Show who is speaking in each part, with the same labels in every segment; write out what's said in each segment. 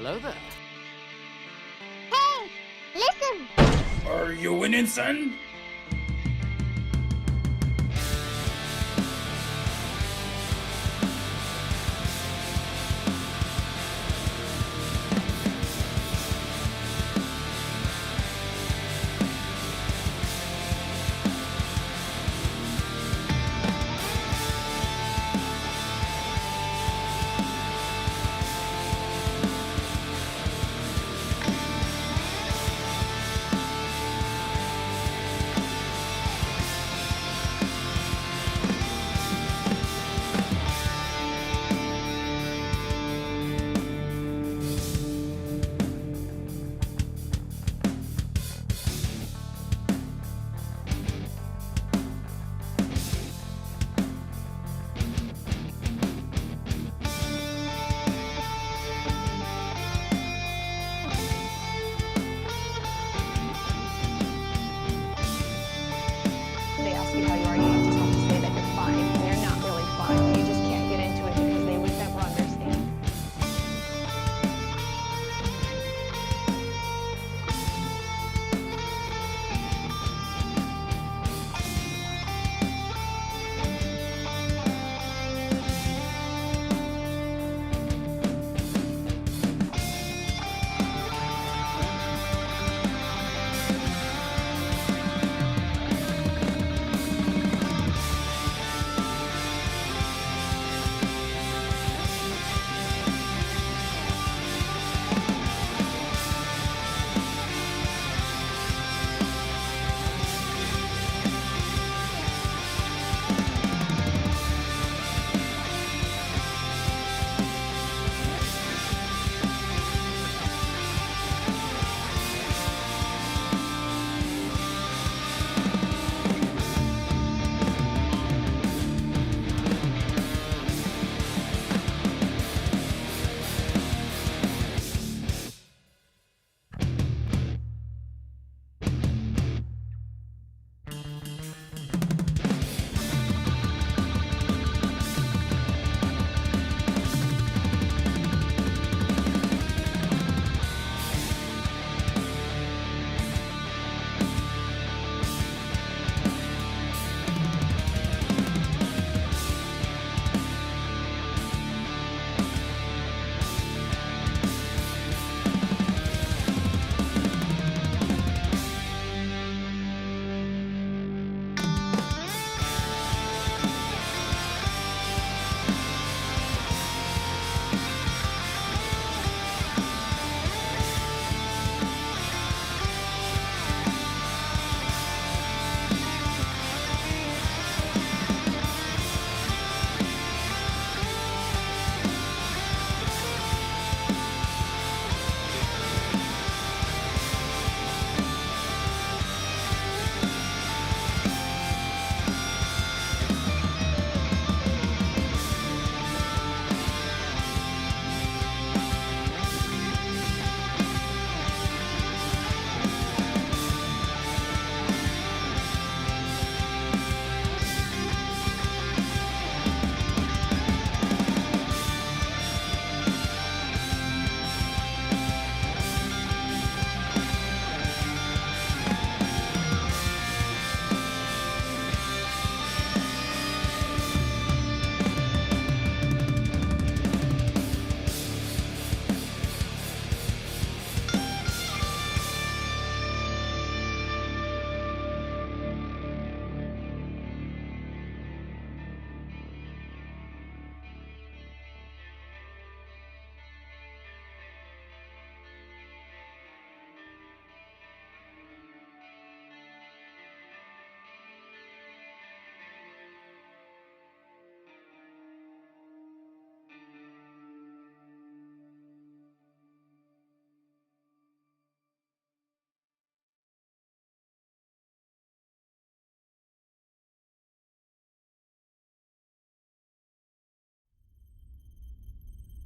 Speaker 1: Hello there.
Speaker 2: Hey, listen!
Speaker 3: Are you winning, son?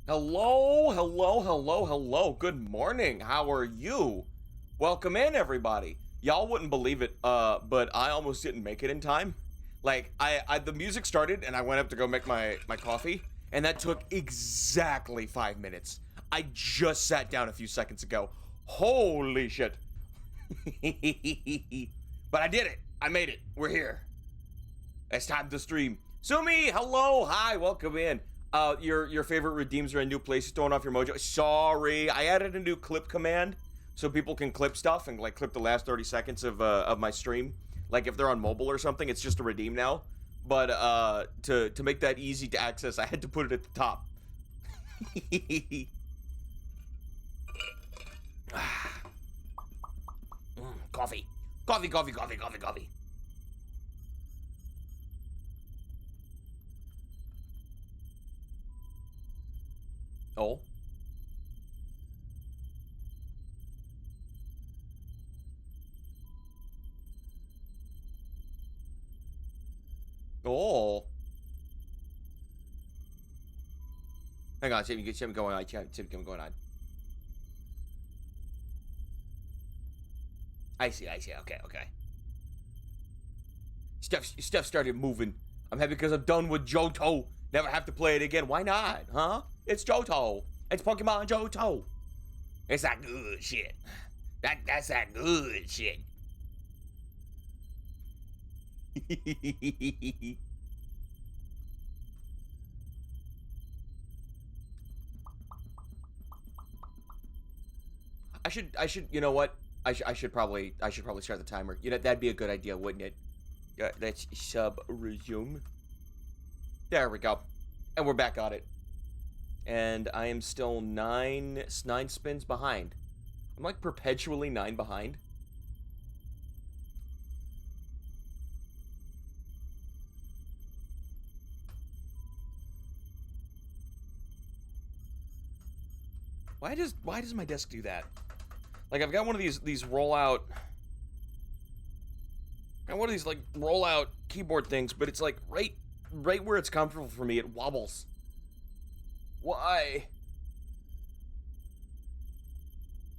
Speaker 2: Hello, hello, hello, hello. Good morning. How are you? Welcome in, everybody. Y'all wouldn't believe it, but I almost didn't make it in time. Like, the music started, and I went up to go make my coffee, and that took exactly 5 minutes. I just sat down a few seconds ago. Holy shit. But I did it. I made it. We're here. It's time to stream. Sumi, hello, hi, welcome in. Your favorite redeems are in new places, throwing off your mojo. Sorry, I added a new clip command so people can clip stuff and like clip the last 30 seconds of my stream. Like if they're on mobile or something, it's just a redeem now. But to make that easy to access, I had to put it at the top. Coffee. Coffee, coffee, coffee, coffee, coffee. Oh. Oh. Hang on, see if going on. See if going on. I see. Okay. Stuff started moving. I'm happy because I'm done with Johto. Never have to play it again. Why not, huh? It's Johto. It's Pokemon Johto. It's that good shit. That's that good shit. I should, you know what? I should probably start the timer. You know, that'd be a good idea, wouldn't it? Yeah, let's resume. There we go. And we're back on it. And I am still nine spins behind. I'm like perpetually 9 behind. Why does my desk do that? Like I've got one of these rollout. I got one of these like rollout keyboard things, but it's like right where it's comfortable for me, it wobbles. Why?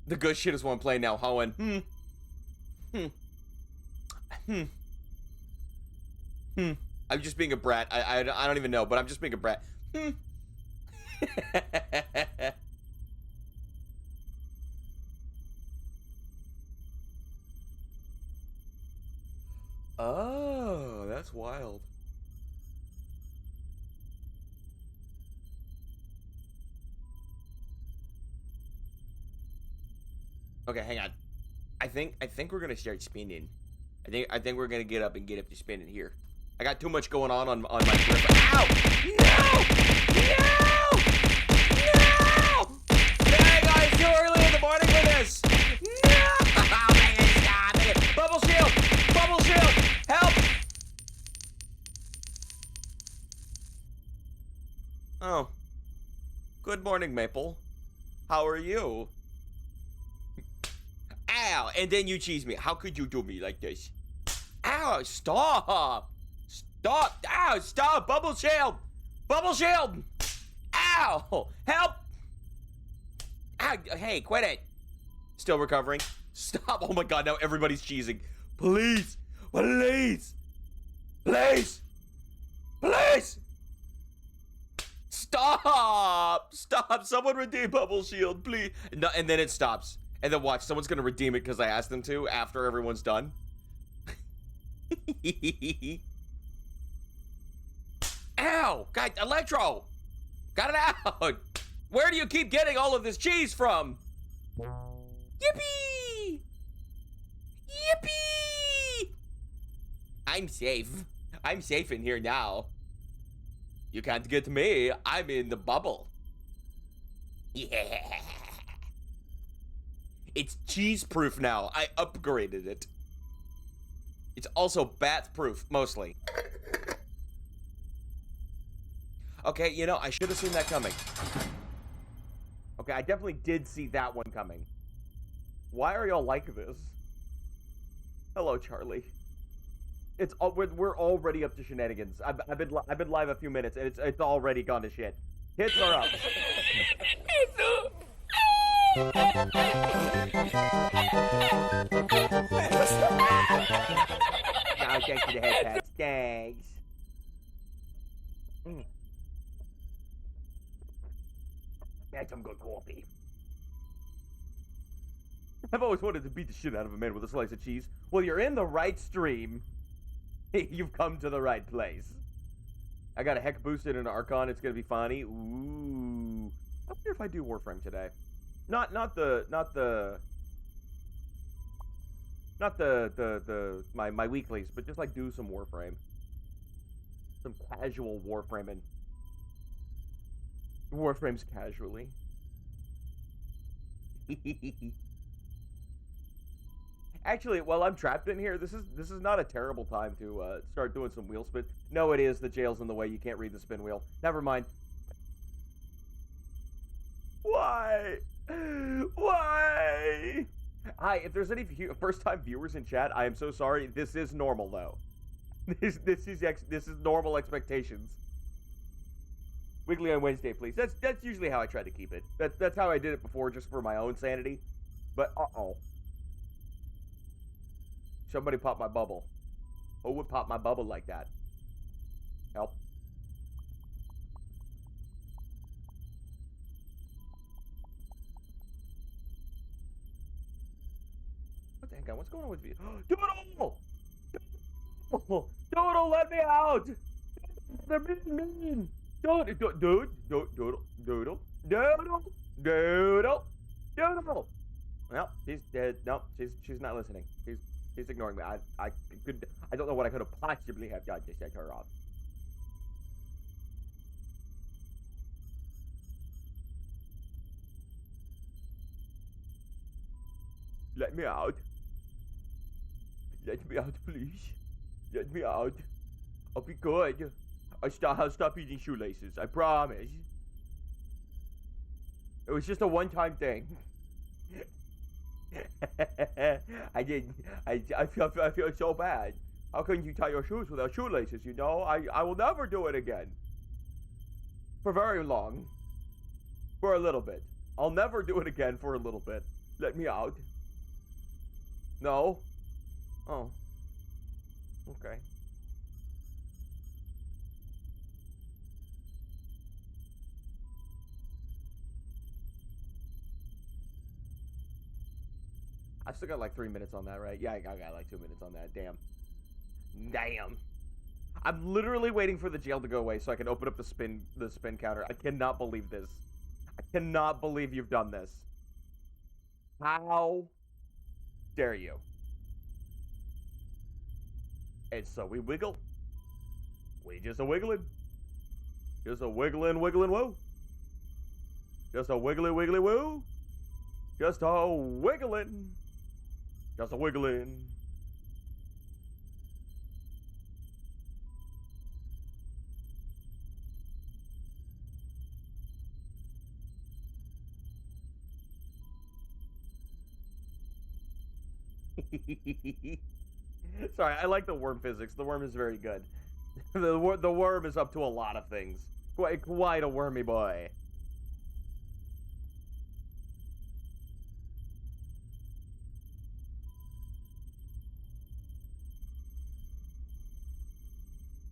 Speaker 2: The good shit is what I'm playing now, Hoenn. I'm just being a brat. I don't even know, but I'm just being a brat. Oh, that's wild. Okay, hang on. I think we're gonna start spinning. I think we're gonna get up to spinning here. I got too much going on my grip. Ow! No! Dang, it's too early in the morning for this. No! Stop it! Bubble shield! Bubble shield! Help! Oh. Good morning, Maple. How are you? Ow! And then you cheese me. How could you do me like this? Ow! Stop! Stop! Ow! Stop! Bubble shield! Bubble shield! Ow! Help! Ow! Hey, quit it! Still recovering. Stop! Oh my god! Now everybody's cheesing. Please! Please! Please! Please! Stop! Stop! Someone redeem Bubble Shield, please! No, and then it stops. And then watch, someone's gonna redeem it because I asked them to after everyone's done. Ow! God, Electro! Got it out! Where do you keep getting all of this cheese from? Yippee! Yippee! I'm safe. I'm safe in here now. You can't get me. I'm in the bubble. Yeah. It's cheese-proof now. I upgraded it. It's also bat-proof, mostly. Okay, you know, I should have seen that coming. Okay, I definitely did see that one coming. Why are y'all like this? Hello, Charlie. It's we're already up to shenanigans. I've been live a few minutes and it's already gone to shit. Hits are up. No, thanks for the head pats. Thanks. That's some good coffee. I've always wanted to beat the shit out of a man with a slice of cheese. Well, you're in the right stream. You've come to the right place. I got a heck boosted in Archon. It's gonna be funny. Ooh. I wonder if I do Warframe today. Not my weeklies, but just like do some Warframe. Some casual Warframing. Warframes casually. Actually, while I'm trapped in here, this is not a terrible time to start doing some wheel spin. No, it is. The jail's in the way. You can't read the spin wheel. Never mind. Why? Why? Hi, if there's any first-time viewers in chat, I am so sorry. This is normal, though. This is normal expectations. Weekly on Wednesday, please. That's usually how I try to keep it. That's how I did it before, just for my own sanity. But somebody popped my bubble. Who would pop my bubble like that? Help. What the heck? What's going on with you? Doodle! Doodle, let me out! They're being mean! Doodle. Well, she's dead. No, she's not listening. She's ignoring me. I don't know what I could have possibly have done to set her off. Let me out. Let me out, please. Let me out. I'll be good. I'll stop eating shoelaces. I promise. It was just a one-time thing. I feel so bad. How can you tie your shoes without shoelaces, you know? I will never do it again. For very long. For a little bit. I'll never do it again for a little bit. Let me out. No? Oh. Okay. I still got like 3 minutes on that, right? Yeah, I got like 2 minutes on that. Damn. I'm literally waiting for the jail to go away so I can open up the spin counter. I cannot believe this. I cannot believe you've done this. How dare you? And so we wiggle. We just a wiggling. Just a wiggling woo. Just a wiggly woo. Just a wiggling. Just a wiggling. Sorry, I like the worm physics. The worm is very good. The worm is up to a lot of things. Quite a wormy boy.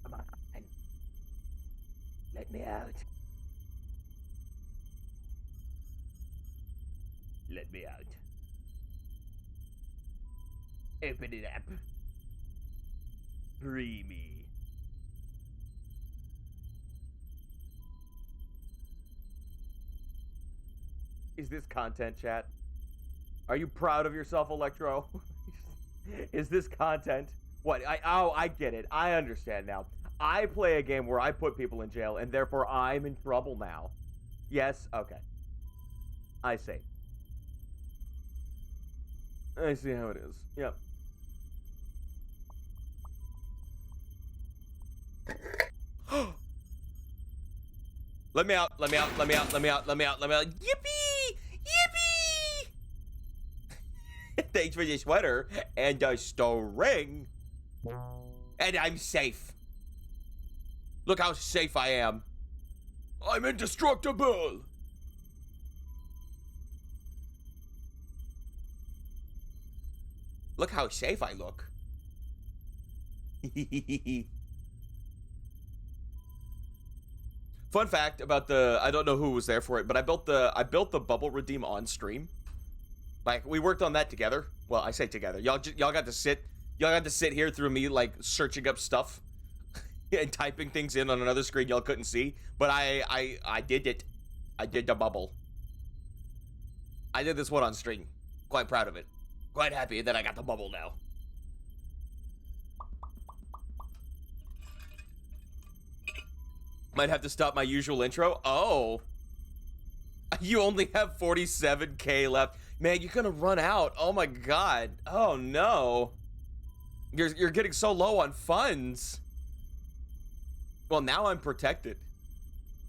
Speaker 2: Come on. Let me out. Let me out. Open it up. Free me. Is this content, chat? Are you proud of yourself, Electro? Is this content? What? I get it. I understand now. I play a game where I put people in jail, and therefore I'm in trouble now. Yes? Okay. I see. I see how it is. Yep. Let me out, let me out, let me out, let me out, let me out, let me out. Yippee! Yippee! Thanks for the sweater and the string. And I'm safe. Look how safe I am. I'm indestructible. Look how safe I look. Fun fact about the, I don't know who was there for it, but I built the bubble redeem on stream. Like, we worked on that together. Well, I say together. Y'all got to sit here through me, like, searching up stuff and typing things in on another screen y'all couldn't see. But I did it. I did the bubble. I did this one on stream. Quite proud of it. Quite happy that I got the bubble now. Might have to stop my usual intro. Oh. You only have 47K left. Man, you're gonna run out. Oh my god. Oh no. You're getting so low on funds. Well, now I'm protected.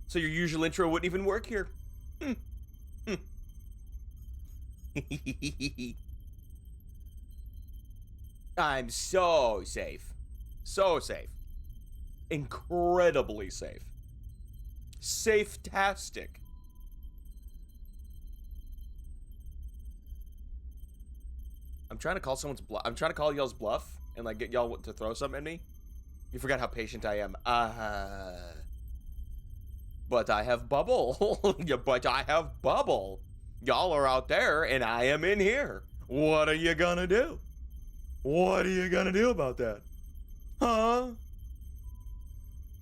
Speaker 2: So your usual intro wouldn't even work here. I'm so safe. So safe. Incredibly safe. Safe-tastic. I'm trying to call someone's bluff. I'm trying to call y'all's bluff and like get y'all to throw something at me. You forgot how patient I am. But I have bubble. Yeah, but I have bubble. Y'all are out there and I am in here. What are you gonna do? What are you gonna do about that? Huh?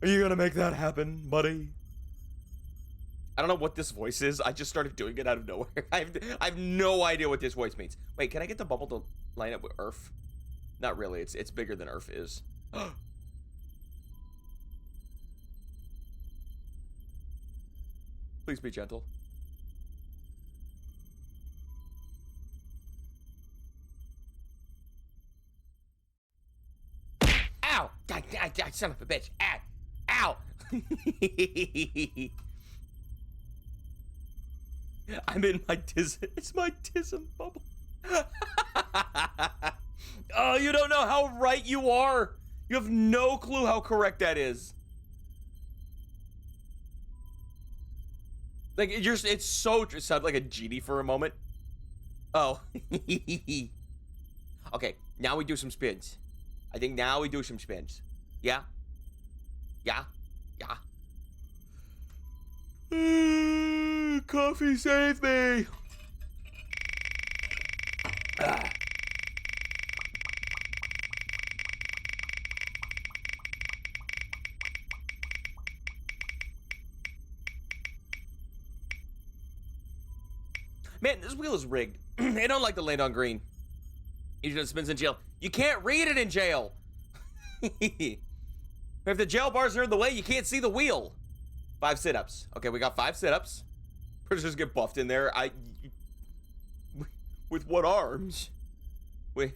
Speaker 2: Are you gonna make that happen, buddy? I don't know what this voice is. I just started doing it out of nowhere. I have no idea what this voice means. Wait, can I get the bubble to line up with Earth? Not really. It's bigger than Earth is. Please be gentle. Ow! Son of a bitch. Ow! I'm in my tism. It's my tism bubble. Oh, you don't know how right you are. You have no clue how correct that is. Like, it's so, it sounded like a genie for a moment. Oh. Okay, now we do some spins. I think now we do some spins. Yeah? Yeah? Yeah? Coffee, save me! Man, this wheel is rigged. They don't like to land on green. Usually it spins in jail. You can't read it in jail. If the jail bars are in the way, you can't see the wheel. 5 sit-ups. Okay, we got 5 sit-ups. Prisoners get buffed in there. With what arms? With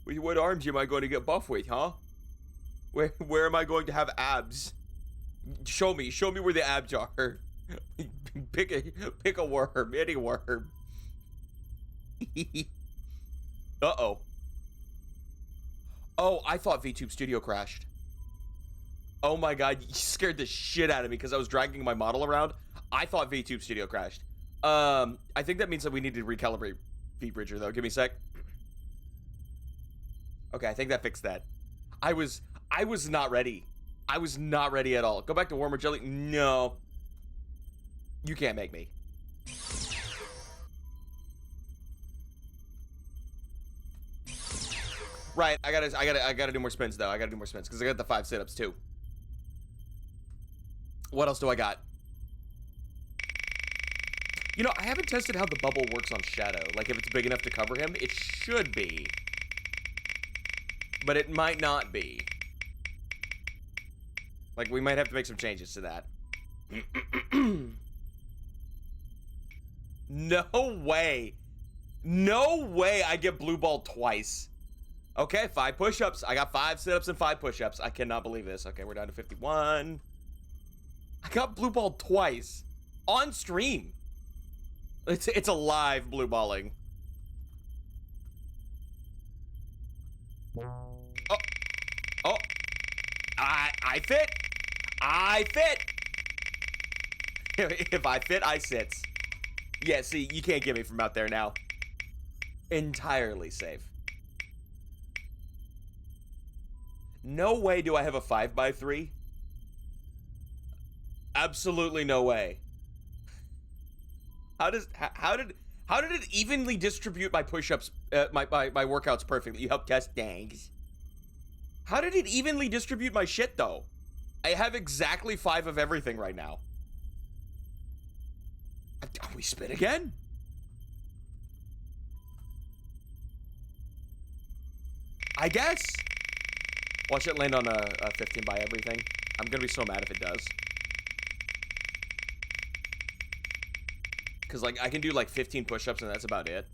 Speaker 2: what arms am I going to get buffed with, huh? Where am I going to have abs? Show me where the abs are. Pick a worm, any worm. Uh-oh. Oh, I thought VTube Studio crashed. Oh my god, you scared the shit out of me because I was dragging my model around. I thought VTube Studio crashed. I think that means that we need to recalibrate VBridger though. Give me a sec. Okay, I think that fixed that. I was not ready. I was not ready at all. Go back to warmer jelly. No. You can't make me. Right, I gotta do more spins though. I gotta do more spins because I got the 5 sit-ups too. What else do I got? You know, I haven't tested how the bubble works on Shadow. Like, if it's big enough to cover him. It should be. But it might not be. Like, we might have to make some changes to that. No way. No way I get blue ball twice. Okay, 5 push-ups. I got 5 sit-ups and 5 push-ups. I cannot believe this. Okay, we're down to 51. I got blue ball twice. On stream. It's a live blue balling. Oh. Oh. I fit. I fit. If I fit, I sits. Yeah, see, you can't get me from out there now. Entirely safe. No way do I have a 5x3. Absolutely no way. How did it evenly distribute my push-ups, my workouts perfectly? You help test, thanks. How did it evenly distribute my shit though? I have exactly 5 of everything right now. We spin again? I guess. Watch it land on a 15 by everything. I'm gonna be so mad if it does. Cause like I can do like 15 push-ups and that's about it.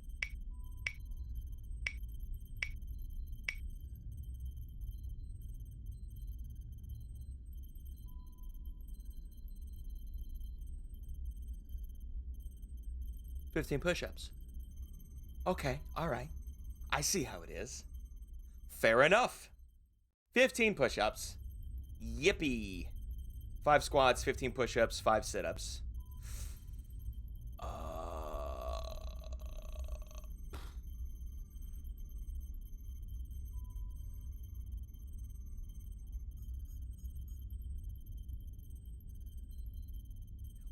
Speaker 2: Push-ups. Okay, alright. I see how it is. Fair enough. 15 push-ups. Yippee. 5 squats, 15 push-ups, 5 sit-ups.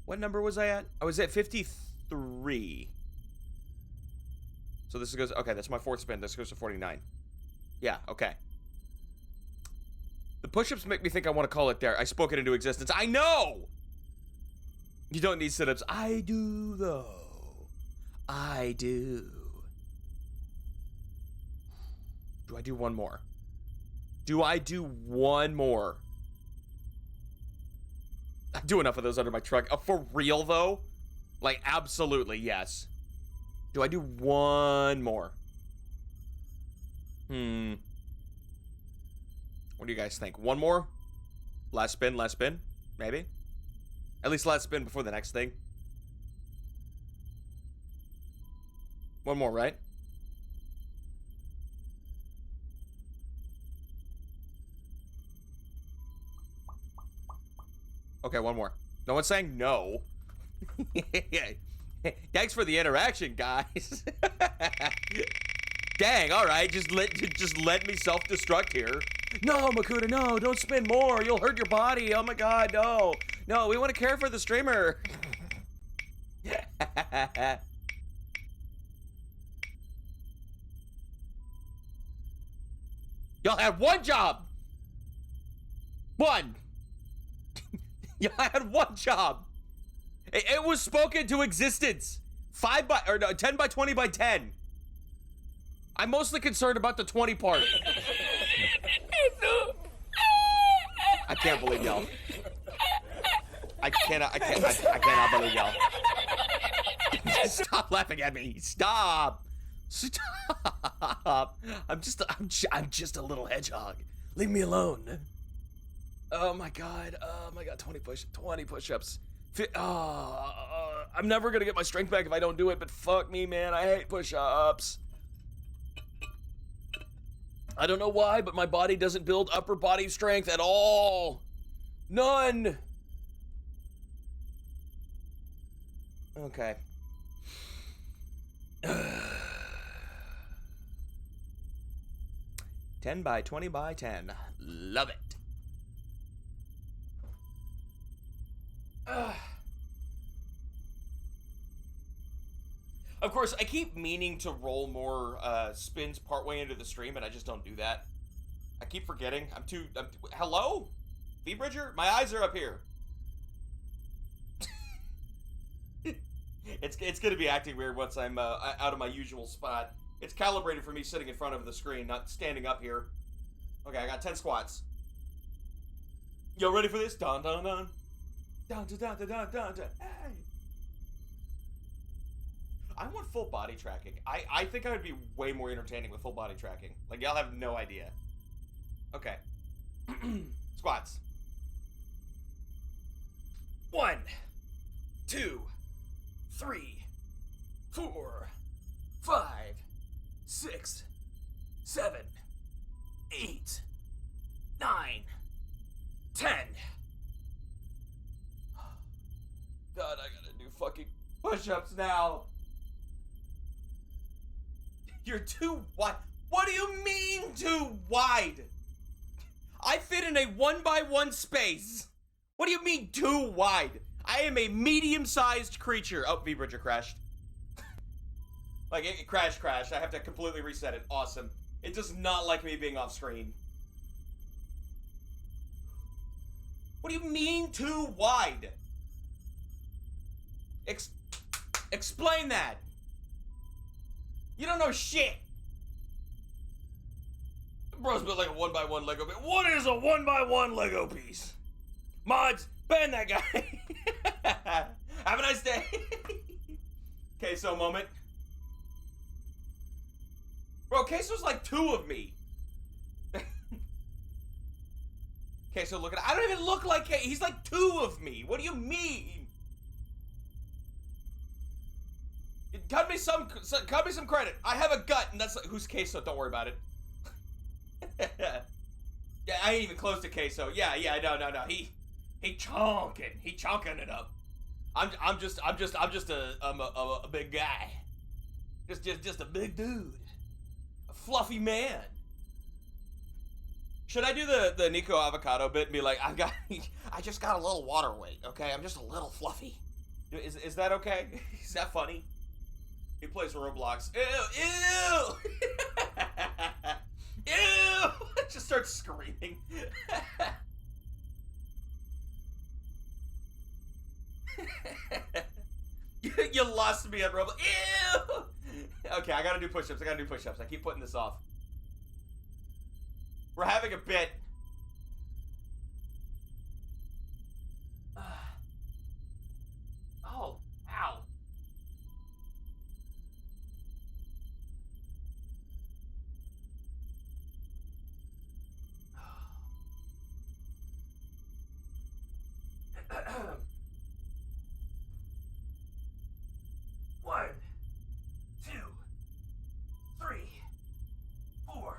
Speaker 2: What number was I at? I was at 53. So this goes, okay, that's my 4th spin. This goes to 49. Yeah, okay. The push-ups make me think I want to call it there. I spoke it into existence. I know! You don't need sit-ups. I do, though. I do. Do I do one more? Do I do one more? I do enough of those under my truck. For real, though? Like, absolutely, yes. Do I do one more? What do you guys think? One more? Last spin? Maybe? At least last spin before the next thing. One more, right? Okay, one more. No one's saying no. Thanks for the interaction, guys. Dang, all right, just let me self-destruct here. No, Makuta, no, don't spin more. You'll hurt your body. Oh my God, no. No, we want to care for the streamer. Y'all had one job. One. Y'all had one job. It was spoken to existence. 10 by 20 by 10. I'm mostly concerned about the 20 part. I can't believe y'all. I cannot believe y'all. Stop laughing at me. Stop. I'm just a little hedgehog. Leave me alone. Oh my God. 20 push-ups. I'm never gonna get my strength back if I don't do it, but fuck me, man. I hate push-ups. I don't know why, but my body doesn't build upper body strength at all. None. Okay. 10 by 20 by 10. Love it. Of course, I keep meaning to roll more spins partway into the stream, and I just don't do that. I keep forgetting. Hello? V-Bridger? My eyes are up here. It's gonna be acting weird once I'm out of my usual spot. It's calibrated for me sitting in front of the screen, not standing up here. Okay, I got 10 squats. Y'all ready for this? Dun dun dun. Dun dun dun dun dun dun dun. Hey. I want full body tracking. I think I would be way more entertaining with full body tracking. Like, y'all have no idea. Okay. Squats. 1, 2, 3, 4, 5, 6, 7, 8, 9, 10. God, I gotta do fucking push-ups now. You're too wide. What do you mean too wide? I fit in a 1x1 space. What do you mean too wide? I am a medium-sized creature. Oh, V-Bridger crashed. Like, it crashed. I have to completely reset it. Awesome. It does not like me being off screen. What do you mean too wide? Explain that. You don't know shit. Bro's built like a 1x1 Lego piece. What is a 1x1 Lego piece? Mods, ban that guy. Have a nice day. Queso moment. Bro, Queso's like 2 of me. Queso, look at I don't even look like Queso. He's like 2 of me. What do you mean? Cut me some credit. I have a gut, and that's like, who's Queso? Don't worry about it. Yeah, I ain't even close to Queso. Yeah, no. He chonking it up. I'm just a big guy. Just a big dude. A fluffy man. Should I do the Nico avocado bit and be like, I just got a little water weight, okay? I'm just a little fluffy. Is that okay? Is that funny? He plays Roblox. Ew! Ew! Just starts screaming. You lost me at Roblox. Ew! Okay, I gotta do push-ups. I keep putting this off. We're having a bit. Oh, ow. One, 2, 3, 4,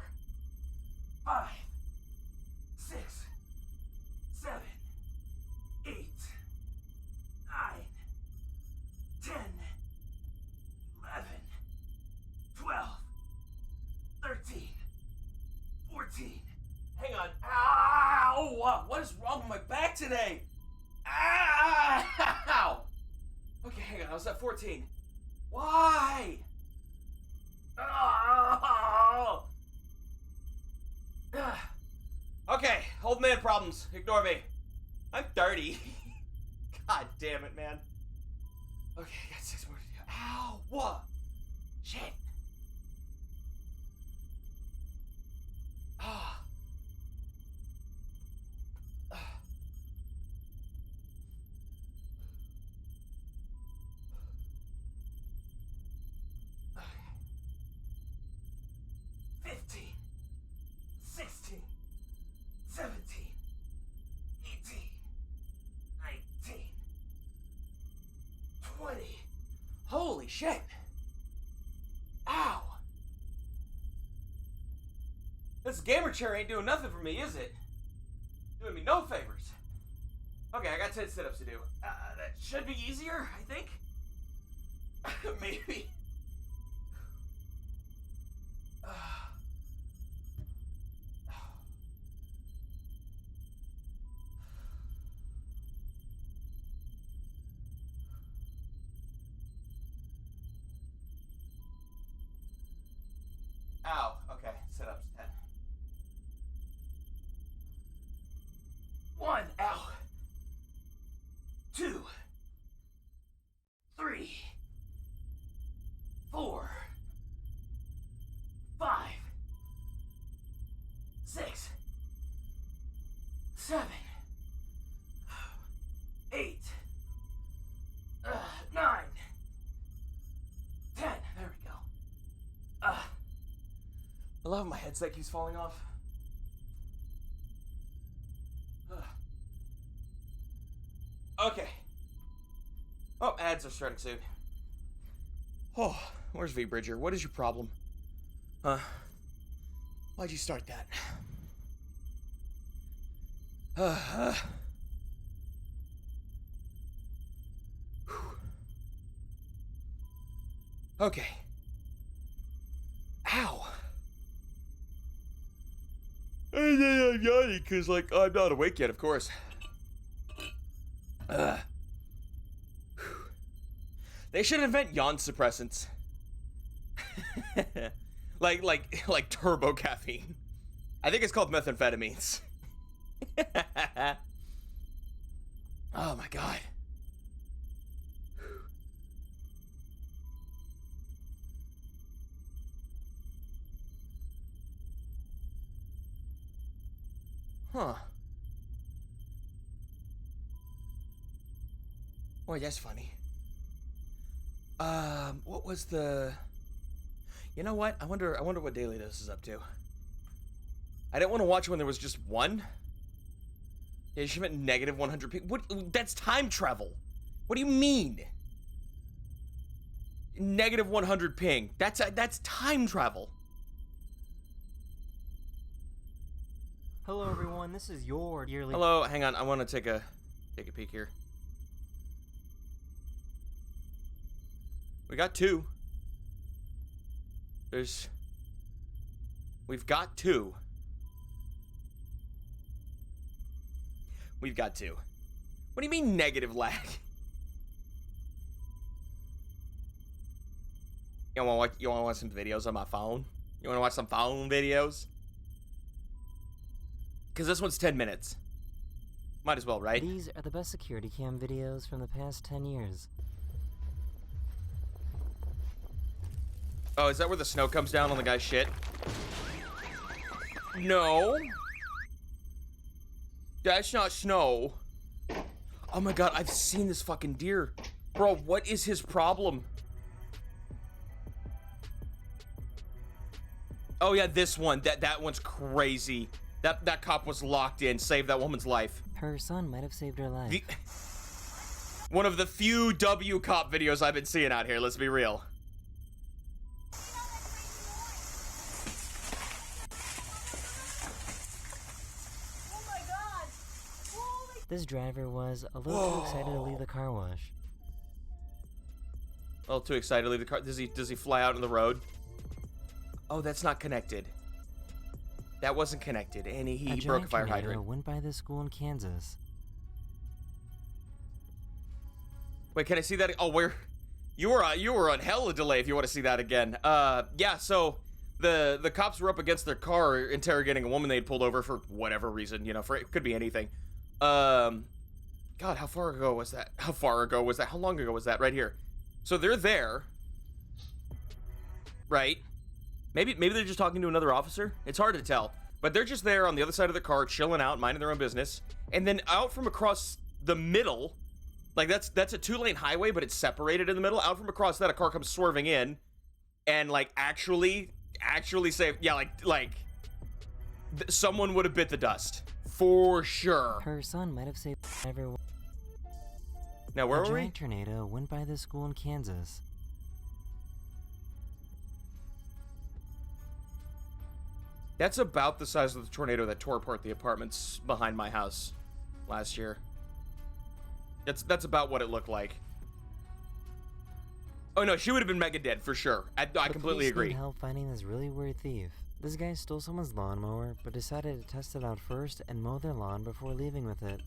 Speaker 2: 5, 6, 7, 8, 9, 10, 11, 12, 13, 14. Hang on. Ow! What is wrong with my back today? Ow! Okay, hang on. I was at 14. Why? Oh! Okay, old man problems. Ignore me. I'm 30. God damn it, man. Okay, I got 6 more to do. Ow! What? Shit. Ah. 15, 16, 17, 18, 19, 20. Holy shit. Ow. This gamer chair ain't doing nothing for me, is it? Doing me no favors. Okay, I got 10 sit-ups to do. That should be easier, I think. Maybe. Ow. Okay, sit-ups 10. 1. Ow. 2. 3. 4. 5. 6. 7. 8. 9. 10. There we go. I love my headset keeps falling off. Okay. Oh, ads are starting soon. Oh, where's V-Bridger? What is your problem? Huh? Why'd you start that? Okay. Ow. And then I'm yawning because, like, I'm not awake yet, of course. They should invent yawn suppressants. like turbo caffeine. I think it's called methamphetamines. Oh my god. Huh. Boy, that's funny. What was the... You know what? I wonder what Daily Dose is up to. I didn't want to watch when there was just one. Yeah, she meant negative 100 ping. What? That's time travel. What do you mean? Negative 100 ping. That's time travel.
Speaker 4: Hello everyone, this is your yearly...
Speaker 2: Hello, hang on. I want to take a peek here. We got two. We've got two. We've got two. What do you mean negative lag? You want to watch some videos on my phone? You want to watch some phone videos? Because this one's 10 minutes. Might as well, right?
Speaker 4: These are the best security cam videos from the past 10 years.
Speaker 2: Oh, is that where the snow comes down on the guy's shit? No. That's not snow. Oh my god, I've seen this fucking deer. Bro, what is his problem? Oh yeah, this one. That one's crazy. That cop was locked in, saved that woman's life.
Speaker 4: Her son might have saved her life.
Speaker 2: One of the few W cop videos I've been seeing out here, let's be real.
Speaker 4: This driver was a little too excited to leave the car wash.
Speaker 2: A little too excited to leave the car. Does he fly out on the road? Oh, that's not connected. That wasn't connected, and he broke a fire hydrant.
Speaker 4: Went by this school in Kansas.
Speaker 2: Wait, can I see that? Oh, where? You were on hell of a delay if you want to see that again. Yeah. So the cops were up against their car interrogating a woman they had pulled over for whatever reason. You know, it could be anything. God, how far ago was that? How long ago was that? Right here. So they're there, right? Maybe they're just talking to another officer. It's hard to tell, but they're just there on the other side of the car, chilling out, minding their own business. And then out from across the middle, like that's a 2-lane highway, but it's separated in the middle. Out from across that, a car comes swerving in, and like actually saved. Yeah, someone would have bit the dust for sure.
Speaker 4: Her son might have saved everyone.
Speaker 2: Now where
Speaker 4: A
Speaker 2: were we?
Speaker 4: giant tornado went by this school in Kansas.
Speaker 2: That's about the size of the tornado that tore apart the apartments behind my house last year. That's about what it looked like. Oh no, she would have been mega dead for sure. I completely agree.
Speaker 4: Need help finding this really weird thief. This guy stole someone's lawnmower, but decided to test it out first and mow their lawn before leaving with it.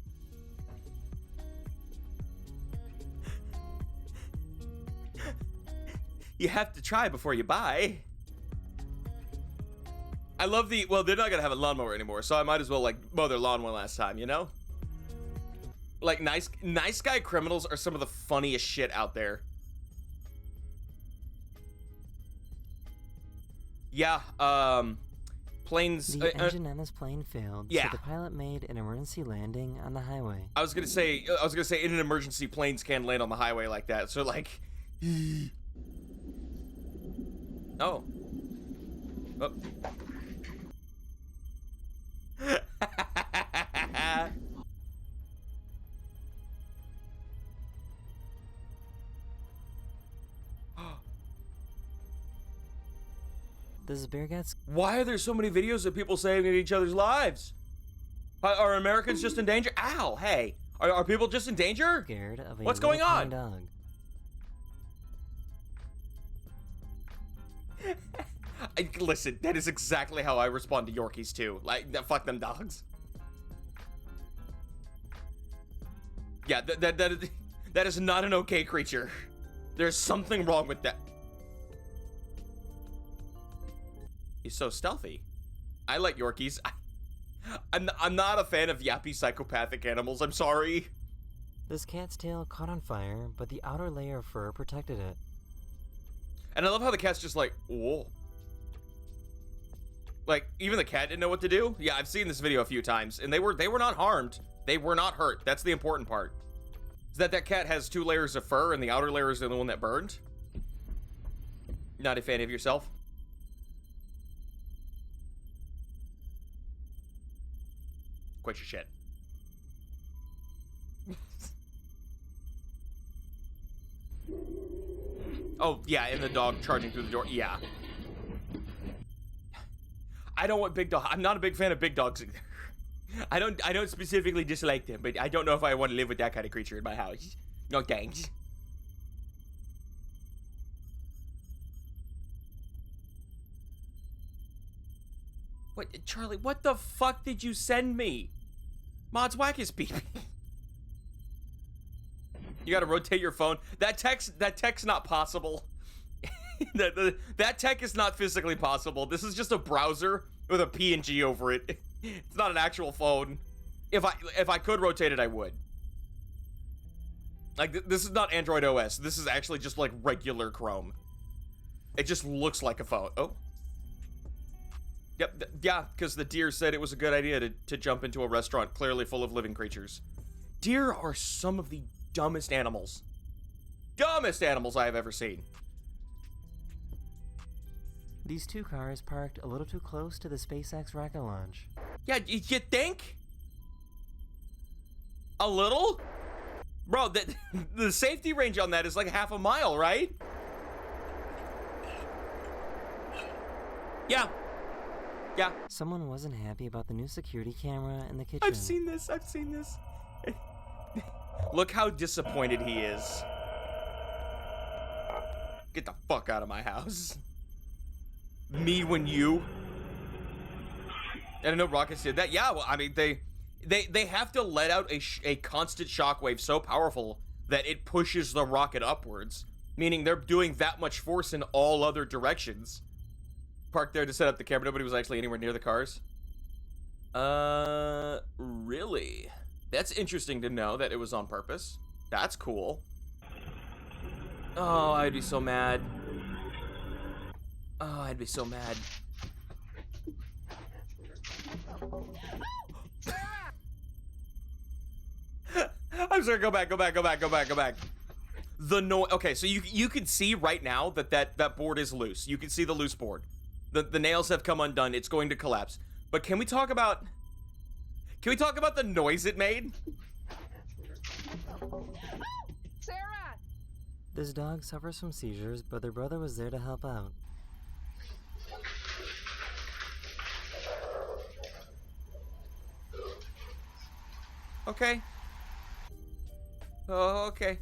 Speaker 2: You have to try before you buy. I love well, they're not gonna have a lawnmower anymore, so I might as well like mow their lawn one last time, you know? Like nice guy criminals are some of the funniest shit out there. Yeah, planes.
Speaker 4: The engine on this plane failed,
Speaker 2: yeah.
Speaker 4: so the pilot made an emergency landing on the highway.
Speaker 2: I was gonna say in an emergency, planes can't land on the highway like that. So like, oh.
Speaker 4: This bear gets...
Speaker 2: Why are there so many videos of people saving each other's lives? Are Americans just in danger? Ow, hey. Are people just in danger?
Speaker 4: Scared of a
Speaker 2: What's going on?
Speaker 4: dog.
Speaker 2: Listen, that is exactly how I respond to Yorkies too. Like, fuck them dogs. Yeah, that is not an okay creature. There's something wrong with that. He's so stealthy. I like Yorkies. I'm not a fan of yappy psychopathic animals. I'm sorry.
Speaker 4: This cat's tail caught on fire, but the outer layer of fur protected it.
Speaker 2: And I love how the cat's just like, whoa. Like, even the cat didn't know what to do. Yeah, I've seen this video a few times, and they were not harmed. They were not hurt. That's the important part. Is that cat has 2 layers of fur, and the outer layer is the one that burned. Not a fan of yourself? Quit your shit. Oh, yeah, and the dog charging through the door. Yeah. I don't want big dog. I'm not a big fan of big dogs either. I don't specifically dislike them, but I don't know if I want to live with that kind of creature in my house. No thanks. What, Charlie, what the fuck did you send me? Mods whack his pee. You gotta rotate your phone. That tech's not possible. that tech is not physically possible. This is just a browser with a PNG over it. It's not an actual phone. If I could rotate it, I would. Like, this is not Android OS. This is actually just like regular Chrome. It just looks like a phone. Oh. Yep, yeah, because the deer said it was a good idea to jump into a restaurant clearly full of living creatures. Deer are some of the dumbest animals. Dumbest animals I have ever seen.
Speaker 4: These 2 cars parked a little too close to the SpaceX rocket launch.
Speaker 2: Yeah, you think? A little? Bro, the safety range on that is like half a mile, right? Yeah. Yeah.
Speaker 4: Someone wasn't happy about the new security camera in the kitchen.
Speaker 2: I've seen this. Look how disappointed he is. Get the fuck out of my house. Me when you. And I know Rockets did that. Yeah, well, I mean, they have to let out a constant shockwave so powerful that it pushes the rocket upwards. Meaning they're doing that much force in all other directions. Parked there to set up the camera. Nobody was actually anywhere near the cars. Really? That's interesting to know that it was on purpose. That's cool. Oh, I'd be so mad. Oh, I'd be so mad. I'm sorry, go back. The noise. Okay, so you can see right now that board is loose. You can see the loose board. The nails have come undone. It's going to collapse. But can we talk about the noise it made?
Speaker 5: Sarah!
Speaker 4: This dog suffers from seizures, but their brother was there to help out.
Speaker 2: Okay. Oh, okay.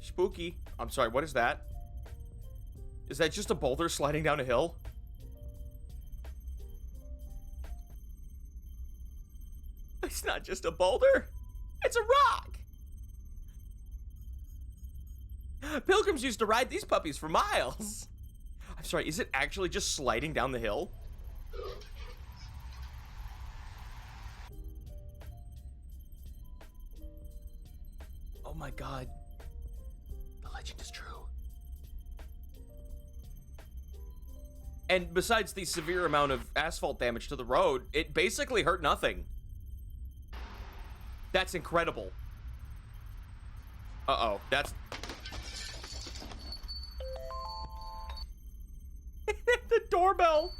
Speaker 2: Spooky. I'm sorry, what is that? Is that just a boulder sliding down a hill? It's not just a boulder. It's a rock. Pilgrims used to ride these puppies for miles. I'm sorry, is it actually just sliding down the hill? Oh my god. The legend is true. And besides the severe amount of asphalt damage to the road, it basically hurt nothing. That's incredible. Uh-oh, that's... It hit the doorbell!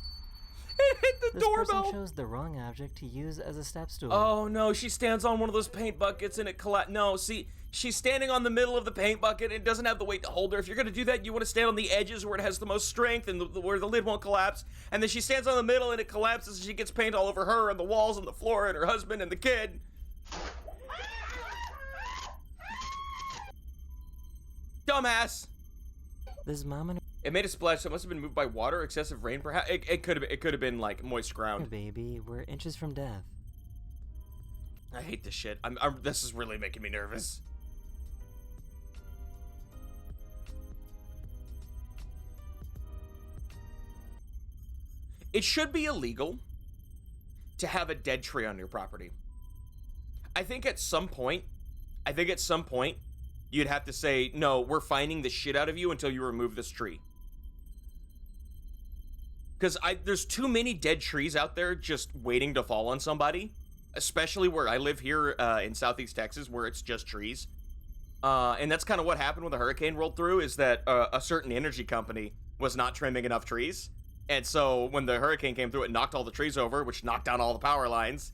Speaker 2: It hit the doorbell!
Speaker 4: This person chose the wrong object to use as a step stool.
Speaker 2: Oh no, she stands on one of those paint buckets and it collapses. No, see, she's standing on the middle of the paint bucket and it doesn't have the weight to hold her. If you're gonna do that, you want to stand on the edges where it has the most strength and where the lid won't collapse. And then she stands on the middle and it collapses and she gets paint all over her and the walls and the floor and her husband and the kid. Dumbass.
Speaker 4: This mom and
Speaker 2: It made a splash, so it must have been moved by water, excessive rain, perhaps. It could have been like moist
Speaker 4: her
Speaker 2: ground.
Speaker 4: baby were inches from death.
Speaker 2: I hate this shit. This is really making me nervous. It should be illegal to have a dead tree on your property. I think at some point, you'd have to say, no, we're fining the shit out of you until you remove this tree. Because there's too many dead trees out there just waiting to fall on somebody. Especially where I live here in Southeast Texas, where it's just trees. And that's kind of what happened when the hurricane rolled through, is that a certain energy company was not trimming enough trees. And so when the hurricane came through, it knocked all the trees over, which knocked down all the power lines.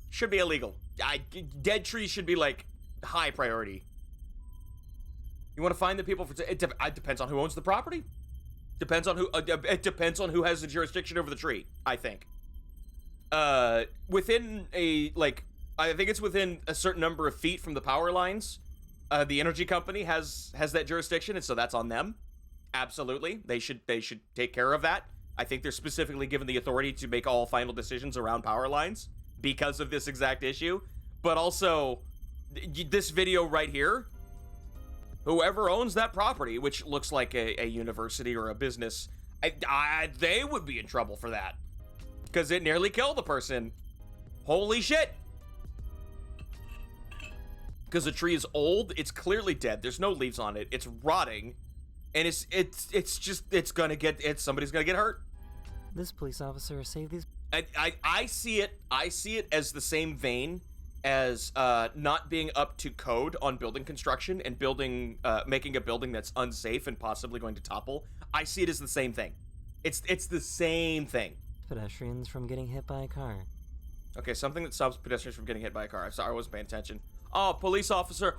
Speaker 2: Should be illegal. Dead trees should be, like, high priority. You want to find the people for... It depends on who owns the property. Depends on who... it depends on who has the jurisdiction over the tree, I think. Within a, like... I think it's within a certain number of feet from the power lines. The energy company has that jurisdiction, and so that's on them. Absolutely. They should take care of that. I think they're specifically given the authority to make all final decisions around power lines because of this exact issue. But also, this video right here, whoever owns that property, which looks like a university or a business, they would be in trouble for that. Because it nearly killed the person. Holy shit. Because the tree is old, it's clearly dead. There's no leaves on it. It's rotting. And somebody's gonna get hurt.
Speaker 4: This police officer saved these...
Speaker 2: I see it as the same vein as not being up to code on building construction and making a building that's unsafe and possibly going to topple. I see it as the same thing. It's the same thing.
Speaker 4: pedestrians from getting hit by a car.
Speaker 2: Okay, something that stops pedestrians from getting hit by a car. I'm sorry, I wasn't paying attention. Oh, police officer.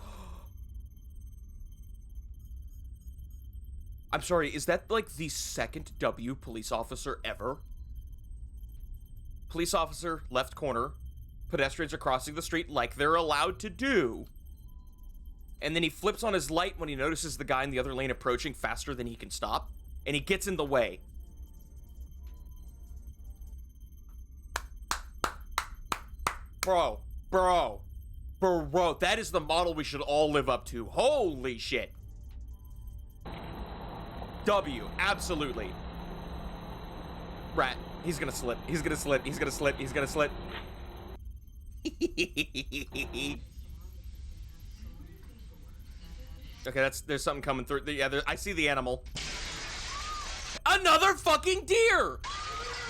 Speaker 2: I'm sorry, is that like the second W police officer ever? Police officer, left corner. Pedestrians are crossing the street like they're allowed to do. And then he flips on his light when he notices the guy in the other lane approaching faster than he can stop. And he gets in the way. Bro, that is the model we should all live up to. Holy shit. W, absolutely. Rat, he's gonna slip. He's gonna slip. He's gonna slip. He's gonna slip. Okay, there's something coming through. Yeah, I see the animal. Another fucking deer!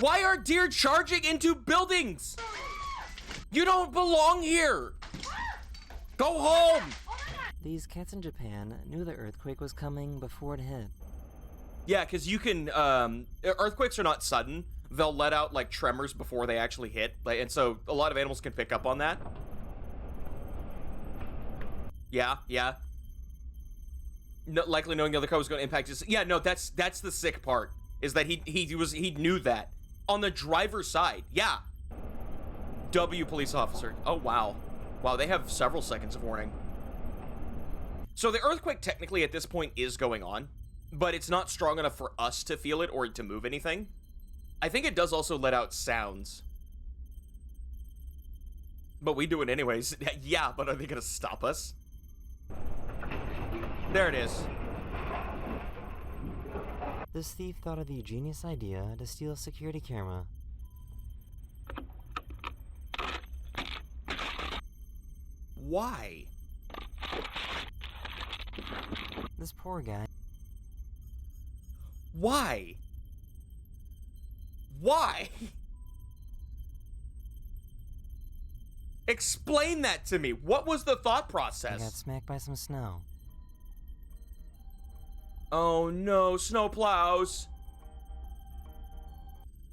Speaker 2: Why are deer charging into buildings? You don't belong here. Go home.
Speaker 4: These cats in Japan knew the earthquake was coming before it hit.
Speaker 2: Yeah, because you can, earthquakes are not sudden. They'll let out, like, tremors before they actually hit. And so a lot of animals can pick up on that. Yeah. No, likely knowing the other car was going to impact his... Yeah, no, that's the sick part. Is that he knew that. On the driver's side, yeah. W police officer. Oh, wow. Wow, they have several seconds of warning. So the earthquake technically at this point is going on, but it's not strong enough for us to feel it or to move anything. I think it does also let out sounds. But we do it anyways. Yeah, but are they gonna stop us? There it is.
Speaker 4: This thief thought of the genius idea to steal a security camera.
Speaker 2: Why?
Speaker 4: This poor guy.
Speaker 2: Why? Why? Explain that to me. What was the thought
Speaker 4: He
Speaker 2: process?
Speaker 4: got smacked by some snow.
Speaker 2: Oh no, snow plows.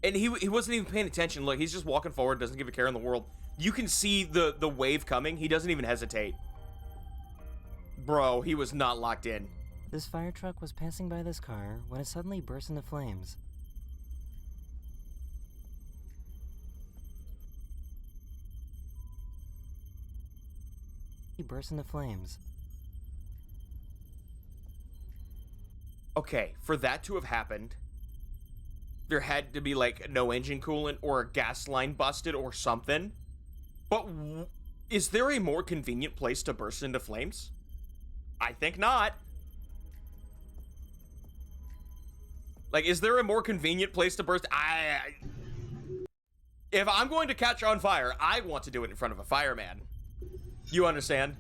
Speaker 2: And he wasn't even paying attention. Look, he's just walking forward, doesn't give a care in the world. You can see the wave coming. He doesn't even hesitate. Bro, he was not locked in.
Speaker 4: This fire truck was passing by this car when it suddenly burst into flames. burst into flames.
Speaker 2: Okay, for that to have happened, there had to be, like, no engine coolant or a gas line busted or something. But is there a more convenient place to burst into flames? I think not. Like, is there a more convenient place to burst? If I'm going to catch on fire, I want to do it in front of a fireman. You understand?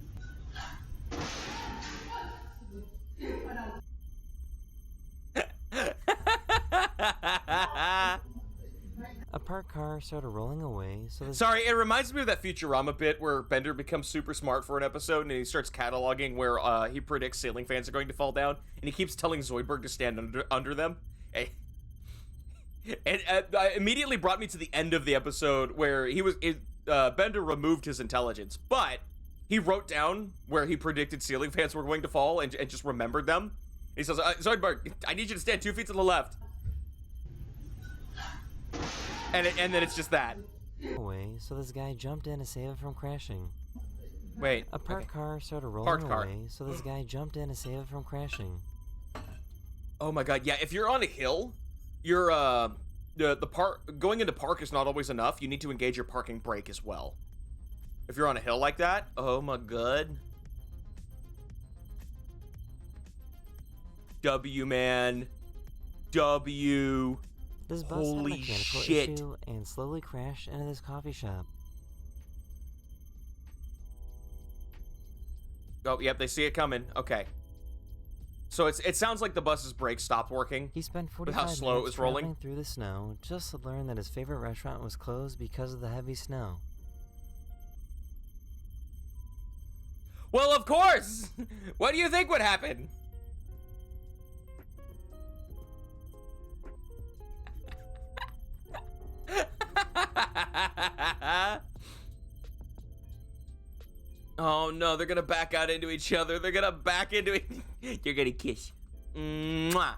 Speaker 4: A parked car started rolling away, so this
Speaker 2: Sorry, it reminds me of that Futurama bit where Bender becomes super smart for an episode and he starts cataloging where he predicts ceiling fans are going to fall down, and he keeps telling Zoidberg to stand under them. And immediately brought me to the end of the episode where Bender removed his intelligence, but he wrote down where he predicted ceiling fans were going to fall and just remembered them. He says, Zoidberg, I need you to stand 2 feet to the left. And then it's just that.
Speaker 4: away, so this guy jumped in to save it from crashing.
Speaker 2: Wait.
Speaker 4: A parked car started rolling
Speaker 2: Parked car.
Speaker 4: away, so this guy jumped in to save it from crashing.
Speaker 2: Oh my god, yeah, if you're on a hill, you're, going into park is not always enough. You need to engage your parking brake as well. If you're on a hill like that, oh my god. W, man. W.
Speaker 4: This bus
Speaker 2: Holy
Speaker 4: had a mechanical
Speaker 2: shit.
Speaker 4: issue and slowly crashed into this coffee shop.
Speaker 2: Oh, yep, they see it coming. Okay. So it sounds like the bus's brakes stopped working.
Speaker 4: He spent
Speaker 2: With
Speaker 4: 45
Speaker 2: how slow it
Speaker 4: minutes
Speaker 2: was rolling?
Speaker 4: traveling through the snow just to learn that his favorite restaurant was closed because of the heavy snow.
Speaker 2: Well, of course! What do you think would happen? Oh no, they're gonna back out into each other. They're gonna back into it. You're gonna kiss. Mwah.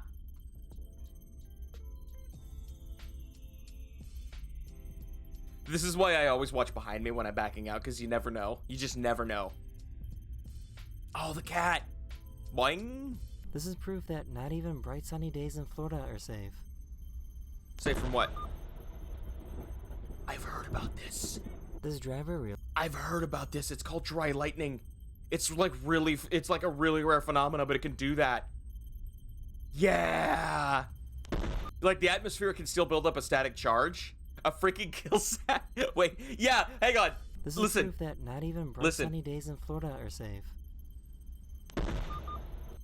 Speaker 2: This is why I always watch behind me when I'm backing out, because you never know. You just never know. Oh, the cat. Boing.
Speaker 4: This is proof that not even bright sunny days in Florida are safe.
Speaker 2: Safe from what? I've heard about this.
Speaker 4: This driver realized
Speaker 2: I've heard about this. It's called dry lightning. It's like a really rare phenomena, but it can do that. Yeah. Like the atmosphere can still build up a static charge. A freaking kill set. Wait, yeah, hang on.
Speaker 4: This is
Speaker 2: Listen.
Speaker 4: proof that not even bright
Speaker 2: Listen.
Speaker 4: sunny days in Florida are safe.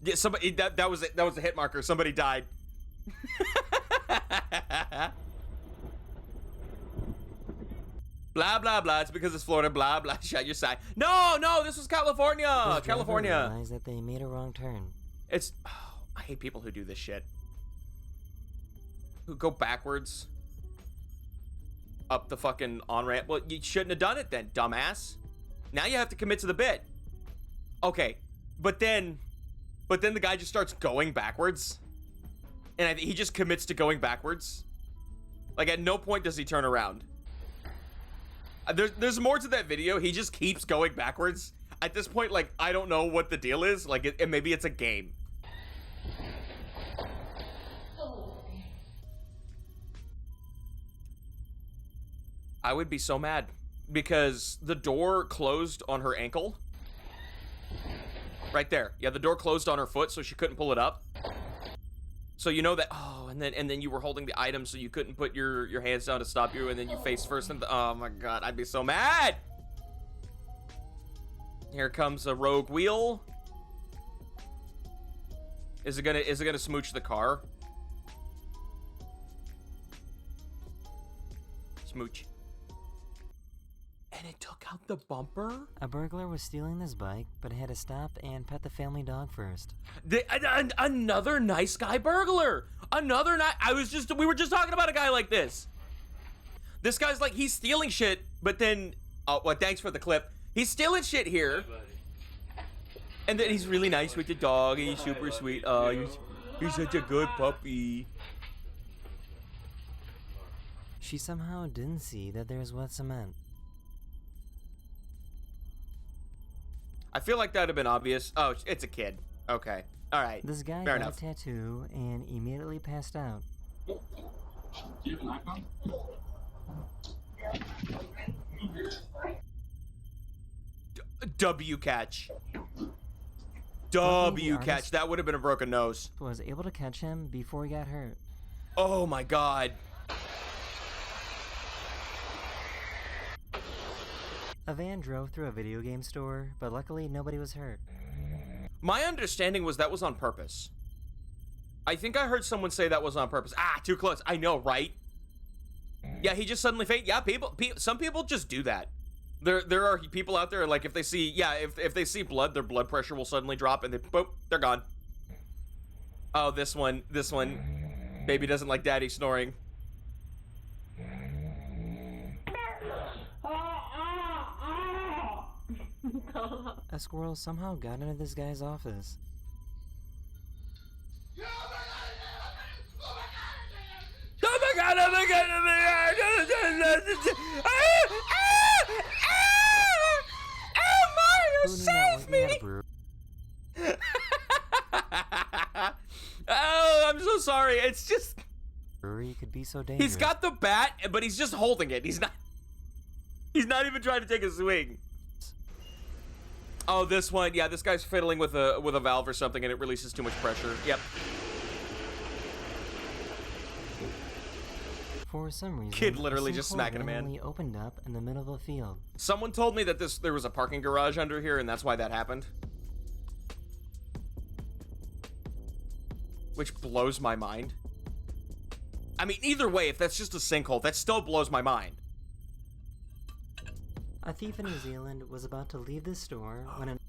Speaker 2: Yeah, somebody that was it. That was a hit marker. Somebody died. Blah blah blah. It's because it's Florida. Blah blah. Shut your side. No, this was California.
Speaker 4: This driver
Speaker 2: California.
Speaker 4: realized that they made a wrong turn.
Speaker 2: It's. Oh, I hate people who do this shit. Who go backwards up the fucking on ramp. Well, you shouldn't have done it then, dumbass. Now you have to commit to the bit. Okay, but then the guy just starts going backwards, and he just commits to going backwards. Like at no point does he turn around. There's more to that video. He just keeps going backwards. At this point, like, I don't know what the deal is. Like, maybe it's a game. I would be so mad because the door closed on her ankle. Right there. Yeah, the door closed on her foot, so she couldn't pull it up. So you know that. Oh, and then you were holding the item, so you couldn't put your hands down to stop you, and then you face first. And oh my god, I'd be so mad. Here comes a rogue wheel. Is it gonna smooch the car? Smooch. And it took out the bumper?
Speaker 4: A burglar was stealing this bike, but had to stop and pet the family dog first.
Speaker 2: Another nice guy burglar. Another nice. We were just talking about a guy like this. This guy's like, he's stealing shit, but then, oh, well, thanks for the clip. He's stealing shit here. And then he's really nice with the dog, and he's super sweet. Oh, he's such a good puppy.
Speaker 4: She somehow didn't see that there was wet cement.
Speaker 2: I feel like that'd have been obvious. Oh, it's a kid. Okay. All right.
Speaker 4: This guy
Speaker 2: Fair
Speaker 4: got
Speaker 2: enough.
Speaker 4: a tattoo and immediately passed out.
Speaker 3: Do you have an iPhone?
Speaker 2: W catch.
Speaker 4: Luckily,
Speaker 2: W
Speaker 4: the
Speaker 2: catch.
Speaker 4: artist
Speaker 2: That would have been a broken nose.
Speaker 4: was able to catch him before he got hurt.
Speaker 2: Oh my god.
Speaker 4: A van drove through a video game store, but luckily nobody was hurt.
Speaker 2: My understanding was that was on purpose. I think I heard someone say that was on purpose. Ah, too close. I know, right? Yeah, he just suddenly faint. Yeah, some people just do that. There are people out there, like, if they see, if they see blood, their blood pressure will suddenly drop, and boop, they're gone. Oh, this one. Baby doesn't like daddy snoring.
Speaker 4: A squirrel somehow got into this guy's office.
Speaker 2: Oh my god, oh my god, oh my god. Mario,
Speaker 4: Who knew that
Speaker 2: save
Speaker 4: working at
Speaker 2: me!
Speaker 4: a brewery
Speaker 2: Oh, I'm so sorry. It's just,
Speaker 4: could be so dangerous?
Speaker 2: he's got the bat, but he's just holding it. He's not even trying to take a swing. Oh, this one. Yeah, this guy's fiddling with a valve or something, and it releases too much pressure. Yep.
Speaker 4: For some reason,
Speaker 2: Kid literally
Speaker 4: a
Speaker 2: just
Speaker 4: sinkhole
Speaker 2: smacking a man.
Speaker 4: randomly opened up in the middle of a field.
Speaker 2: Someone told me that there was a parking garage under here, and that's why that happened. Which blows my mind. I mean, either way, if that's just a sinkhole, that still blows my mind.
Speaker 4: A thief in New Zealand was about to leave the store when an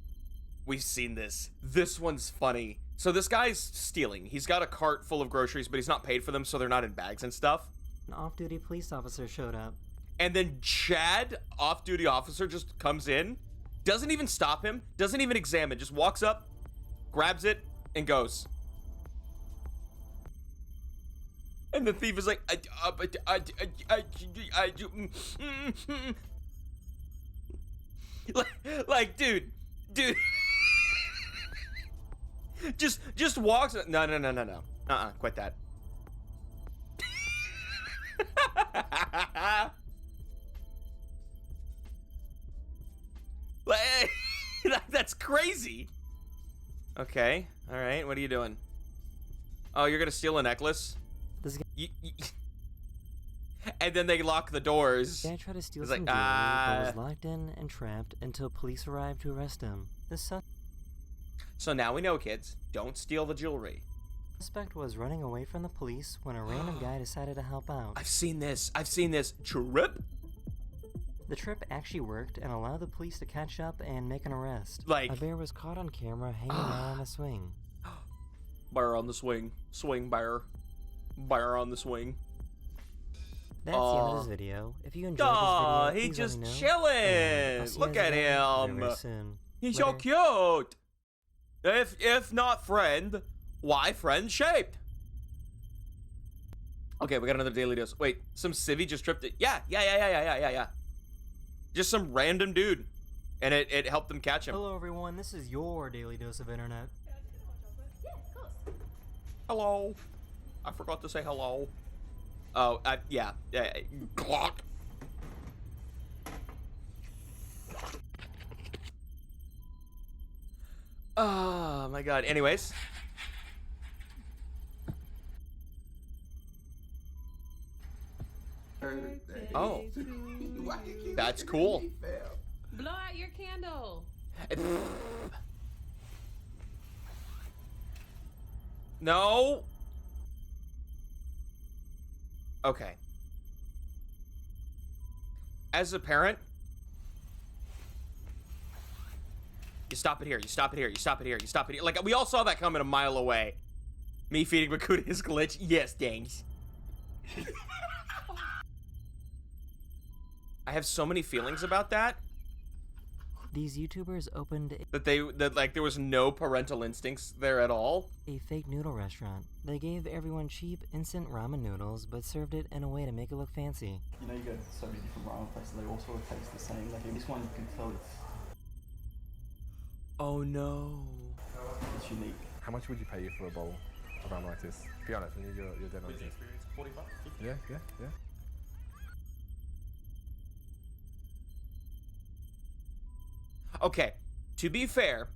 Speaker 2: We've seen this. This one's funny. So this guy's stealing. He's got a cart full of groceries, but he's not paid for them, so they're not in bags and stuff.
Speaker 4: off-duty police officer showed up.
Speaker 2: And then Chad, off-duty officer, just comes in, doesn't even stop him, doesn't even examine, just walks up, grabs it, and goes. And the thief is like, like, dude, just walks. No. Quit that. That's crazy. Okay, all right. What are you doing? Oh, you're gonna steal a necklace?
Speaker 4: This
Speaker 2: And then they lock the doors.
Speaker 4: guy tried to steal
Speaker 2: It's
Speaker 4: some
Speaker 2: like,
Speaker 4: jewelry, but was locked in and trapped until police arrived to arrest him. The
Speaker 2: So now we know, kids. Don't steal the jewelry.
Speaker 4: suspect was running away from the police when a random guy decided to help out.
Speaker 2: I've seen this. Trip?
Speaker 4: The trip actually worked and allowed the police to catch up and make an arrest.
Speaker 2: Like-
Speaker 4: a bear was caught on camera hanging out on a swing.
Speaker 2: Bear on the swing. Swing bear. Bear on the swing.
Speaker 4: That's the end of this video. If you enjoyed
Speaker 2: Aw,
Speaker 4: this video,
Speaker 2: he
Speaker 4: please
Speaker 2: just
Speaker 4: let me know.
Speaker 2: chilling.
Speaker 4: And I'll see you
Speaker 2: Look
Speaker 4: guys
Speaker 2: at
Speaker 4: again
Speaker 2: him.
Speaker 4: very soon.
Speaker 2: He's so
Speaker 4: Later.
Speaker 2: cute. If not friend, why friend shaped? Okay, we got another daily dose. Wait, some civvy just tripped it. Yeah. Just some random dude, and it helped them catch him.
Speaker 4: Hello everyone, this is your daily dose of internet.
Speaker 2: Hello. I forgot to say hello. Oh, yeah. Glock. Oh my god. Anyways. Oh. That's cool.
Speaker 5: Blow out your candle.
Speaker 2: No. Okay. As a parent, you stop it here, you stop it here, you stop it here, you stop it here. Like, we all saw that coming a mile away. Me feeding Makuta his glitch. Yes, thanks. I have so many feelings about that.
Speaker 4: These YouTubers opened
Speaker 2: That like there was no parental instincts there at all.
Speaker 4: a fake noodle restaurant. They gave everyone cheap, instant ramen noodles, but served it in a way to make it look fancy.
Speaker 6: You know, you go to so many different ramen places, they all sort of taste the same. Like in this one, you can tell it's
Speaker 2: Oh no.
Speaker 6: It's unique. How much would you pay for a bowl of arthritis? Be honest, when you're dead on it.
Speaker 3: 45, 50.
Speaker 6: Yeah.
Speaker 2: Okay, to be fair,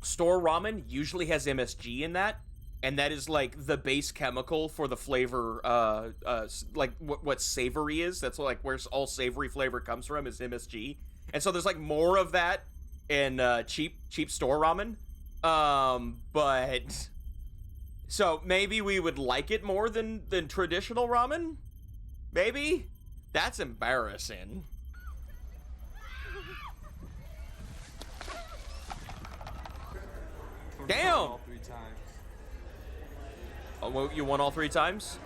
Speaker 2: store ramen usually has MSG in that, and that is like the base chemical for the flavor, like what savory is. That's like where all savory flavor comes from is MSG, and so there's like more of that in cheap store ramen. But so maybe we would like it more than traditional ramen. Maybe that's embarrassing. Damn!
Speaker 3: All 3 times.
Speaker 2: Oh, well, you won all 3 times?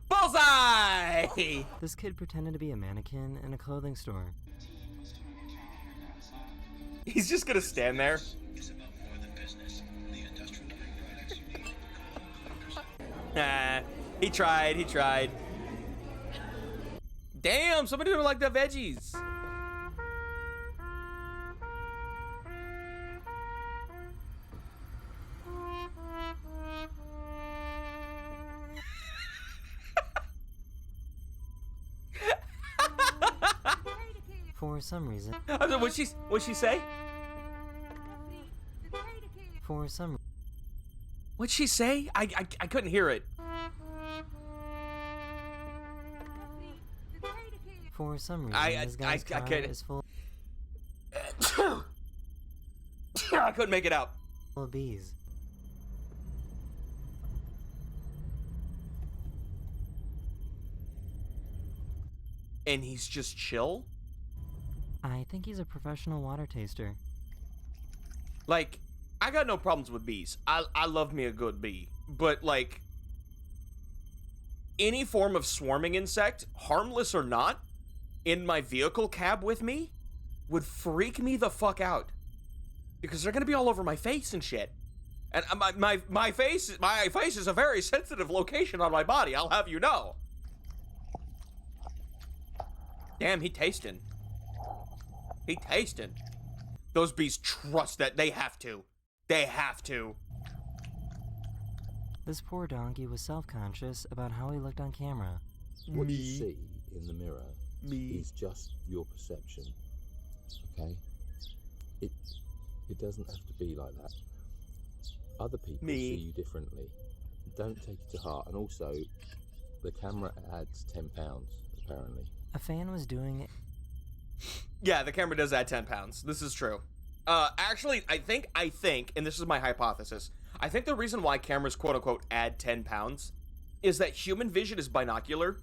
Speaker 2: Bullseye!
Speaker 4: This kid pretended to be a mannequin in a clothing store.
Speaker 2: He's just gonna stand there. Nah, he tried. Damn, somebody don't like the veggies.
Speaker 4: For some reason.
Speaker 2: What'd she say?
Speaker 4: For some
Speaker 2: What'd she say? I couldn't hear it.
Speaker 4: For some reason, this guy's car
Speaker 2: couldn't.
Speaker 4: is full
Speaker 2: I couldn't make it out.
Speaker 4: of bees.
Speaker 2: And he's just chill?
Speaker 4: I think he's a professional water taster.
Speaker 2: Like, I got no problems with bees. I love me a good bee. But, like, any form of swarming insect, harmless or not, in my vehicle cab with me, would freak me the fuck out. Because they're gonna be all over my face and shit. And my face is a very sensitive location on my body, I'll have you know. Damn, he tasting. Those bees trust that they have to.
Speaker 4: This poor donkey was self-conscious about how he looked on camera.
Speaker 7: What you see in the mirror
Speaker 2: Me.
Speaker 7: is just your perception. Okay? It doesn't have to be like that. Other people
Speaker 2: Me.
Speaker 7: see you differently. Don't take it to heart. And also, the camera adds £10, apparently.
Speaker 4: A fan was doing it.
Speaker 2: Yeah, the camera does add 10 pounds. This is true. Actually, I think, and this is my hypothesis, I think the reason why cameras quote-unquote add 10 pounds is that human vision is binocular.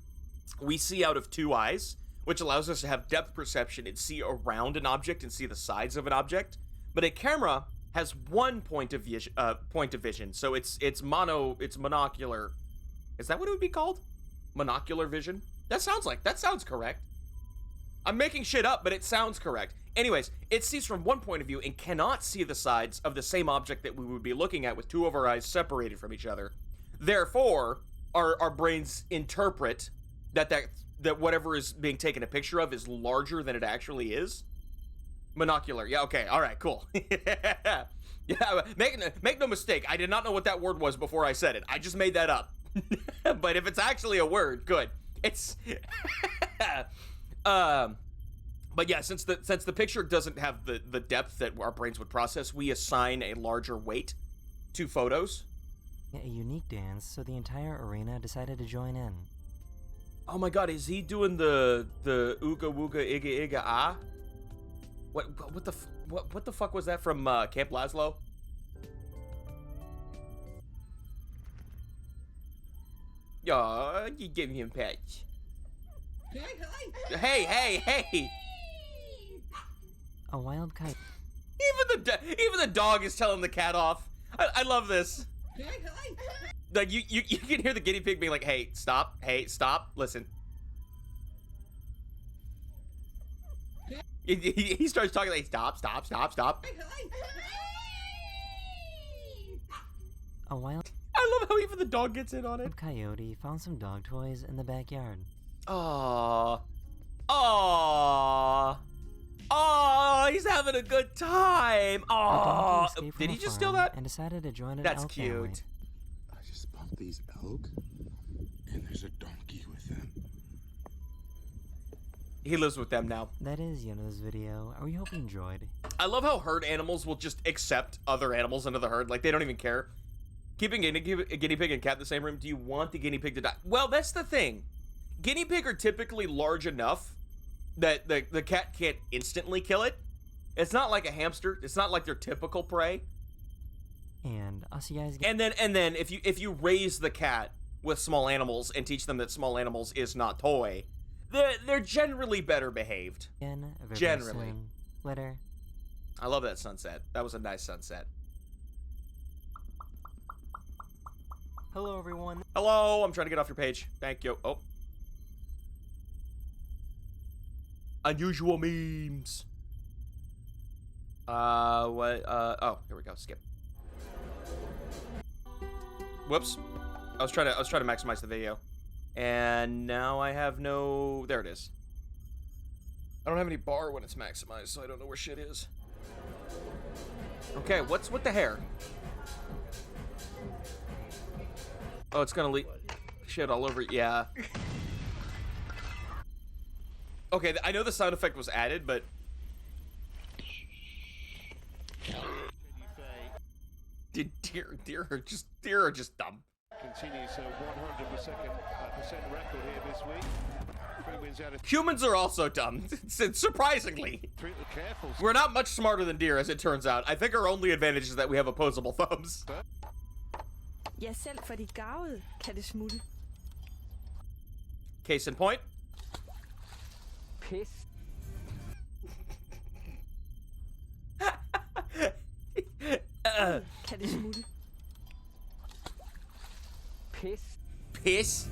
Speaker 2: We see out of 2 eyes, which allows us to have depth perception and see around an object and see the sides of an object. But a camera has 1 point of vision, so it's monocular. Is that what it would be called? Monocular vision? That sounds correct. I'm making shit up, but it sounds correct. Anyways, it sees from 1 point of view and cannot see the sides of the same object that we would be looking at with 2 of our eyes separated from each other. Therefore, our brains interpret that whatever is being taken a picture of is larger than it actually is. Monocular. Yeah, okay. All right, cool. Yeah, make no mistake. I did not know what that word was before I said it. I just made that up. But if it's actually a word, good. It's but yeah, since the picture doesn't have the depth that our brains would process, we assign a larger weight to photos.
Speaker 4: A unique dance, so the entire arena decided to join in.
Speaker 2: Oh my god, is he doing the ooga wooga igga igga ah? What the fuck was that from Camp Laszlo? Yeah, you give him a patch. Hey!
Speaker 4: A wild kite.
Speaker 2: Even the dog is telling the cat off. I love this. Like you can hear the guinea pig being like, hey, stop, listen. He starts talking like, stop.
Speaker 4: A wild
Speaker 2: I love how even the dog gets in on it.
Speaker 4: coyote found some dog toys in the backyard.
Speaker 2: Aww. Oh, he's having a good time.
Speaker 4: A
Speaker 2: Oh,
Speaker 4: donkey escaped
Speaker 2: did
Speaker 4: from
Speaker 2: he
Speaker 4: a
Speaker 2: just steal
Speaker 4: farm
Speaker 2: that?
Speaker 4: And decided to join an
Speaker 2: That's
Speaker 4: elk family.
Speaker 2: cute.
Speaker 8: I just spotted these elk, and there's a donkey with them.
Speaker 2: He lives with them now.
Speaker 4: That is the end of this video. We hope you enjoyed.
Speaker 2: I love how herd animals will just accept other animals into the herd. Like, they don't even care. Keeping a guinea pig and cat in the same room, do you want the guinea pig to die? Well, that's the thing. Guinea pig are typically large enough that the cat can't instantly kill it. It's not like a hamster. It's not like their typical prey.
Speaker 4: And I'll see you guys again.
Speaker 2: And then if you raise the cat with small animals and teach them that small animals is not toy, they're generally better behaved.
Speaker 4: Very
Speaker 2: generally.
Speaker 4: soon. Later.
Speaker 2: I love that sunset. That was a nice sunset.
Speaker 4: Hello, everyone.
Speaker 2: Hello, I'm trying to get off your page. Thank you. Oh. Unusual memes. What? Oh, here we go. Skip. Whoops. I was trying to maximize the video, and now I have no. There it is. I don't have any bar when it's maximized, so I don't know where shit is. Okay, what's with the hair? Oh, it's gonna leak shit all over. Yeah. Okay, I know the sound effect was added, but deer are just dumb.
Speaker 9: Continues a 100% record here this week. 3 wins out of
Speaker 2: Humans are also dumb, surprisingly.
Speaker 9: 3. Careful.
Speaker 2: We're not much smarter than deer, as it turns out. I think our only advantage is that we have opposable thumbs.
Speaker 10: Ja, selv for de gavede kan det smutte.
Speaker 2: Case in point.
Speaker 10: Pis. Kan det smutte. Pis.
Speaker 2: Piss.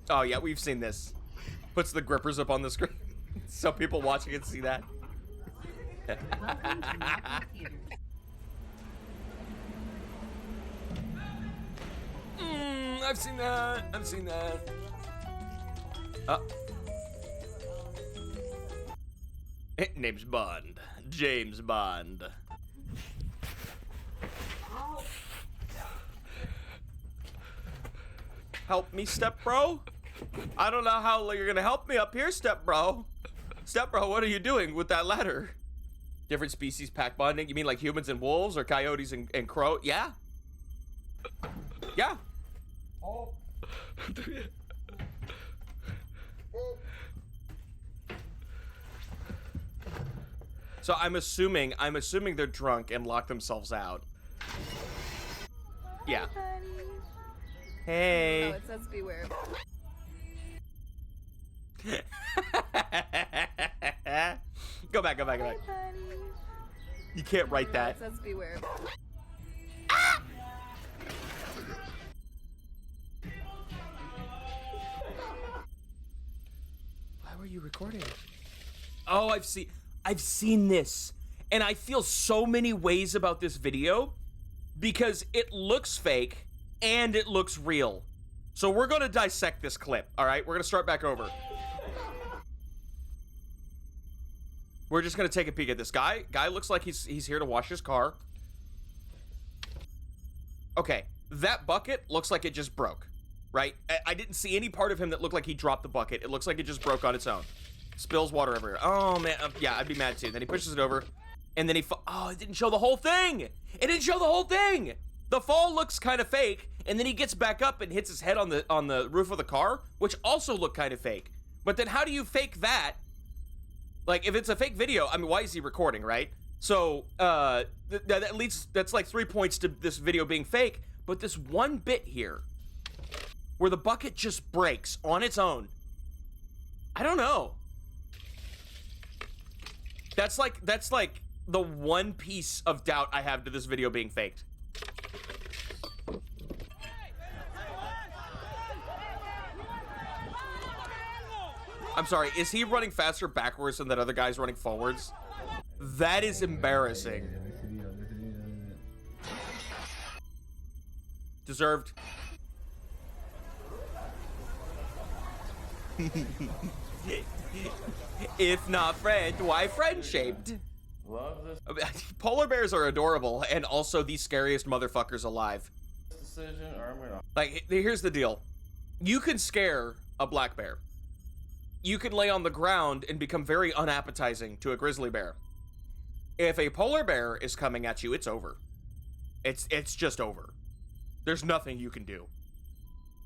Speaker 2: Oh yeah, we've seen this. Puts the grippers up on the screen so people watching it see that. I've seen that. I've seen that. Name's Bond. James Bond. Help me, step bro. I don't know how you're gonna help me up here, step bro. Step bro, what are you doing with that ladder? Different species pack bonding? You mean like humans and wolves, or coyotes and crow? Yeah. Yeah. So I'm assuming they're drunk and locked themselves out. Yeah. Hey.
Speaker 5: Oh, it says beware.
Speaker 2: Go back. You can't write that.
Speaker 5: It says beware.
Speaker 2: Why were you recording? Oh, I've seen this. And I feel so many ways about this video because it looks fake and it looks real. So we're gonna dissect this clip, all right? We're gonna start back over. We're just gonna take a peek at this guy. Guy looks like he's here to wash his car. Okay, that bucket looks like it just broke, right? I didn't see any part of him that looked like he dropped the bucket. It looks like it just broke on its own. Spills water everywhere. Oh man, yeah, I'd be mad too. Then he pushes it over, and then oh, it didn't show the whole thing. It didn't show the whole thing. The fall looks kind of fake, and then he gets back up and hits his head on the roof of the car, which also looked kind of fake. But then how do you fake that? Like, if it's a fake video, I mean, why is he recording, right? So, that leads, that's like 3 points to this video being fake, but this one bit here, where the bucket just breaks on its own, I don't know. That's like the one piece of doubt I have to this video being faked. I'm sorry, is he running faster backwards than that other guy's running forwards? That is embarrassing. Deserved. If not friend, why friend-shaped?
Speaker 11: Love this
Speaker 2: Polar bears are adorable and also the scariest motherfuckers alive.
Speaker 11: decision, or I'm gonna.
Speaker 2: Like, here's the deal. You can scare a black bear. You can lay on the ground and become very unappetizing to a grizzly bear. If a polar bear is coming at you, it's over. It's just over. There's nothing you can do.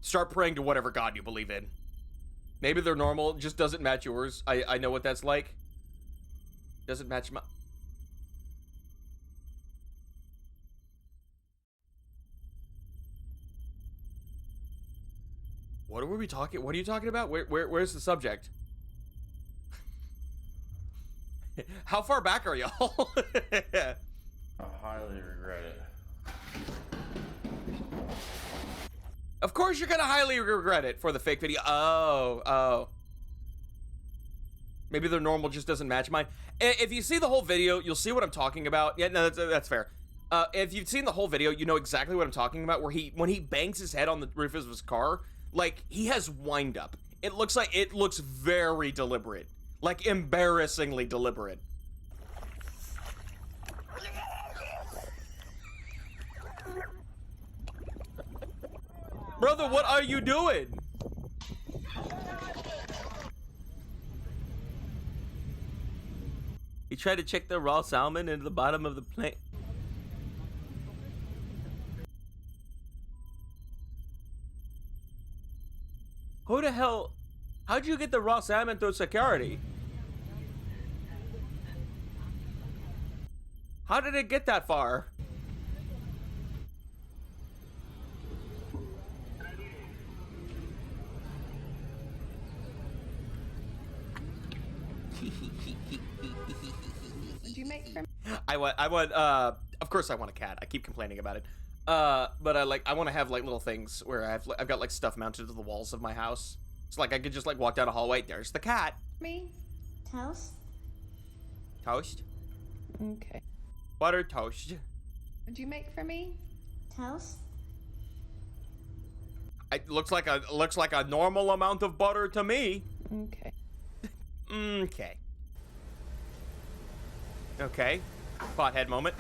Speaker 2: Start praying to whatever god you believe in. Maybe they're normal, it just doesn't match yours. I know what that's like. Doesn't match my... What are we talking? What are you talking about? Where's the subject? How far back are y'all?
Speaker 11: I highly regret it.
Speaker 2: Of course you're gonna highly regret it for the fake video. Oh. Maybe their normal just doesn't match mine. If you see the whole video, you'll see what I'm talking about. Yeah, no, that's fair. If you've seen the whole video, you know exactly what I'm talking about, where when he bangs his head on the roof of his car, like, he has wind up. It looks very deliberate. Like, embarrassingly deliberate. Brother, what are you doing? He tried to check the raw salmon into the bottom of the plate. Who the hell? How'd you get the raw salmon through security? How did it get that far?
Speaker 5: What'd you make for me?
Speaker 2: I want, of course I want a cat. I keep complaining about it. But I want to have, like, little things where I've got, like, stuff mounted to the walls of my house. So, like, I could just, like, walk down a hallway. There's the cat.
Speaker 5: Me? Toast?
Speaker 2: Toast?
Speaker 5: Okay.
Speaker 2: Butter toast.
Speaker 5: What'd you make for me? Toast?
Speaker 2: It looks like a normal amount of butter to me.
Speaker 5: Okay.
Speaker 2: Okay. Okay. Pothead moment.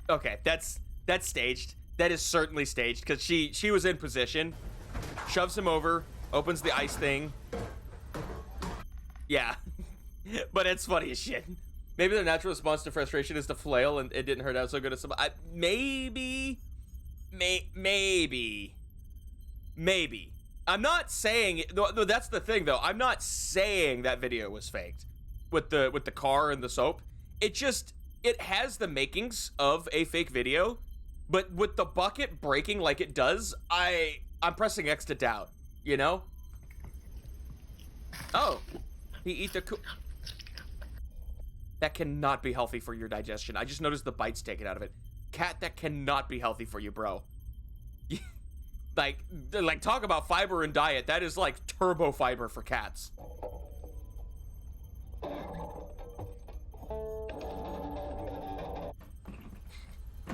Speaker 2: Okay, that's staged. That is certainly staged, because she was in position, shoves him over, opens the ice thing. Yeah. But it's funny as shit. Maybe their natural response to frustration is to flail, and it didn't hurt out so good as some. Maybe. I'm not saying though. That's the thing, though. I'm not saying that video was faked with the car and the soap. It has the makings of a fake video, but with the bucket breaking like it does, I'm pressing X to doubt. You know? Oh, he eat the That cannot be healthy for your digestion. I just noticed the bites taken out of it. Cat, that cannot be healthy for you, bro. like talk about fiber and diet. That is like turbo fiber for cats.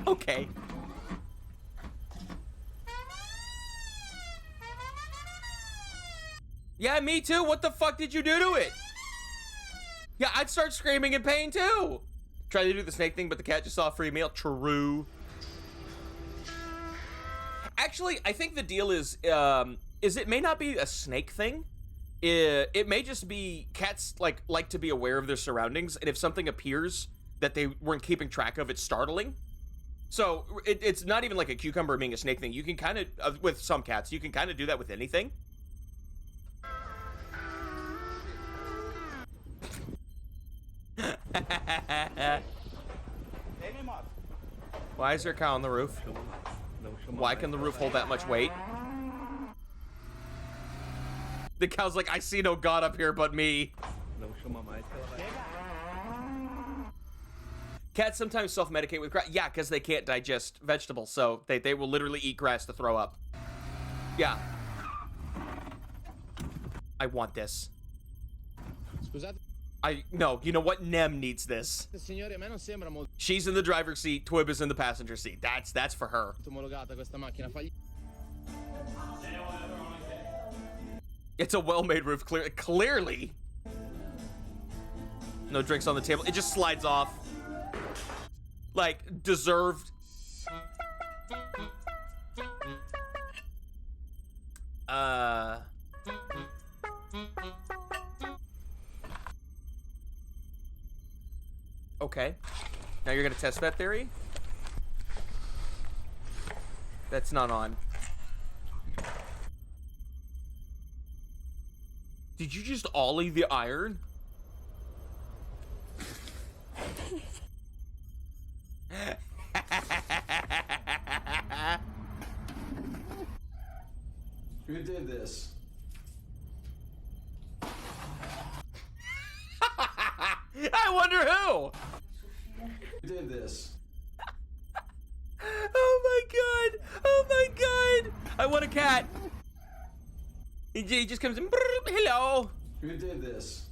Speaker 2: Okay. Yeah, me too. What the fuck did you do to it? Yeah, I'd start screaming in pain too. Try to do the snake thing, but the cat just saw a free meal. True. Actually, I think the deal is it may not be a snake thing. It may just be cats like to be aware of their surroundings, and if something appears that they weren't keeping track of, it's startling. So it's not even like a cucumber being a snake thing. You can kind of, with some cats, you can kind of do that with anything. Why is there a cow on the roof? Why can the roof hold that much weight? The cow's like, I see no god up here but me. Cats sometimes self-medicate with grass. Yeah, because they can't digest vegetables, so they will literally eat grass to throw up. Yeah. I want this. No, you know what? Nem needs this. She's in the driver's seat, Twib is in the passenger seat. That's for her. It's a well-made roof, clearly. No drinks on the table. It just slides off. Like, deserved. Okay. Now you're gonna test that theory? That's not on. Did you just ollie the iron?
Speaker 12: Who did this?
Speaker 2: I wonder who!
Speaker 12: Who did this?
Speaker 2: Oh my god! Oh my god! I want a cat! He just comes in. Hello!
Speaker 12: Who did this?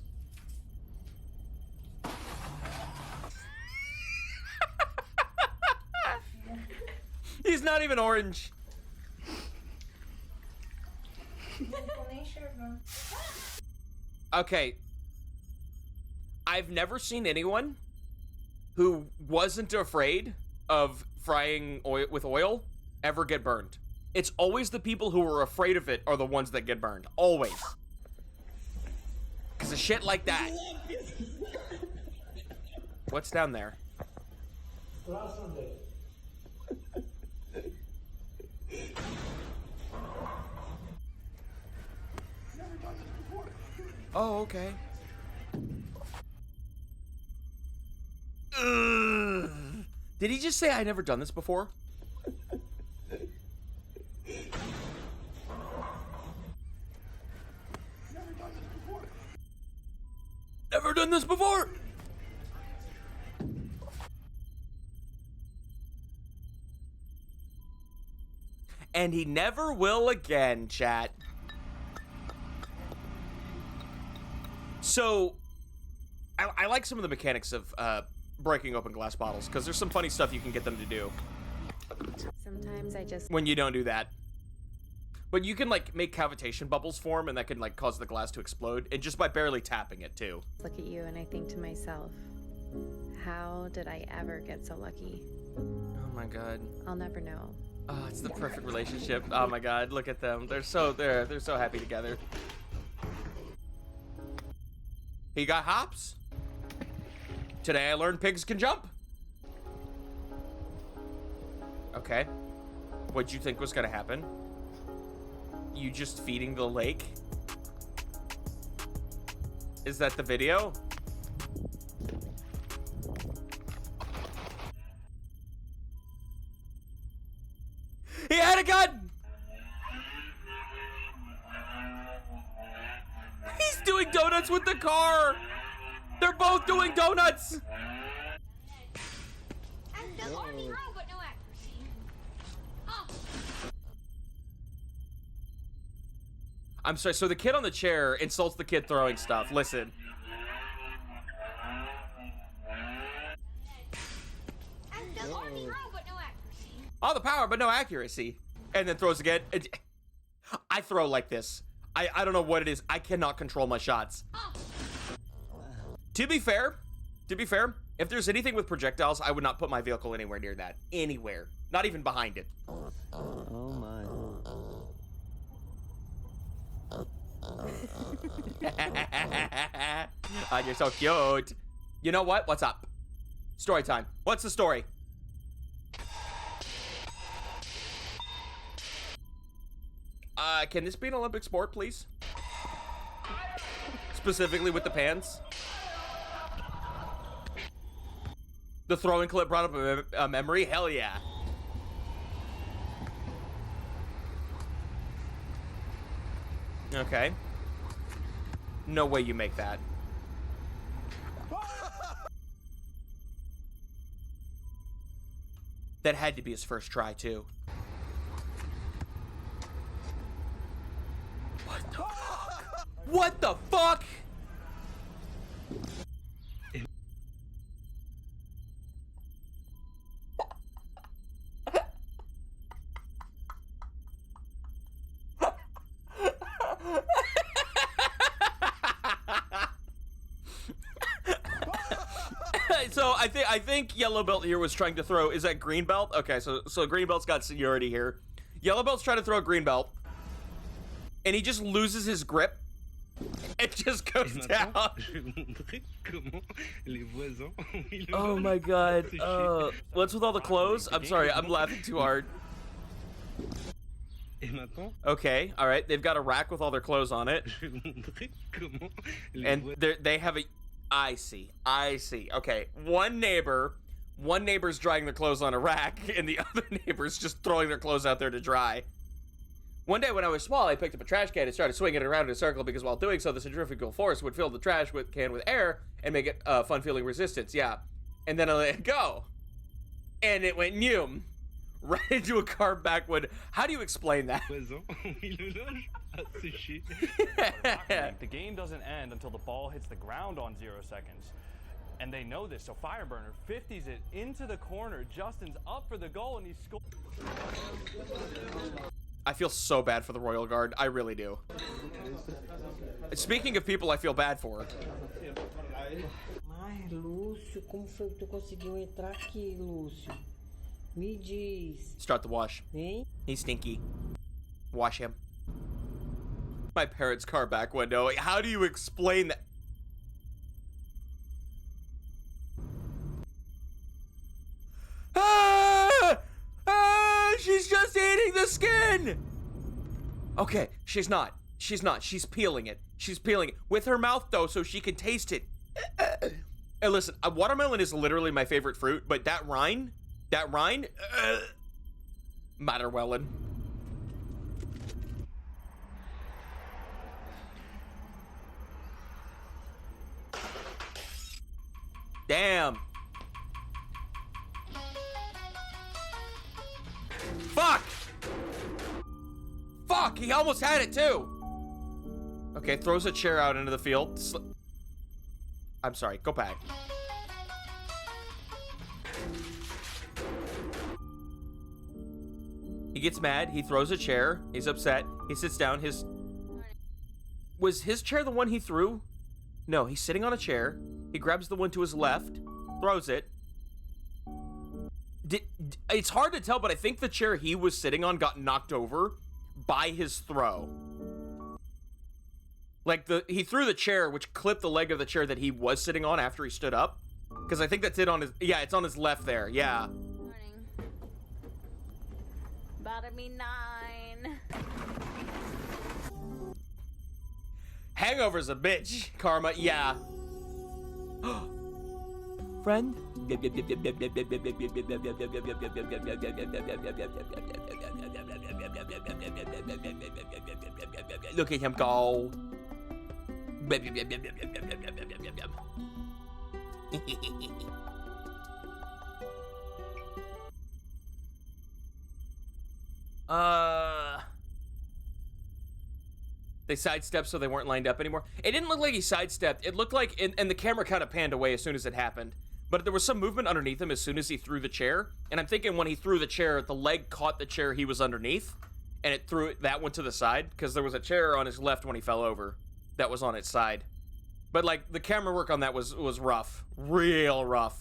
Speaker 2: He's not even orange. Okay. I've never seen anyone who wasn't afraid of frying oil with oil ever get burned. It's always the people who are afraid of it are the ones that get burned. Always. Because of shit like that. What's down there? Oh, okay. Ugh. Did he just say I never done this before? Never done this before. And he never will again, chat. So, I like some of the mechanics of breaking open glass bottles, because there's some funny stuff you can get them to do.
Speaker 13: Sometimes I just...
Speaker 2: When you don't do that. But you can, like, make cavitation bubbles form, and that can, like, cause the glass to explode, and just by barely tapping it, too.
Speaker 13: Look at you and I think to myself, how did I ever get so lucky?
Speaker 2: Oh my god.
Speaker 13: I'll never know.
Speaker 2: Oh, it's the perfect relationship. Oh my god, look at them. They're so happy together. He got hops. Today I learned pigs can jump. Okay. What'd you think was gonna happen? You just feeding the lake? Is that the video? He had a gun! He's doing donuts with the car! They're both doing donuts! I'm sorry, so the kid on the chair insults the kid throwing stuff. Listen. All the power, but no accuracy. And then throws again. I throw like this. I don't know what it is. I cannot control my shots. To be fair, if there's anything with projectiles, I would not put my vehicle anywhere near that. Anywhere. Not even behind it.
Speaker 4: Oh my.
Speaker 2: Oh, you're so cute. You know what? What's up? Story time. What's the story? Can this be an Olympic sport, please? Specifically with the pans. The throwing clip brought up a memory? Hell yeah. Okay. No way you make that. That had to be his first try, too. What the fuck? What the fuck? So I think Yellow Belt here was trying to throw. Is that Green Belt? Okay, so Green Belt's got seniority here. Yellow Belt's trying to throw Green Belt, and he just loses his grip. It just goes down. Oh my god. What's with all the clothes? I'm sorry, I'm laughing too hard. Okay, all right. They've got a rack with all their clothes on it, and they have a. I see. Okay, one neighbor's drying their clothes on a rack, and the other neighbor's just throwing their clothes out there to dry. One day when I was small, I picked up a trash can and started swinging it around in a circle because while doing so, the centrifugal force would fill the trash can with air and make it fun-feeling resistance. Yeah, and then I let it go, and it went noom. Right into a car back wood. How do you explain that?
Speaker 14: The game doesn't end until the ball hits the ground on 0 seconds. And they know this, so Fireburner 50s it into the corner. Justin's up for the goal, and he scores.
Speaker 2: I feel so bad for the Royal Guard. I really do. Speaking of people I feel bad for.
Speaker 15: Mas, Lúcio, como foi que tu conseguiu entrar aqui, Lúcio? Me diz.
Speaker 2: Start the wash.
Speaker 15: Hein?
Speaker 2: He's stinky. Wash him. My parents' car back window. How do you explain that? She's just eating the skin! Okay, she's not. She's not. She's peeling it. She's peeling it. With her mouth, though, so she can taste it. Hey, listen, watermelon is literally my favorite fruit, but that rind... Matterwellen. Damn. Fuck! Fuck! He almost had it too! Okay, throws a chair out into the field. I'm sorry, go back. He gets mad, he throws a chair, he's upset, he sits down, Was his chair the one he threw? No, he's sitting on a chair, he grabs the one to his left, throws it. It's hard to tell, but I think the chair he was sitting on got knocked over by his throw. Like, he threw the chair, which clipped the leg of the chair that he was sitting on after he stood up. Because I think that's it on his... Yeah, it's on his left there, yeah.
Speaker 10: Morning. About to be 9.
Speaker 2: Hangover's a bitch, Karma, yeah. Friend? Look at him go. They sidestepped so they weren't lined up anymore. It didn't look like he sidestepped. It looked like, and the camera kind of panned away as soon as it happened. But there was some movement underneath him as soon as he threw the chair. And I'm thinking when he threw the chair, the leg caught the chair he was underneath. And it threw that one to the side. Because there was a chair on his left when he fell over. That was on its side. But like, the camera work on that was rough. Real rough.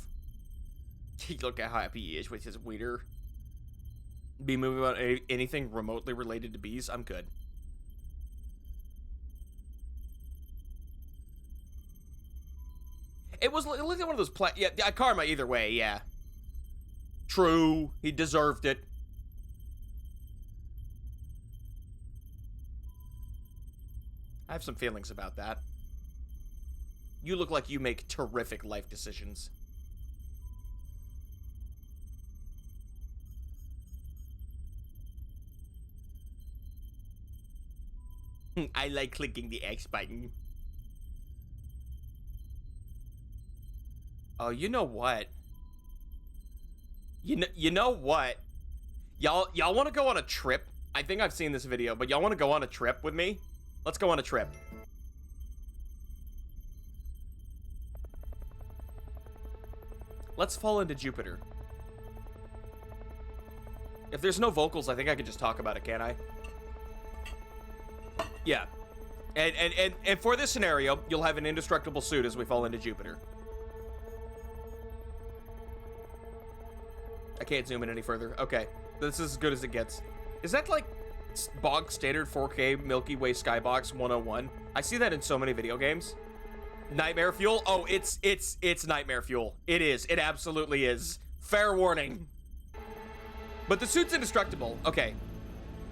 Speaker 2: Look at how happy he is with his wiener. Be moving about anything remotely related to bees, I'm good. It was like one of those yeah, Karma either way, yeah. True, he deserved it. I have some feelings about that. You look like you make terrific life decisions. I like clicking the X button. Oh, you know what? You know what? Y'all want to go on a trip? I think I've seen this video, but y'all want to go on a trip with me? Let's go on a trip. Let's fall into Jupiter. If there's no vocals, I think I could just talk about it, can't I? Yeah. And for this scenario, you'll have an indestructible suit as we fall into Jupiter. can't zoom in any further. Okay, this is as good as it gets. Is that like bog standard 4K Milky Way Skybox 101? I see that in so many video games. Nightmare fuel? Oh, it's nightmare fuel. It is. It absolutely is. Fair warning. But the suit's indestructible. Okay.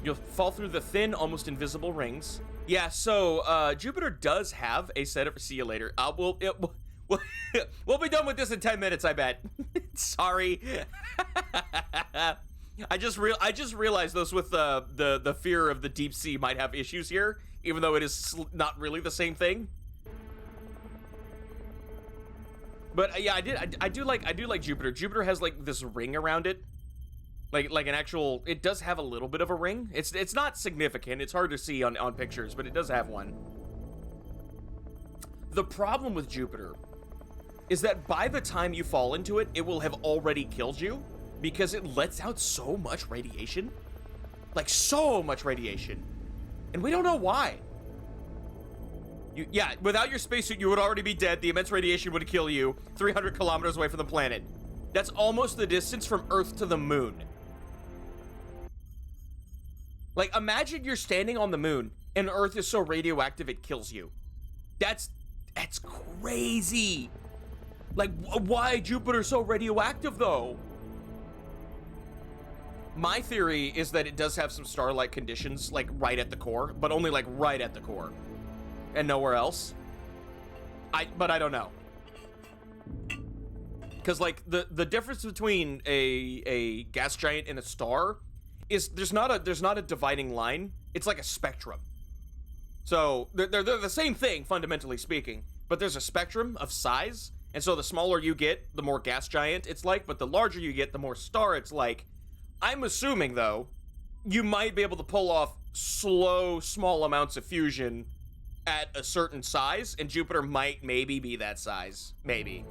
Speaker 2: You'll fall through the thin, almost invisible rings. Yeah, so Jupiter does have a set of... See you later. We'll be done with this in 10 minutes, I bet. Sorry. I just realized those with the fear of the deep sea might have issues here, even though it is not really the same thing. But yeah, I do like Jupiter. Jupiter has like this ring around it. Like an actual, it does have a little bit of a ring. It's not significant. It's hard to see on pictures, but it does have one. The problem with Jupiter is that by the time you fall into it, it will have already killed you because it lets out so much radiation. Like so much radiation. And we don't know why. Yeah, without your spacesuit, you would already be dead. The immense radiation would kill you 300 kilometers away from the planet. That's almost the distance from Earth to the moon. Like, imagine you're standing on the moon and Earth is so radioactive it kills you. That's crazy. Like, why Jupiter so radioactive, though? My theory is that it does have some star-like conditions, like, right at the core, but only, like, right at the core. And nowhere else. But I don't know. Because, like, the difference between a gas giant and a star is there's not a dividing line. It's like a spectrum. So they're the same thing, fundamentally speaking, but there's a spectrum of size, and so the smaller you get, the more gas giant it's like, but the larger you get, the more star it's like. I'm assuming, though, you might be able to pull off slow, small amounts of fusion at a certain size, and Jupiter might maybe be that size. Maybe.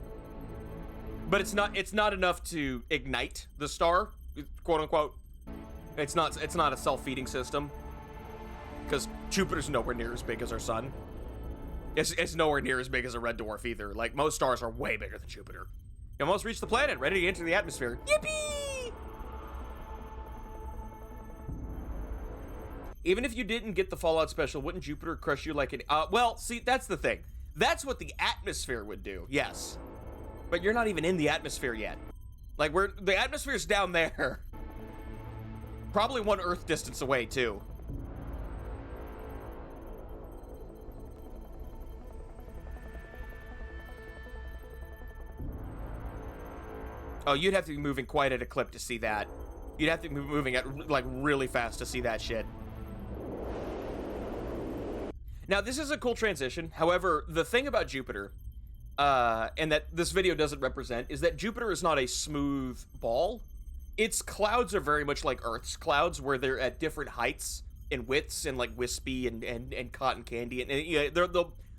Speaker 2: But it's not enough to ignite the star, quote unquote. It's not a self-feeding system. Because Jupiter's nowhere near as big as our sun. It's nowhere near as big as a red dwarf either. Like, most stars are way bigger than Jupiter. You almost reached the planet, ready to enter the atmosphere. Yippee! Even if you didn't get the Fallout special, wouldn't Jupiter crush you like an... well, see, that's the thing. That's what the atmosphere would do, yes. But you're not even in the atmosphere yet. Like, the atmosphere's down there. Probably 1 Earth distance away, too. Oh, you'd have to be moving quite at a clip to see that. You'd have to be moving at, like, really fast to see that shit. Now, this is a cool transition. However, the thing about Jupiter, and that this video doesn't represent, is that Jupiter is not a smooth ball. Its clouds are very much like Earth's clouds, where they're at different heights and widths and, like, wispy and cotton candy. And yeah,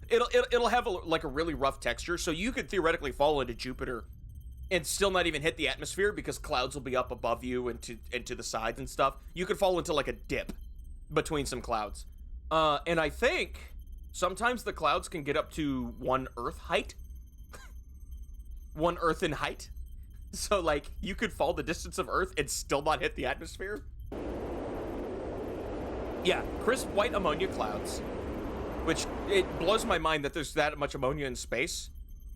Speaker 2: it'll have, like, a really rough texture, so you could theoretically fall into Jupiter and still not even hit the atmosphere because clouds will be up above you and to the sides and stuff. You could fall into, like, a dip between some clouds. And I think sometimes the clouds can get up to 1 Earth height. 1 Earth in height. So, like, you could fall the distance of Earth and still not hit the atmosphere. Yeah, crisp white ammonia clouds. Which, it blows my mind that there's that much ammonia in space.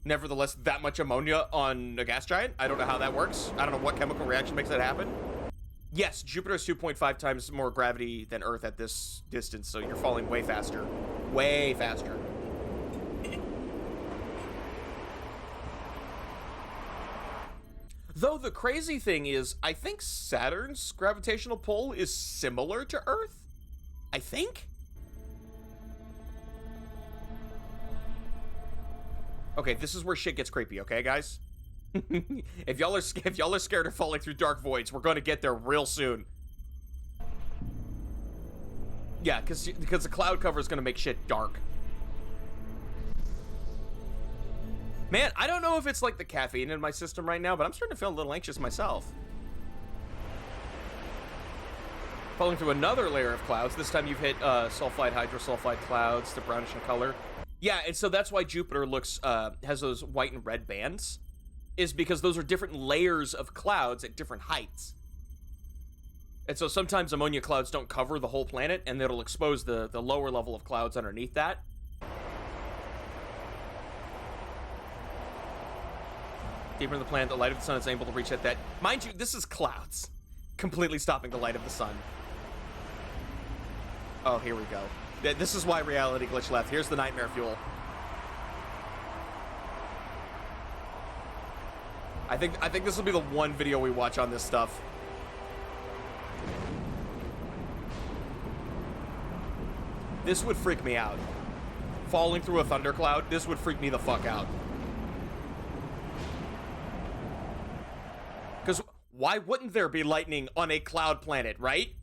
Speaker 2: Nevertheless, that much ammonia on a gas giant. I don't know how that works. I don't know what chemical reaction makes that happen. Yes, Jupiter has 2.5 times more gravity than Earth at this distance, so you're falling way faster. Way faster. Though the crazy thing is, I think Saturn's gravitational pull is similar to Earth. I think? Okay, this is where shit gets creepy, okay, guys? If y'all are scared of falling through dark voids, we're gonna get there real soon. Yeah, because the cloud cover is gonna make shit dark. Man, I don't know if it's like the caffeine in my system right now, but I'm starting to feel a little anxious myself. Falling through another layer of clouds. This time you've hit sulfide, hydrosulfide clouds. They're brownish in color. Yeah, and so that's why Jupiter looks has those white and red bands. is because those are different layers of clouds at different heights. And so sometimes ammonia clouds don't cover the whole planet, and it'll expose the lower level of clouds underneath that. Deeper in the planet, the light of the sun is able to reach at that. Mind you, this is clouds. Completely stopping the light of the sun. Oh, here we go. This is why reality glitch left. Here's the nightmare fuel. I think this will be the one video we watch on this stuff. This would freak me out. Falling through a thundercloud, this would freak me the fuck out. Because why wouldn't there be lightning on a cloud planet, right?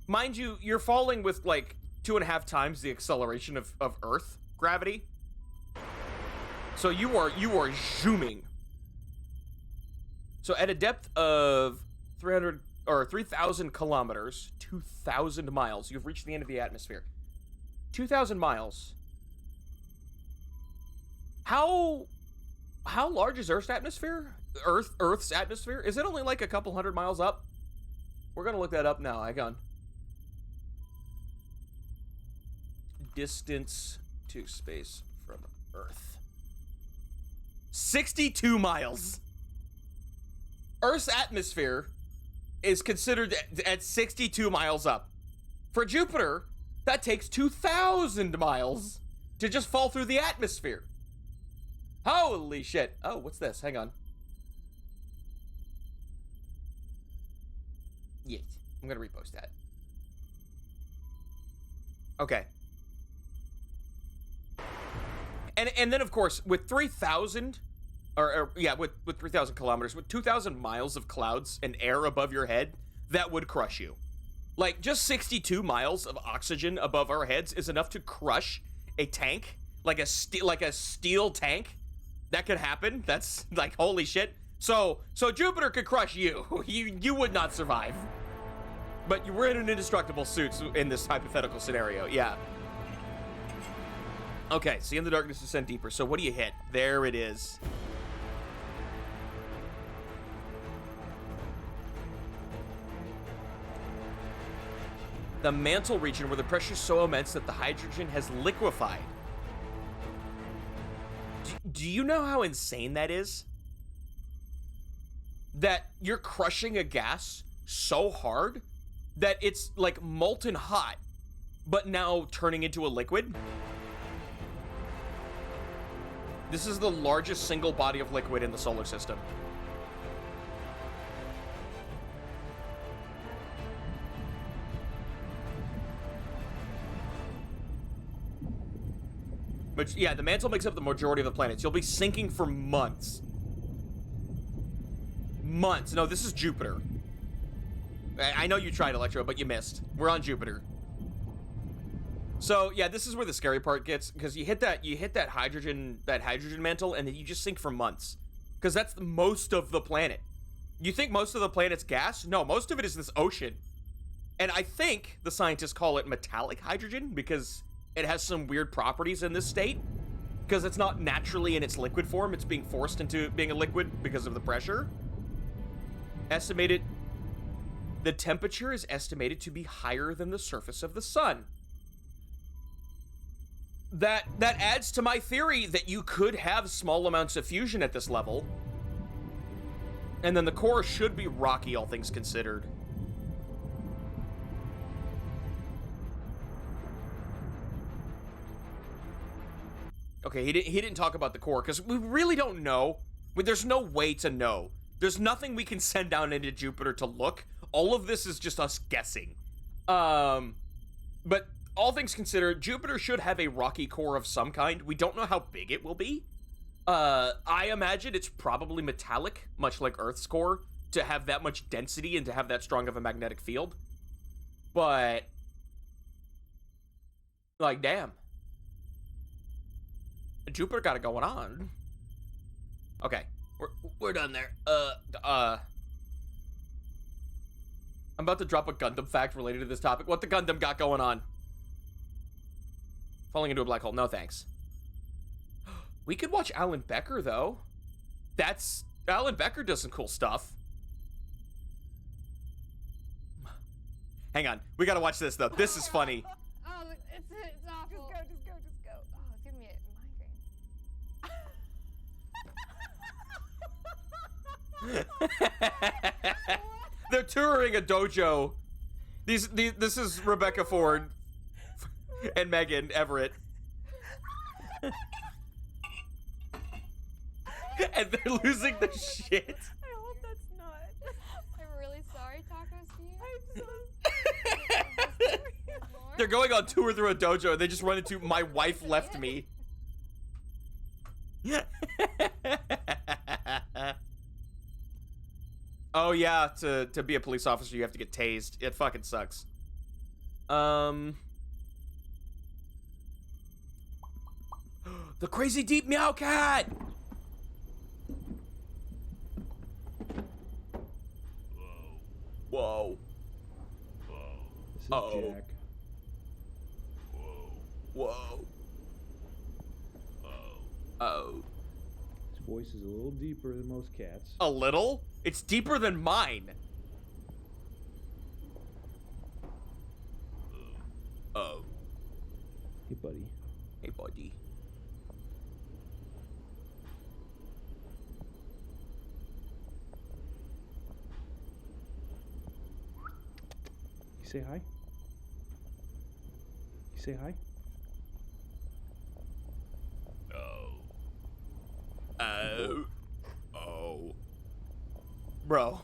Speaker 2: Mind you, you're falling with like 2.5 times the acceleration of Earth gravity. So you are zooming. So at a depth of 3,000 kilometers, 2,000 miles, you've reached the end of the atmosphere. 2,000 miles. How large is Earth's atmosphere? Earth's atmosphere? Is it only like a couple hundred miles up? We're gonna look that up now. Hang on. Distance to space from Earth. 62 miles. Earth's atmosphere is considered at 62 miles up. For Jupiter, that takes 2,000 miles to just fall through the atmosphere. Holy shit. Oh, what's this? Hang on. Yes, I'm gonna repost that. Okay. And then, of course, with 3,000, with 3,000 kilometers, with 2,000 miles of clouds and air above your head, that would crush you. Like, just 62 miles of oxygen above our heads is enough to crush a tank, like a steel tank. That could happen. That's, like, holy shit. So Jupiter could crush you. You would not survive. But you were in an indestructible suit in this hypothetical scenario, yeah. Okay, see in the darkness, descend deeper. So what do you hit? There it is. The mantle region, where the pressure is so immense that the hydrogen has liquefied. Do you know how insane that is? That you're crushing a gas so hard that it's like molten hot, but now turning into a liquid? This is the largest single body of liquid in the solar system. But yeah, the mantle makes up the majority of the planets. You'll be sinking for months. Months. No, this is Jupiter. I know you tried, Electro, but you missed. We're on Jupiter. So yeah, this is where the scary part gets, because you hit that hydrogen mantle, and then you just sink for months, because that's most of the planet. You think most of the planet's gas? No, most of it is this ocean, and I think the scientists call it metallic hydrogen because it has some weird properties in this state, because it's not naturally in its liquid form. It's being forced into being a liquid because of the pressure. The temperature is estimated to be higher than the surface of the sun. That adds to my theory that you could have small amounts of fusion at this level. And then the core should be rocky, all things considered. Okay, he didn't talk about the core, because we really don't know. There's no way to know. There's nothing we can send down into Jupiter to look. All of this is just us guessing. But all things considered, Jupiter should have a rocky core of some kind. We don't know how big it will be. I imagine it's probably metallic, much like Earth's core, to have that much density and to have that strong of a magnetic field. But, like, damn. Jupiter got it going on. Okay, we're done there. I'm about to drop a Gundam fact related to this topic. What the Gundam got going on? Falling into a black hole. No, thanks. We could watch Alan Becker, though. Alan Becker does some cool stuff. Hang on. We gotta watch this, though. This is funny.
Speaker 16: Oh, it's awful. Just go. Oh, it's giving me a migraine.
Speaker 2: They're touring a dojo. This is Rebecca Ford and Megan Everett. And they're losing their shit.
Speaker 16: I hope that's not. I'm really sorry, Taco Steve. I'm so
Speaker 2: They're going on tour through a dojo and they just run into "My wife left me." Oh yeah, to be a police officer you have to get tased. It fucking sucks. The crazy deep meow cat. Whoa.
Speaker 17: This is
Speaker 2: Uh-oh.
Speaker 17: Jack.
Speaker 2: Whoa. Oh.
Speaker 17: His voice is a little deeper than most cats.
Speaker 2: A little? It's deeper than mine. Oh.
Speaker 17: Hey, buddy.
Speaker 2: Hey, buddy.
Speaker 17: You say hi? You say hi?
Speaker 2: Oh. Bro.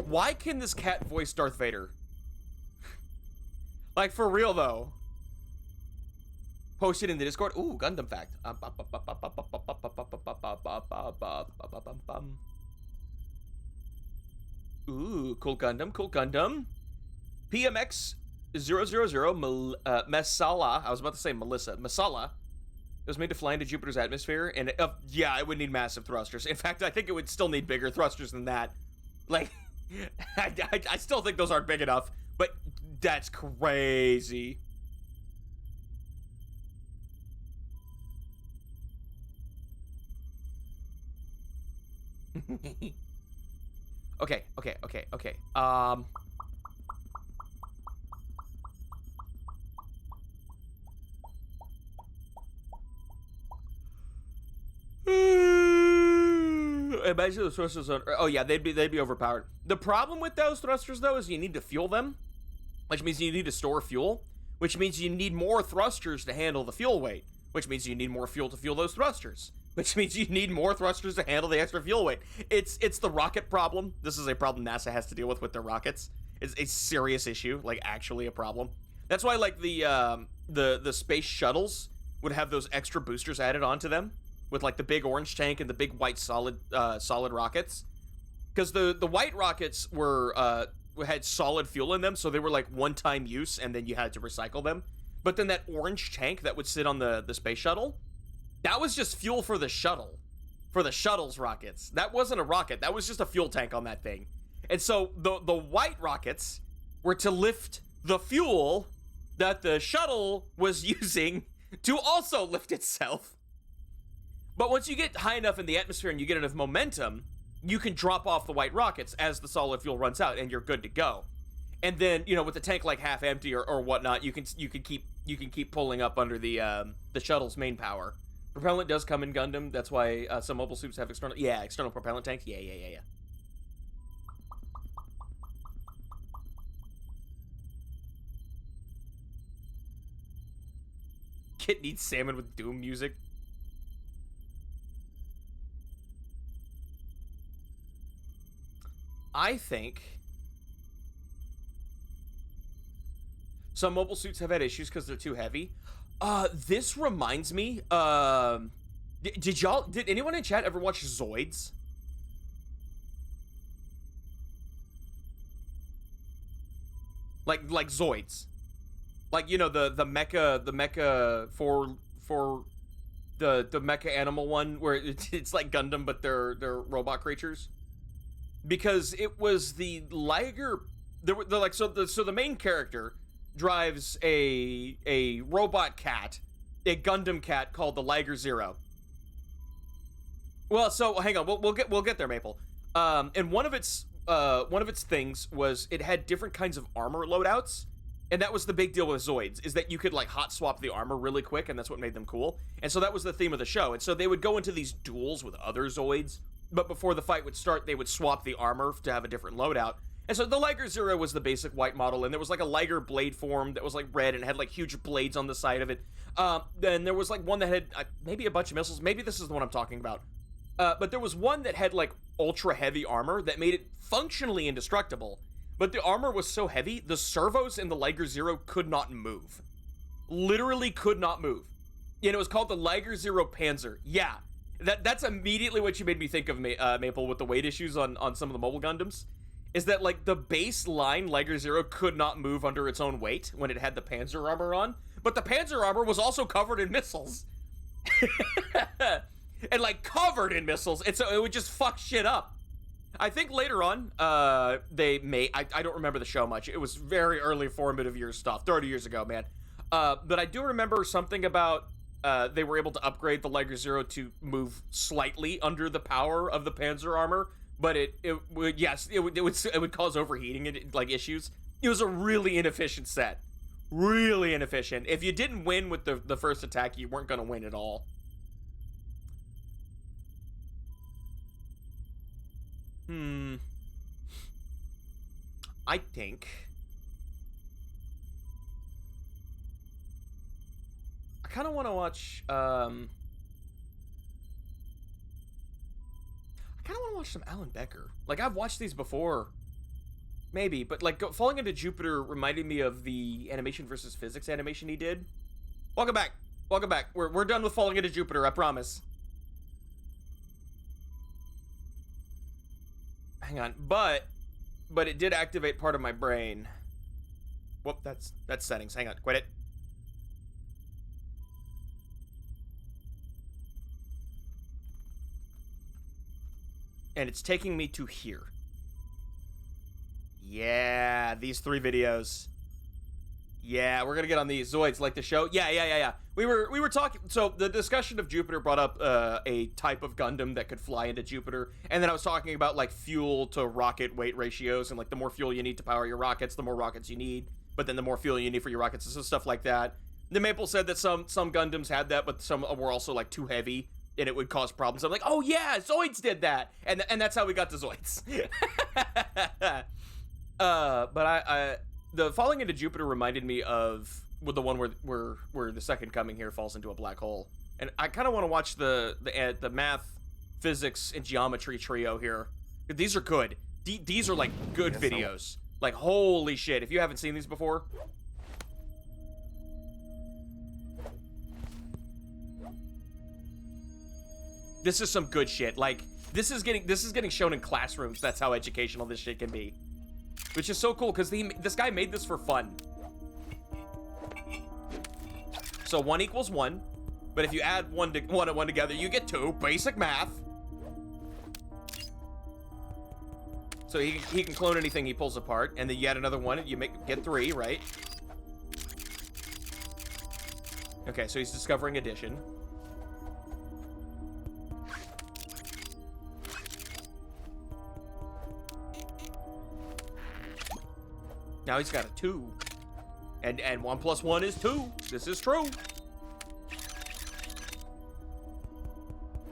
Speaker 2: Why can this cat voice Darth Vader? Like, for real, though. Post it in the Discord. Ooh, Gundam fact. Ooh, cool Gundam. PMX 000 Masala. I was about to say Melissa. Masala. It was made to fly into Jupiter's atmosphere, and yeah, it would need massive thrusters. In fact, I think it would still need bigger thrusters than that. Like, I still think those aren't big enough, but that's crazy. Okay. Imagine those thrusters on. Oh yeah, they'd be overpowered. The problem with those thrusters though is you need to fuel them, which means you need to store fuel, which means you need more thrusters to handle the fuel weight, which means you need more fuel to fuel those thrusters, which means you need more thrusters to handle the extra fuel weight. It's the rocket problem. This is a problem NASA has to deal with their rockets. It's a serious issue, like actually a problem. That's why like the space shuttles would have those extra boosters added onto them, with like the big orange tank and the big white solid rockets, because the white rockets had solid fuel in them, so they were like one-time use and then you had to recycle them. But then that orange tank that would sit on the space shuttle, that was just fuel for the shuttle, for the shuttle's rockets. That wasn't a rocket, that was just a fuel tank on that thing. And so the white rockets were to lift the fuel that the shuttle was using to also lift itself. But once you get high enough in the atmosphere and you get enough momentum, you can drop off the white rockets as the solid fuel runs out, and you're good to go. And then, you know, with the tank like half empty or whatnot, you can keep pulling up under the shuttle's main power. Propellant does come in Gundam. That's why some mobile suits have external propellant tanks. Yeah. Kit needs salmon with Doom music. I think some mobile suits have had issues because they're too heavy. This reminds me, did anyone in chat ever watch Zoids? Like Zoids. Like, you know, the mecha for the mecha animal one where it's like Gundam, but they're robot creatures. because it was the Liger. So the main character drives a robot cat, a Gundam cat called the Liger Zero. Well, so hang on, we'll get there, Maple. And one of its things was it had different kinds of armor loadouts, and that was the big deal with Zoids, is that you could like hot swap the armor really quick, and that's what made them cool. And so that was the theme of the show. And so they would go into these duels with other Zoids, but before the fight would start, they would swap the armor to have a different loadout. And so the Liger Zero was the basic white model, and there was like a Liger blade form that was like red and had like huge blades on the side of it. Then there was like one that had maybe a bunch of missiles. Maybe this is the one I'm talking about. But there was one that had like ultra heavy armor that made it functionally indestructible. But the armor was so heavy, the servos in the Liger Zero could not move. Literally could not move. And it was called the Liger Zero Panzer. Yeah, that's immediately what you made me think of, Maple, with the weight issues on some of the mobile Gundams. Is that like the baseline Liger Zero could not move under its own weight when it had the Panzer armor on, but the Panzer armor was also covered in missiles. And like covered in missiles, and so it would just fuck shit up. I think later on, they may, I don't remember the show much. It was very early formative years stuff, 30 years ago, man. But I do remember something about they were able to upgrade the Liger Zero to move slightly under the power of the Panzer armor. But it would cause overheating and like issues. It was a really inefficient set, really inefficient. If you didn't win with the first attack, you weren't gonna win at all. I think I kind of want to watch. I kind of want to watch some Alan Becker. Like, I've watched these before, maybe, but like Falling into Jupiter reminded me of the animation versus physics animation he did. Welcome back. We're done with Falling into Jupiter, I promise. Hang on, but it did activate part of my brain. Whoop, that's settings. Hang on, quit it. And it's taking me to here. Yeah, these 3 videos. Yeah, we're gonna get on these. Zoids, like the show? Yeah. We were talking, so the discussion of Jupiter brought up a type of Gundam that could fly into Jupiter, and then I was talking about like fuel to rocket weight ratios, and like the more fuel you need to power your rockets, the more rockets you need, but then the more fuel you need for your rockets, so stuff like that. The Maple said that some Gundams had that, but some were also like too heavy, and it would cause problems. I'm like, oh yeah, Zoids did that, and that's how we got to Zoids. But the Falling into Jupiter reminded me of the one where the second coming here falls into a black hole, and I kind of want to watch the math, physics, and geometry trio here. These are good. These are like good videos. Like holy shit! If you haven't seen these before. This is some good shit. Like, this is getting shown in classrooms. That's how educational this shit can be. Which is so cool, because this guy made this for fun. So 1 equals 1. But if you add 1 and 1 together, you get 2. Basic math. So he can clone anything he pulls apart. And then you add another 1, and you get 3, right? Okay, so he's discovering addition. Now he's got a 2. And 1 plus 1 is 2. This is true.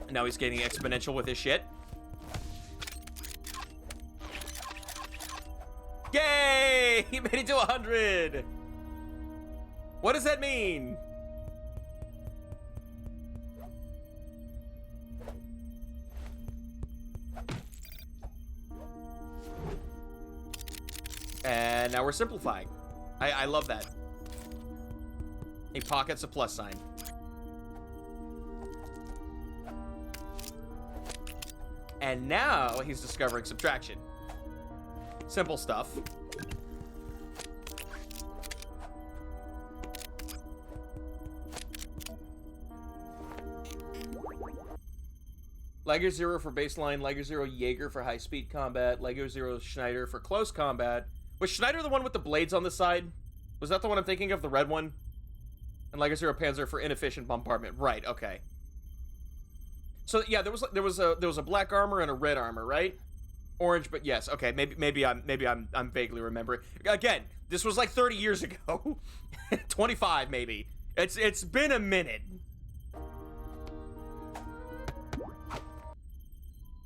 Speaker 2: And now he's getting exponential with his shit. Yay! He made it to 100! What does that mean? And now we're simplifying. I love that. He pockets a plus sign. And now he's discovering subtraction. Simple stuff. Lego Zero for baseline, Lego Zero Jaeger for high-speed combat, Lego Zero Schneider for close combat. Was Schneider the one with the blades on the side? Was that the one I'm thinking of, the red one? And Lego Zero Panzer for inefficient bombardment. Right, okay. So yeah, there was a black armor and a red armor, right? Orange, but yes, okay. Maybe I'm vaguely remembering. Again, this was like 30 years ago. 25 maybe. It's been a minute.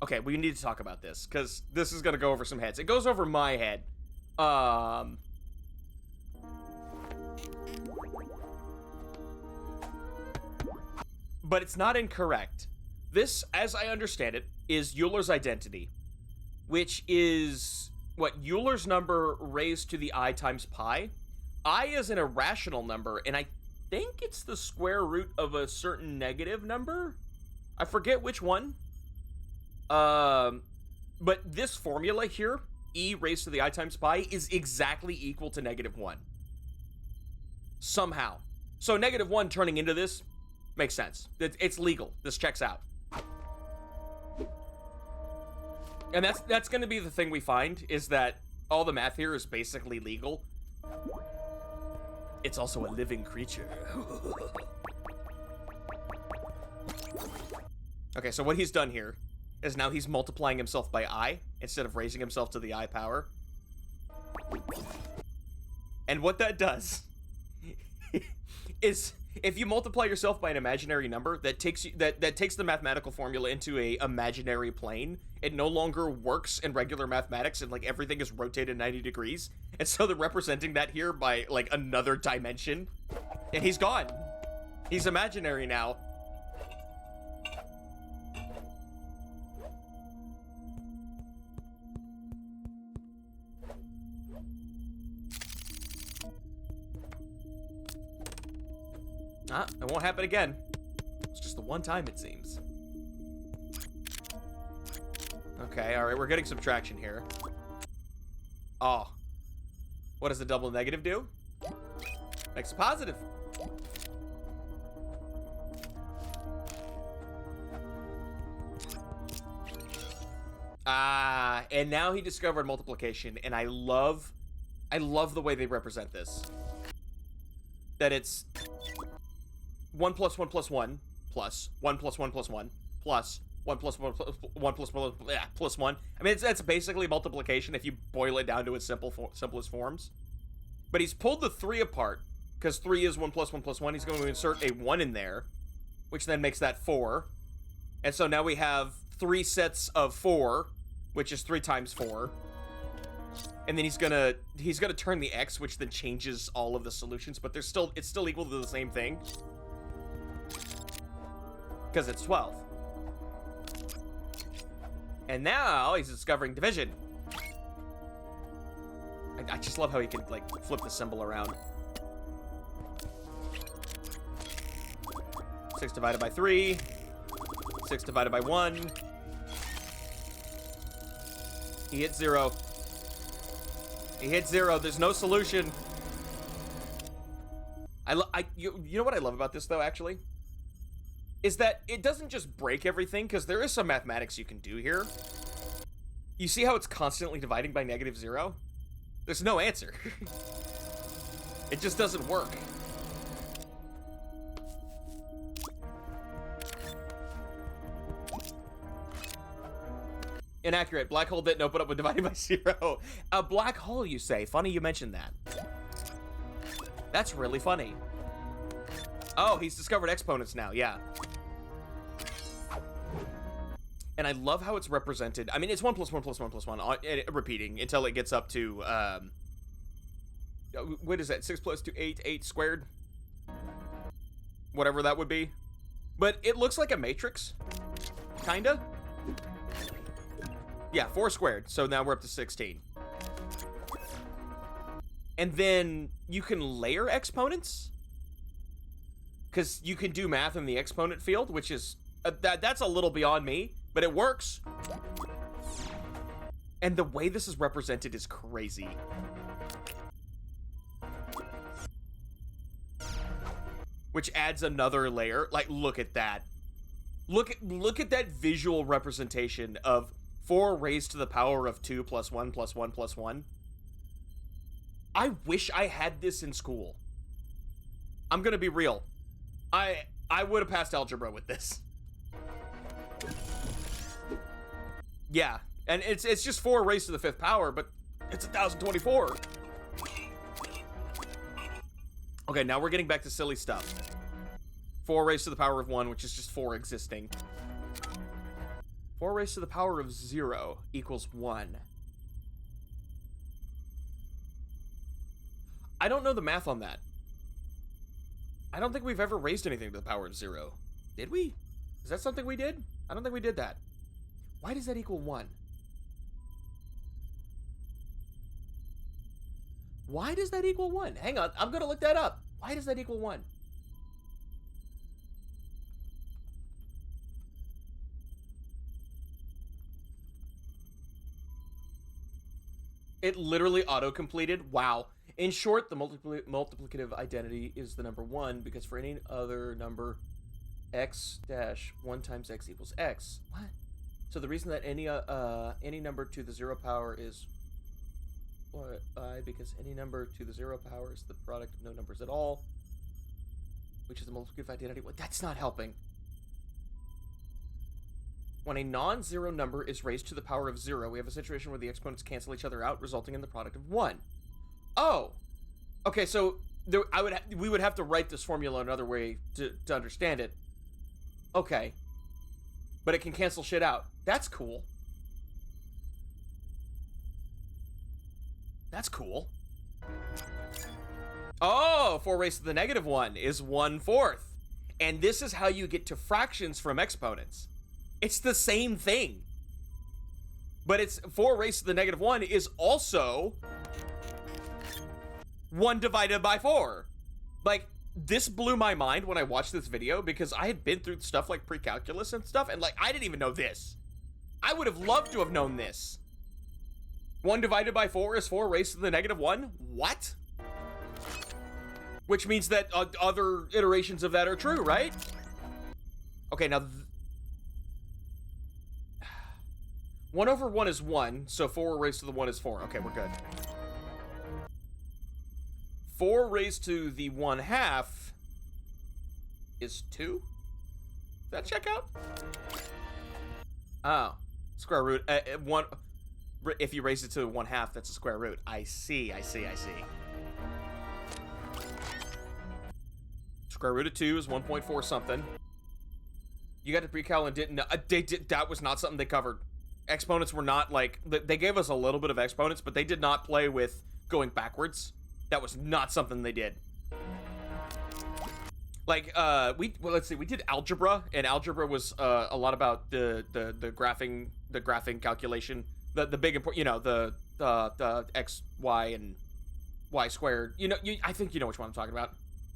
Speaker 2: Okay, we need to talk about this, because this is going to go over some heads. It goes over my head. But it's not incorrect. This, as I understand it, is Euler's identity, which is, what, Euler's number raised to the I times pi? I is an irrational number, and I think it's the square root of a certain negative number? I forget which one. But this formula here, e raised to the I times pi, is exactly equal to -1. Somehow. So -1 turning into this makes sense. It's legal. This checks out. And that's going to be the thing we find, is that all the math here is basically legal. It's also a living creature. Okay, so what he's done here is now he's multiplying himself by I instead of raising himself to the I power. And what that does is, if you multiply yourself by an imaginary number, that takes you that takes the mathematical formula into a imaginary plane. It no longer works in regular mathematics, and like everything is rotated 90 degrees. And so they're representing that here by like another dimension. And he's gone. He's imaginary now. It won't happen again. It's just the one time, it seems. Okay, alright, we're getting subtraction here. Oh. What does the double negative do? Makes a positive. And now he discovered multiplication, and I love the way they represent this. That it's 1 plus 1 plus 1 plus 1 plus 1 plus 1 plus 1 plus 1 plus 1 plus 1 plus 1. I mean, that's basically multiplication if you boil it down to its simplest forms. But he's pulled the 3 apart, because 3 is 1 plus 1 plus 1. He's going to insert a 1 in there, which then makes that 4. And so now we have 3 sets of 4, which is 3 times 4. And then he's gonna turn the x, which then changes all of the solutions, but it's still equal to the same thing. Because it's 12. And now he's discovering division. I just love how he can, like, flip the symbol around. 6 divided by 3. 6 divided by 1. He hit 0. He hit 0. There's no solution. You know what I love about this, though, actually? Is that it doesn't just break everything, because there is some mathematics you can do here. You see how it's constantly dividing by -0? There's no answer. It just doesn't work. Inaccurate. Black hole didn't open up when dividing by 0. A black hole, you say? Funny you mentioned that. That's really funny. Oh, he's discovered exponents now, yeah. And I love how it's represented. I mean, it's 1 plus 1 plus 1 plus 1, repeating until it gets up to, what is that? 6 plus 2, 8, 8 squared? Whatever that would be. But it looks like a matrix. Kinda. Yeah, 4 squared. So now we're up to 16. And then you can layer exponents. Because you can do math in the exponent field, which is... that's a little beyond me, but it works. And the way this is represented is crazy. Which adds another layer. Like, look at that. Look at that visual representation of 4 raised to the power of 2 plus 1 plus 1 plus 1. I wish I had this in school. I'm gonna be real. I would have passed algebra with this. Yeah, and it's just 4 raised to the 5th power, but it's 1024. Okay, now we're getting back to silly stuff. 4 raised to the power of 1, which is just 4 existing. 4 raised to the power of 0 equals 1. I don't know the math on that. I don't think we've ever raised anything to the power of 0. Did we? Is that something we did? I don't think we did that. Why does that equal 1? Why does that equal 1? Hang on, I'm gonna look that up. Why does that equal 1? It literally auto-completed. Wow. In short, the multiplicative identity is the number 1 because for any other number, x dash 1 times x equals x. What? So the reason that any number to the 0 power is I, because any number to the 0 power is the product of no numbers at all, which is the multiplicative identity. Well, that's not helping. When a non-zero number is raised to the power of 0, we have a situation where the exponents cancel each other out, resulting in the product of 1. Oh, okay. So we would have to write this formula another way to understand it. Okay, but it can cancel shit out. That's cool. That's cool. Oh, 4 raised to the negative 1 is 1/4. And this is how you get to fractions from exponents. It's the same thing. But it's 4 raised to the negative 1 is also 1 divided by 4. Like, this blew my mind when I watched this video because I had been through stuff like pre-calculus and stuff, and like, I didn't even know this. I would have loved to have known this. 1 divided by 4 is 4 raised to the negative 1? What? Which means that other iterations of that are true, right? Okay, now 1 over 1 is 1, so 4 raised to the 1 is 4. Okay, we're good. 4 raised to the 1/2 is 2? Does that check out? Oh, square root. 1. If you raise it to 1/2, that's a square root. I see. Square root of 2 is 1.4 something. You got to pre-cal and didn't know. That was not something they covered. Exponents were not like, they gave us a little bit of exponents, but they did not play with going backwards. That was not something they did. Like, let's see, we did algebra, and algebra was a lot about the graphing calculation, the big important, you know, the x, y, and y squared. You know, I think you know which one I'm talking about.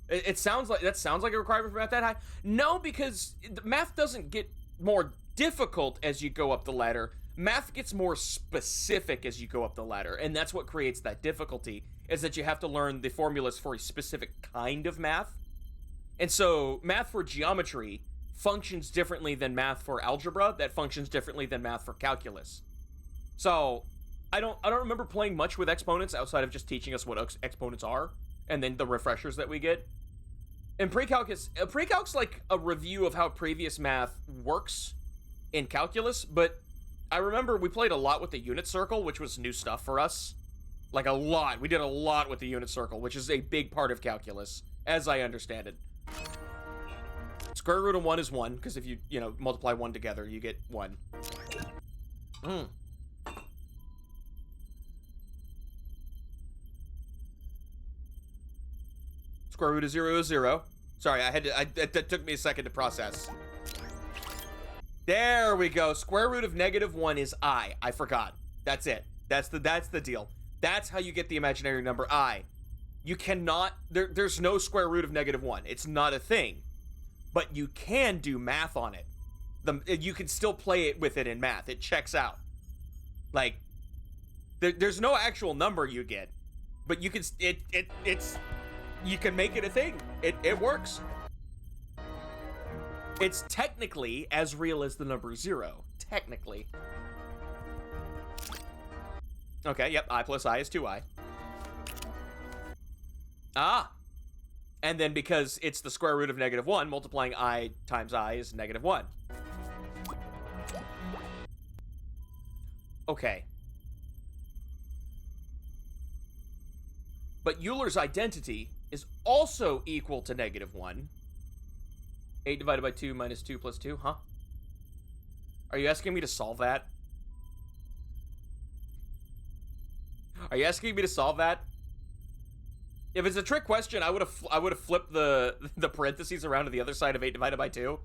Speaker 2: It sounds like a requirement for math that high. No, because math doesn't get more difficult as you go up the ladder. Math gets more specific as you go up the ladder, and that's what creates that difficulty, is that you have to learn the formulas for a specific kind of math. And so math for geometry functions differently than math for algebra, that functions differently than math for calculus. So I don't remember playing much with exponents outside of just teaching us what exponents are, and then the refreshers that we get. And pre-calc's like a review of how previous math works in calculus, but I remember we played a lot with the unit circle, which was new stuff for us. Like a lot. We did a lot with the unit circle, which is a big part of calculus, as I understand it. Square root of 1 is 1, because if you multiply 1 together, you get 1. Square root of 0 is 0. Sorry, that took me a second to process. There we go. Square root of negative 1 is I. I forgot. That's it. That's the deal. That's how you get the imaginary number I. You cannot, there's no square root of negative 1. It's not a thing. But you can do math on it. You can still play it with it in math. It checks out. Like, there's no actual number you get. But you can, you can make it a thing. It works. It's technically as real as the number 0. Technically. Okay, yep, I plus I is 2I. Ah! And then because it's the square root of -1, multiplying I times I is -1. Okay. But Euler's identity is also equal to -1. 8 divided by 2 minus 2 plus 2, huh? Are you asking me to solve that? Are you asking me to solve that? If it's a trick question, I would have flipped the parentheses around to the other side of 8 divided by 2.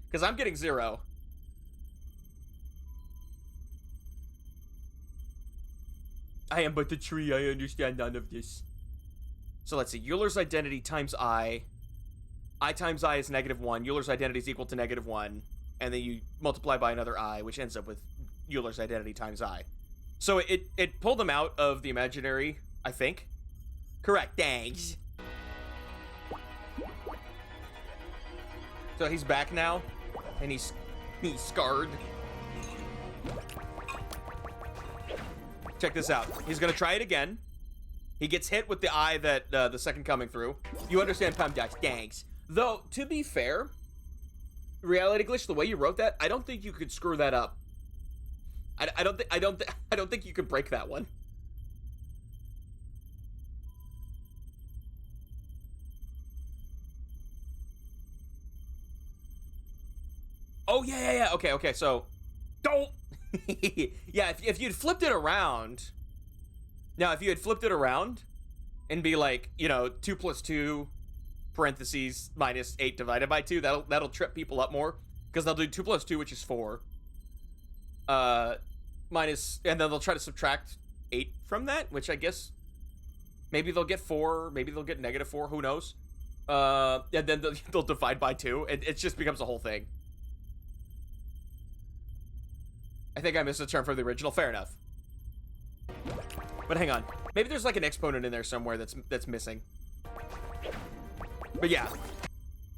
Speaker 2: Because I'm getting 0. I am but a tree, I understand none of this. So let's see, Euler's identity times I times I is -1, Euler's identity is equal to -1, and then you multiply by another I, which ends up with Euler's identity times I. So it pulled them out of the imaginary, I think. Correct, thanks. So he's back now, and he's scarred. Check this out. He's gonna try it again. He gets hit with the eye that the second coming through. You understand PEMDAS, thanks. Though, to be fair, Reality Glitch, the way you wrote that, I don't think you could screw that up. I don't think you could break that one. Oh yeah. Okay. So, don't. Yeah, if you'd flipped it around. Now, if you had flipped it around and be like, 2 plus 2 parentheses minus 8 divided by 2, that'll trip people up more, because they'll do 2 plus 2, which is 4. Minus, and then they'll try to subtract 8 from that, which I guess maybe they'll get 4, maybe they'll get -4, who knows? And then they'll divide by 2, and it just becomes a whole thing. I think I missed a term from the original. Fair enough. But hang on. Maybe there's like an exponent in there somewhere that's missing. But yeah.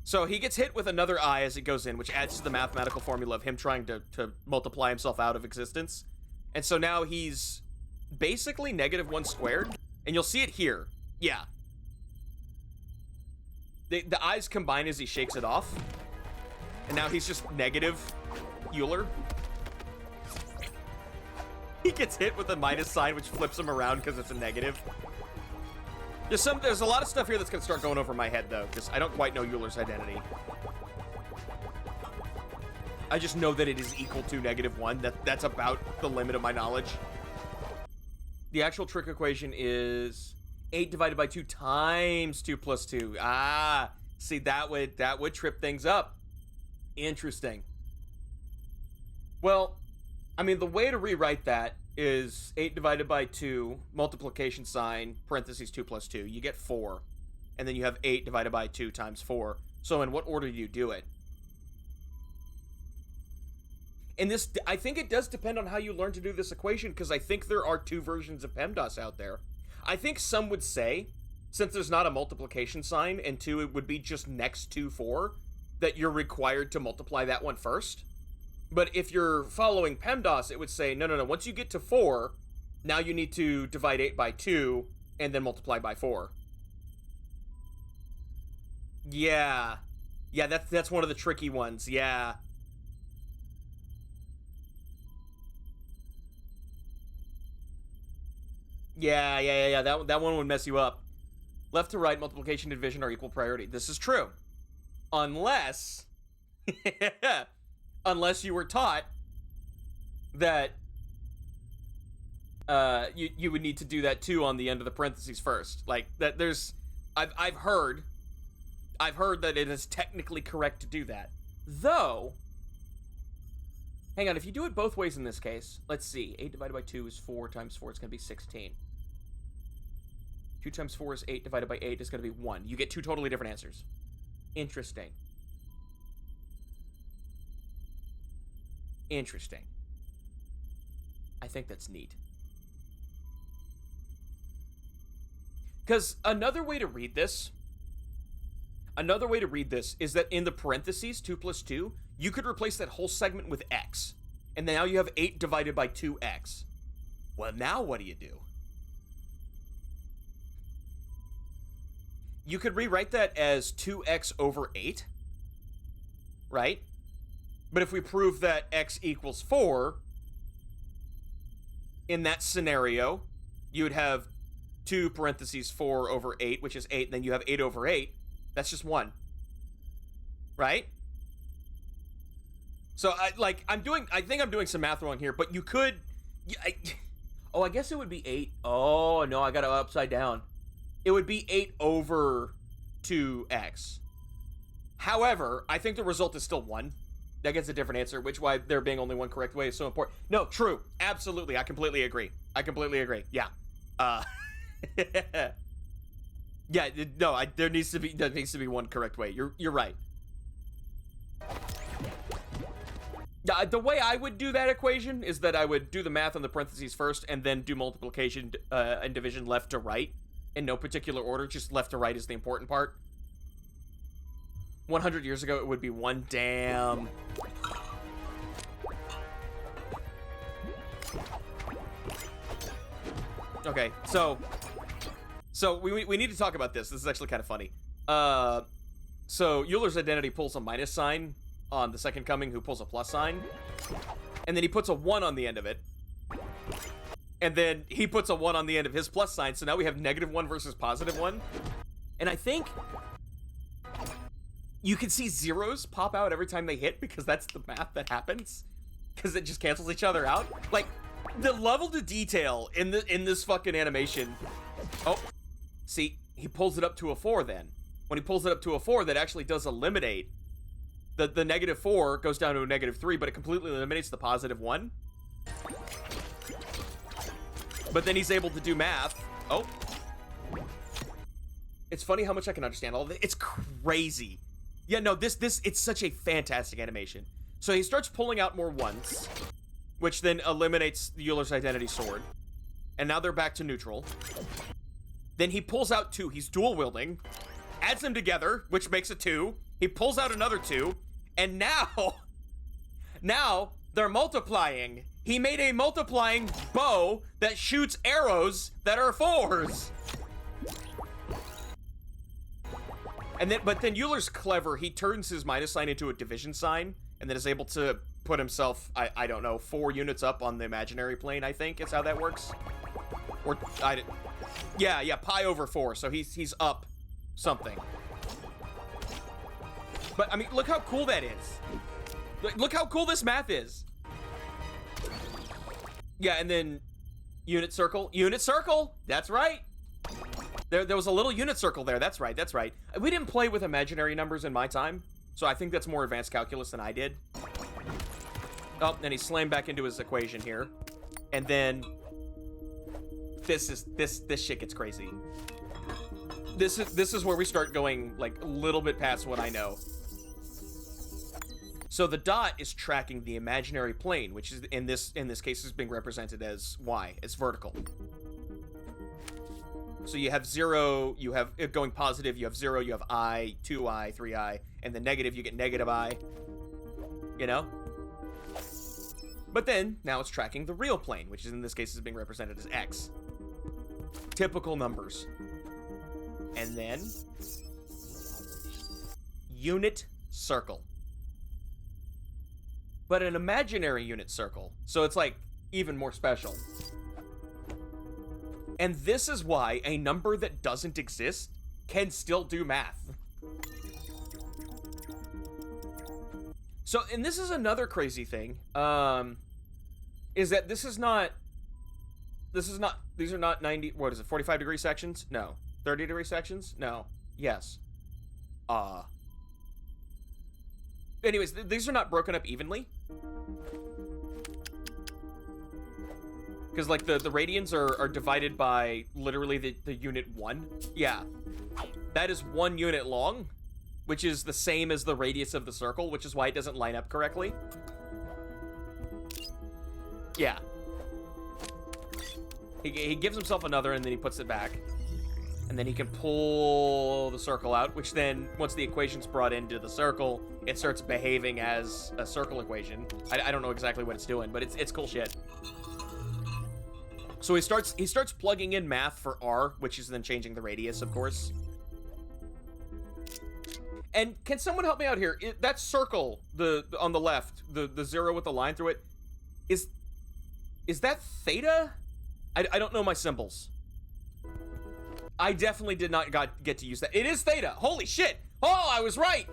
Speaker 2: So he gets hit with another I as it goes in, which adds to the mathematical formula of him trying to multiply himself out of existence. And so now he's basically -1 squared. And you'll see it here. Yeah. The I's combine as he shakes it off. And now he's just negative Euler. He gets hit with a minus sign, which flips him around because it's a negative. There's a lot of stuff here that's gonna start going over my head though, because I don't quite know Euler's identity. I just know that it is equal to -1. That's about the limit of my knowledge. The actual trick equation is 8 divided by 2 times 2 plus 2. Ah, see, that would trip things up. Interesting. Well, I mean, the way to rewrite that is 8 divided by 2, multiplication sign, parentheses 2 plus 2. You get 4. And then you have 8 divided by 2 times 4. So in what order do you do it? And this, I think it does depend on how you learn to do this equation, because I think there are 2 versions of PEMDAS out there. I think some would say, since there's not a multiplication sign, and 2 it would be just next to 4, that you're required to multiply that one first. But if you're following PEMDAS, it would say, no. Once you get to 4, now you need to divide 8 by 2 and then multiply by 4. Yeah. Yeah, that's one of the tricky ones. Yeah. Yeah. That one would mess you up. Left to right, multiplication and division are equal priority. This is true. Unless... Unless you were taught that you would need to do that too on the end of the parentheses first. Like that I've heard that it is technically correct to do that. Though, hang on, if you do it both ways in this case, let's see. 8 divided by 2 is 4 times 4, it's going to be 16. 2 times 4 is 8 divided by 8 is going to be 1. You get 2 totally different answers. Interesting. Interesting. I think that's neat. Because another way to read this, Another way to read this is that in the parentheses, 2 plus 2, you could replace that whole segment with x. And now you have 8 divided by 2x. Well, now what do you do? You could rewrite that as 2x over 8, right? But if we prove that x equals 4, in that scenario, you would have 2 parentheses 4 over 8, which is 8, and then you have 8 over 8. That's just 1. Right? So, I think I'm doing some math wrong here, but you could... I guess it would be 8. Oh, no, I got it upside down. It would be 8 over 2x. However, I think the result is still 1. That gets a different answer, which why there being only one correct way is so important. No, true. Absolutely. I completely agree. Yeah. Yeah, no, there needs to be one correct way. You're right. Yeah, the way I would do that equation is that I would do the math on the parentheses first and then do multiplication and division left to right in no particular order. Just left to right is the important part. 100 years ago, it would be 1. Damn. Okay, so we need to talk about this. This is actually kind of funny. So Euler's identity pulls a minus sign on the second coming, who pulls a plus sign, and then he puts a 1 on the end of it, and then he puts a 1 on the end of his plus sign. So now we have -1 versus +1, and I think you can see zeros pop out every time they hit because that's the math that happens, because it just cancels each other out. Like, the level to detail in this fucking animation. Oh, see, he pulls it up to a 4 then. When he pulls it up to a 4, that actually does eliminate the -4 goes down to a -3, but it completely eliminates the +1. But then he's able to do math. Oh. It's funny how much I can understand all of it. It's crazy. Yeah, no, it's such a fantastic animation. So he starts pulling out more 1s, which then eliminates the Euler's identity sword. And now they're back to neutral. Then he pulls out 2. He's dual wielding. Adds them together, which makes a 2. He pulls out another 2. And now they're multiplying. He made a multiplying bow that shoots arrows that are 4s. But then Euler's clever. He turns his minus sign into a division sign, and then is able to put himself, I don't know, 4 units up on the imaginary plane, I think is how that works. Or, yeah, pi over 4, so he's up something. But, I mean, look how cool that is. Look how cool this math is. Yeah, and then unit circle. Unit circle! That's right. There was a little unit circle there. That's right. We didn't play with imaginary numbers in my time, so I think that's more advanced calculus than I did. Oh, and he slammed back into his equation here. And then this shit gets crazy. This is where we start going like a little bit past what I know. So the dot is tracking the imaginary plane, which is in this case is being represented as y. It's vertical. So you have 0, you have going positive, you have 0, you have I, 2i, 3i, and then negative, you get -I. You know? But then, now it's tracking the real plane, which is in this case is being represented as x. Typical numbers. And then, unit circle. But an imaginary unit circle, so it's like even more special. And this is why a number that doesn't exist can still do math. So, and this is another crazy thing, is that these are not 90, what is it, 45-degree sections? No. 30-degree sections? No. Yes. Anyways, these are not broken up evenly. Because, like, the radians are divided by literally the unit 1. Yeah. That is 1 unit long, which is the same as the radius of the circle, which is why it doesn't line up correctly. Yeah. He gives himself another, and then he puts it back. And then he can pull the circle out, which then, once the equation's brought into the circle, it starts behaving as a circle equation. I don't know exactly what it's doing, but it's cool shit. So he starts plugging in math for R, which is then changing the radius, of course. And can someone help me out here? That circle, on the left, the 0 with the line through it, is that theta? I don't know my symbols. I definitely did not get to use that. It is theta. Holy shit. Oh, I was right.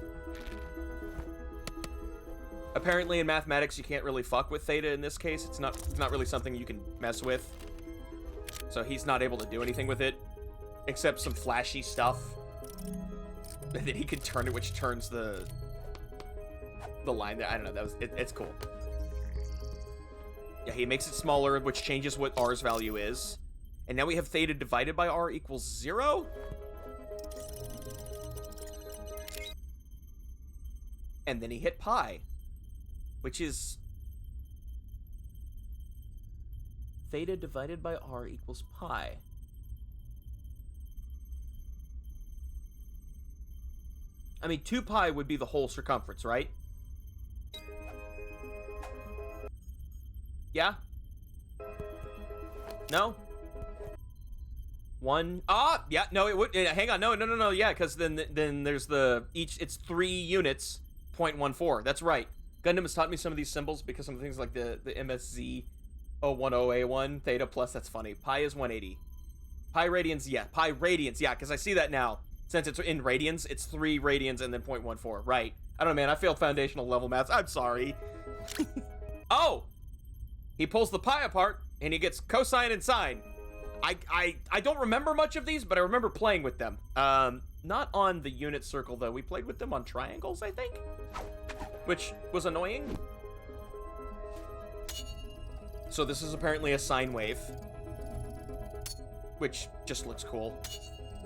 Speaker 2: Apparently in mathematics, you can't really fuck with theta in this case. It's not really something you can mess with. So he's not able to do anything with it, except some flashy stuff. And then he can turn it, which turns the line there. I don't know. It's cool. Yeah, he makes it smaller, which changes what R's value is. And now we have theta divided by R equals 0. And then he hit pi, which is theta divided by R equals pi. I mean, 2 pi would be the whole circumference, right? Yeah? No? 1. Ah! Yeah, no, it would. Hang on. No. Yeah, because then there's it's 3 units, 0.14. That's right. Gundam has taught me some of these symbols because some of the things like the MSZ 010A1 theta plus, that's funny. Pi is 180. Pi radians, yeah. Pi radians, yeah, because I see that now. Since it's in radians, it's 3 radians and then 0.14. Right. I don't know, man. I failed foundational level maths. I'm sorry. Oh! He pulls the pi apart, and he gets cosine and sine. I don't remember much of these, but I remember playing with them. Not on the unit circle, though. We played with them on triangles, I think? Which was annoying. So this is apparently a sine wave, which just looks cool.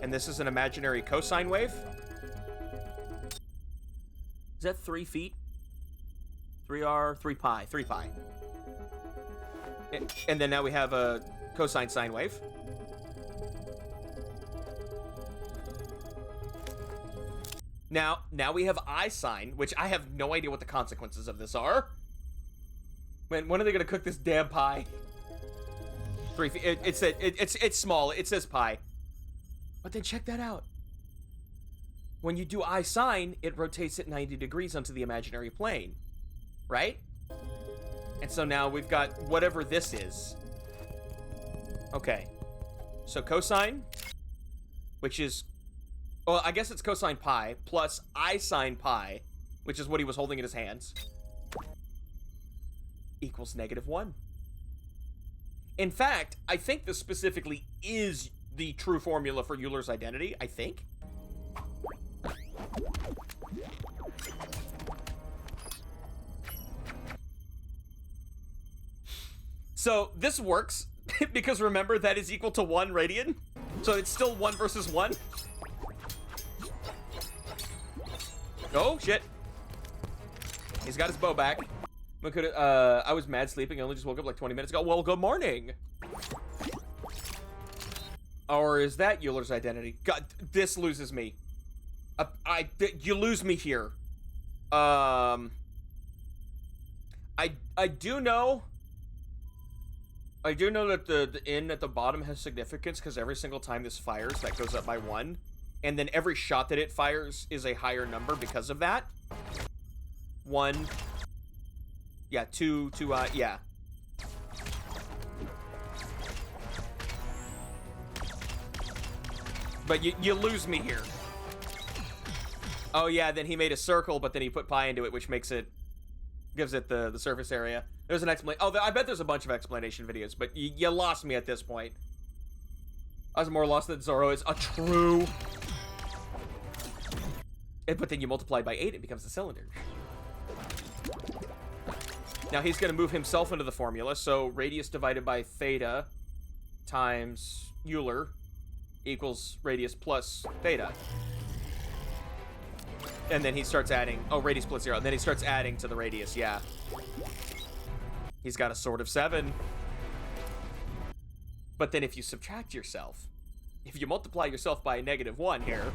Speaker 2: And this is an imaginary cosine wave. Is that 3 feet? 3R, 3 pi, 3 pi. And then now we have a cosine sine wave. Now we have I sine, which I have no idea what the consequences of this are. When are they gonna cook this damn pie? 3 feet. It's small. It says pi. But then check that out. When you do I sine, it rotates at 90 degrees onto the imaginary plane, right? And so now we've got whatever this is. Okay. So cosine, which is, well, I guess it's cosine pi, plus I sine pi, which is what he was holding in his hands, equals -1. In fact, I think this specifically is the true formula for Euler's identity, I think. So this works because remember that is equal to 1 radian. So it's still 1 versus 1. Oh shit. He's got his bow back. I was mad sleeping. I only just woke up like 20 minutes ago. Well, good morning. Or is that Euler's identity? God, this loses me. You lose me here. I do know that the in at the bottom has significance because every single time this fires, that goes up by 1. And then every shot that it fires is a higher number because of that. 1. Yeah, 2, yeah. But you lose me here. Oh yeah, then he made a circle, but then he put pi into it, which gives it the surface area. There's an explanation. Oh, I bet there's a bunch of explanation videos, but you lost me at this point. I was more lost than Zoro is. A true. But then you multiply by 8, it becomes a cylinder. Now he's going to move himself into the formula, so radius divided by theta times Euler equals radius plus theta. And then he starts adding, oh, radius plus 0. And then he starts adding to the radius, yeah. He's got a sword of 7. But then if you subtract yourself, if you multiply yourself by a -1 here,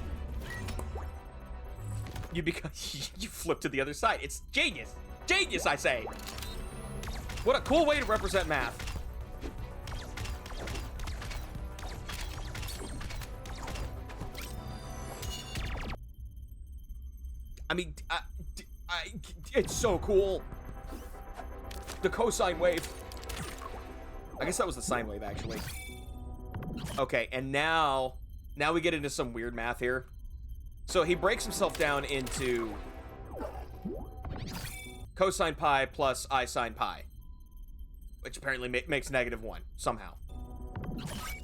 Speaker 2: you become you flip to the other side. It's genius. Genius, I say. What a cool way to represent math. I mean, it's so cool. The cosine wave. I guess that was the sine wave, actually. Okay, and now we get into some weird math here. So he breaks himself down into cosine pi plus I sine pi, which apparently makes -1 somehow.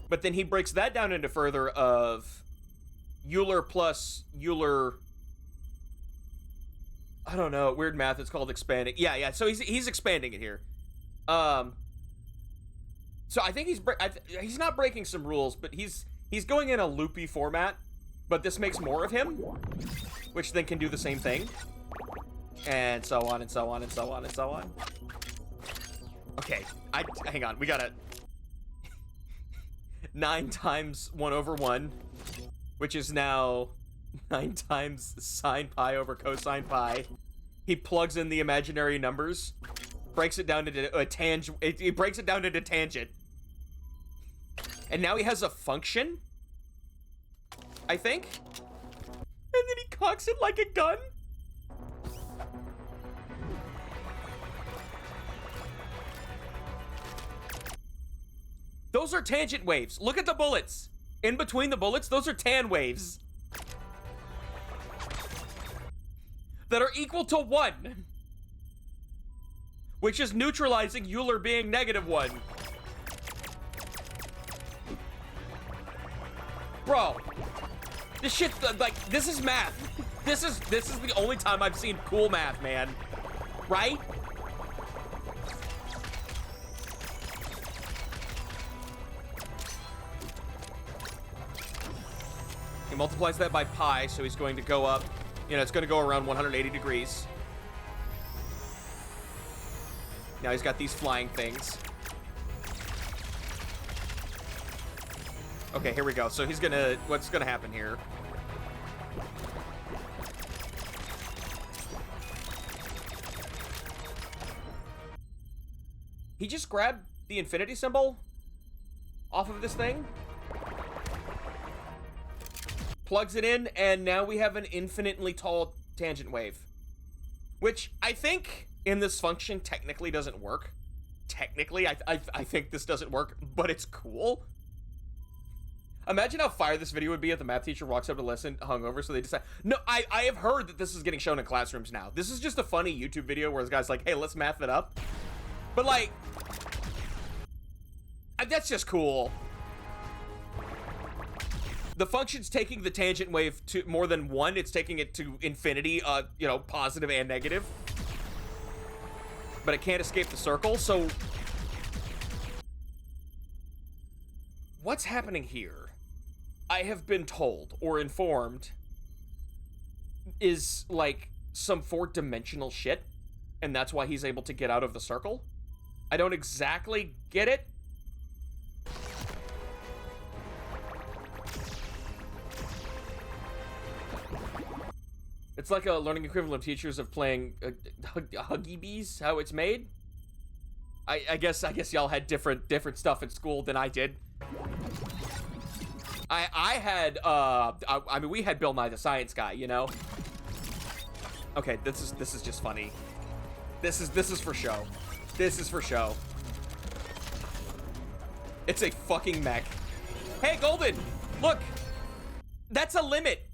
Speaker 2: But then he breaks that down into further of Euler plus Euler. I don't know, weird math. It's called expanding. Yeah. So he's expanding it here. So I think he's not breaking some rules, but he's going in a loopy format. But this makes more of him, which then can do the same thing, and so on and so on and so on and so on. Okay, hang on. We got a 9 times 1/1, which is now 9 times sine pi over cosine pi. He plugs in the imaginary numbers, breaks it down into a tangent. He breaks it down into tangent. And now he has a function, I think. And then he cocks it like a gun. Those are tangent waves. Look at the bullets. In between the bullets, those are tan waves that are equal to 1, which is neutralizing Euler being -1. Bro, this shit, like, this is math. This is the only time I've seen cool math, man. Right? He multiplies that by pi, so he's going to go up. You know, it's going to go around 180 degrees. Now he's got these flying things. Okay, here we go. So he's gonna... What's gonna happen here? He just grabbed the infinity symbol off of this thing, plugs it in, and now we have an infinitely tall tangent wave, which I think in this function technically doesn't work. Technically, I think this doesn't work, but it's cool. Imagine how fire this video would be if the math teacher walks up to lesson hungover, so they decide... No, I have heard that this is getting shown in classrooms now. This is just a funny YouTube video where this guy's like, hey, let's math it up. But, like... that's just cool. The function's taking the tangent wave to more than 1. It's taking it to infinity, you know, positive and negative. But it can't escape the circle, so... What's happening here? I have been told or informed is like some 4-dimensional shit, and that's why he's able to get out of the circle. I don't exactly get it. It's like a learning equivalent of teachers of playing Huggy Bees, how it's made. I guess y'all had different stuff in school than I did. I had, I mean, we had Bill Nye the Science Guy, you know? Okay, this is just funny. This is for show. This is for show. It's a fucking mech. Hey, Golden! Look! That's a limit!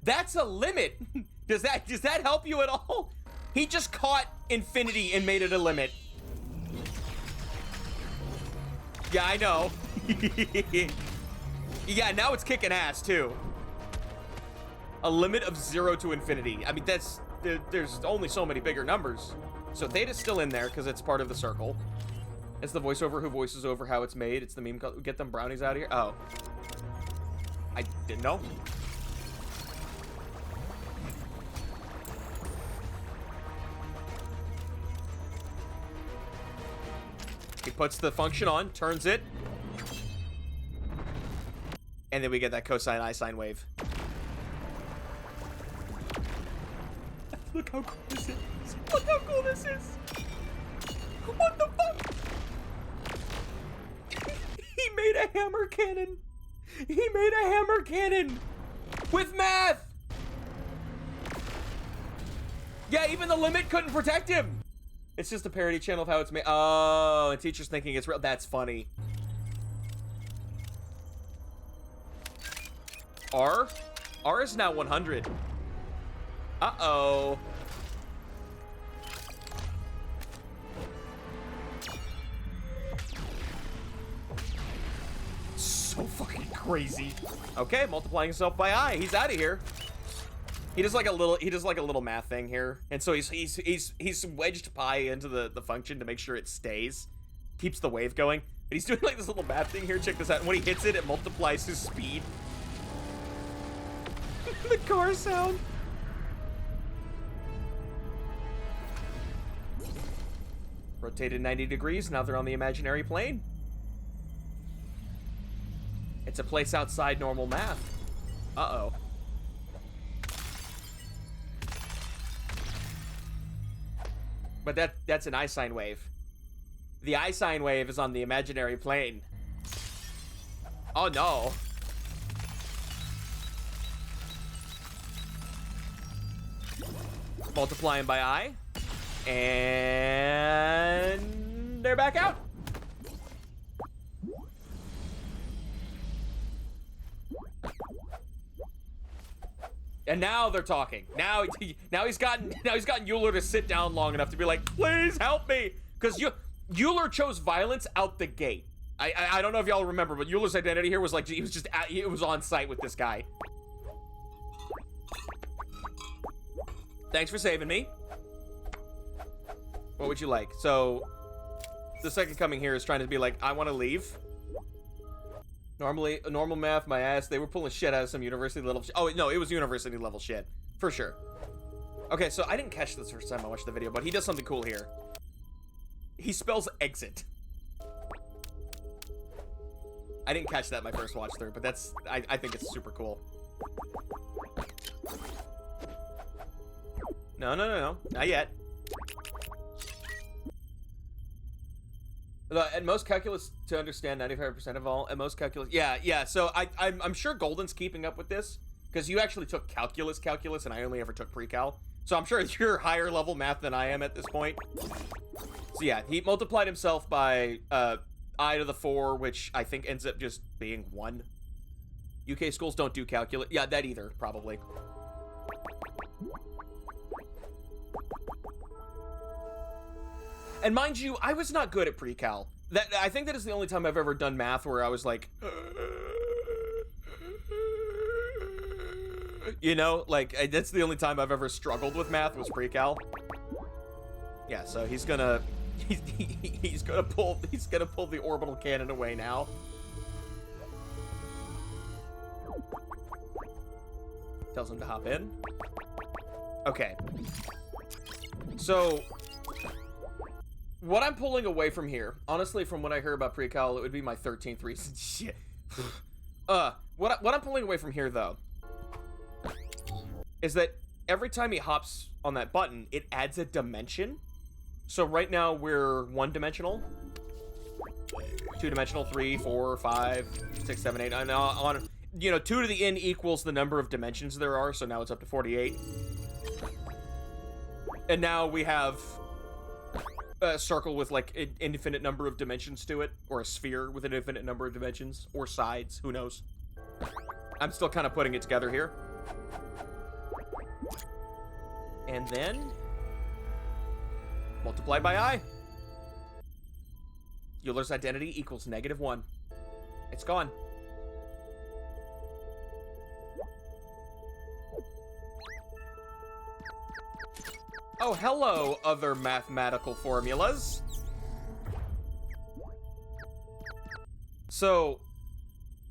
Speaker 2: That's a limit! Does that help you at all? He just caught infinity and made it a limit. Yeah, I know. Yeah, now it's kicking ass, too. A limit of 0 to infinity. I mean, there's only so many bigger numbers. So theta's still in there, because it's part of the circle. It's the voiceover who voices over how it's made. It's the meme called, get them brownies out of here. Oh. I didn't know. He puts the function on, turns it. And then we get that cosine I sine wave. Look how cool this is. Look how cool this is. What the fuck? He made a hammer cannon. He made a hammer cannon with math. Yeah, even the limit couldn't protect him. It's just a parody channel of how it's made. Oh, and teacher's thinking it's real. That's funny. R is now 100. Uh-oh. So fucking crazy. Okay, multiplying himself by I. He's out of here. He does like a little math thing here. And so he's wedged pi into the function to make sure it stays. Keeps the wave going. But he's doing like this little math thing here. Check this out. And when he hits it, it multiplies his speed. The car sound. Rotated 90 degrees. Now they're on the imaginary plane. It's a place outside normal math. Uh-oh. But that's an I sine wave. The I sine wave is on the imaginary plane. Oh no. Multiplying by I. And they're back out. And now they're talking. Now he's gotten Euler to sit down long enough to be like, please help me, because Euler chose violence out the gate. I don't know if y'all remember, but Euler's identity here was like he was on site with this guy. Thanks for saving me. What would you like? So the second coming here is trying to be like, I want to leave. Normal math, my ass. They were pulling shit out of some university level shit. Oh, no, it was university level shit. For sure. Okay, so I didn't catch this first time I watched the video, but he does something cool here. He spells exit. I didn't catch that my first watch through, but that's... I think it's super cool. No. Not yet. At most calculus to understand 95% of all. At most calculus, yeah. So I'm sure Golden's keeping up with this because you actually took calculus, and I only ever took pre-cal. So I'm sure you're higher level math than I am at this point. So yeah, he multiplied himself by I to the 4, which I think ends up just being 1. UK schools don't do calculus. Yeah, that either probably. And mind you, I was not good at pre-cal. I think that is the only time I've ever done math where I was like, you know, like that's the only time I've ever struggled with math was pre-cal. Yeah, so he's gonna pull the orbital cannon away now. Tells him to hop in. Okay. So what I'm pulling away from here, honestly, from what I heard about pre-cal, it would be my 13th reason. Shit. What I'm pulling away from here, though, is that every time he hops on that button, it adds a dimension. So right now we're 1-dimensional, 2-dimensional, 3, 4, 5, 6, 7, 8, and on. You know, 2 to the n equals the number of dimensions there are. So now it's up to 48, and now we have a circle with like an infinite number of dimensions to it, or a sphere with an infinite number of dimensions, or sides, who knows. I'm still kind of putting it together here. And then multiply by I. Euler's identity equals -1. It's gone. Oh, hello, other mathematical formulas. So,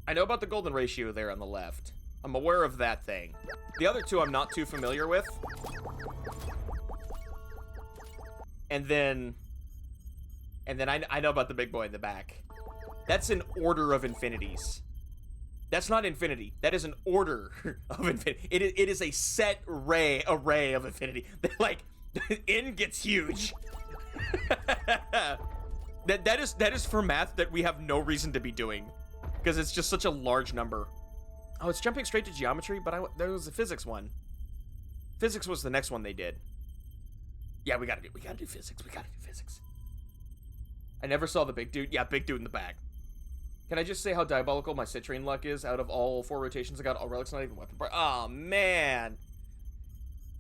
Speaker 2: I know about the golden ratio there on the left. I'm aware of that thing. The other two I'm not too familiar with. And then I know about the big boy in the back. That's an order of infinities. That's not infinity. That is an order of infinity. It is a set array of infinity. Like, n gets huge. that is for math that we have no reason to be doing, because it's just such a large number. Oh, it's jumping straight to geometry, but there was a physics one. Physics was the next one they did. Yeah, we gotta do physics. We gotta do physics. I never saw the big dude. Yeah, big dude in the back. Can I just say how diabolical my citrine luck is? Out of all 4 rotations I got, all relics, not even weapon part. Oh, man.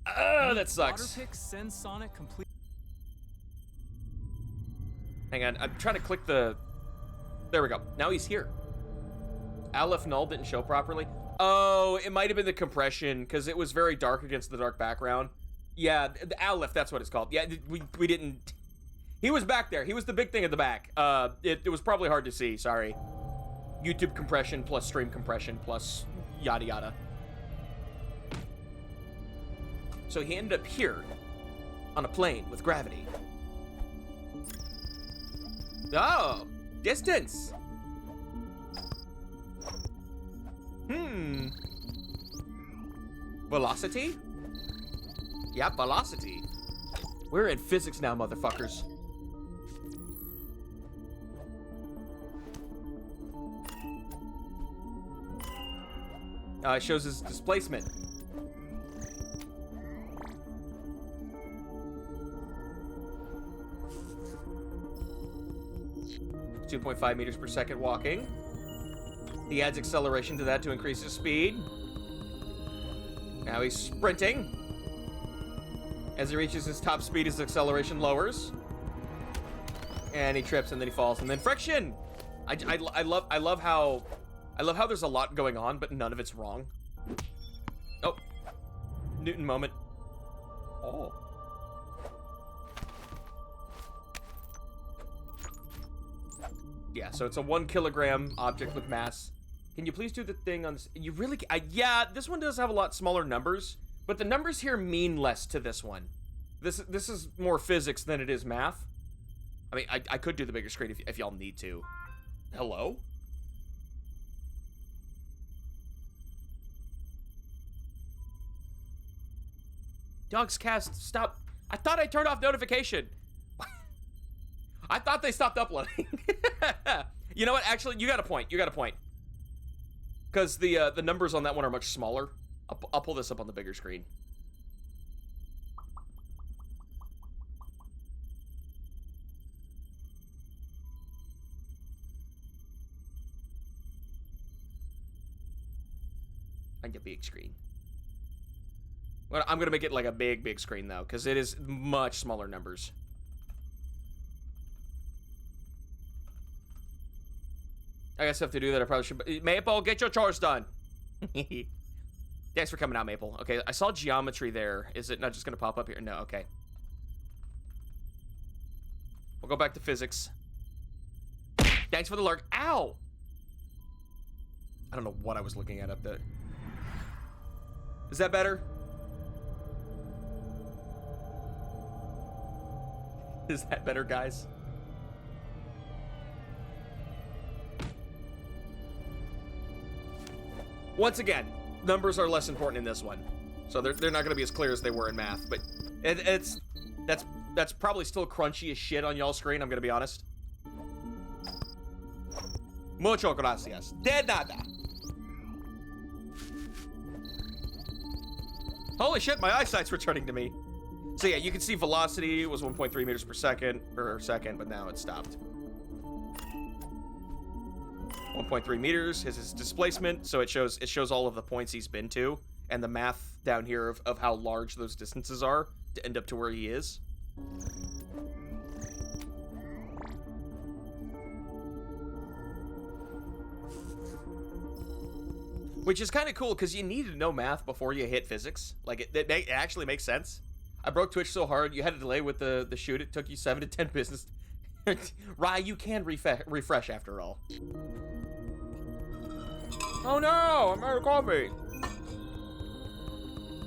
Speaker 2: Oh, that sucks.
Speaker 18: Water pick, send Sonic complete.
Speaker 2: Hang on, I'm trying to click the... There we go. Now he's here. Aleph Null didn't show properly. Oh, it might have been the compression, because it was very dark against the dark background. Yeah, the Aleph, that's what it's called. Yeah, we didn't... He was back there. He was the big thing at the back. It was probably hard to see, sorry. YouTube compression plus stream compression plus yada yada. So he ended up here on a plane with gravity. Oh, distance. Velocity? Yeah, velocity. We're in physics now, motherfuckers. It shows his displacement. .5 meters per second walking. He adds acceleration to that to increase his speed. Now he's sprinting. As he reaches his top speed, his acceleration lowers. And he trips, and then he falls, and then friction. I love how there's a lot going on, but none of it's wrong. Oh, Newton moment. Oh. Yeah, so it's a 1 kilogram object with mass. Can you please do the thing on this? You really, yeah, this one does have a lot smaller numbers, but the numbers here mean less to this one. This is more physics than it is math. I mean, I could do the bigger screen if y'all need to. Hello? Dogs cast, stop. I thought I turned off notification. I thought they stopped uploading. You know what? Actually, you got a point. You got a point. Because the numbers on that one are much smaller. I'll pull this up on the bigger screen. And a big screen. Well, I'm gonna make it like a big screen though, because it is much smaller numbers. I guess I have to do that. I probably should. Maple, get your chores done. Thanks for coming out, Maple. Okay, I saw geometry there. Is it not just gonna pop up here? No, okay. We'll go back to physics. Thanks for the lurk. Ow! I don't know what I was looking at up there. Is that better? Is that better, guys? Once again, numbers are less important in this one, so they're not going to be as clear as they were in math. But that's probably still crunchy as shit on y'all's screen. I'm going to be honest. Mucho gracias. De nada. Holy shit, my eyesight's returning to me. So yeah, you can see velocity was 1.3 meters per second, but now it's stopped. 1.3 meters is his displacement, so it shows all of the points he's been to, and the math down here of how large those distances are to end up to where he is. Which is kind of cool, because you need to know math before you hit physics. Like, it actually makes sense. I broke Twitch so hard, you had a delay with the shoot. It took you 7 to 10 business. Rye, you can refresh after all. Oh no, I'm out of coffee.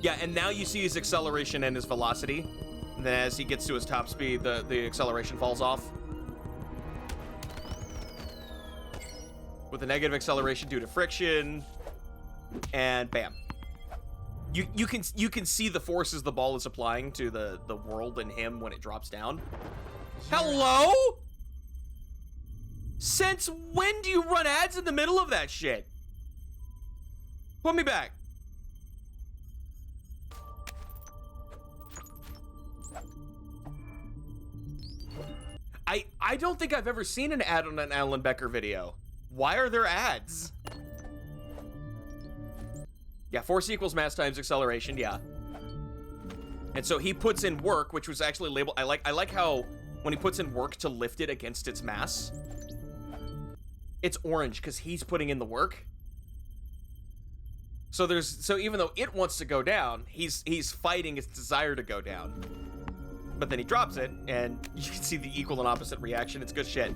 Speaker 2: Yeah, and now you see his acceleration and his velocity. And then as he gets to his top speed, the acceleration falls off. with a negative acceleration due to friction, and bam. You can see the forces the ball is applying to the world and him when it drops down. Hello? Since when do you run ads in the middle of that shit? Put me back. I don't think I've ever seen an ad on an Alan Becker video. Why are there ads? Yeah, force equals mass times acceleration, yeah. And so he puts in work, which was actually labeled, I like how when he puts in work to lift it against its mass, it's orange because he's putting in the work. So even though it wants to go down, he's fighting its desire to go down. But then he drops it, and you can see the equal and opposite reaction. It's good shit.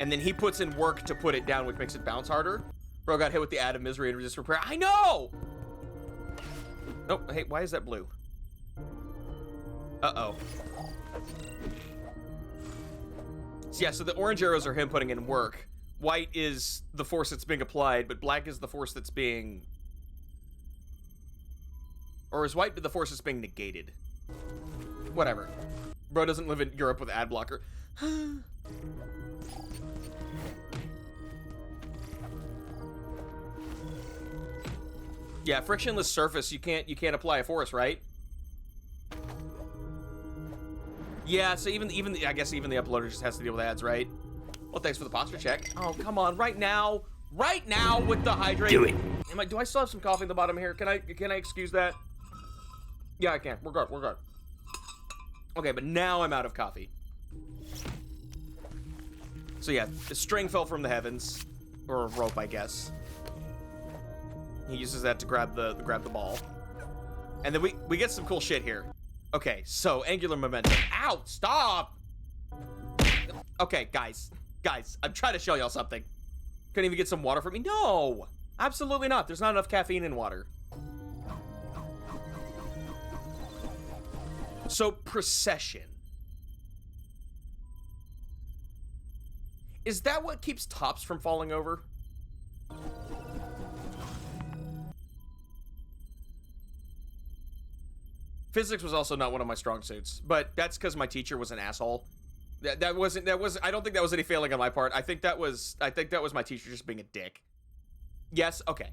Speaker 2: And then he puts in work to put it down, which makes it bounce harder. Bro got hit with the ad of misery and resist repair. I know! Oh, hey, why is that blue? Uh-oh. So yeah, so the orange arrows are him putting in work. White is the force that's being applied, but black is the force that's being... Or is white the force that's being negated? Whatever. Bro doesn't live in Europe with ad blocker. Yeah, frictionless surface, you can't apply a force, right? Yeah, so even I guess even the uploader just has to deal with ads, right? Well, thanks for the posture check. Oh, come on, right now with the hydrate.
Speaker 1: Do it.
Speaker 2: Do I still have some coffee in the bottom here? Can I excuse that? Yeah, I can. We're good. Okay, but now I'm out of coffee. So yeah, the string fell from the heavens, or a rope, I guess. He uses that to grab the ball, and then we get some cool shit here. Okay, so angular momentum. Ow! Stop! Okay, guys, I'm trying to show y'all something. Couldn't even get some water for me. No, absolutely not. There's not enough caffeine in water. So, procession. Is that what keeps tops from falling over? Physics was also not one of my strong suits, but that's because my teacher was an asshole. I don't think that was any failing on my part. I think that was my teacher just being a dick. Yes, okay.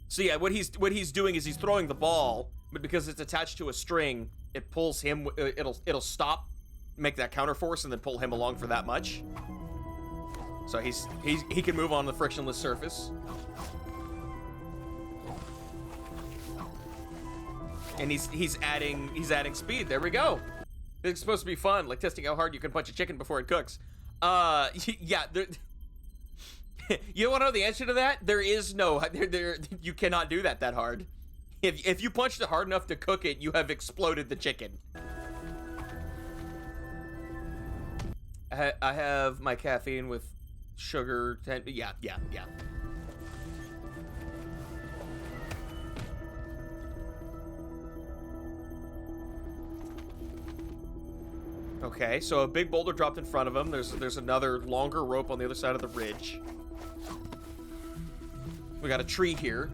Speaker 2: So yeah, what he's doing is he's throwing the ball, but because it's attached to a string, it pulls him. It'll stop, make that counter force, and then pull him along for that much. So he can move on the frictionless surface, and he's adding speed. There we go. It's supposed to be fun, like testing how hard you can punch a chicken before it cooks. Yeah. You want to know the answer to that? There is no. You cannot do that hard. If you punched it hard enough to cook it, you have exploded the chicken. I have my caffeine with sugar. Yeah. Okay, so a big boulder dropped in front of him. There's another longer rope on the other side of the ridge. We got a tree here.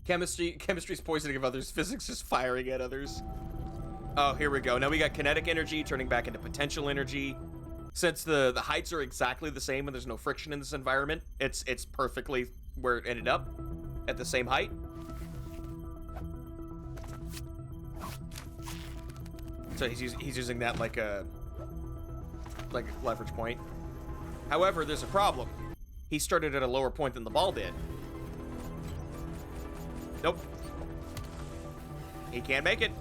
Speaker 2: Chemistry's poisoning of others. Physics is firing at others. Oh, here we go. Now we got kinetic energy turning back into potential energy. Since the heights are exactly the same and there's no friction in this environment, it's perfectly where it ended up, at the same height. So he's using that like a leverage point. However, there's a problem. He started at a lower point than the ball did. Nope. He can't make it.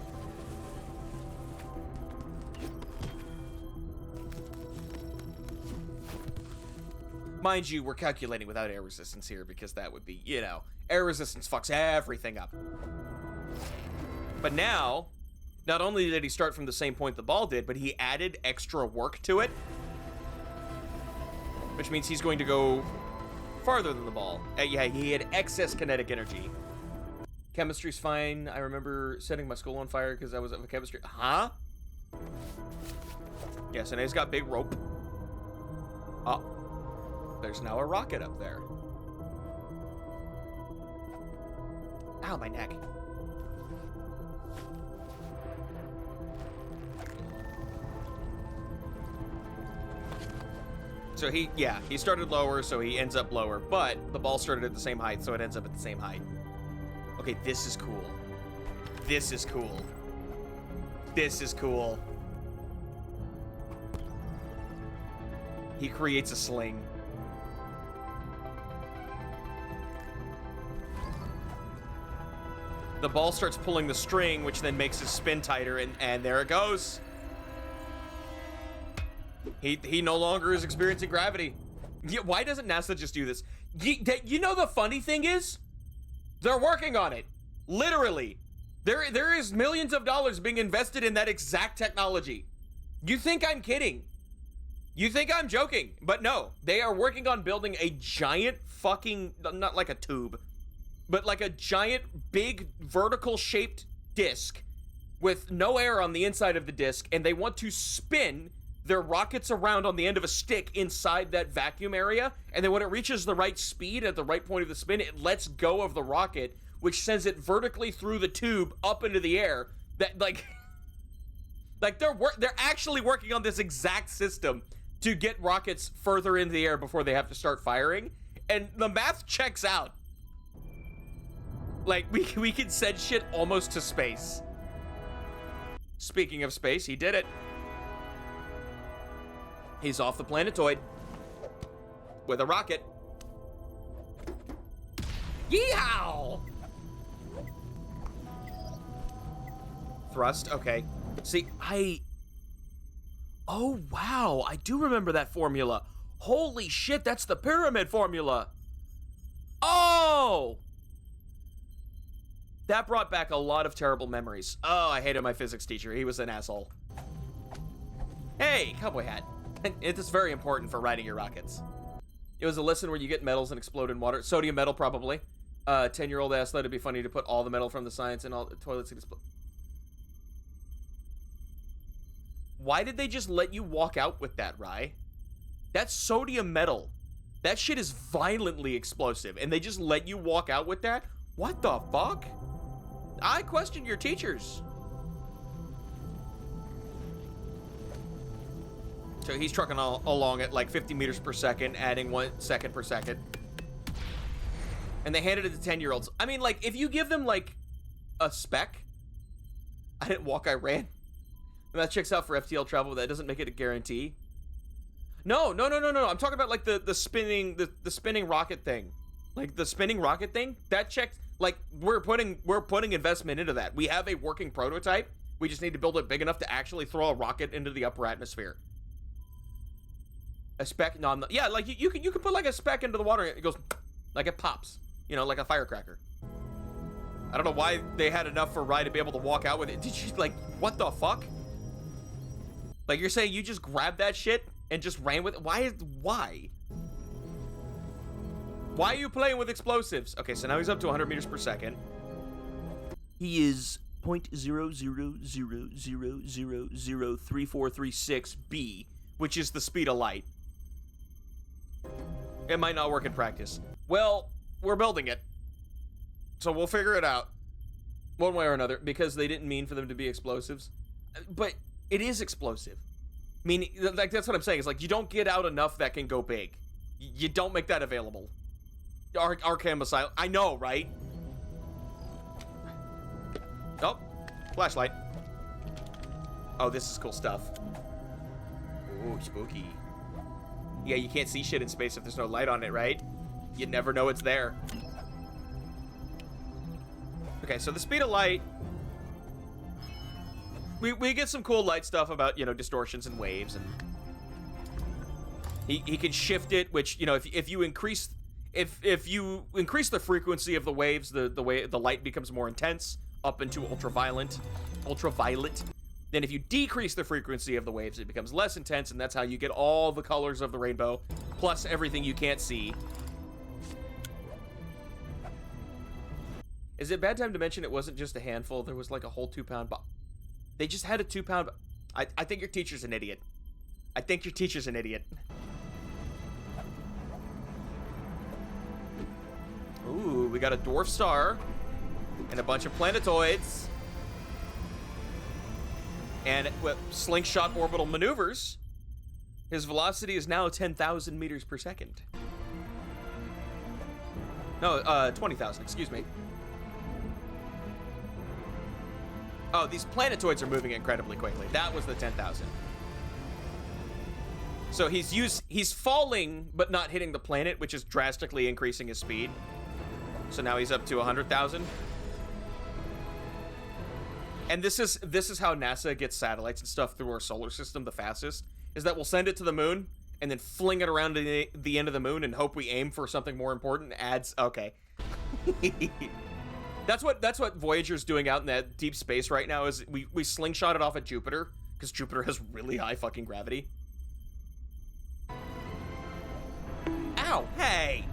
Speaker 2: Mind you, we're calculating without air resistance here because that would be, air resistance fucks everything up. But now, not only did he start from the same point the ball did, but he added extra work to it. Which means he's going to go farther than the ball. Yeah, he had excess kinetic energy. Chemistry's fine. I remember setting my school on fire because I was of a chemistry. Huh? Yeah, so now he's got big rope. Oh, there's now a rocket up there. Ow, my neck. So he started lower, so he ends up lower, but the ball started at the same height, so it ends up at the same height. Okay, this is cool. This is cool. This is cool. He creates a sling. The ball starts pulling the string, which then makes his spin tighter, and there it goes. He no longer is experiencing gravity. Why doesn't NASA just do this? You know the funny thing is? They're working on it. Literally. There is millions of dollars being invested in that exact technology. You think I'm kidding? You think I'm joking? But no. They are working on building a giant fucking, not like a tube, but like a giant, big, vertical-shaped disc with no air on the inside of the disc, and they want to spin their rockets around on the end of a stick inside that vacuum area, and then when it reaches the right speed at the right point of the spin, it lets go of the rocket, which sends it vertically through the tube up into the air. That like they're actually working on this exact system to get rockets further into the air before they have to start firing, and the math checks out. Like we can send shit almost to space. Speaking of space, he did it. He's off the planetoid with a rocket. Yeehaw! Thrust, okay. See, oh, wow, I do remember that formula. Holy shit, that's the pyramid formula. Oh! That brought back a lot of terrible memories. Oh, I hated my physics teacher. He was an asshole. Hey, cowboy hat. It's very important for riding your rockets. It was a lesson where you get metals and explode in water. Sodium metal, probably. 10-year-old asked that it'd be funny to put all the metal from the science in all the toilets and explode. Why did they just let you walk out with that, Rye? That's sodium metal. That shit is violently explosive, and they just let you walk out with that? What the fuck? I question your teachers. So he's trucking along at like 50 meters per second, adding 1 second per second. And they handed it to 10-year-olds. I mean, like, if you give them, like, a spec, I didn't walk, I ran. And that checks out for FTL travel, but that doesn't make it a guarantee. No. I'm talking about, like, the spinning rocket thing. Like, the spinning rocket thing, that checks, like, we're putting investment into that. We have a working prototype. We just need to build it big enough to actually throw a rocket into the upper atmosphere. A spec, no, yeah, like you can put like a spec into the water and it goes, like it pops, you know, like a firecracker. I don't know why they had enough for Rye to be able to walk out with it. Did you, like, what the fuck? Like, you're saying you just grabbed that shit and just ran with it? Why? Why are you playing with explosives? Okay, so now he's up to 100 meters per second. He is 0.0000003436 B, which is the speed of light. It might not work in practice. Well, we're building it. So we'll figure it out. One way or another, because they didn't mean for them to be explosives. But it is explosive. Meaning, like, that's what I'm saying. It's like, you don't get out enough that can go big. You don't make that available. Arcane missile. I know, right? Oh, flashlight. Oh, this is cool stuff. Ooh, spooky. Yeah, you can't see shit in space if there's no light on it, right? You never know it's there. Okay, so the speed of light. We get some cool light stuff about, you know, distortions and waves, and he can shift it, which, you know, if you increase the frequency of the waves, the light becomes more intense up into ultraviolet. Then if you decrease the frequency of the waves, it becomes less intense, and that's how you get all the colors of the rainbow, plus everything you can't see. Is it a bad time to mention it wasn't just a handful? There was like a whole 2-pound box. They just had a 2-pound. I think your teacher's an idiot. I think your teacher's an idiot. Ooh, we got a dwarf star and a bunch of planetoids. And with slingshot orbital maneuvers, his velocity is now 10,000 meters per second. No, 20,000, excuse me. Oh, these planetoids are moving incredibly quickly. That was the 10,000. So he's falling, but not hitting the planet, which is drastically increasing his speed. So now he's up to 100,000. And this is how NASA gets satellites and stuff through our solar system the fastest, is that we'll send it to the moon and then fling it around to the end of the moon and hope we aim for something more important. Okay. That's what Voyager's doing out in that deep space right now, is we slingshot it off at Jupiter, because Jupiter has really high fucking gravity. Ow, hey!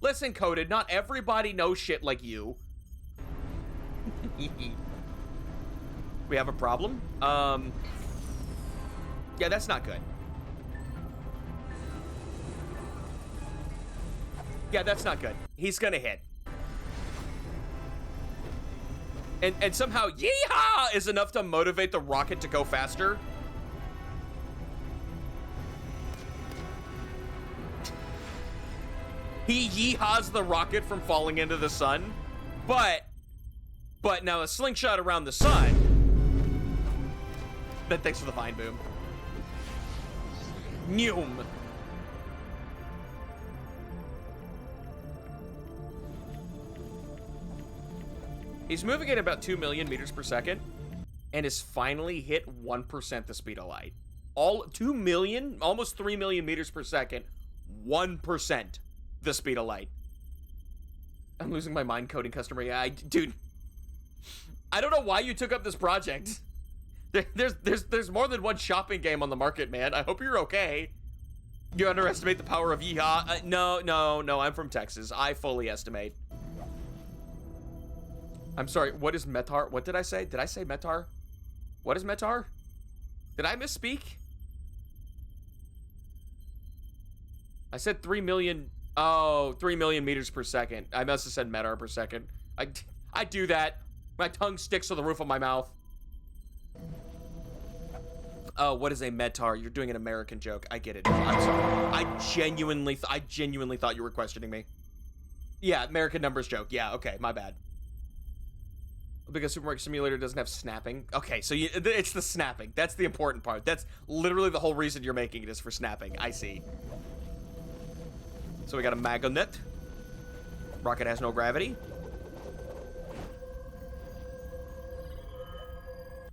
Speaker 2: Listen, Coded, not everybody knows shit like you. We have a problem? Yeah, that's not good. Yeah, that's not good. He's gonna hit. And somehow, yeehaw, is enough to motivate the rocket to go faster. He yeehaws the rocket from falling into the sun, but now a slingshot around the sun. Then thanks for the vine boom. Noom. He's moving at about 2 million meters per second and has finally hit 1% the speed of light. All 2 million, almost 3 million meters per second, 1% the speed of light. I'm losing my mind coding customer. Yeah, dude, I don't know why you took up this project. There's more than one shopping game on the market, man. I hope you're okay. You underestimate the power of yeehaw. No, I'm from Texas. I fully estimate. I'm sorry, what is Metar? What did I say? Did I say Metar? What is Metar? Did I misspeak? I said 3 million. Oh, 3 million meters per second. I must have said Metar per second. I do that. My tongue sticks to the roof of my mouth. Oh, what is a Metar? You're doing an American joke. I get it. I'm sorry. I genuinely thought you were questioning me. Yeah, American numbers joke. Yeah, okay, my bad. Because Supermarket Simulator doesn't have snapping. Okay, so it's the snapping. That's the important part. That's literally the whole reason you're making it, is for snapping. I see. So we got a magnet. Rocket has no gravity.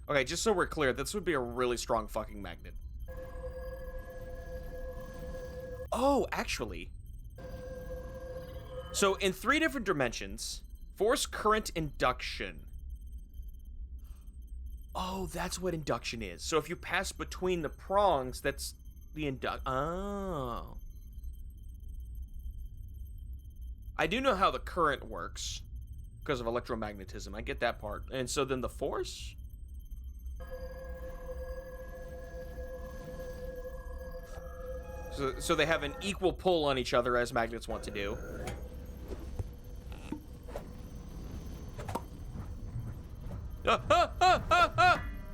Speaker 2: Okay, just so we're clear, this would be a really strong fucking magnet. Oh, actually. So in 3 different dimensions, force current induction. Oh, that's what induction is. So if you pass between the prongs, that's the Oh. I do know how the current works because of electromagnetism. I get that part. And so then the force? So they have an equal pull on each other, as magnets want to do.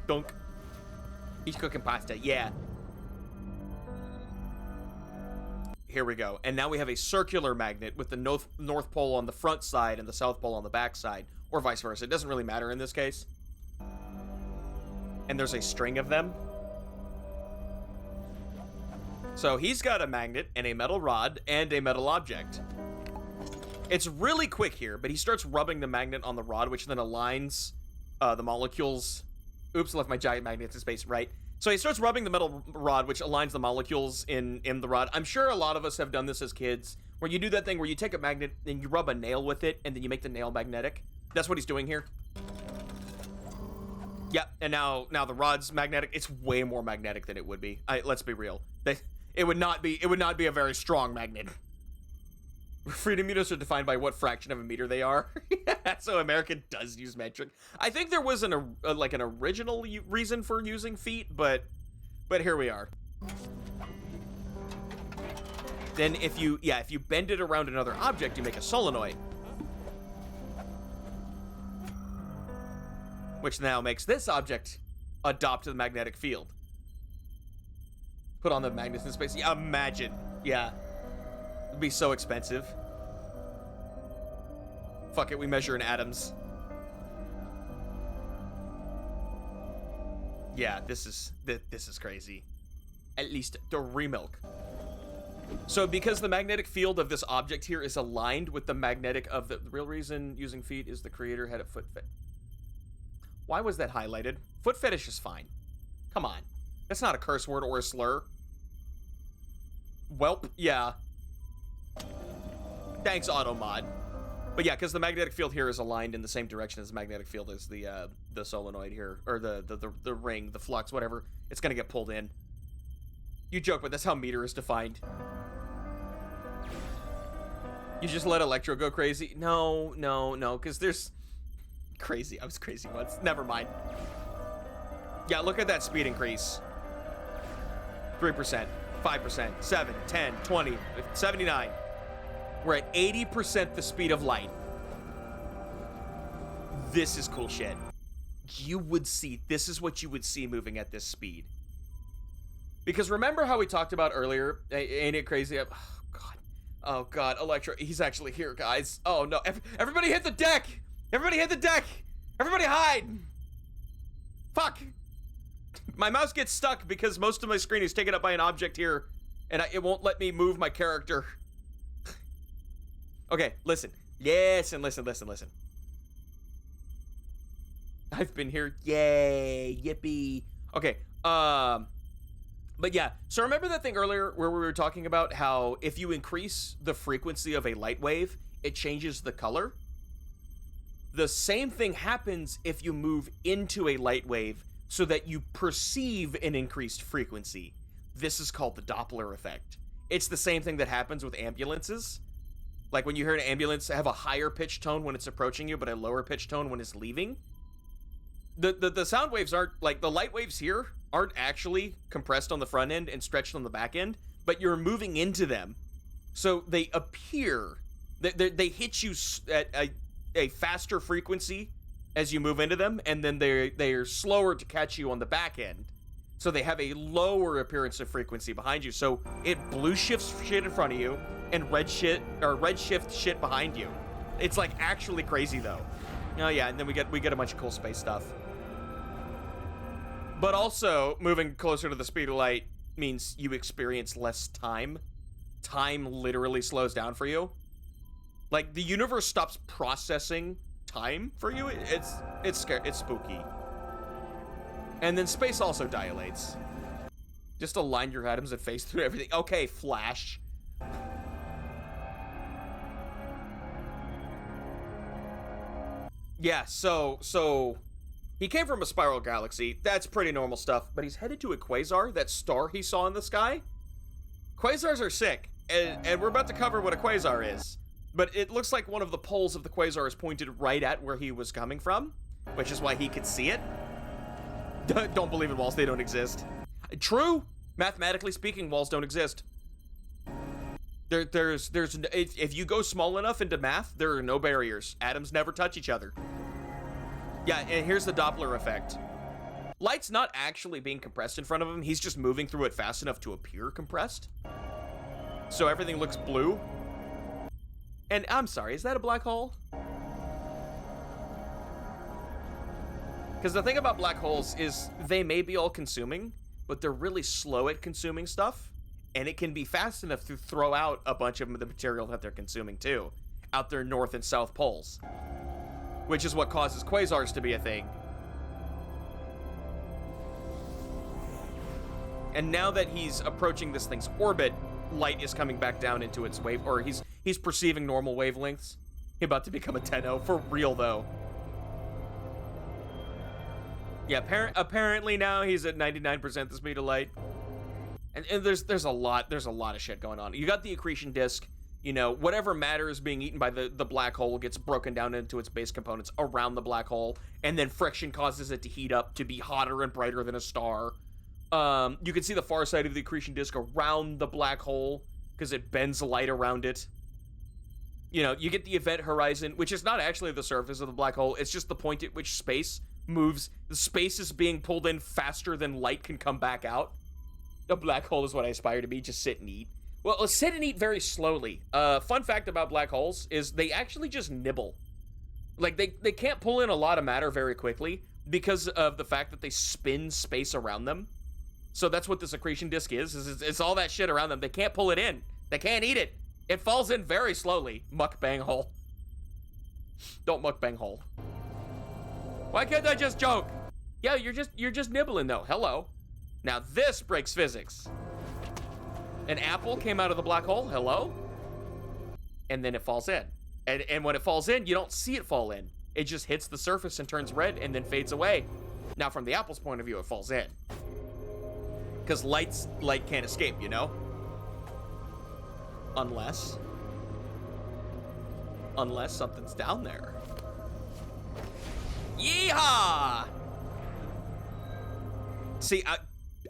Speaker 2: Dunk. He's cooking pasta, yeah. Here we go. And now we have a circular magnet with the north pole on the front side and the south pole on the back side, or vice versa. It doesn't really matter in this case. And there's a string of them. So he's got a magnet and a metal rod and a metal object. It's really quick here, but he starts rubbing the magnet on the rod, which then aligns the molecules. Oops, I left my giant magnet in space, right? So he starts rubbing the metal rod, which aligns the molecules in the rod. I'm sure a lot of us have done this as kids, where you do that thing where you take a magnet and you rub a nail with it, and then you make the nail magnetic. That's what he's doing here. Yeah, and now the rod's magnetic. It's way more magnetic than it would be. Let's be real. It would not be a very strong magnet. Freedom units are defined by what fraction of a meter they are. So America does use metric. I think there was an original reason for using feet, but but here we are. Then if you bend it around another object, you make a solenoid. Which now makes this object adopt the magnetic field. Put on the magnets in space. Yeah, imagine. Yeah. It'd be so expensive. Fuck it, we measure in atoms. Yeah, this is crazy. At least the remilk. So because the magnetic field of this object here is aligned with the magnetic of the real reason using feet is the creator had a foot fetish. Why was that highlighted? Foot fetish is fine. Come on. That's not a curse word or a slur. Welp, yeah. Thanks, Automod. But yeah, because the magnetic field here is aligned in the same direction as the magnetic field as the solenoid here, or the ring, the flux, whatever. It's gonna get pulled in. You joke, but that's how meter is defined. You just let Electro go crazy? No, because there's crazy. I was crazy once. Never mind. Yeah, look at that speed increase. 3%, 5%, 7, 10, 20, 79. We're at 80% the speed of light. This is cool shit. You would see, this is what you would see moving at this speed. Because remember how we talked about earlier, ain't it crazy? Oh god, Electro, he's actually here, guys. Oh no, everybody hit the deck! Everybody hit the deck! Everybody hide! Fuck! My mouse gets stuck because most of my screen is taken up by an object here, and it won't let me move my character. Okay, listen. Listen. I've been here. Yay, yippee. Okay, but yeah, so remember that thing earlier where we were talking about how if you increase the frequency of a light wave, it changes the color? The same thing happens if you move into a light wave so that you perceive an increased frequency. This is called the Doppler effect. It's the same thing that happens with ambulances. Like when you hear an ambulance have a higher pitch tone when it's approaching you, but a lower pitch tone when it's leaving. The sound waves aren't, like, the light waves here aren't actually compressed on the front end and stretched on the back end, but you're moving into them. So they appear, they hit you at a faster frequency as you move into them, and then they're slower to catch you on the back end. So they have a lower appearance of frequency behind you. So it blue shifts shit in front of you and red shift shit behind you. It's like actually crazy though. Oh yeah, and then we get a bunch of cool space stuff. But also, moving closer to the speed of light means you experience less time. Time literally slows down for you. Like, the universe stops processing time for you. It's scary. It's spooky. And then space also dilates. Just align your atoms and phase through everything. Okay, Flash. Yeah, so he came from a spiral galaxy. That's pretty normal stuff. But he's headed to a quasar, that star he saw in the sky. Quasars are sick, and we're about to cover what a quasar is. But it looks like one of the poles of the quasar is pointed right at where he was coming from, which is why he could see it. Don't believe in walls, they don't exist. True, mathematically speaking, walls don't exist. If you go small enough into math, there are no barriers. Atoms never touch each other. Yeah, and here's the Doppler effect. Light's not actually being compressed in front of him. He's just moving through it fast enough to appear compressed. So everything looks blue. And I'm sorry, is that a black hole? Because the thing about black holes is they may be all-consuming, but they're really slow at consuming stuff. And it can be fast enough to throw out a bunch of the material that they're consuming too, out their north and south poles. Which is what causes quasars to be a thing. And now that he's approaching this thing's orbit, light is coming back down into its wave, or he's perceiving normal wavelengths. He's about to become a 10-0, for real though. Yeah, apparently now he's at 99% the speed of light. And there's a lot of shit going on. You got the accretion disk, you know, whatever matter is being eaten by the black hole gets broken down into its base components around the black hole, and then friction causes it to heat up to be hotter and brighter than a star. You can see the far side of the accretion disk around the black hole because it bends light around it. You know, you get the event horizon, which is not actually the surface of the black hole. It's just the point at which space moves. The space is being pulled in faster than light can come back out. A black hole is what I aspire to be. Just sit and eat. Well, let's sit and eat very slowly. Fun fact about black holes is they actually just nibble. Like, they can't pull in a lot of matter very quickly because of the fact that they spin space around them. So that's what this accretion disk is it's all that shit around them. They can't pull it in. They can't eat it. It falls in very slowly. Mukbang hole. Don't mukbang hole. Why can't I just joke? Yeah, you're just nibbling though. Hello. Now this breaks physics. An apple came out of the black hole. Hello. And then it falls in. And when it falls in, you don't see it fall in. It just hits the surface and turns red and then fades away. Now from the apple's point of view, it falls in. Because light can't escape, you know? Unless something's down there. Yeehaw! See,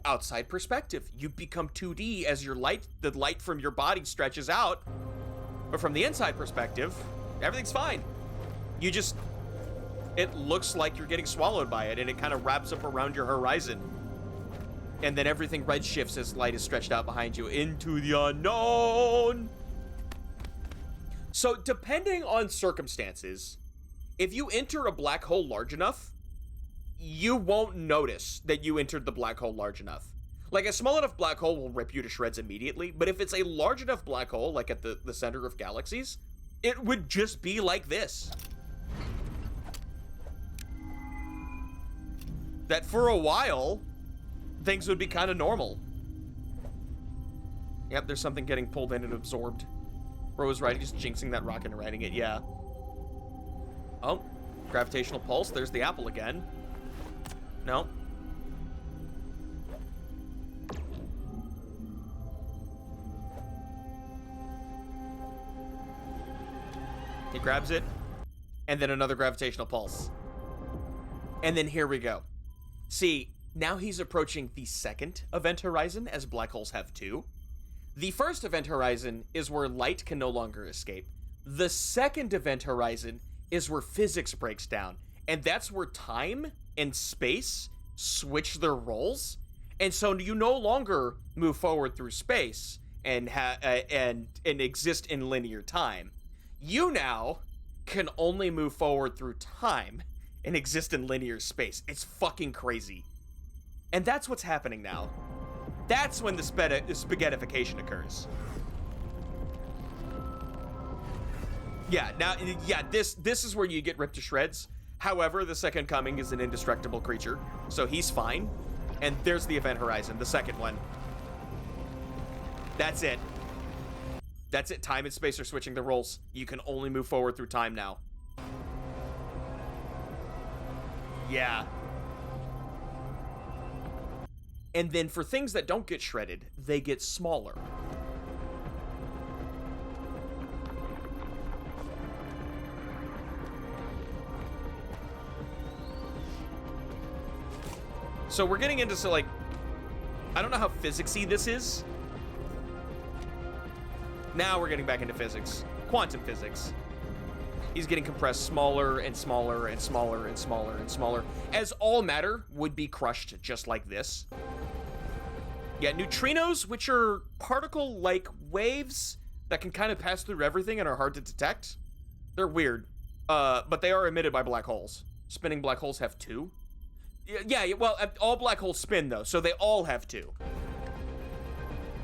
Speaker 2: outside perspective, you become 2D as the light from your body stretches out. But from the inside perspective, everything's fine. It looks like you're getting swallowed by it, and it kind of wraps up around your horizon. And then everything redshifts as light is stretched out behind you into the unknown. So depending on circumstances, if you enter a black hole large enough, you won't notice that you entered the black hole large enough. Like, a small enough black hole will rip you to shreds immediately, but if it's a large enough black hole, like at the center of galaxies, it would just be like this. That for a while, things would be kind of normal. Yep, there's something getting pulled in and absorbed. Rose riding, just jinxing that rocket and riding it, yeah. Oh, gravitational pulse, there's the apple again. No. He grabs it, and then another gravitational pulse. And then here we go. See, now he's approaching the second event horizon, as black holes have too. The first event horizon is where light can no longer escape. The second event horizon is where physics breaks down, and that's where time and space switch their roles. And so you no longer move forward through space and exist in linear time. You now can only move forward through time and exist in linear space. It's fucking crazy. And that's what's happening now. That's when the spaghettification occurs. Yeah, this is where you get ripped to shreds. However, the second coming is an indestructible creature, so he's fine. And there's the event horizon, the second one. That's it. That's it. Time and space are switching the roles. You can only move forward through time now. Yeah. And then for things that don't get shredded, they get smaller. So we're getting into like, I don't know how physicsy this is. Now we're getting back into physics. Quantum physics. He's getting compressed smaller and smaller and smaller and smaller and smaller, as all matter would be crushed just like this. Yeah, neutrinos, which are particle-like waves that can kind of pass through everything and are hard to detect. They're weird, but they are emitted by black holes. Spinning black holes have two. Yeah, well, all black holes spin, though, so they all have two.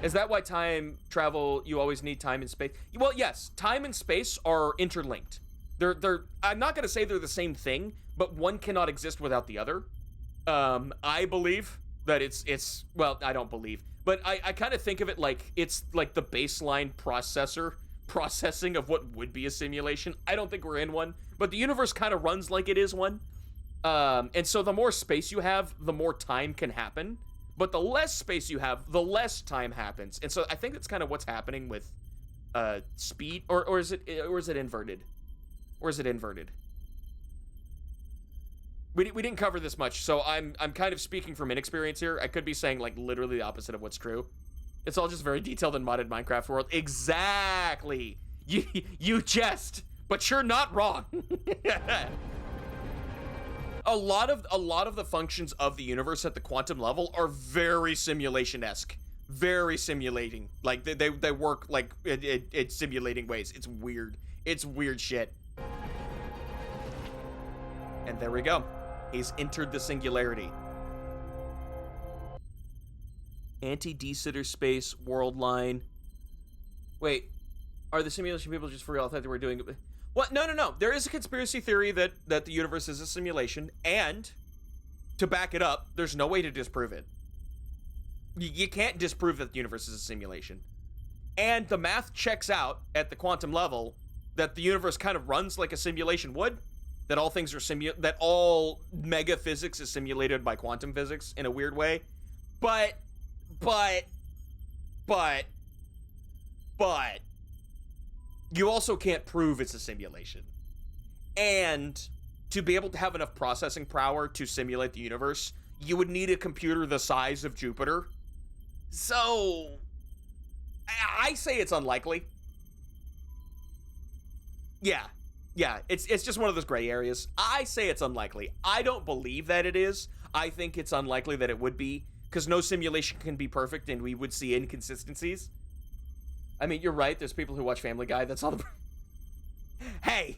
Speaker 2: Is that why time travel, you always need time and space? Well, yes, time and space are interlinked. They're I'm not going to say they're the same thing, but one cannot exist without the other. I believe that it's well, I don't believe, but I kind of think of it like it's like the baseline processing of what would be a simulation. I don't think we're in one, but the universe kind of runs like it is one. And so the more space you have, the more time can happen. But the less space you have, the less time happens. And so I think that's kind of what's happening with speed, or is it inverted? Or is it inverted? We didn't cover this much, so I'm kind of speaking from inexperience here. I could be saying like literally the opposite of what's true. It's all just very detailed and modded Minecraft world. Exactly. You jest, but you're not wrong. A lot of the functions of the universe at the quantum level are very simulation-esque. Very simulating. Like they work like in simulating ways. It's weird. It's weird shit. And there we go. He's entered the singularity. Anti-de-sitter space, world line. Wait, are the simulation people just for real? I thought they were doing it. What? No. There is a conspiracy theory that the universe is a simulation, and to back it up, there's no way to disprove it. You can't disprove that the universe is a simulation. And the math checks out at the quantum level that the universe kind of runs like a simulation would. That all things are that all mega physics is simulated by quantum physics in a weird way. But you also can't prove it's a simulation. And to be able to have enough processing power to simulate the universe, you would need a computer the size of Jupiter. So I say it's unlikely. Yeah, it's just one of those gray areas. I say it's unlikely. I don't believe that it is. I think it's unlikely that it would be, because no simulation can be perfect and we would see inconsistencies. I mean, you're right. There's people who watch Family Guy. That's all the... Hey!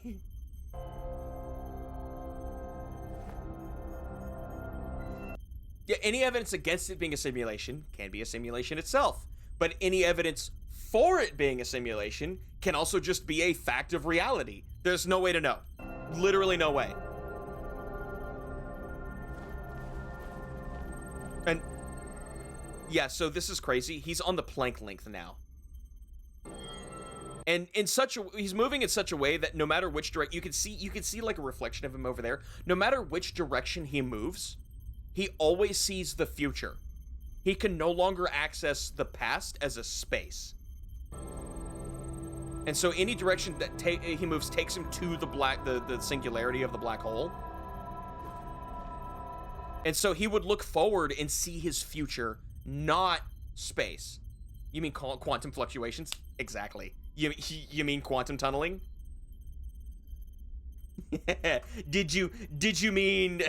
Speaker 2: Yeah, any evidence against it being a simulation can be a simulation itself. But any evidence for it being a simulation can also just be a fact of reality. There's no way to know. Literally no way. And yeah, so this is crazy. He's on the Planck length now. And he's moving in such a way that no matter which direction, you can see like a reflection of him over there. No matter which direction he moves, he always sees the future. He can no longer access the past as a space. And so any direction that he moves takes him to the singularity of the black hole. And so he would look forward and see his future, not space. You mean quantum fluctuations? Exactly. You mean quantum tunneling? Did you mean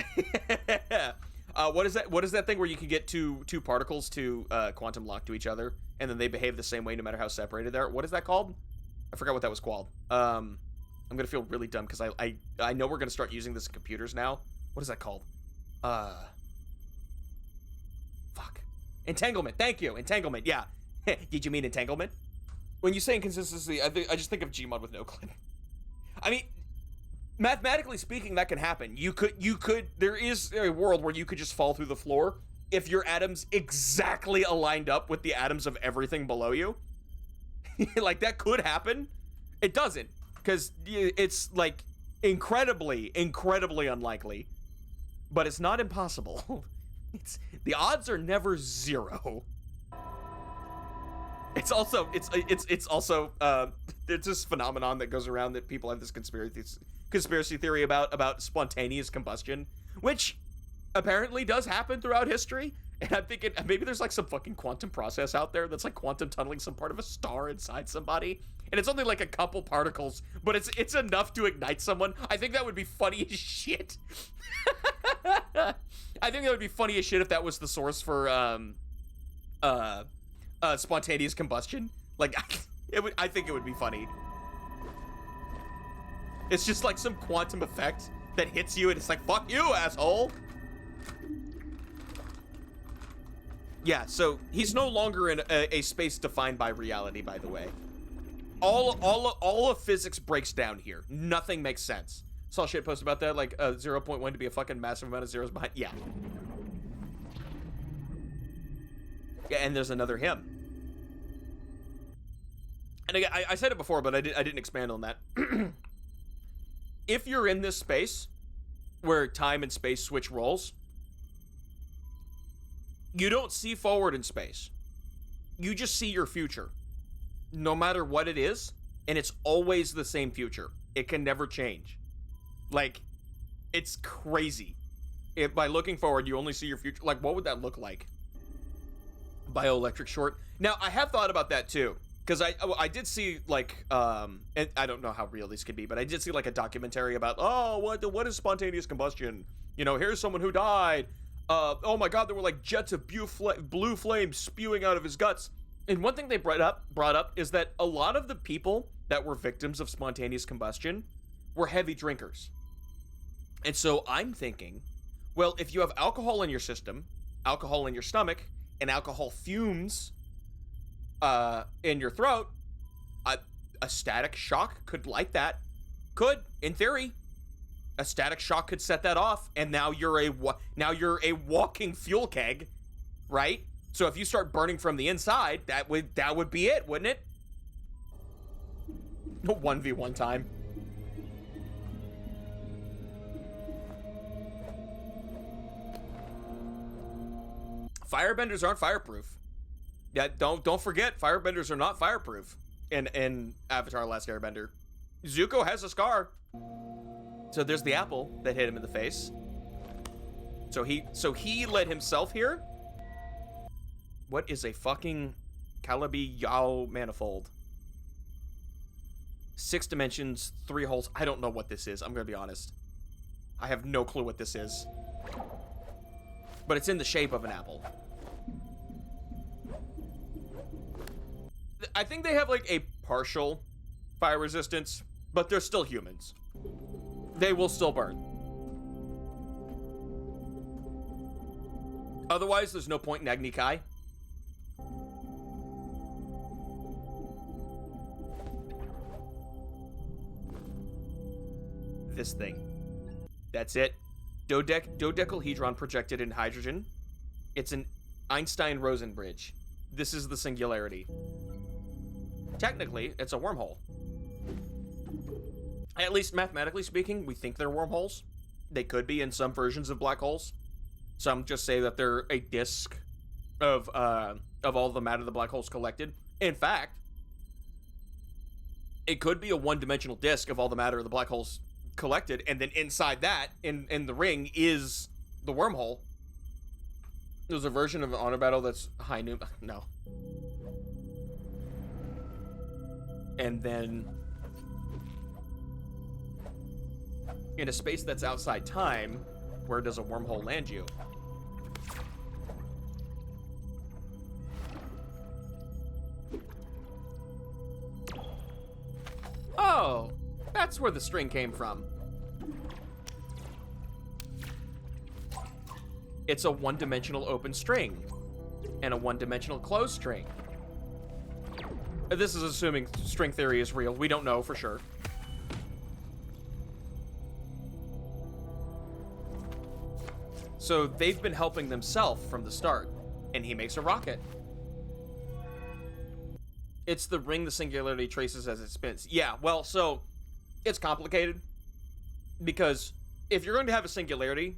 Speaker 2: what is that thing where you can get two particles to quantum lock to each other and then they behave the same way no matter how separated they are? What is that called? I forgot what that was called. I'm gonna feel really dumb because I know we're gonna start using this in computers now. What is that called? Fuck. Entanglement. Thank you. Entanglement. Yeah. Did you mean entanglement? When you say inconsistency, I just think of Gmod with no clip. I mean, mathematically speaking, that can happen. There is a world where you could just fall through the floor if your atoms exactly aligned up with the atoms of everything below you. Like, that could happen. It doesn't, because it's, like, incredibly unlikely. But it's not impossible. The odds are never zero. It's also there's this phenomenon that goes around that people have this conspiracy theory about spontaneous combustion, which apparently does happen throughout history. And I'm thinking maybe there's like some fucking quantum process out there that's like quantum tunneling some part of a star inside somebody. And it's only like a couple particles, but it's enough to ignite someone. I think that would be funny as shit. I think that would be funny as shit if that was the source for spontaneous combustion. Like, I think it would be funny. It's just like some quantum effect that hits you and it's like, fuck you, asshole. Yeah, so he's no longer in a space defined by reality, by the way. All of physics breaks down here. Nothing makes sense. Saw shit post about that, like 0.1 to be a fucking massive amount of zeros behind. Yeah. Yeah, and there's another him. And again, I said it before, but I didn't expand on that. If you're in this space where time and space switch roles, you don't see forward in space. You just see your future. No matter what it is, and it's always the same future. It can never change. Like, it's crazy. if by looking forward, you only see your future. Like, what would that look like? Bioelectric short. Now, I have thought about that too. Because I did see, like, and I don't know how real these could be, but I did see, like, a documentary about, oh, what is spontaneous combustion? You know, here's someone who died. Oh my god, there were, like, jets of blue flames spewing out of his guts. And one thing they brought up is that a lot of the people that were victims of spontaneous combustion were heavy drinkers. And so I'm thinking, well, if you have alcohol in your system, alcohol in your stomach, and alcohol fumes in your throat, a static shock could light that. Could, in theory. A static shock could set that off, and now you're a walking fuel keg, right? So if you start burning from the inside, that would be it, wouldn't it? 1v1 time. Firebenders aren't fireproof. Yeah, don't forget, firebenders are not fireproof in Avatar: Last Airbender. Zuko has a scar. So there's the apple that hit him in the face. So he led himself here. What is a fucking Calabi Yao manifold? 6 dimensions, 3 holes. I don't know what this is. I'm gonna be honest. I have no clue what this is. But it's in the shape of an apple. I think they have like a partial fire resistance, but they're still humans. They will still burn. Otherwise, there's no point in Agni Kai. This thing. That's it. Dodecahedron projected in hydrogen. It's an Einstein-Rosen bridge. This is the singularity. Technically, it's a wormhole. At least mathematically speaking, we think they're wormholes. They could be in some versions of black holes. Some just say that they're a disk of all the matter the black holes collected. In fact, it could be a one-dimensional disk of all the matter the black holes collected, and then inside that, in the ring, is the wormhole. There's a version of Honor Battle that's high noon. No. And then in a space that's outside time, where does a wormhole land you? Oh, that's where the string came from. It's a one-dimensional open string and a one-dimensional closed string. This is assuming string theory is real. We don't know for sure. So they've been helping themselves from the start, and he makes a rocket. It's the ring the singularity traces as it spins. Yeah, well, so it's complicated because if you're going to have a singularity,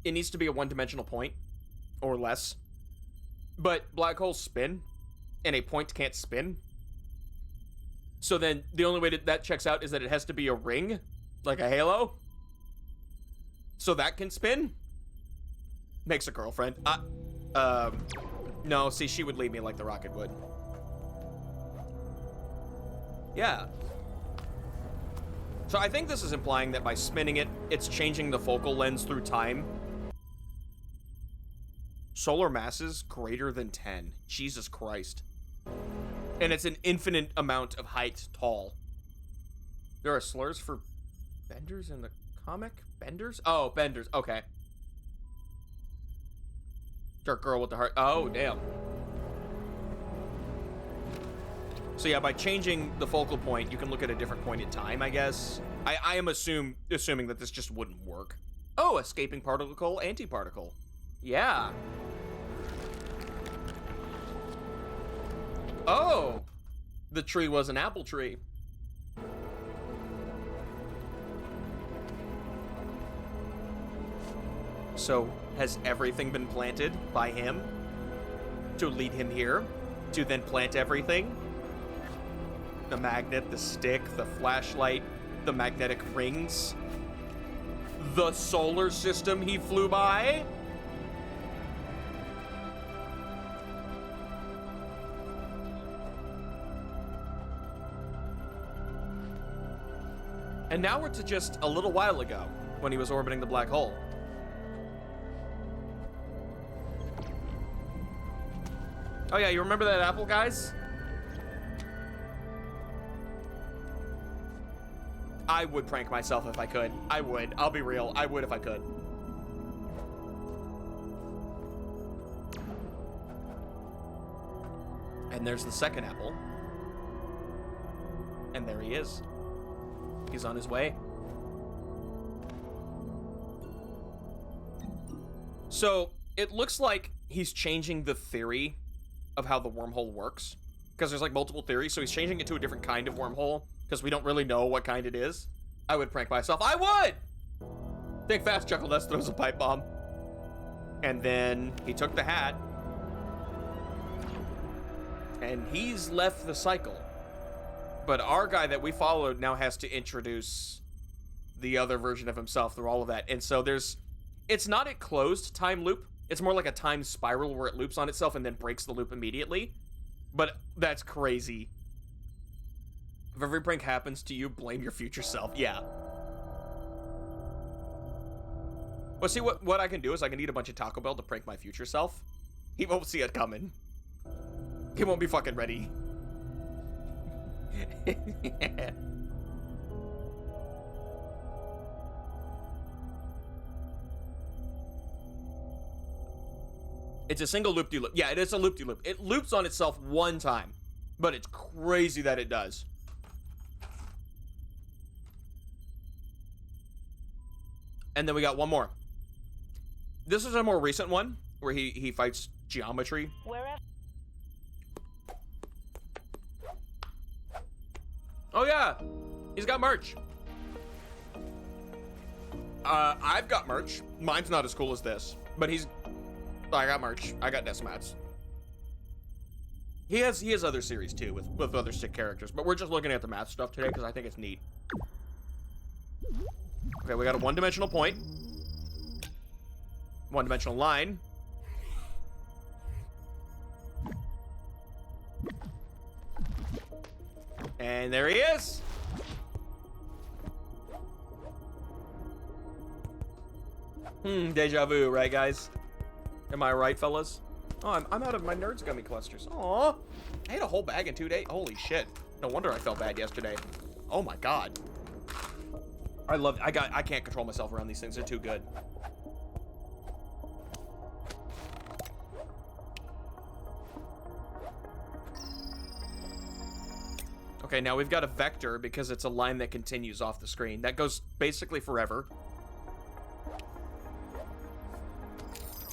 Speaker 2: it needs to be a one-dimensional point or less. But black holes spin, and a point can't spin. So then the only way that checks out is that it has to be a ring, like a halo. So that can spin. Makes a girlfriend. No, see, she would leave me like the rocket would. Yeah. So I think this is implying that by spinning it, it's changing the focal length through time. Solar masses greater than 10. Jesus Christ. And it's an infinite amount of height tall. There are slurs for benders in the comic? Benders? Oh, benders. Okay. Dark girl with the heart. Oh, damn. So yeah, by changing the focal point, you can look at a different point in time, I guess. I am assuming that this just wouldn't work. Oh, escaping particle, antiparticle. Yeah. Oh, the tree was an apple tree. So has everything been planted by him to lead him here, to then plant everything? The magnet, the stick, the flashlight, the magnetic rings. the solar system he flew by? And now we're to just a little while ago, when he was orbiting the black hole. Oh yeah, you remember that apple, guys? I would prank myself if I could. I would. I'll be real. I would if I could. And there's the second apple. And there he is. He's on his way. So, it looks like he's changing the theory of how the wormhole works. Because there's like multiple theories, so he's changing it to a different kind of wormhole. Because we don't really know what kind it is. I would prank myself. I would! Think fast, Chuckle Dust throws a pipe bomb. And then he took the hat. And he's left the cycle. But our guy that we followed now has to introduce the other version of himself through all of that. And so it's not a closed time loop. It's more like a time spiral where it loops on itself and then breaks the loop immediately. But that's crazy. If every prank happens to you, blame your future self. Yeah. Well, see, what I can do is I can eat a bunch of Taco Bell to prank my future self. He won't see it coming. He won't be fucking ready. It's a single loop-de-loop. Yeah, it is a loop-de-loop. It loops on itself one time, but it's crazy that it does. And then we got one more. This is a more recent one where he fights geometry. Oh yeah, he's got merch. I've got merch. Mine's not as cool as this, but I got merch. I got desk mats. He has other series too with other sick characters, but we're just looking at the math stuff today because I think it's neat. Okay, we got a one-dimensional point, one-dimensional line. And there he is. Deja vu, right, guys? Am I right, fellas? Oh, I'm out of my Nerds gummy clusters. Aw, I ate a whole bag in 2 days. Holy shit! No wonder I felt bad yesterday. Oh my god. I can't control myself around these things. They're too good. Okay, now we've got a vector because it's a line that continues off the screen. That goes basically forever.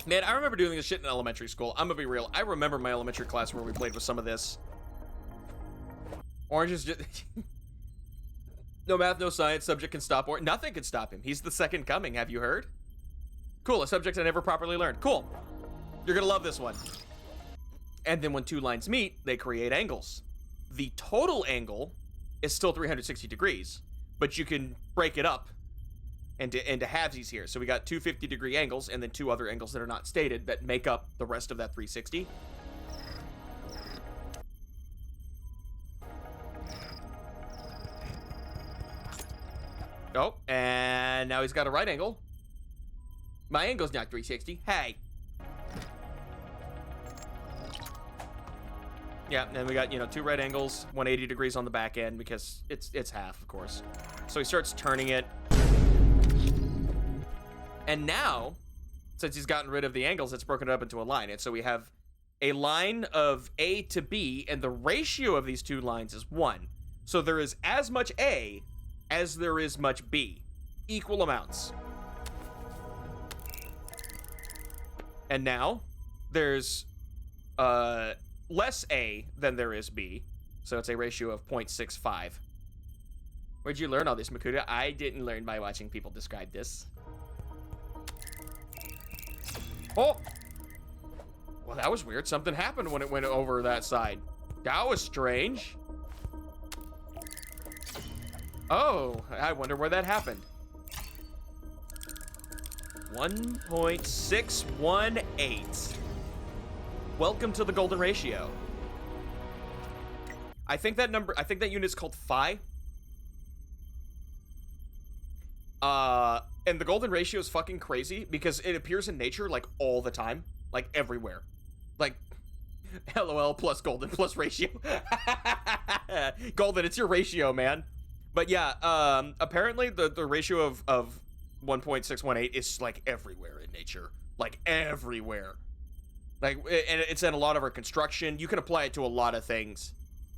Speaker 2: Man, I remember doing this shit in elementary school. I'm gonna be real. I remember my elementary class where we played with some of this. Orange is just... No math, no science, subject can stop or nothing can stop him. He's the second coming, have you heard? Cool, a subject I never properly learned. Cool. You're gonna love this one. And then when two lines meet, they create angles. The total angle is still 360 degrees, but you can break it up into halvesies here. So we got two 50-degree angles and then two other angles that are not stated that make up the rest of that 360. Oh, and now he's got a right angle. My angle's not 360. Hey. Yeah, and we got, you know, two right angles, 180 degrees on the back end because it's half, of course. So he starts turning it. And now, since he's gotten rid of the angles, it's broken it up into a line. And so we have a line of A to B, and the ratio of these two lines is 1. So there is as much A as there is much B. Equal amounts. And now, there's less A than there is B. So it's a ratio of 0.65. Where'd you learn all this, Makuta? I didn't learn by watching people describe this. Oh! Well, that was weird. Something happened when it went over that side. That was strange. Oh, I wonder where that happened. 1.618. Welcome to the golden ratio. I think that unit is called phi. And the golden ratio is fucking crazy because it appears in nature like all the time, like everywhere. Like LOL plus golden plus ratio. Golden, it's your ratio, man. But yeah, apparently the ratio of 1.618 is like everywhere in nature. Like everywhere. Like, and it's in a lot of our construction. You can apply it to a lot of things.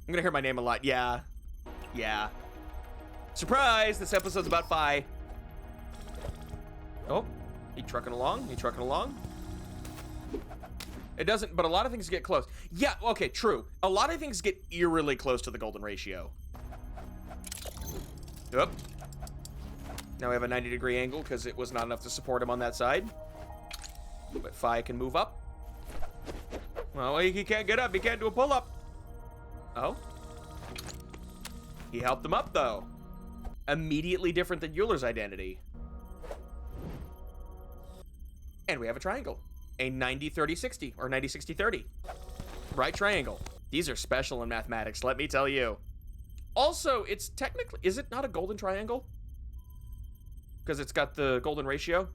Speaker 2: I'm gonna hear my name a lot. Yeah. Yeah. Surprise! This episode's about phi. Oh, he trucking along. He trucking along. It doesn't, but a lot of things get close. Yeah, okay, true. A lot of things get eerily close to the golden ratio. Yep. Now we have a 90-degree angle because it was not enough to support him on that side. But phi can move up. Well, he can't get up. He can't do a pull-up. Oh. He helped him up, though. Immediately different than Euler's identity. And we have a triangle. A 90-30-60, or 90-60-30. Right triangle. These are special in mathematics, let me tell you. Also, it's technically... Is it not a golden triangle? Because it's got the golden ratio?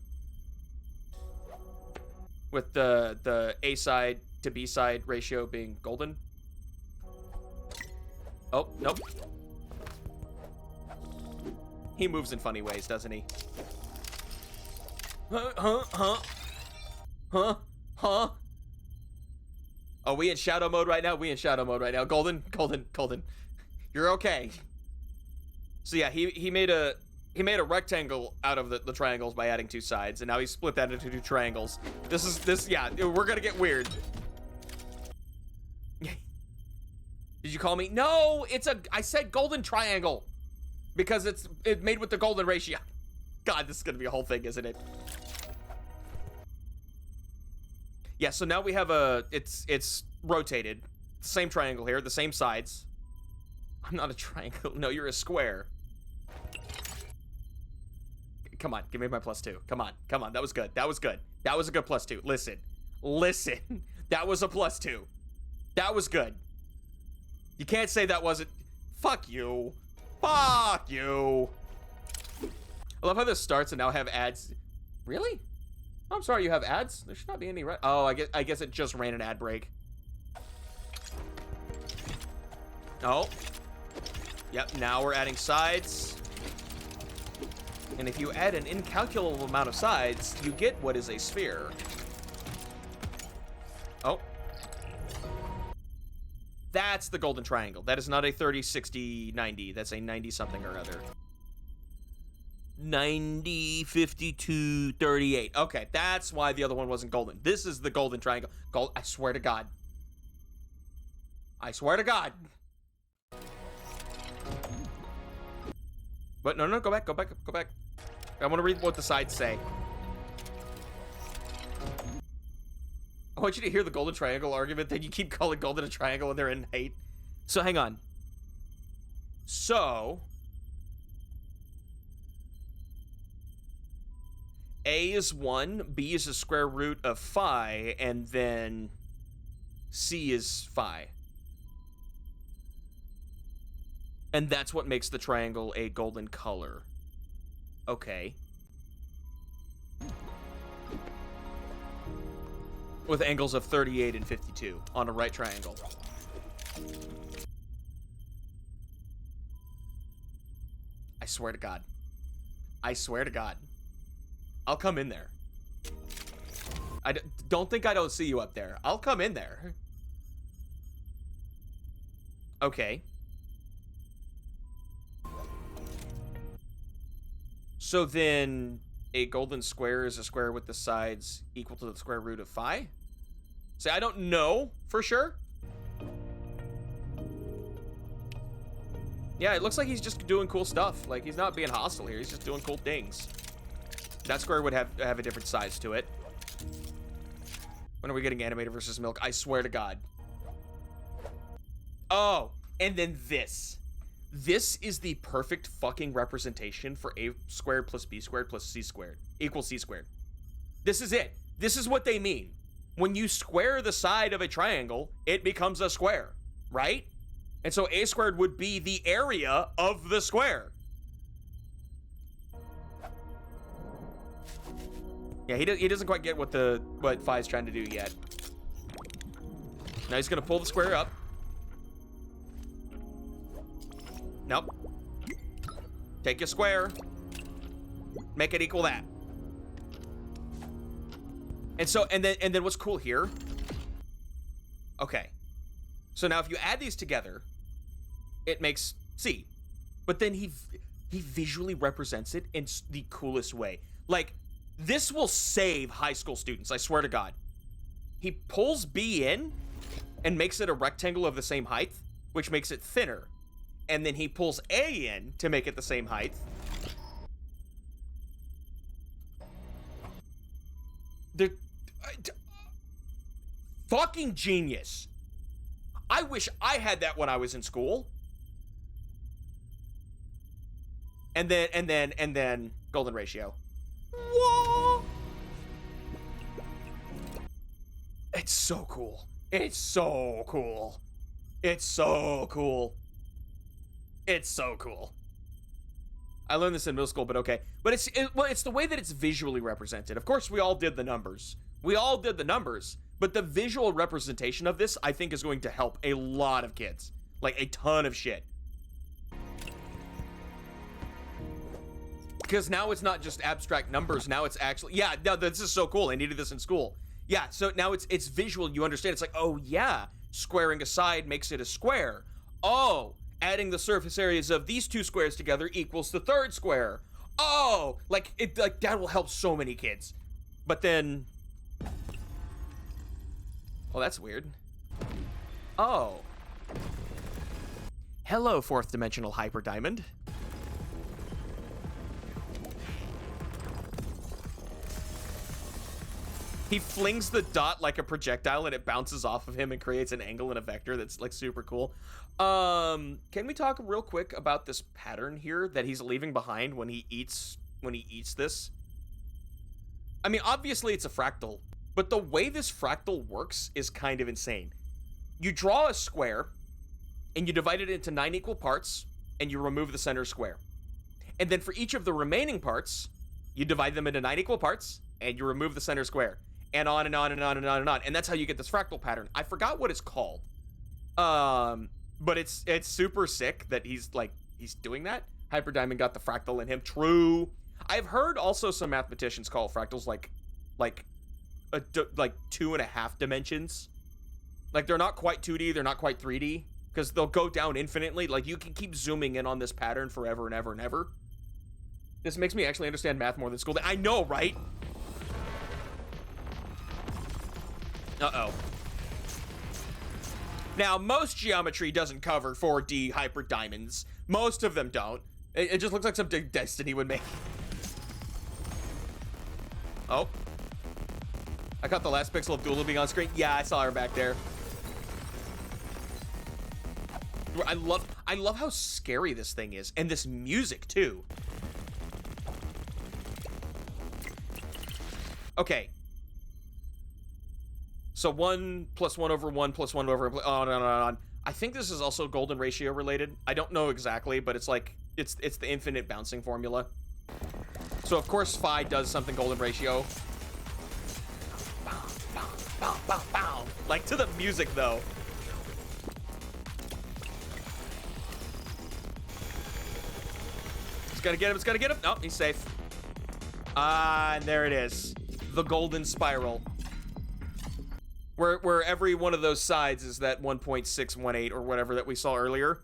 Speaker 2: With the A side to B side ratio being golden? Oh, nope. He moves in funny ways, doesn't he? Huh? Oh, we in shadow mode right now? We in shadow mode right now. Golden. You're okay. So yeah, he made a rectangle out of the triangles by adding two sides, and now he split that into two triangles. Yeah, we're gonna get weird. Did you call me? No, I said golden triangle. Because it's made with the golden ratio. God, this is gonna be a whole thing, isn't it? Yeah, so now we have it's rotated. Same triangle here, the same sides. I'm not a triangle. No, you're a square. Come on, give me my +2. Come on. That was good. That was good. That was a good +2. Listen. That was a +2. That was good. You can't say that wasn't. Fuck you. Fuck you. I love how this starts and now have ads. Really? I'm sorry, you have ads? There should not be any. Oh, I guess it just ran an ad break. Oh. Yep, now we're adding sides. And if you add an incalculable amount of sides, you get what is a sphere. Oh. That's the golden triangle. That is not a 30, 60, 90. That's a 90-something or other. 90, 52, 38. Okay, that's why the other one wasn't golden. This is the golden triangle. I swear to God. I swear to God. But no, go back. I want to read what the sides say. I want you to hear the golden triangle argument that you keep calling golden a triangle and they're in hate. So hang on. So A is 1, B is the square root of phi, and then C is phi. And that's what makes the triangle a golden color. Okay. With angles of 38 and 52 on a right triangle. I swear to God. I swear to God. I'll come in there. Don't think I don't see you up there. I'll come in there. Okay. So then a golden square is a square with the sides equal to the square root of phi? See, I don't know for sure. Yeah, it looks like he's just doing cool stuff. Like, he's not being hostile here. He's just doing cool things. That square would have a different size to it. When are we getting animated versus milk? I swear to God. Oh, and then this. This is the perfect fucking representation for a squared plus b squared plus c squared equals c squared. This is it. This is what they mean. When you square the side of a triangle, it becomes a square, right? And so a squared would be the area of the square. Yeah, he doesn't quite get what Phi's trying to do yet. Now he's gonna pull the square up. Nope. Take your square. Make it equal that. And so, and then what's cool here? Okay. So now if you add these together, it makes C. But then he visually represents it in the coolest way. Like, this will save high school students, I swear to God. He pulls B in and makes it a rectangle of the same height, which makes it thinner. And then he pulls A in to make it the same height. Fucking genius. I wish I had that when I was in school. And then golden ratio. Whoa! It's so cool. It's so cool. It's so cool. It's so cool. I learned this in middle school, but okay. But it's the way that it's visually represented. Of course, we all did the numbers. We all did the numbers. But the visual representation of this, I think, is going to help a lot of kids. Like, a ton of shit. Because now it's not just abstract numbers. Now it's actually... Yeah, no, this is so cool. I needed this in school. Yeah, so now it's visual. You understand. It's like, oh, yeah. Squaring a side makes it a square. Oh, adding the surface areas of these two squares together equals the third square. Oh, like that will help so many kids. But then... Oh, that's weird. Oh. Hello, fourth dimensional hyper diamond. He flings the dot like a projectile and it bounces off of him and creates an angle and a vector that's like super cool. Can we talk real quick about this pattern here that he's leaving behind when he eats this? I mean, obviously it's a fractal, but the way this fractal works is kind of insane. You draw a square and you divide it into 9 equal parts and you remove the center square. And then for each of the remaining parts, you divide them into 9 equal parts and you remove the center square. And on and on and on and on and on. And that's how you get this fractal pattern. I forgot what it's called. But it's super sick that he's doing that. Hyper Diamond got the fractal in him. True. I've heard also some mathematicians call fractals like 2.5 dimensions. Like, they're not quite 2D, they're not quite 3D, because they'll go down infinitely. Like, you can keep zooming in on this pattern forever and ever and ever. This makes me actually understand math more than school. I know, right? Uh-oh. Now, most geometry doesn't cover 4D hyper diamonds. Most of them don't. It just looks like something Destiny would make. Oh. I caught the last pixel of Dula being on screen. Yeah, I saw her back there. I love how scary this thing is. And this music, too. Okay. So 1 + 1 over 1 + 1 over... on. I think this is also golden ratio related. I don't know exactly, but it's like... It's the infinite bouncing formula. So, of course, phi does something golden ratio. Bow, bow, bow, bow, bow. Like, to the music, though. It's gotta get him, it's gotta get him. Oh, he's safe. And there it is. The golden spiral. Where every one of those sides is that 1.618 or whatever that we saw earlier.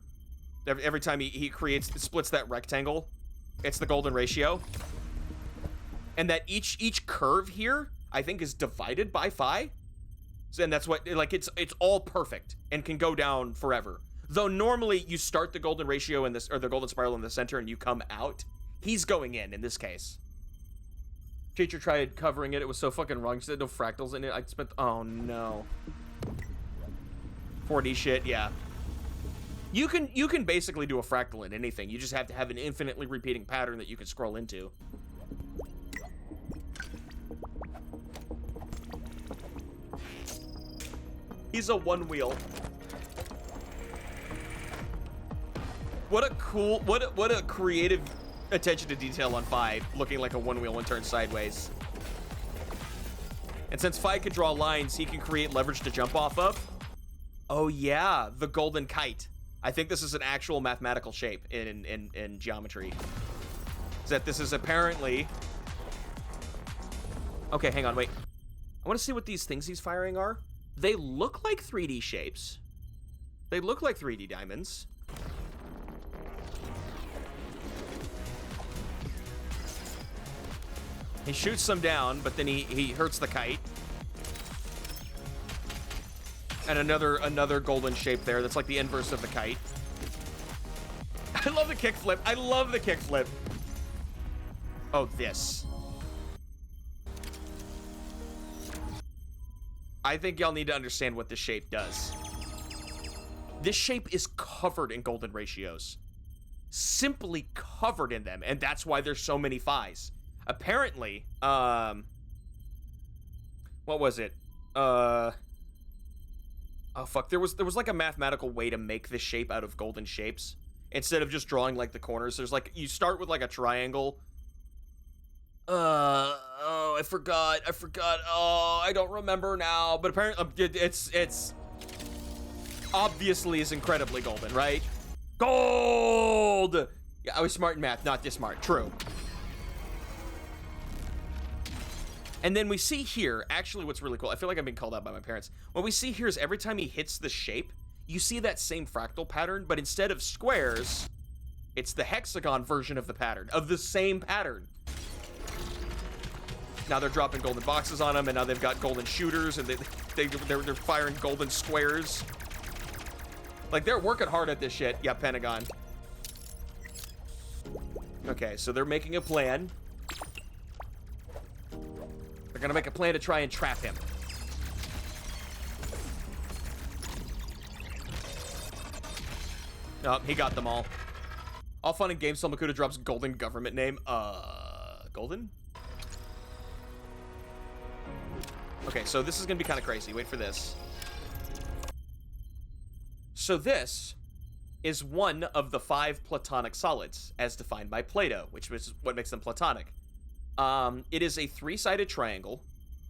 Speaker 2: Every time he splits that rectangle, it's the golden ratio. And that each curve here, I think, is divided by phi. And that's what, like, it's all perfect and can go down forever. Though normally you start the golden ratio in this, or the golden spiral in the center, and you come out. He's going in this case. Teacher tried covering it. It was so fucking wrong. She said no fractals in it. I spent... Oh, no. 4D shit, yeah. You can basically do a fractal in anything. You just have to have an infinitely repeating pattern that you can scroll into. He's a one wheel. What a cool, what a creative attention to detail on Fi, looking like a one wheel when turned sideways. And since Fi can draw lines, he can create leverage to jump off of. Oh yeah, the golden kite. I think this is an actual mathematical shape in geometry. Is that this is apparently... Okay, hang on, wait. I want to see what these things he's firing are. They look like 3D shapes. They look like 3D diamonds. He shoots some down, but then he hurts the kite. And another golden shape there. That's like the inverse of the kite. I love the kickflip. I love the kickflip. Oh, this. I think y'all need to understand what this shape does. This shape is covered in golden ratios. Simply covered in them, and that's why there's so many Phis. Apparently, what was it? Oh fuck, there was like a mathematical way to make this shape out of golden shapes. Instead of just drawing like the corners, there's like, you start with like a triangle. Oh, I forgot. Oh, I don't remember now, but apparently it's obviously is incredibly golden, right? Gold! Yeah, I was smart in math, not this smart. True. And then we see here, actually what's really cool, I feel like I'm being called out by my parents. What we see here is every time he hits the shape, you see that same fractal pattern, but instead of squares, it's the hexagon version of the pattern, of the same pattern. Now they're dropping golden boxes on him, and now they've got golden shooters, and they're firing golden squares. Like, they're working hard at this shit. Yeah, Pentagon. Okay, so they're making a plan. They're gonna make a plan to try and trap him. Oh, he got them all. All fun and games till Makuta drops golden government name. Golden? Okay, so this is gonna be kind of crazy. Wait for this. So this is one of the 5 platonic solids, as defined by Plato, which is what makes them platonic. It is a 3-sided triangle,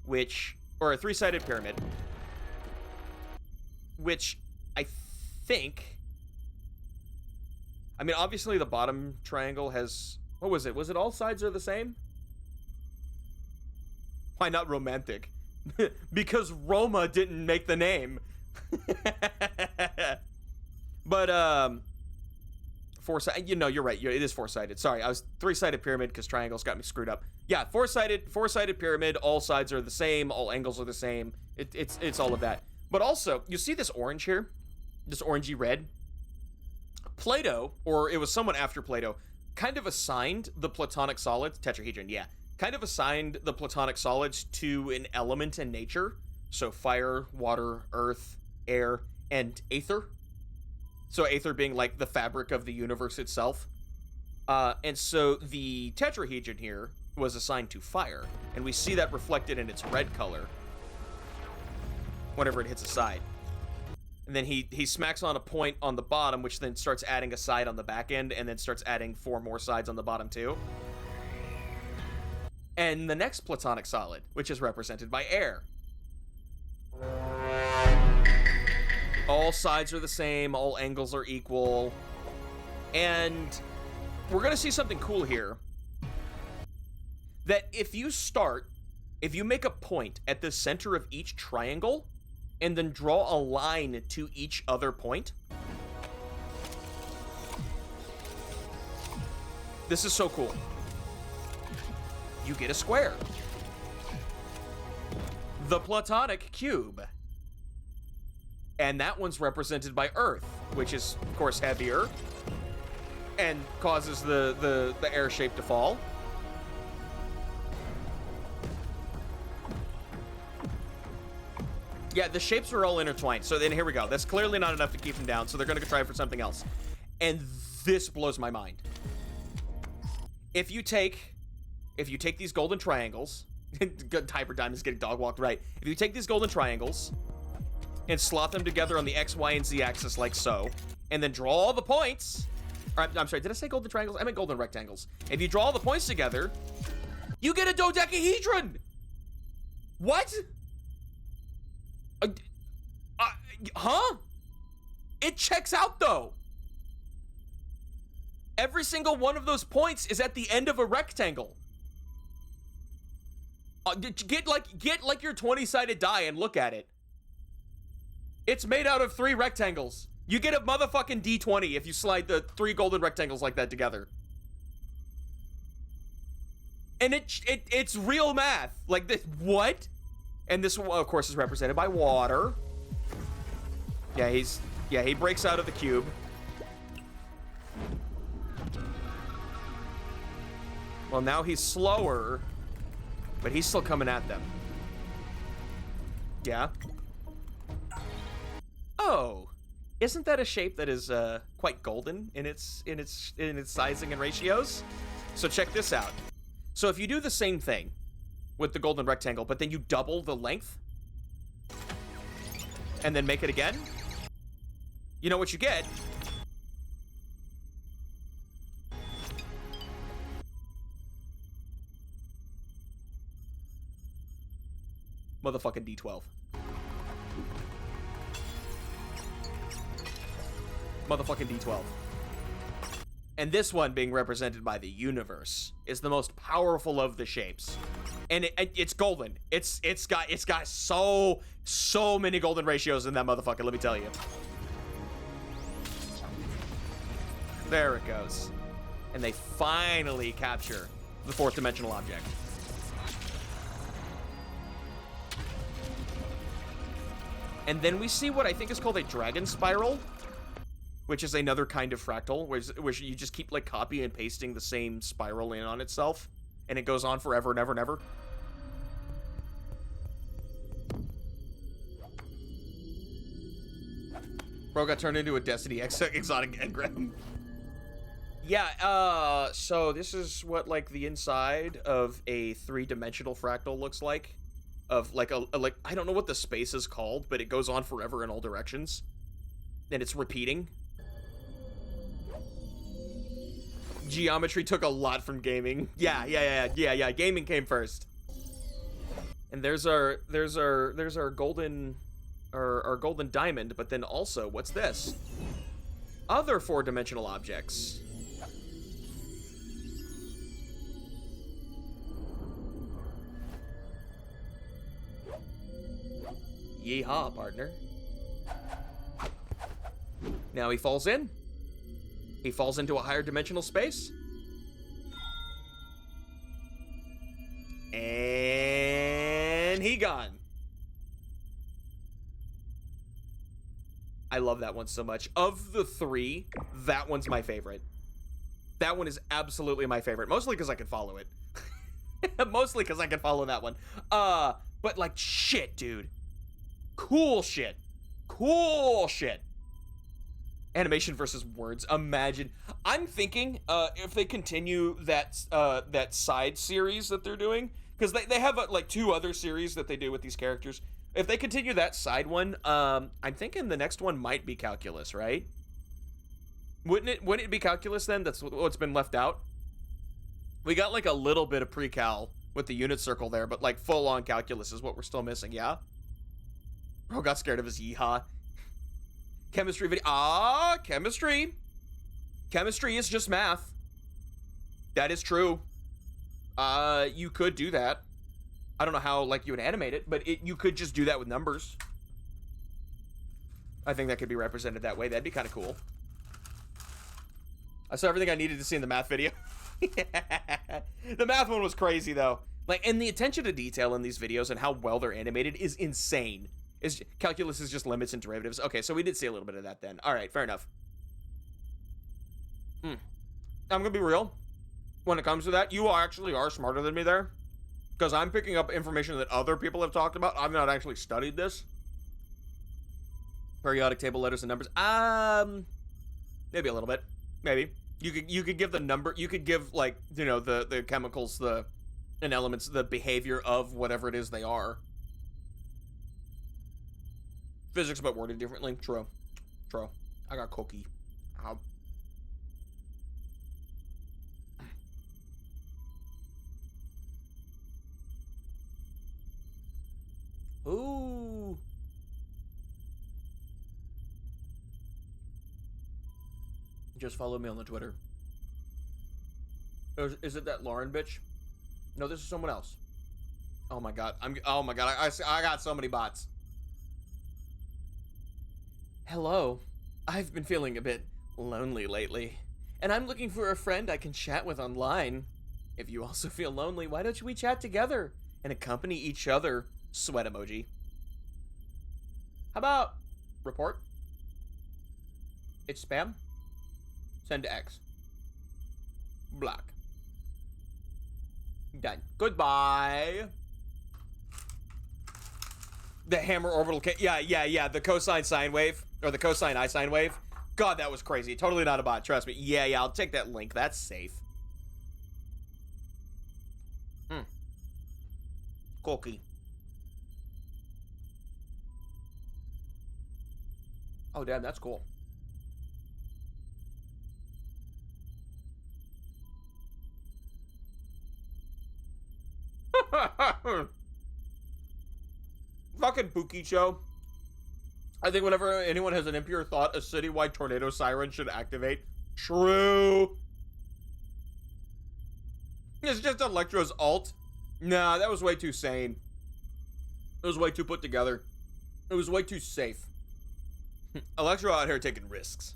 Speaker 2: or a 3-sided pyramid, which I think, I mean, obviously the bottom triangle has, what was it? Was it all sides are the same? Why not romantic? Because Roma didn't make the name. But, four-sided, you know, you're right. It is 4-sided. Sorry, I was 3-sided pyramid because triangles got me screwed up. Yeah, 4-sided pyramid. All sides are the same. All angles are the same. It's all of that. But also, you see this orange here? This orangey red? Plato, or it was someone after Plato, kind of assigned the platonic solids, tetrahedron, yeah, kind of assigned the platonic solids to an element in nature. So fire, water, earth, air, and aether. So aether being like the fabric of the universe itself. And so the tetrahedron here was assigned to fire. And we see that reflected in its red color whenever it hits a side. And then he smacks on a point on the bottom, which then starts adding a side on the back end, and then starts adding 4 more sides on the bottom too. And the next platonic solid, which is represented by air. All sides are the same, all angles are equal. And we're gonna see something cool here. That if you make a point at the center of each triangle, and then draw a line to each other point. This is so cool. You get a square. The platonic cube. And that one's represented by Earth, which is, of course, heavier and causes the air shape to fall. Yeah, the shapes are all intertwined. So then here we go. That's clearly not enough to keep them down, so they're going to try for something else. And this blows my mind. If you take these golden triangles, Hyper Diamond's getting dog walked right. If you take these golden triangles and slot them together on the X, Y, and Z axis like so, and then draw all the points. Or, I'm sorry, did I say golden triangles? I meant golden rectangles. If you draw all the points together, you get a dodecahedron. What? Huh? It checks out though. Every single one of those points is at the end of a rectangle. Get like your 20-sided die and look at it. It's made out of 3 rectangles. You get a motherfucking D20 if you slide the 3 golden rectangles like that together. And it's real math. Like this, what? And this, of course, is represented by water. Yeah, he breaks out of the cube. Well, now he's slower, but he's still coming at them. Yeah. Oh, isn't that a shape that is quite golden in its sizing and ratios? So check this out. So if you do the same thing with the golden rectangle, but then you double the length and then make it again, you know what you get? Motherfucking D12. Motherfucking D12. And this one, being represented by the universe, is the most powerful of the shapes. And it's golden. It's got so many golden ratios in that motherfucker, let me tell you. There it goes. And they finally capture the 4th dimensional object. And then we see what I think is called a dragon spiral, which is another kind of fractal, where you just keep like copying and pasting the same spiral in on itself, and it goes on forever and ever and ever. Bro got turned into a Destiny exotic engram. Yeah, so this is what like the inside of a 3-dimensional fractal looks like. Of like like I don't know what the space is called, but it goes on forever in all directions. And it's repeating. Geometry took a lot from gaming. Yeah. Gaming came first. And there's our golden our golden diamond, but then also, what's this? Other 4-dimensional objects. Yeehaw, partner. Now he falls in. He falls into a higher dimensional space. And he gone. I love that one so much. Of the 3, that one's my favorite. That one is absolutely my favorite. Mostly because I can follow it. Mostly because I can follow that one. But like, shit, dude. Cool shit. Cool shit. Animation versus words. Imagine. I'm thinking if they continue that that side series that they're doing, because they have like 2 other series that they do with these characters. If they continue that side one, I'm thinking the next one might be calculus, right? Wouldn't it be calculus then? That's what's been left out. We got like a little bit of pre-cal with the unit circle there, but like full-on calculus is what we're still missing, yeah? Bro got scared of his yeehaw. Chemistry video. Chemistry. Chemistry is just math. That is true. You could do that. I don't know how like you would animate it, but you could just do that with numbers. I think that could be represented that way. That'd be kind of cool. I saw everything I needed to see in the math video. The math one was crazy though. Like, and the attention to detail in these videos and how well they're animated is insane. Calculus is just limits and derivatives. Okay, so we did see a little bit of that then. All right, fair enough. I'm gonna be real. When it comes to that, you actually are smarter than me there. Because I'm picking up information that other people have talked about. I've not actually studied this. Periodic table, letters, and numbers. Maybe a little bit. Maybe. You could give the number, you could give, like, you know, the chemicals, and elements, the behavior of whatever it is they are. Physics but worded differently. True. True. I got cookie. Ow. Ooh. Just follow me on the Twitter. Is it that Lauren bitch? No, this is someone else. Oh my god. Oh my god. I got so many bots. Hello. I've been feeling a bit lonely lately, and I'm looking for a friend I can chat with online. If you also feel lonely, why don't we chat together and accompany each other? Sweat emoji. How about report? It's spam. Send to X. Block. Done. Goodbye. The hammer orbital yeah, the cosine sine wave, or the cosine I sine wave. God, that was crazy. Totally not a bot, trust me. Yeah, I'll take that link. That's safe. Cookie. Oh, damn, that's cool. Fucking Pookie Show. I think whenever anyone has an impure thought, a citywide tornado siren should activate. True. It's just Electro's alt. Nah, that was way too sane. It was way too put together. It was way too safe. Electro out here taking risks.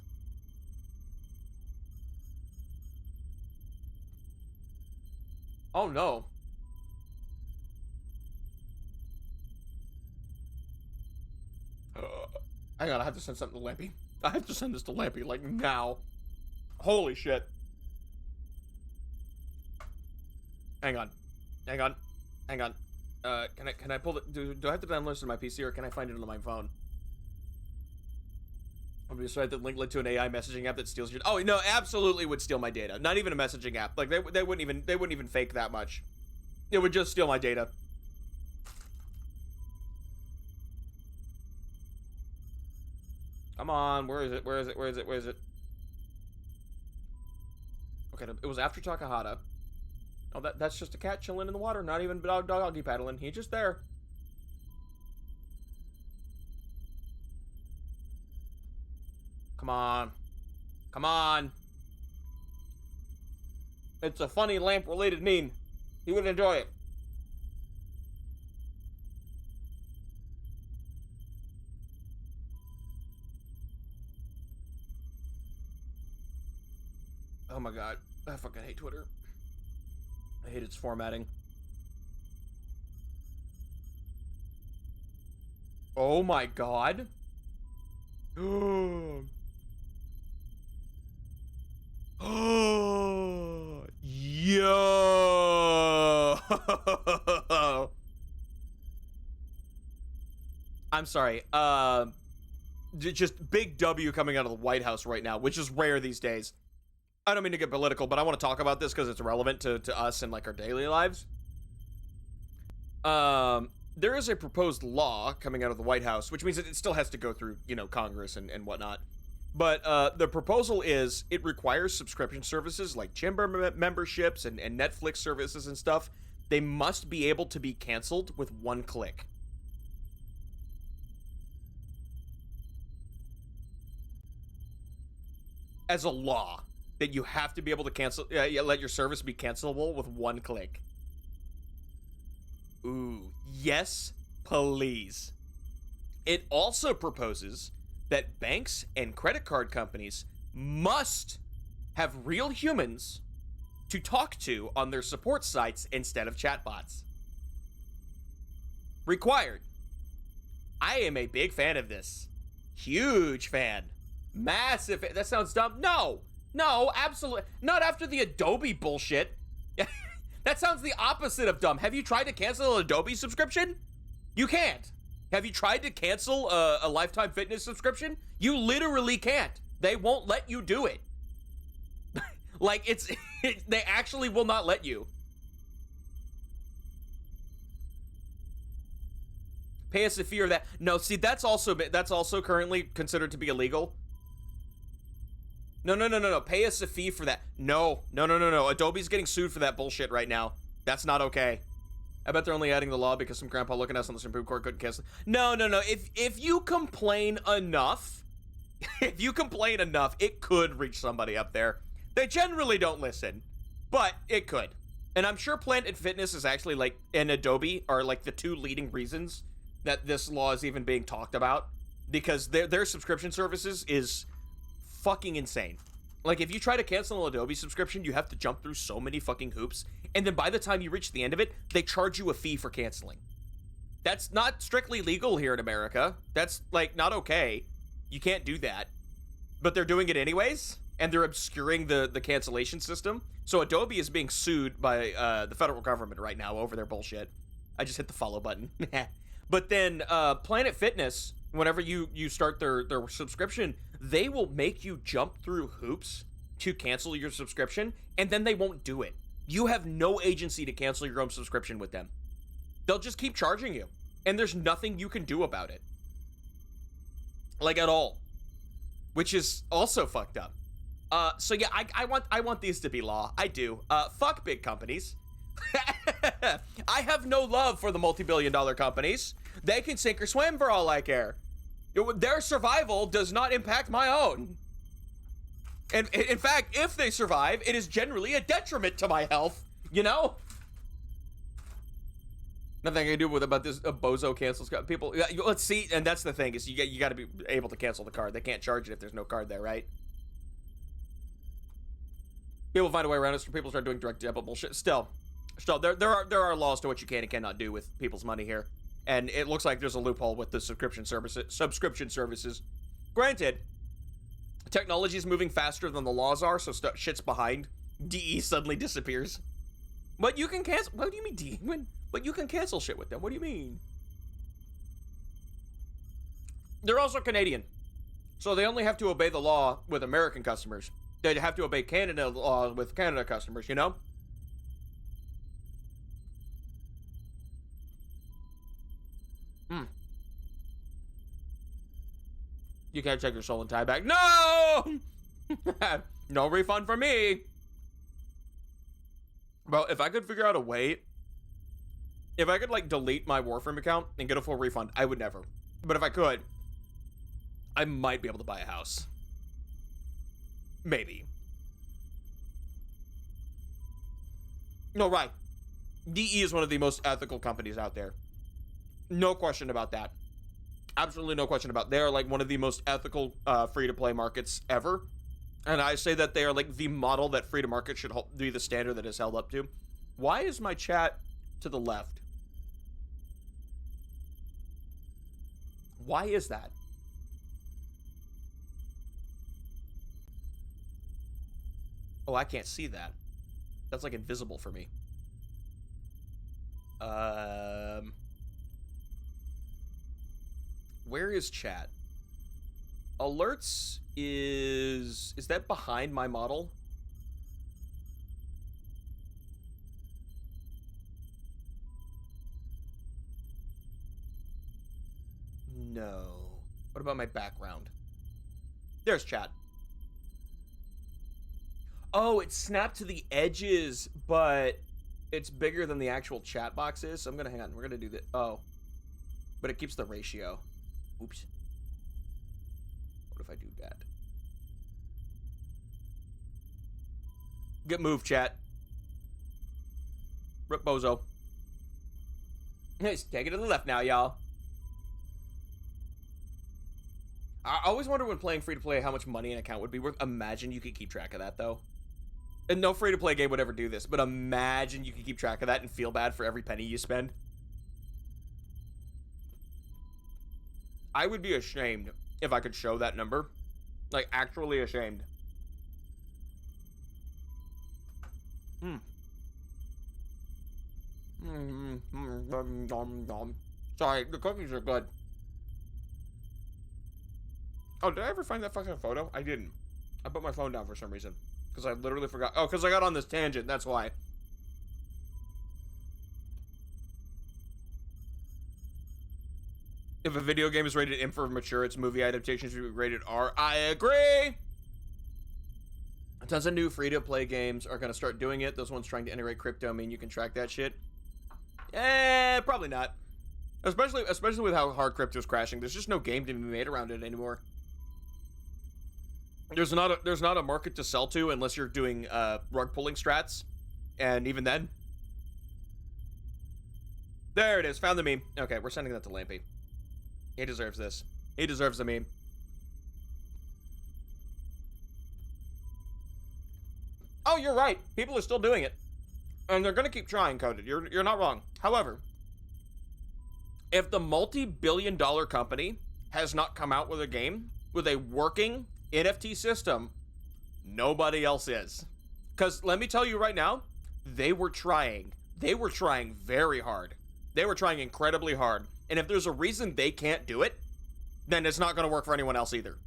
Speaker 2: Oh no. Hang on, I have to send something to Lampy. I have to send this to Lampy, like, now. Holy shit. Hang on. Can I pull it? Do I have to download this on my PC, or can I find it on my phone? I'm just sorry that link led to an AI messaging app that steals your... Oh, no, absolutely would steal my data. Not even a messaging app. Like, they wouldn't even fake that much. It would just steal my data. Come on, where is it? Where is it? Okay, it was after Takahata. Oh, that's just a cat chilling in the water, not even doggy paddling. He's just there. Come on. It's a funny lamp-related meme. You would enjoy it. Oh my god. I fucking hate Twitter. I hate its formatting. Oh my god. Yo. I'm sorry. Just big W coming out of the White House right now, which is rare these days. I don't mean to get political, but I want to talk about this because it's relevant to us and like our daily lives. There is a proposed law coming out of the White House, which means that it still has to go through, you know, Congress and whatnot. But the proposal is it requires subscription services like gym memberships and Netflix services and stuff. They must be able to be canceled with one click. As a law. That you have to be able to cancel, let your service be cancelable with one click. Ooh, yes, please. It also proposes that banks and credit card companies must have real humans to talk to on their support sites instead of chatbots. Required. I am a big fan of this. Huge fan. Massive fan. That sounds dumb. No, absolutely. Not after the Adobe bullshit. That sounds the opposite of dumb. Have you tried to cancel an Adobe subscription? You can't. Have you tried to cancel a Lifetime Fitness subscription? You literally can't. They won't let you do it. Like, they actually will not let you. Pay us a fee or that. No, see, that's also currently considered to be illegal. No. Pay us a fee for that. No. Adobe's getting sued for that bullshit right now. That's not okay. I bet they're only adding the law because some grandpa looking at us on the Supreme Court couldn't cancel. No. If you complain enough, it could reach somebody up there. They generally don't listen, but it could. And I'm sure Planet Fitness is actually like, and Adobe are like the two leading reasons that this law is even being talked about, because their subscription services is fucking insane. Like, if you try to cancel an Adobe subscription, you have to jump through so many fucking hoops, and then by the time you reach the end of it, they charge you a fee for canceling. That's not strictly legal here in America. That's, like, not okay. You can't do that. But they're doing it anyways, and they're obscuring the cancellation system. So Adobe is being sued by the federal government right now over their bullshit. I just hit the follow button. But then Planet Fitness, whenever you start their subscription, they will make you jump through hoops to cancel your subscription, and then they won't do it. You have no agency to cancel your own subscription with them. They'll just keep charging you, and there's nothing you can do about it. Like, at all. Which is also fucked up. So yeah, I want these to be law. I do. Fuck big companies. I have no love for the multi-billion-dollar companies. They can sink or swim for all I care. Their survival does not impact my own. And in fact, if they survive, it is generally a detriment to my health, you know? Nothing I can do about this bozo cancels people. Let's see, and that's the thing, is you got to be able to cancel the card. They can't charge it if there's no card there, right? People find a way around it, so people start doing direct debit bullshit. Still, there are laws to what you can and cannot do with people's money here, and it looks like there's a loophole with the subscription services. Granted, technology is moving faster than the laws are, so shit's behind. DE suddenly disappears. But you can cancel. What do you mean DE? But you can cancel shit with them. What do you mean? They're also Canadian, so they only have to obey the law with American customers. They'd have to obey Canada law with Canada customers, you know? You can't take your soul and tie back. No! No refund for me. Well, if I could figure out a way, if I could, like, delete my Warframe account and get a full refund, I would never. But if I could, I might be able to buy a house. Maybe. No, right. DE is one of the most ethical companies out there. No question about that. Absolutely no question about it. They are like one of the most ethical free-to-play markets ever. And I say that they are like the model that free-to-market should be the standard that is held up to. Why is my chat to the left? Why is that? Oh, I can't see that. That's like invisible for me. Where is chat? Alerts is that behind my model? No. What about my background? There's chat. Oh, it's snapped to the edges, but it's bigger than the actual chat box is. So I'm gonna hang on. We're gonna do that. Oh, but it keeps the ratio. Oops. What if I do that? Get moved, chat. Rip bozo. Hey, take it to the left now, y'all. I always wonder when playing free-to-play how much money an account would be worth. Imagine you could keep track of that, though. And no free-to-play game would ever do this, but imagine you could keep track of that and feel bad for every penny you spend. I would be ashamed if I could show that number. Like, actually ashamed. Sorry, the cookies are good. Oh, did I ever find that fucking photo? I didn't. I put my phone down for some reason. Because I literally forgot. Oh, because I got on this tangent. That's why. If a video game is rated M for mature, its movie adaptation should be rated R. I agree. Tons of new free-to-play games are going to start doing it. Those ones trying to integrate crypto mean you can track that shit. Probably not. Especially with how hard crypto's crashing. There's just no game to be made around it anymore. There's not a market to sell to unless you're doing rug pulling strats, and even then. There it is. Found the meme. Okay, we're sending that to Lampy. He deserves this. He deserves the meme. Oh, you're right. People are still doing it. And they're going to keep trying, Coded. You're not wrong. However, if the multi-billion-dollar company has not come out with a game with a working NFT system, nobody else is. Because let me tell you right now, they were trying. They were trying very hard. They were trying incredibly hard. And if there's a reason they can't do it, then it's not going to work for anyone else either.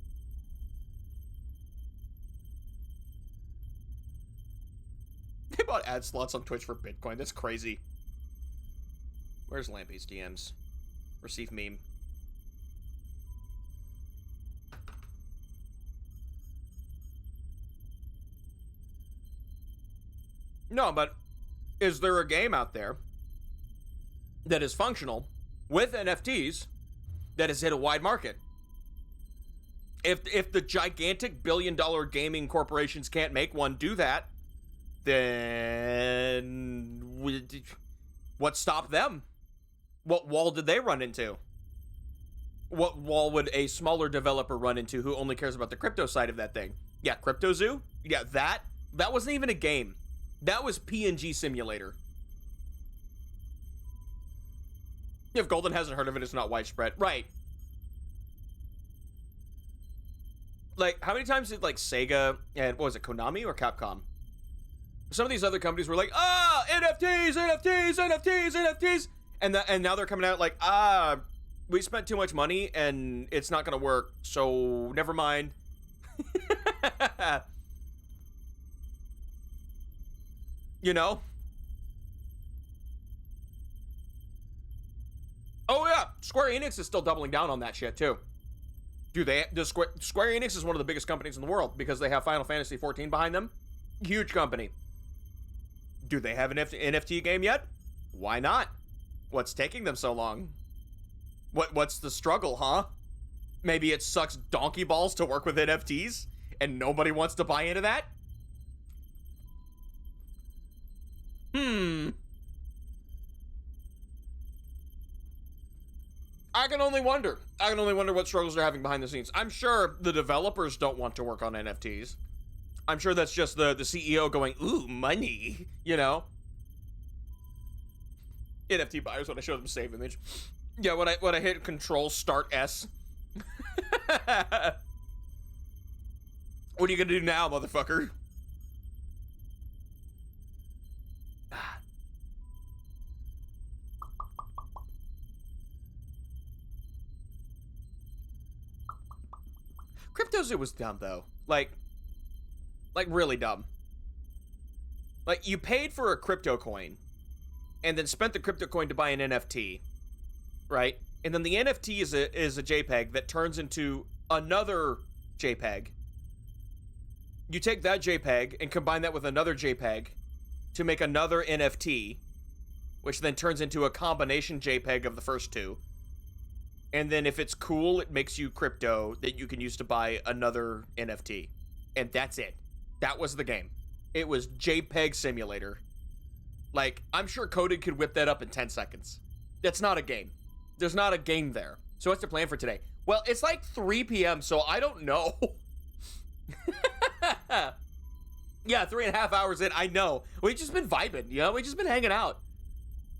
Speaker 2: They bought ad slots on Twitch for Bitcoin. That's crazy. Where's Lampy's DMs? Receive meme. No, but is there a game out there that is functional with NFTs that has hit a wide market? If the gigantic billion-dollar gaming corporations can't make one do that, then what stopped them? What wall did they run into? What wall would a smaller developer run into who only cares about the crypto side of that thing? Yeah, Crypto Zoo? Yeah, that wasn't even a game. That was PNG Simulator. If Golden hasn't heard of it, it's not widespread. Right. Like, how many times did, like, Sega and, what was it, Konami or Capcom? Some of these other companies were like, NFTs, NFTs, NFTs, NFTs. And now they're coming out like, we spent too much money and it's not going to work. So never mind. You know? Oh yeah, Square Enix is still doubling down on that shit too. Dude, Square Enix is one of the biggest companies in the world because they have Final Fantasy 14 behind them. Huge company. Do they have an NFT game yet? Why not? What's taking them so long? What's the struggle, huh? Maybe it sucks donkey balls to work with NFTs and nobody wants to buy into that? I can only wonder. I can only wonder what struggles they're having behind the scenes. I'm sure the developers don't want to work on NFTs. I'm sure that's just the CEO going, ooh, money, you know? NFT buyers when I show them save image. Yeah, when I hit Control Start S. What are you gonna do now, motherfucker? Crypto Zoo was dumb though. Like really dumb. Like, you paid for a crypto coin and then spent the crypto coin to buy an NFT, right? And then the NFT is a JPEG that turns into another JPEG. You take that JPEG and combine that with another JPEG to make another NFT, which then turns into a combination JPEG of the first two. And then if it's cool, it makes you crypto that you can use to buy another NFT. And that's it. That was the game. It was JPEG Simulator. Like, I'm sure Coded could whip that up in 10 seconds. That's not a game. There's not a game there. So what's the plan for today? Well, it's like 3 p.m., so I don't know. Yeah, 3.5 hours in, I know. We've just been vibing, you know? We've just been hanging out.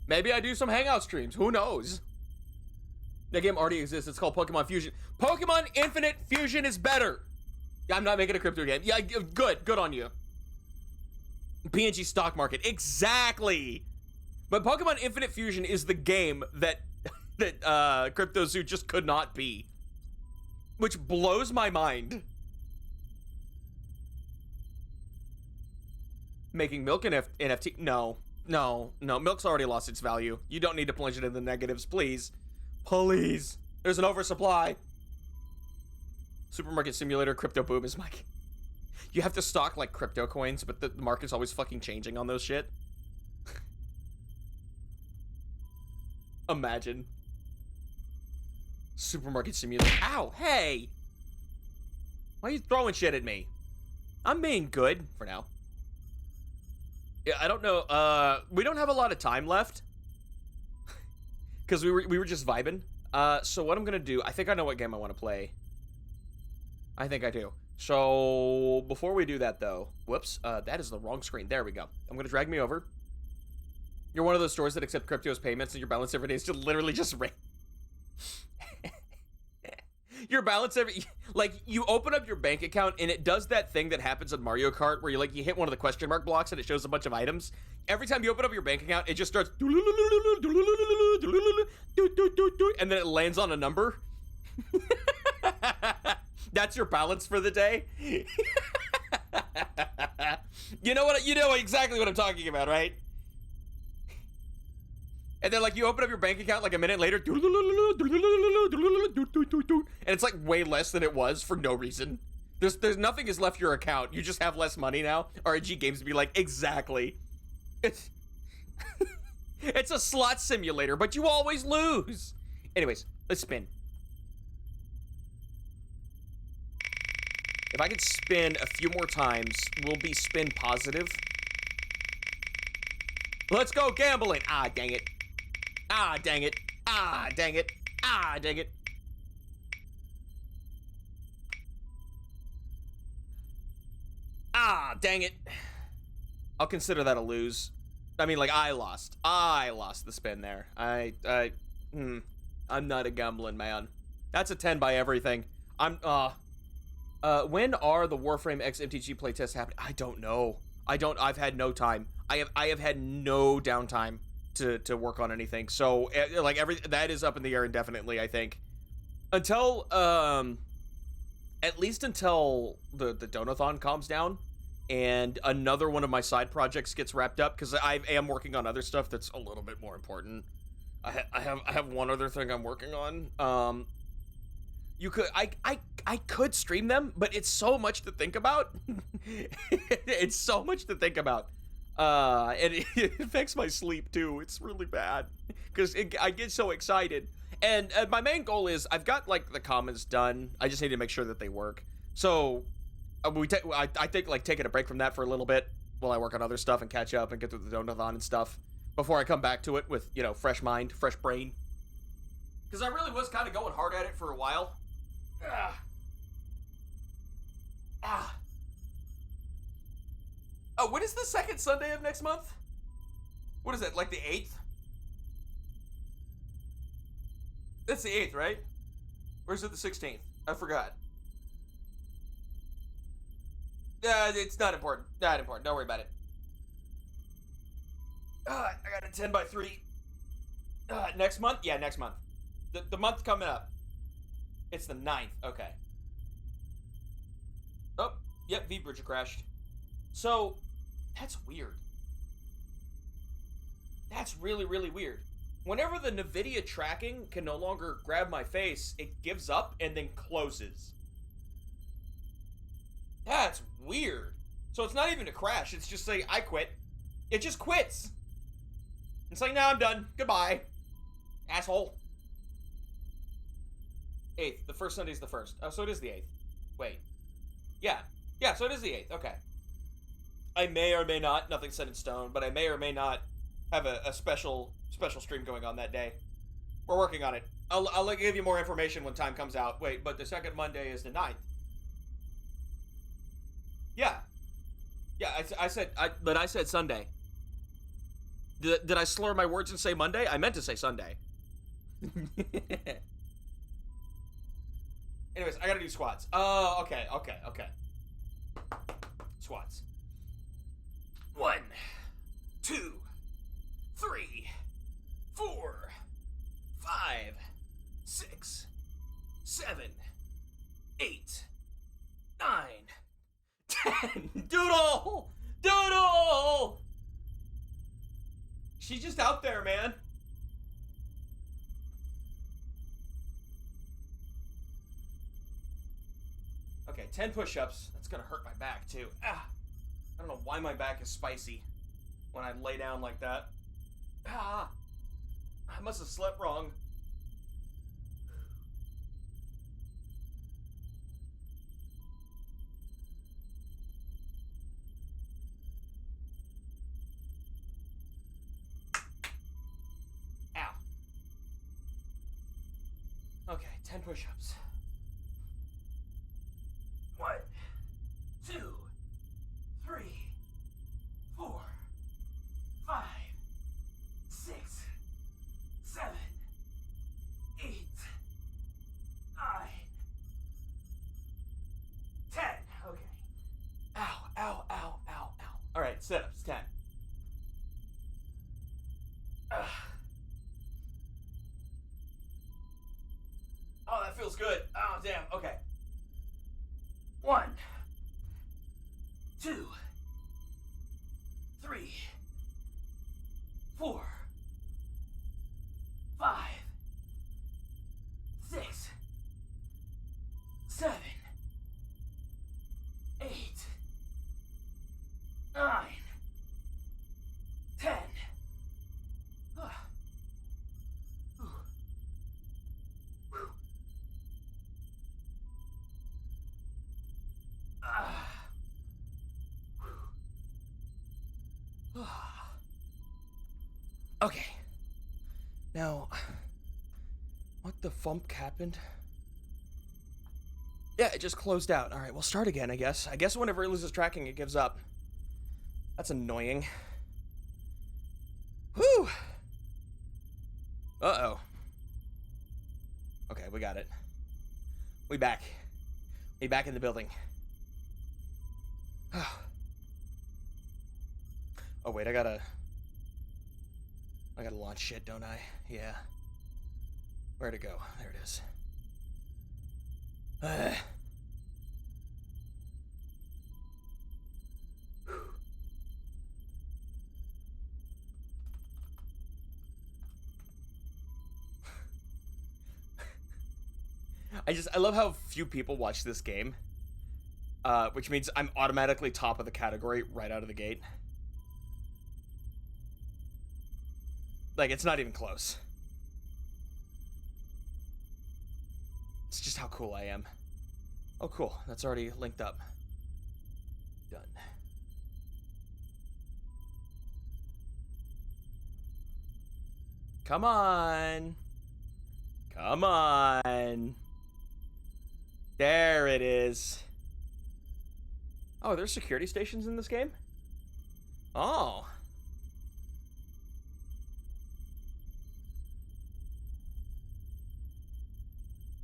Speaker 2: Maybe I do some hangout streams. Who knows? That game already exists. It's called Pokemon Fusion. Pokemon Infinite Fusion is better. I'm not making a crypto game. Yeah, good. Good on you. PNG stock market. Exactly. But Pokemon Infinite Fusion is the game that Crypto Zoo just could not be. Which blows my mind. Making milk an NFT? No. Milk's already lost its value. You don't need to plunge it in the negatives, please. Please. There's an oversupply. Supermarket Simulator, crypto boom is my... You have to stock, like, crypto coins, but the market's always fucking changing on those shit. Imagine. Supermarket Simulator. Ow, hey! Why are you throwing shit at me? I'm being good for now. Yeah, I don't know. We don't have a lot of time left. Because we were just vibing. So what I'm going to do, I think I know what game I want to play. I think I do. So before we do that, though, whoops, that is the wrong screen. There we go. I'm going to drag me over. You're one of those stores that accept crypto as payments and your balance every day is just literally just your balance every, like, you open up your bank account and it does that thing that happens in Mario Kart where you hit one of the question mark blocks and it shows a bunch of items. Every time you open up your bank account, it just starts and then it lands on a number. That's your balance for the day. You know exactly what I'm talking about, right? And then, like, you open up your bank account, like, a minute later, and it's, like, way less than it was for no reason. There's nothing has left your account. You just have less money now. RNG Games would be like, exactly. It's it's a slot simulator, but you always lose. Anyways, let's spin. If I could spin a few more times, we'll be spin positive. Let's go gambling. Ah, dang it. Ah, dang it. Ah, dang it. Ah, dang it. Ah, dang it. I'll consider that a lose. I mean, like, I lost. I lost the spin there. I'm not a gambling man. That's a 10 by everything. When are the Warframe X MTG playtests happening? I don't know. I've had no time. I have had no downtime to work on anything. So, like, that is up in the air indefinitely, I think. Until, at least until the Donothon calms down and another one of my side projects gets wrapped up, because I am working on other stuff that's a little bit more important. I have one other thing I'm working on. I could stream them, but it's so much to think about. It's so much to think about. And it affects my sleep too. It's really bad because I get so excited. And my main goal is I've got, like, the comments done. I just need to make sure that they work. So I think, like, taking a break from that for a little bit while I work on other stuff and catch up and get through the Donothon and stuff before I come back to it with, fresh mind, fresh brain. Because I really was kind of going hard at it for a while. Oh, when is the second Sunday of next month? What is it, like the 8th? That's the 8th, right? Or is it the 16th? I forgot. It's not important. Not important. Don't worry about it. I got a 10 by 3. Next month? Yeah, next month. The month coming up. It's the 9th. Okay. Oh, yep, V-Bridger crashed. So, that's weird. That's really, really weird. Whenever the NVIDIA tracking can no longer grab my face, it gives up and then closes. That's weird. So it's not even a crash. It's just saying, I quit. It just quits. It's like, now I'm done. Goodbye. Asshole. 8th. The first Sunday's the 1st. Oh, so it is the 8th. Wait. Yeah. Yeah, so it is the 8th. Okay. I may or may not, nothing set in stone, but I may or may not have a special stream going on that day. We're working on it. I'll give you more information when time comes out. Wait, but the second Monday is the 9th. Yeah. Yeah, I said Sunday. Did I slur my words and say Monday? I meant to say Sunday. Anyways, I gotta do squats. Oh, okay. Squats. 1, 2, 3, 4, 5, 6, 7, 8, 9, 10. Doodle! Doodle! She's just out there, man. Okay, 10 push-ups. That's gonna hurt my back, too. Ah! I don't know why my back is spicy when I lay down like that. Ah! I must have slept wrong. Ow. Okay, 10 push-ups. 1, 2, 3, 4, 5, 6, 7, 8, 9, 10. Okay. Ow, ow, ow, ow, ow. All right, sit-ups, 10. Oh, that feels good. Oh, damn. Okay. 1, 2, 3, 4, 5, 6, 7, 8, 9, 10. Okay. Now, what the fump happened? Yeah, it just closed out. All right, we'll start again, I guess. I guess whenever it loses tracking, it gives up. That's annoying. Whew. Uh-oh. Okay, we got it. We back. We back in the building. Oh, wait, I gotta launch shit, don't I? Yeah. Where'd it go? There it is. I love how few people watch this game. Which means I'm automatically top of the category right out of the gate. Like, it's not even close. It's just how cool I am. Oh, cool. That's already linked up. Done. Come on. Come on. There it is. Oh, there's security stations in this game? Oh.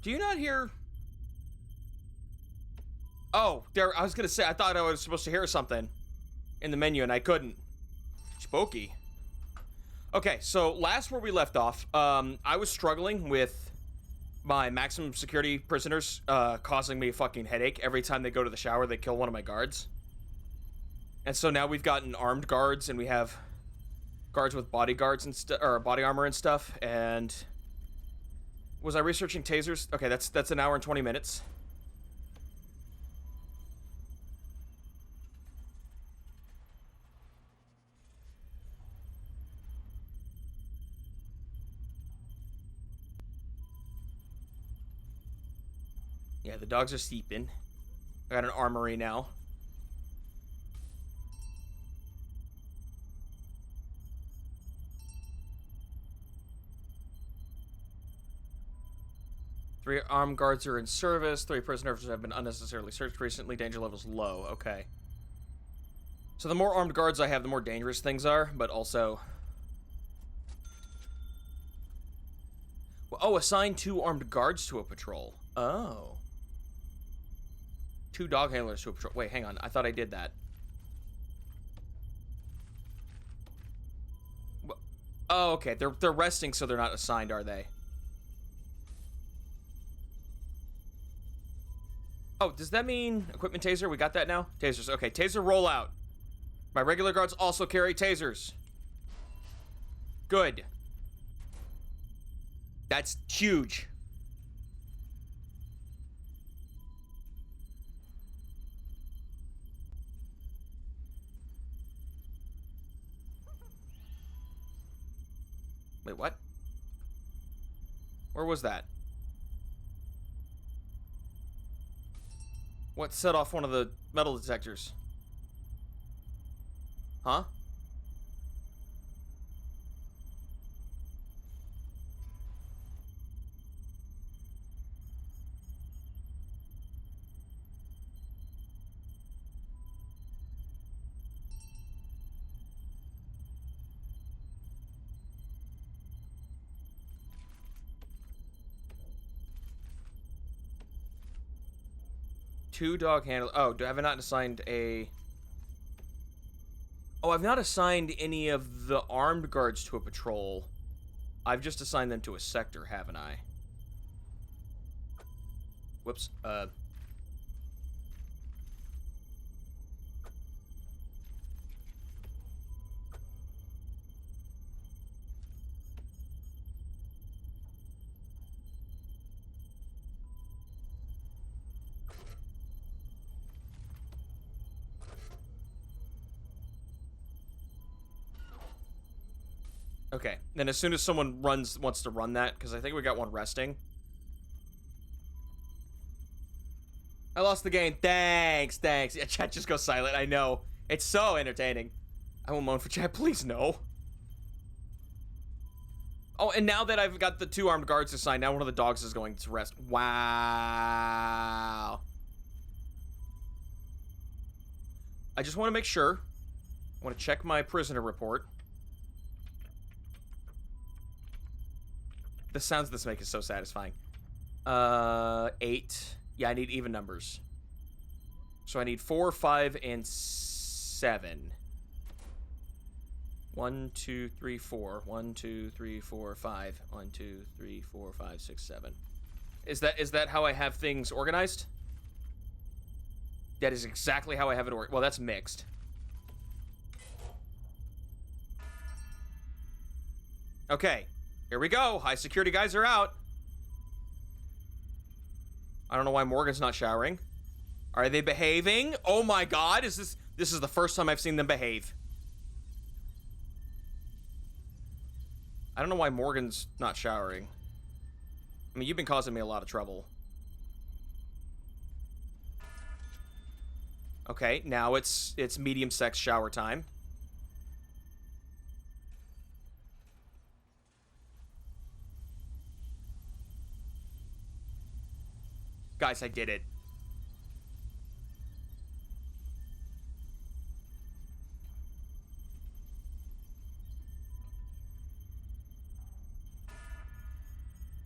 Speaker 2: Do you not hear... Oh, there, I was gonna say, I thought I was supposed to hear something in the menu and I couldn't. Spooky. Okay, so last where we left off, I was struggling with my maximum security prisoners causing me a fucking headache. Every time they go to the shower, they kill one of my guards. And so now we've gotten armed guards and we have guards with bodyguards and or body armor and stuff. And was I researching tasers? Okay, that's an hour and 20 minutes. Yeah, the dogs are sleeping. I got an armory now. Three armed guards are in service. 3 prisoners have been unnecessarily searched recently. Danger level's low. Okay. So the more armed guards I have, the more dangerous things are, but also... Oh, assign 2 armed guards to a patrol. Oh. 2 dog handlers to a patrol. Wait, hang on. I thought I did that. Oh, okay. They're resting, so they're not assigned, are they? Oh, does that mean equipment taser? We got that now? Tasers. Okay, taser rollout. My regular guards also carry tasers. Good. That's huge. Wait, what? Where was that? What set off one of the metal detectors? Huh? Two dog handlers. Oh, have I not assigned a... Oh, I've not assigned any of the armed guards to a patrol. I've just assigned them to a sector, haven't I? Whoops. Okay, then as soon as someone wants to run that, because I think we got one resting. I lost the game. Thanks. Yeah, chat just goes silent. I know. It's so entertaining. I won't moan for chat. Please, no. Oh, and now that I've got the 2 armed guards assigned, now one of the dogs is going to rest. Wow. I just want to make sure. I want to check my prisoner report. The sounds this make is so satisfying. 8. Yeah, I need even numbers. So I need 4, 5, and 7. 1, 2, 3, 4. 1, 2, 3, 4, 5. 1, 2, 3, 4, 5, 6, 7. Is that how I have things organized? That is exactly how I have it organized. Well, that's mixed. Okay. Here we go. High security guys are out. I don't know why Morgan's not showering. Are they behaving? Oh my god, this is the first time I've seen them behave. I don't know why Morgan's not showering. I mean, you've been causing me a lot of trouble. Okay, now it's medium sex shower time. Guys, I did it.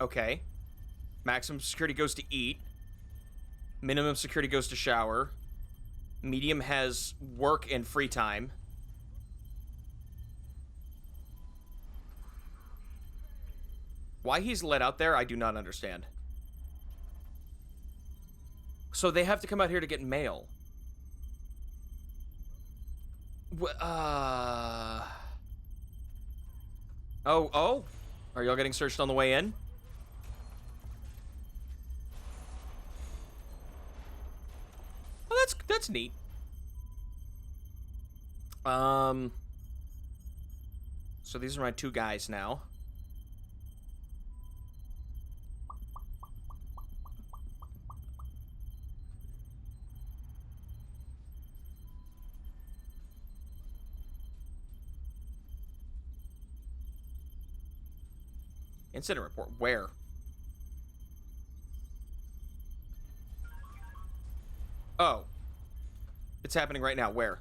Speaker 2: Okay. Maximum security goes to eat. Minimum security goes to shower. Medium has work and free time. Why he's let out there, I do not understand. So they have to come out here to get mail. Oh? Are y'all getting searched on the way in? Oh, that's neat. So these are my 2 guys now. Incident report. Where? Oh. It's happening right now. Where?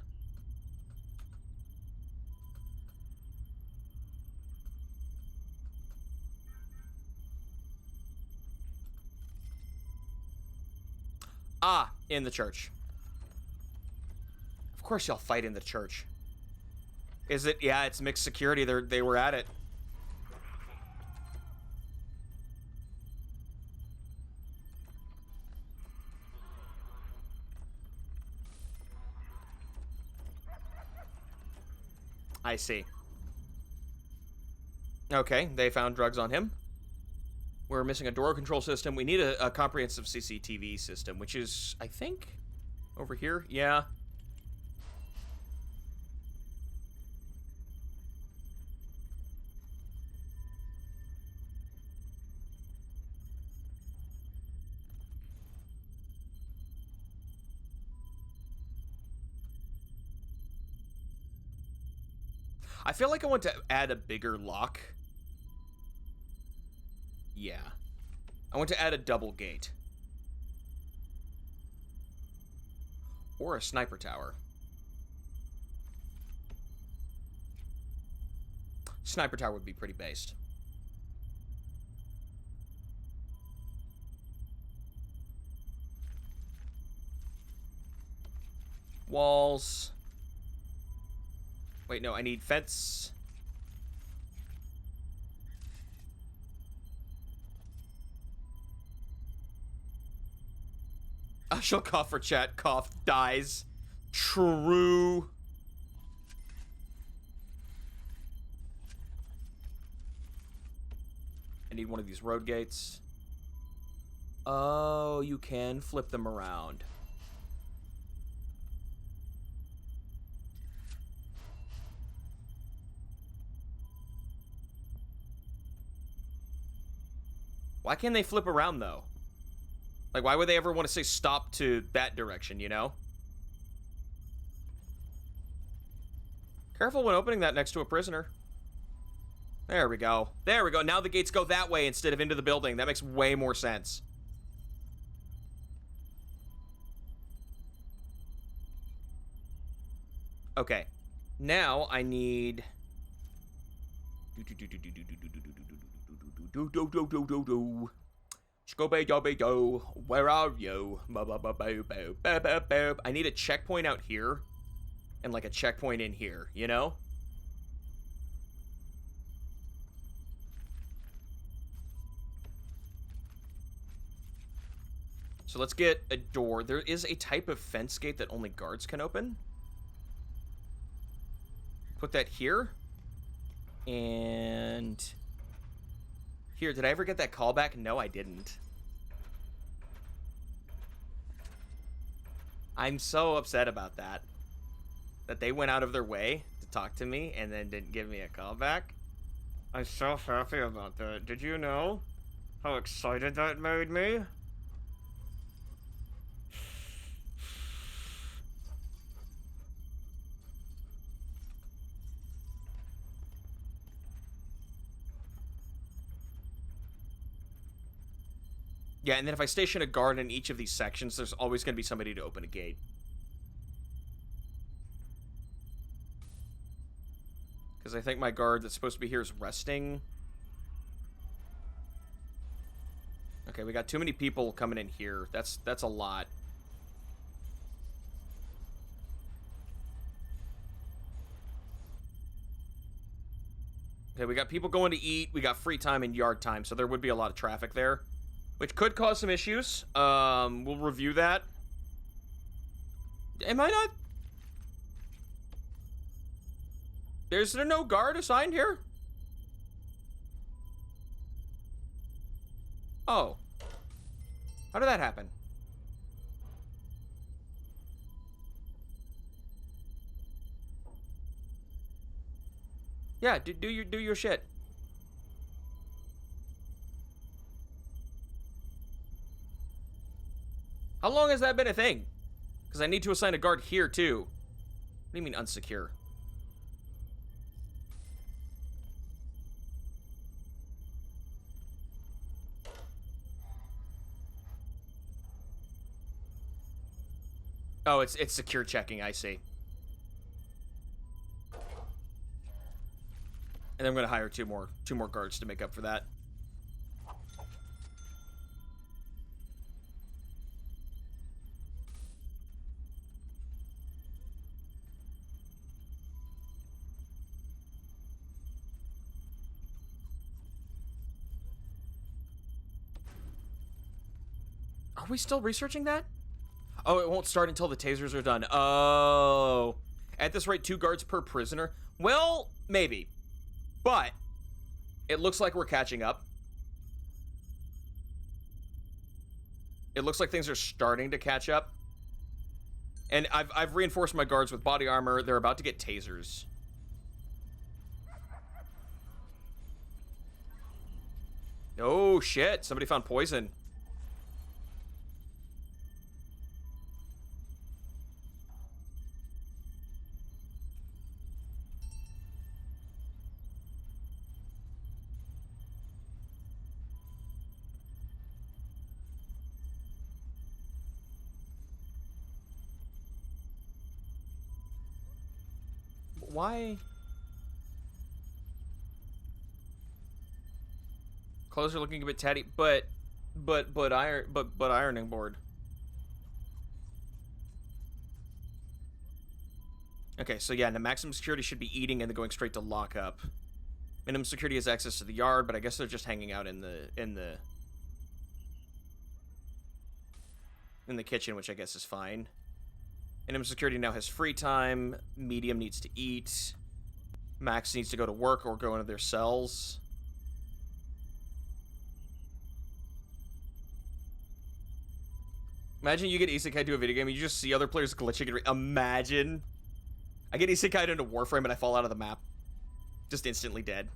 Speaker 2: Ah, in the church. Of course y'all fight in the church. Is it? Yeah, it's mixed security. They were at it. I see. Okay, they found drugs on him. We're missing a door control system. We need a comprehensive CCTV system, which is, I think, over here. Yeah. I feel like I want to add a bigger lock. Yeah. I want to add a double gate. Or a sniper tower. Sniper tower would be pretty based. Walls. Wait, no, I need fence. I shall cough for chat. Cough dies. True. I need one of these road gates. Oh, you can flip them around. Why can't they flip around, though? Like, why would they ever want to say stop to that direction, you know? Careful when opening that next to a prisoner. There we go. There we go. Now the gates go that way instead of into the building. That makes way more sense. Okay. Now I need... Where are you? I need a checkpoint out here and like a checkpoint in here, you know? So let's get a door. There is a type of fence gate that only guards can open. Put that here. And here, did I ever get that callback? No, I didn't. I'm so upset about that. That they went out of their way to talk to me and then didn't give me a callback. I'm so happy about that. Did you know how excited that made me? Yeah, and then if I station a guard in each of these sections, there's always going to be somebody to open a gate. Because I think my guard that's supposed to be here is resting. Okay, we got too many people coming in here. That's a lot. Okay, we got people going to eat. We got free time and yard time, so there would be a lot of traffic there. Which could cause some issues. We'll review that. Am I not? Is there no guard assigned here? Oh. How did that happen? Yeah, do your shit. How long has that been a thing? Because I need to assign a guard here, too. What do you mean, unsecure? Oh, it's secure checking, I see. And I'm going to hire two more guards to make up for that. Are we still researching that? Oh, it won't start until the tasers are done. Oh. At this rate, 2 guards per prisoner? Well, maybe. But it looks like we're catching up. It looks like things are starting to catch up. And I've reinforced my guards with body armor. They're about to get tasers. Oh, shit. Somebody found poison. Why? Clothes are looking a bit tatty, but ironing board. Okay, so yeah, the maximum security should be eating and then going straight to lockup. Minimum security has access to the yard, but I guess they're just hanging out in the kitchen, which I guess is fine. Minimum security now has free time. Medium needs to eat. Max needs to go to work or go into their cells. Imagine you get isekai to a video game and you just see other players glitching. Imagine. I get isekai into Warframe and I fall out of the map. Just instantly dead.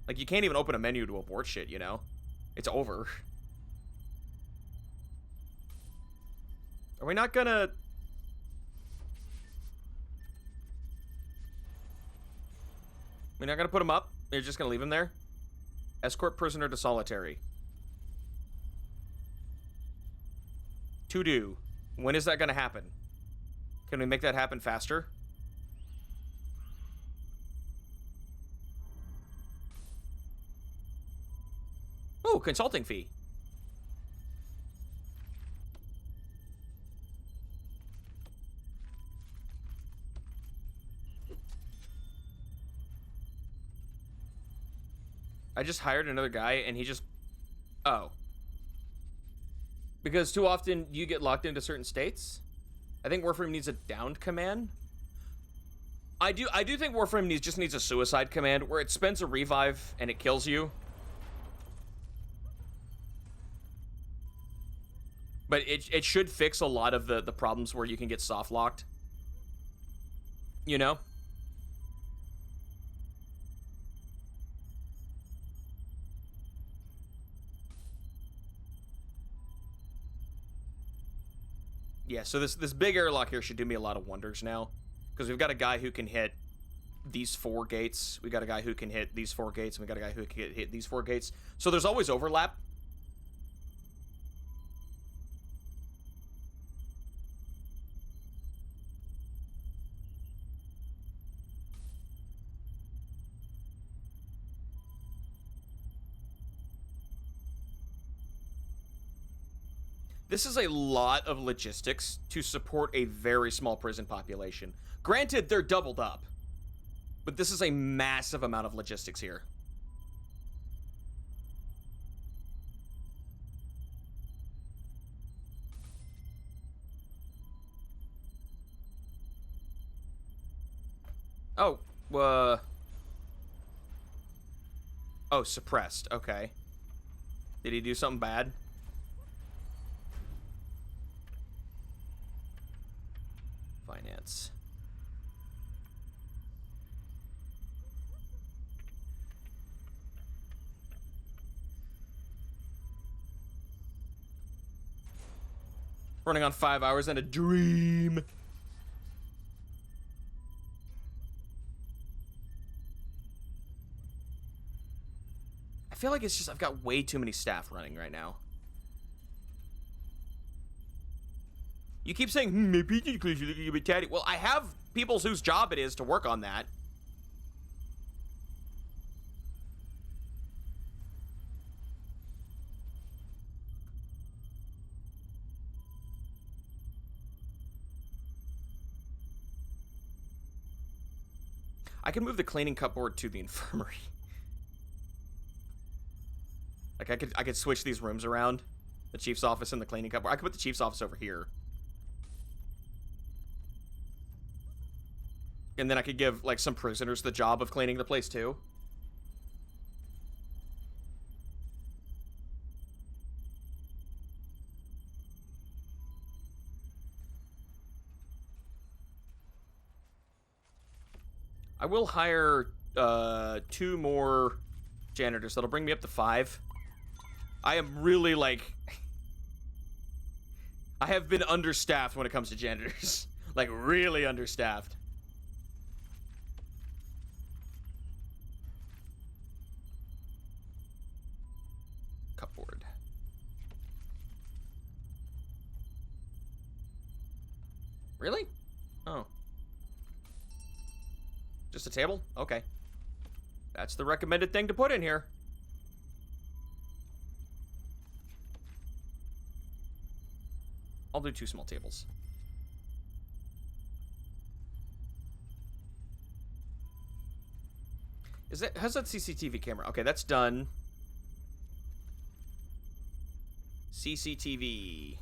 Speaker 2: Like, you can't even open a menu to abort shit, you know? It's over. Are we not gonna... We're not gonna put him up? You're just gonna leave him there? Escort prisoner to solitary. To do. When is that gonna happen? Can we make that happen faster? Oh, consulting fee. I just hired another guy and he just... Oh. Because too often you get locked into certain states. I think Warframe needs a downed command. I do think Warframe just needs a suicide command where it spends a revive and it kills you. But it should fix a lot of the problems where you can get soft locked. You know? Yeah, so this big airlock here should do me a lot of wonders now. Because we've got a guy who can hit these 4 gates. We got a guy who can hit these 4 gates. And we got a guy who can hit these 4 gates. So there's always overlap. This is a lot of logistics to support a very small prison population. Granted, they're doubled up. But this is a massive amount of logistics here. Oh, oh, suppressed. Okay. Did he do something bad? Finance. Running on 5 hours and a dream. I feel like it's just I've got way too many staff running right now. You keep saying, my pizza includes you looking a bit tatty. Well, I have people whose job it is to work on that. I can move the cleaning cupboard to the infirmary. Like, I could switch these rooms around. The chief's office and the cleaning cupboard. I could put the chief's office over here. And then I could give, like, some prisoners the job of cleaning the place, too. I will hire 2 more janitors. That'll bring me up to 5. I am really, like... I have been understaffed when it comes to janitors. Like, really understaffed. Cupboard. Really? Oh. Just a table? Okay. That's the recommended thing to put in here. I'll do 2 small tables. How's that CCTV camera? Okay, that's done. CCTV.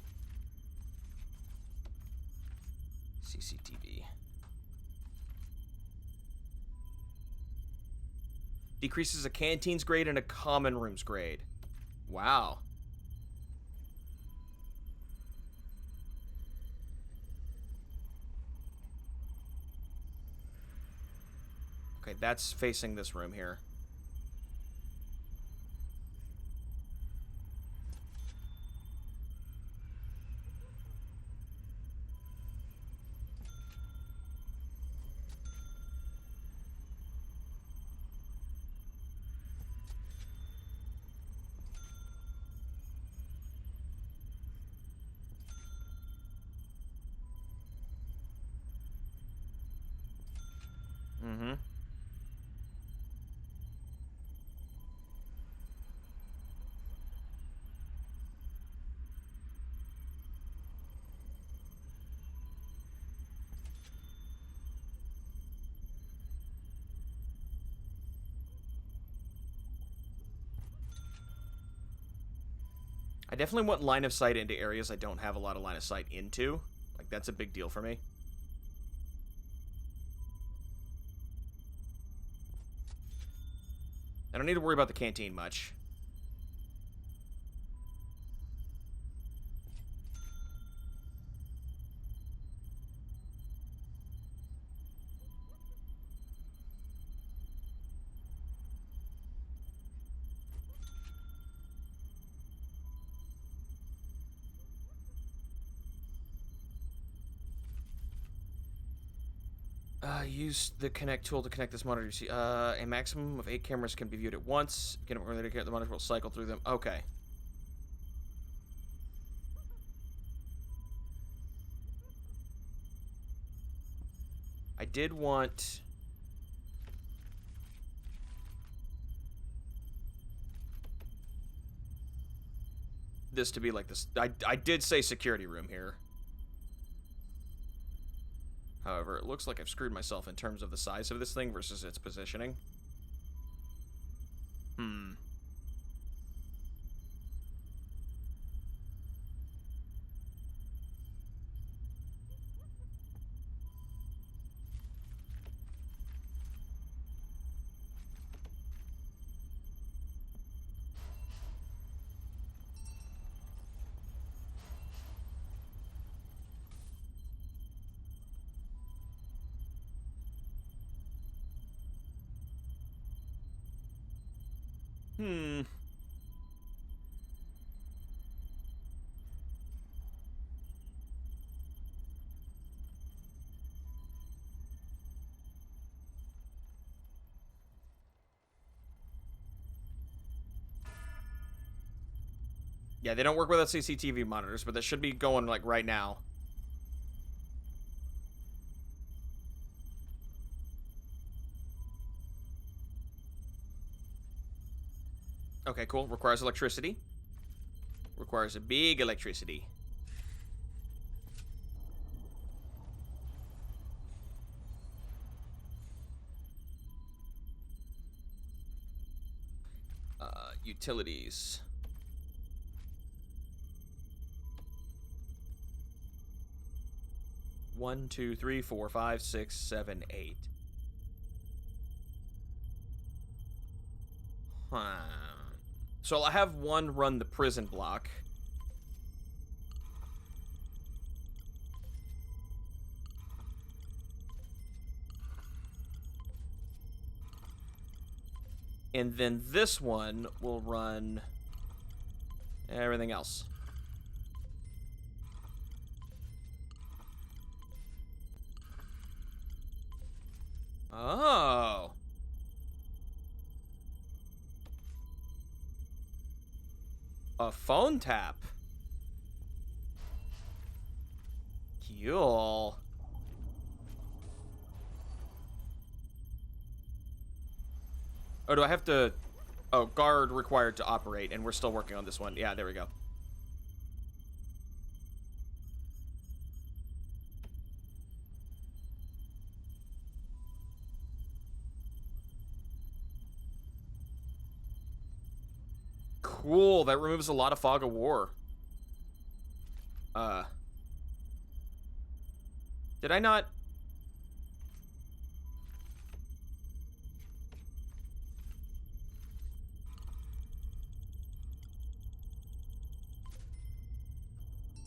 Speaker 2: Decreases a canteen's grade and a common room's grade. Wow. Okay, that's facing this room here. Mm-hmm. I definitely want line of sight into areas I don't have a lot of line of sight into. Like, that's a big deal for me. I don't need to worry about the canteen much. Use the connect tool to connect this monitor. See, a maximum of 8 cameras can be viewed at once. Get it ready to get the monitor will cycle through them. Okay. I did want this to be like this. I did say security room here. However, it looks like I've screwed myself in terms of the size of this thing versus its positioning. Yeah, they don't work without CCTV monitors, but that should be going, like, right now. Okay, cool. Requires electricity. Requires a big electricity. Utilities. One, two, three, four, five, 6, 7, 8. So I'll have one run the prison block. And then this one will run everything else. Oh. A phone tap. Cool. Oh, do I have to... Oh, guard required to operate, and we're still working on this one. Yeah, there we go. Cool, that removes a lot of fog of war. Did I not...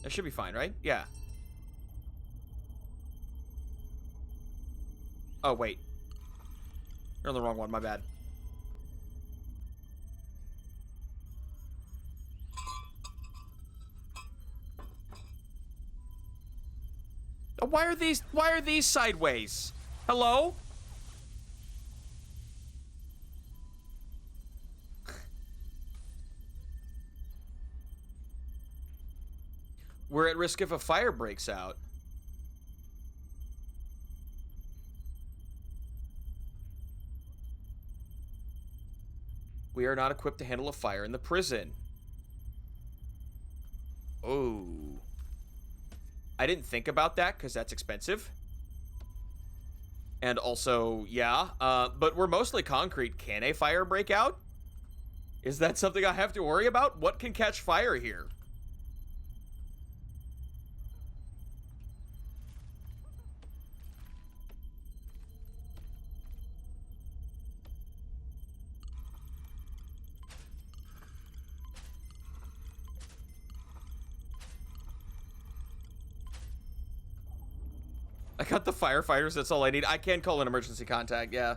Speaker 2: That should be fine, right? Yeah. Oh, wait. You're on the wrong one, my bad. Why are these sideways? Hello? We're at risk if a fire breaks out. We are not equipped to handle a fire in the prison. Oh. I didn't think about that because that's expensive. And also, yeah, but we're mostly concrete. Can a fire break out? Is that something I have to worry about? What can catch fire here? I got the firefighters, that's all I need. I can call an emergency contact, yeah.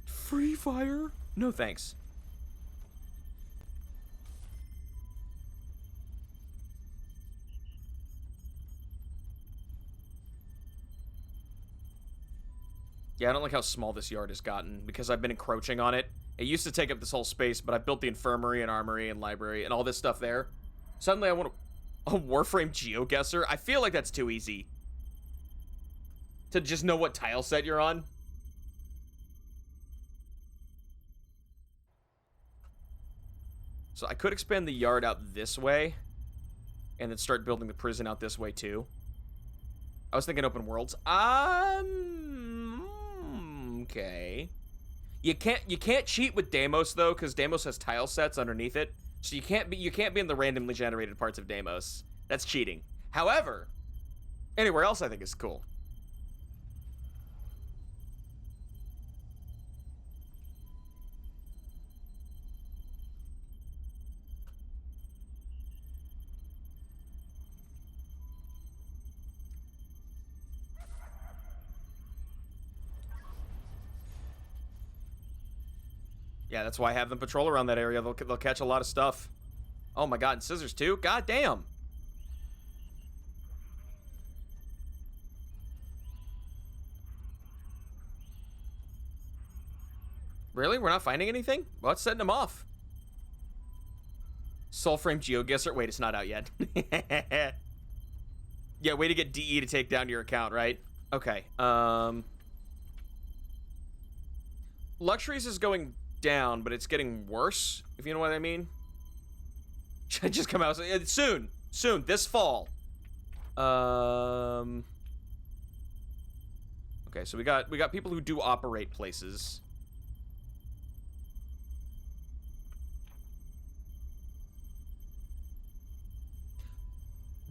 Speaker 2: Free fire? No thanks. Yeah, I don't like how small this yard has gotten because I've been encroaching on it. It used to take up this whole space, but I built the infirmary and armory and library and all this stuff there. Suddenly I want a Warframe GeoGuessr? I feel like that's too easy. To just know what tile set you're on. So I could expand the yard out this way. And then start building the prison out this way too. I was thinking open worlds. Okay. You can't cheat with Deimos though, because Deimos has tile sets underneath it. So you can't be in the randomly generated parts of Deimos. That's cheating. However, anywhere else I think is cool. Yeah, that's why I have them patrol around that area. They'll catch a lot of stuff. Oh my god, and scissors too? God damn. Really? We're not finding anything? Well, it's setting them off. Soulframe GeoGuessr. Wait, it's not out yet. Yeah, way to get DE to take down your account, right? Okay. Luxuries is going down, but it's getting worse, if you know what I mean. Just come out soon, this fall. Okay, so we got people who do operate places.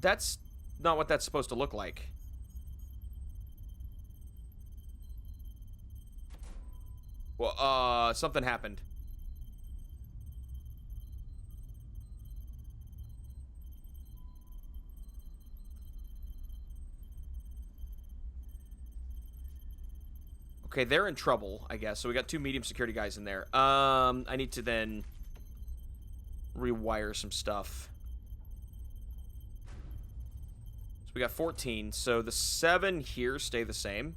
Speaker 2: That's not what that's supposed to look like. Well, something happened. Okay, they're in trouble, I guess. So we got 2 medium security guys in there. I need to then rewire some stuff. So we got 14. So the 7 here stay the same.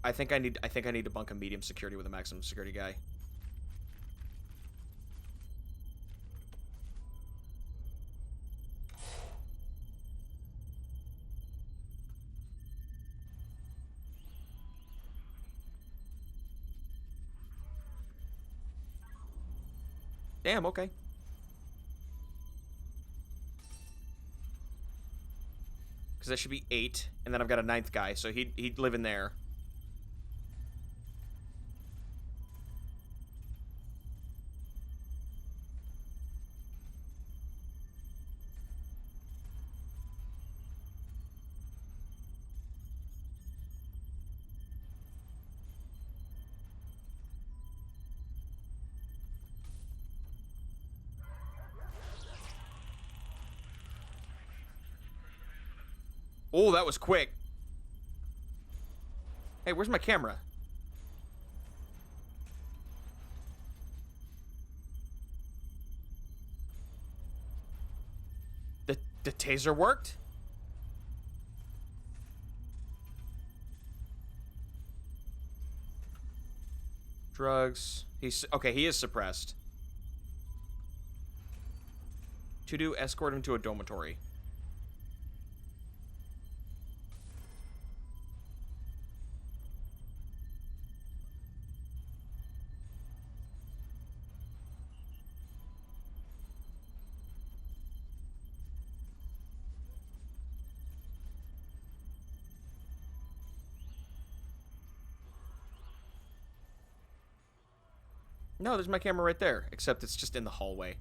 Speaker 2: I think I need to bunk a medium security with a maximum security guy. Damn, okay. Because that should be 8, and then I've got a 9th guy, so he'd live in there. Oh, that was quick. Hey, where's my camera? The taser worked? Drugs. Okay, he is suppressed. To do, escort him to a dormitory. No, there's my camera right there, except it's just in the hallway.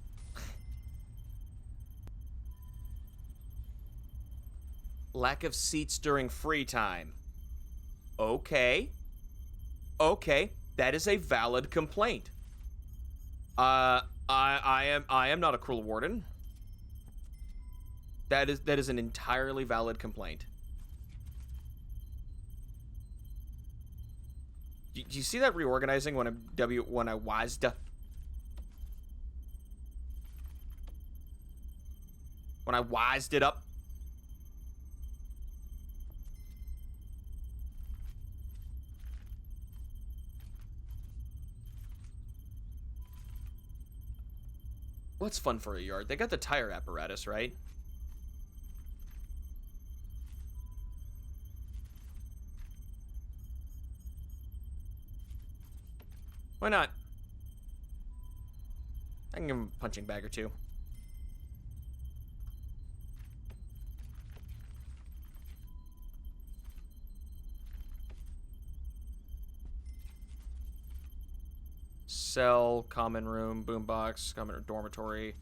Speaker 2: Lack of seats during free time. Okay. Okay, that is a valid complaint. I am not a cruel warden. That is an entirely valid complaint. Do you see that reorganizing when I WASD? When I WASD it up? What's fun for a yard? They got the tire apparatus, right? Why not? I can give him a punching bag or two. Cell, common room, boombox, common dormitory.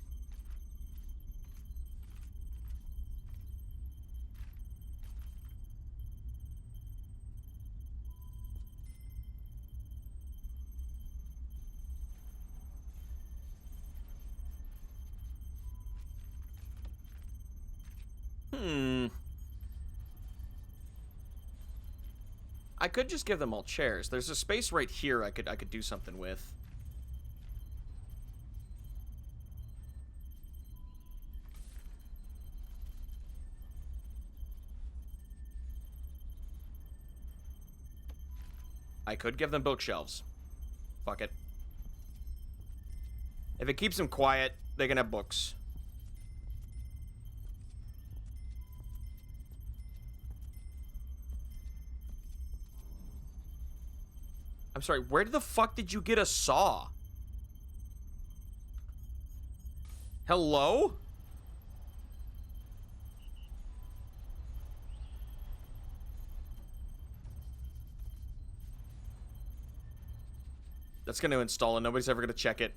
Speaker 2: I could just give them all chairs. There's a space right here I could do something with. I could give them bookshelves. Fuck it. If it keeps them quiet, they can have books. I'm sorry, where the fuck did you get a saw? Hello? That's gonna install and nobody's ever gonna check it.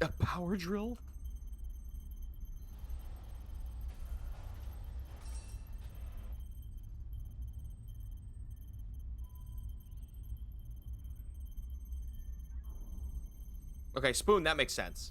Speaker 2: A power drill? Okay, spoon, that makes sense.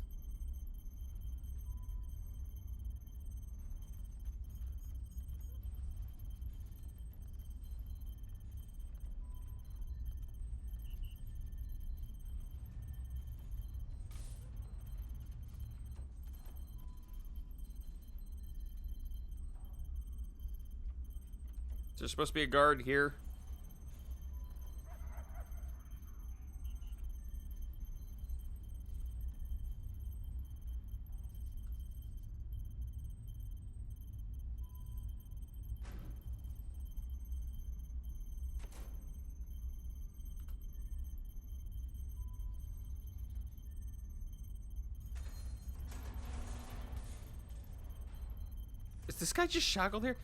Speaker 2: Is there supposed to be a guard here? Is this guy just shackled here?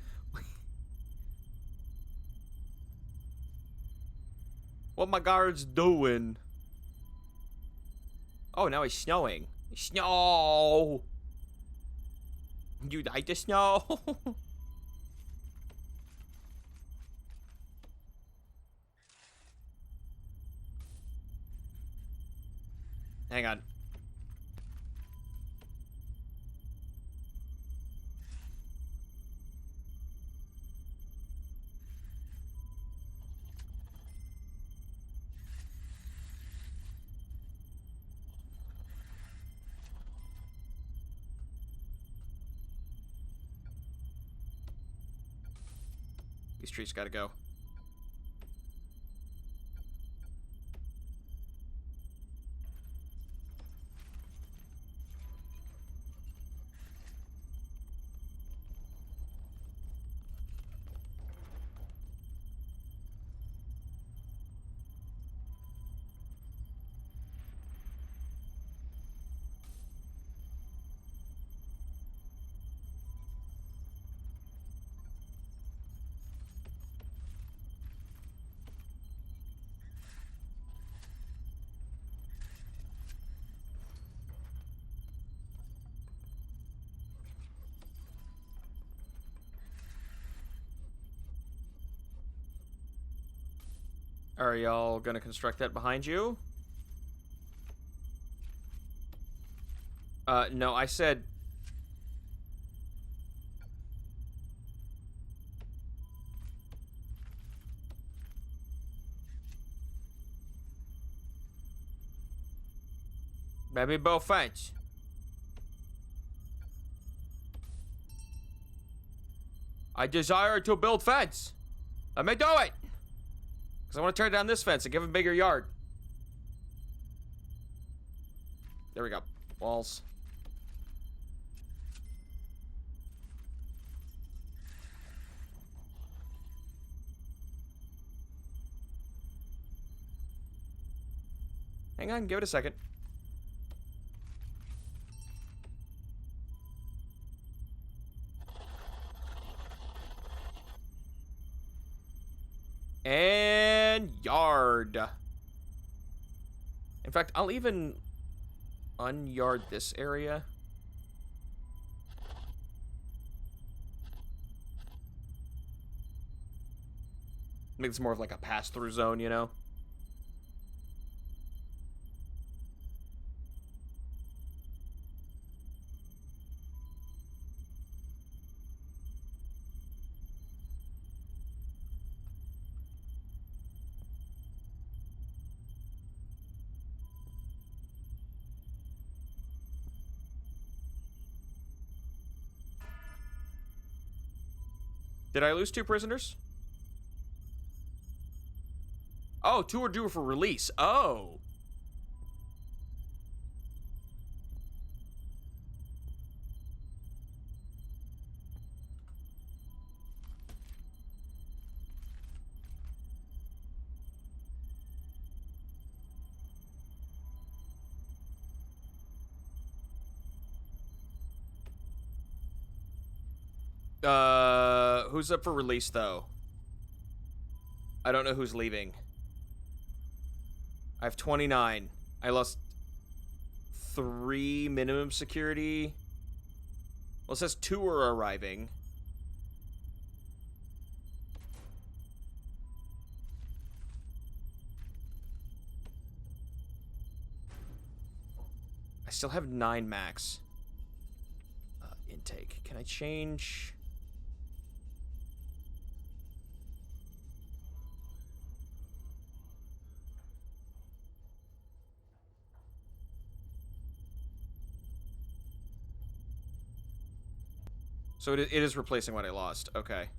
Speaker 2: What my guards doing? Oh, now it's snowing. Snow! You like the snow? Hang on. These trees gotta go. Are y'all gonna construct that behind you? No, I said... Maybe both fence. I desire to build fence. Let me do it. Because I want to tear down this fence and give him a bigger yard. There we go. Walls. Hang on, give it a second. And yard. In fact, I'll even unyard this area. Make this more of like a pass-through zone, you know? Did I lose 2 prisoners? Oh, 2 are due for release. Oh. Who's up for release, though? I don't know who's leaving. I have 29. I lost 3 minimum security. Well, it says 2 are arriving. I still have 9 max. Intake. Can I change? So it is replacing what I lost. Okay.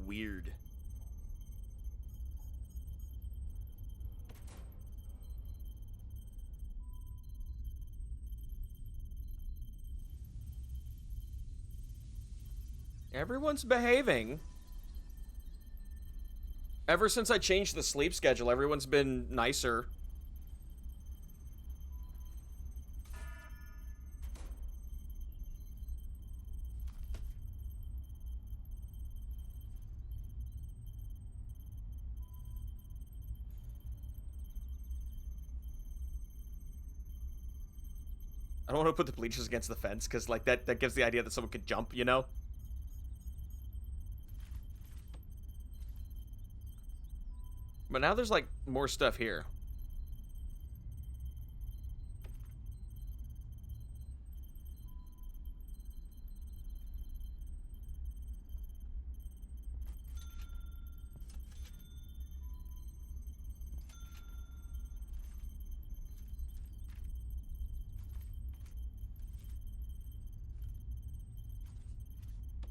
Speaker 2: Weird. Everyone's behaving. Ever since I changed the sleep schedule, everyone's been nicer. I don't want to put the bleachers against the fence, because, like, that gives the idea that someone could jump, you know? But now there's, like, more stuff here.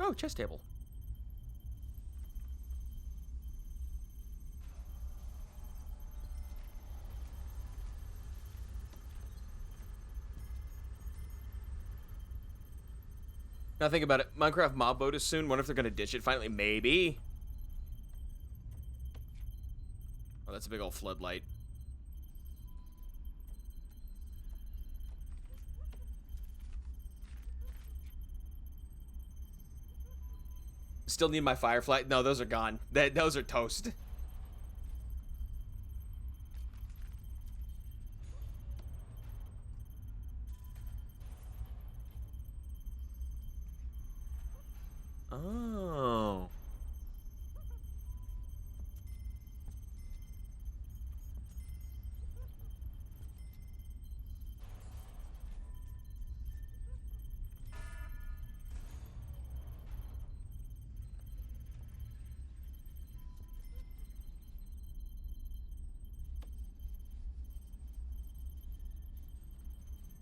Speaker 2: Oh, chess table. Now think about it. Minecraft mob mode is soon. Wonder if they're gonna ditch it finally. Maybe. Oh, that's a big old floodlight. Still need my firefly. No, those are gone. Those are toast. Oh.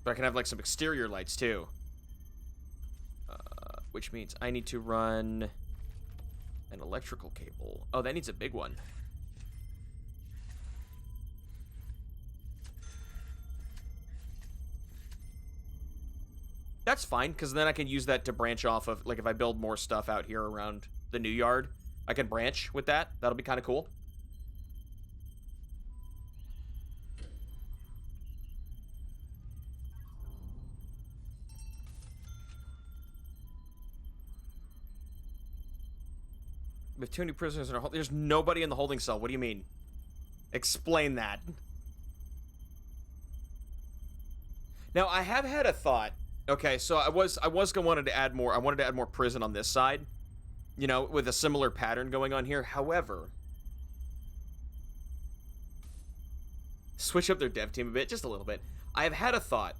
Speaker 2: But I can have, like, some exterior lights, too. Which means I need to run an electrical cable. Oh, that needs a big one. That's fine, because then I can use that to branch off of, like, if I build more stuff out here around the new yard, I can branch with that. That'll be kind of cool. We have too many prisoners in our there's nobody in the holding cell. What do you mean? Explain that. Now, I have had a thought. Okay, so I wanted to add more. I wanted to add more prison on this side, you know, with a similar pattern going on here. However, switch up their dev team a bit, just a little bit. I have had a thought,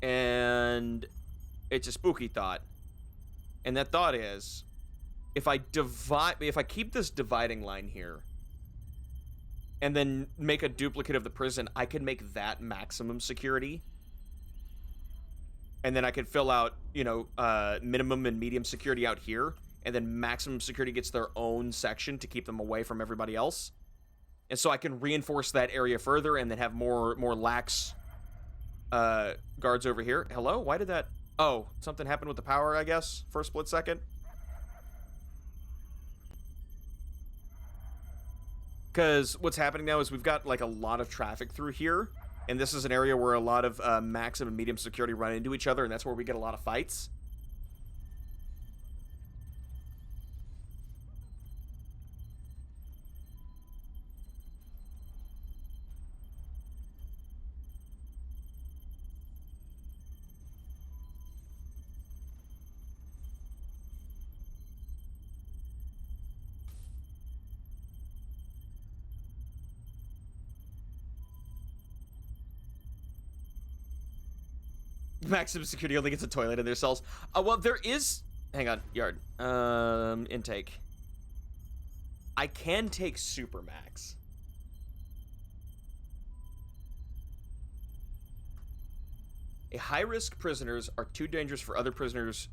Speaker 2: and it's a spooky thought, and that thought is, if I keep this dividing line here and then make a duplicate of the prison, I can make that maximum security. And then I could fill out, you know, minimum and medium security out here, and then maximum security gets their own section to keep them away from everybody else. And so I can reinforce that area further and then have more lax guards over here. Hello? Why did that... Oh, something happened with the power, I guess, for a split second. Because what's happening now is we've got, like, a lot of traffic through here, and this is an area where a lot of maximum and medium security run into each other, and that's where we get a lot of fights. Maximum security only gets a toilet in their cells. Well, there is... Hang on, yard. Intake. I can take super max. A high-risk prisoners are too dangerous for other prisoners...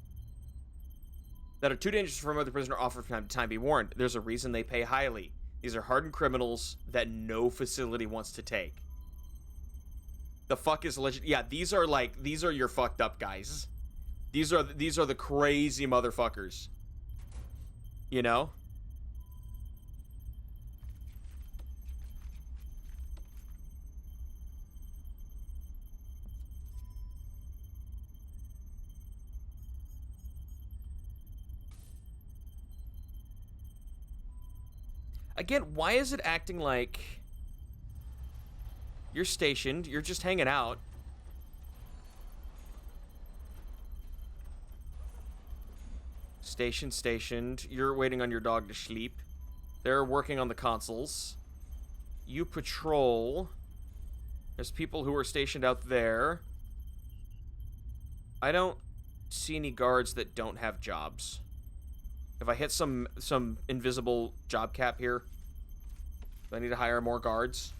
Speaker 2: That are too dangerous for other prisoner offer from time to time. Be warned. There's a reason they pay highly. These are hardened criminals that no facility wants to take. The fuck is legit? Yeah, these are your fucked up guys. These are the crazy motherfuckers. You know? Again, why is it acting like... You're stationed, you're just hanging out. Stationed. You're waiting on your dog to sleep. They're working on the consoles. You patrol. There's people who are stationed out there. I don't see any guards that don't have jobs. If I hit some invisible job cap here, do I need to hire more guards?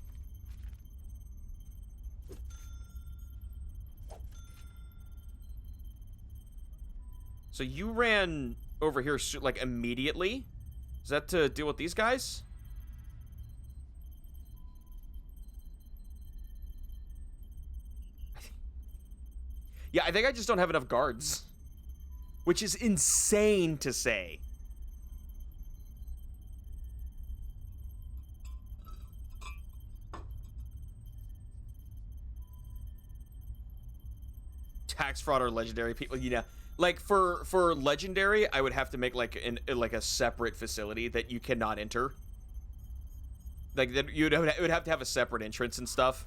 Speaker 2: So you ran over here, like, immediately? Is that to deal with these guys? Yeah, I think I just don't have enough guards. Which is insane to say. Tax fraud or legendary people, you know. Like, for legendary, I would have to make, like, a separate facility that you cannot enter. Like, that it would have to have a separate entrance and stuff.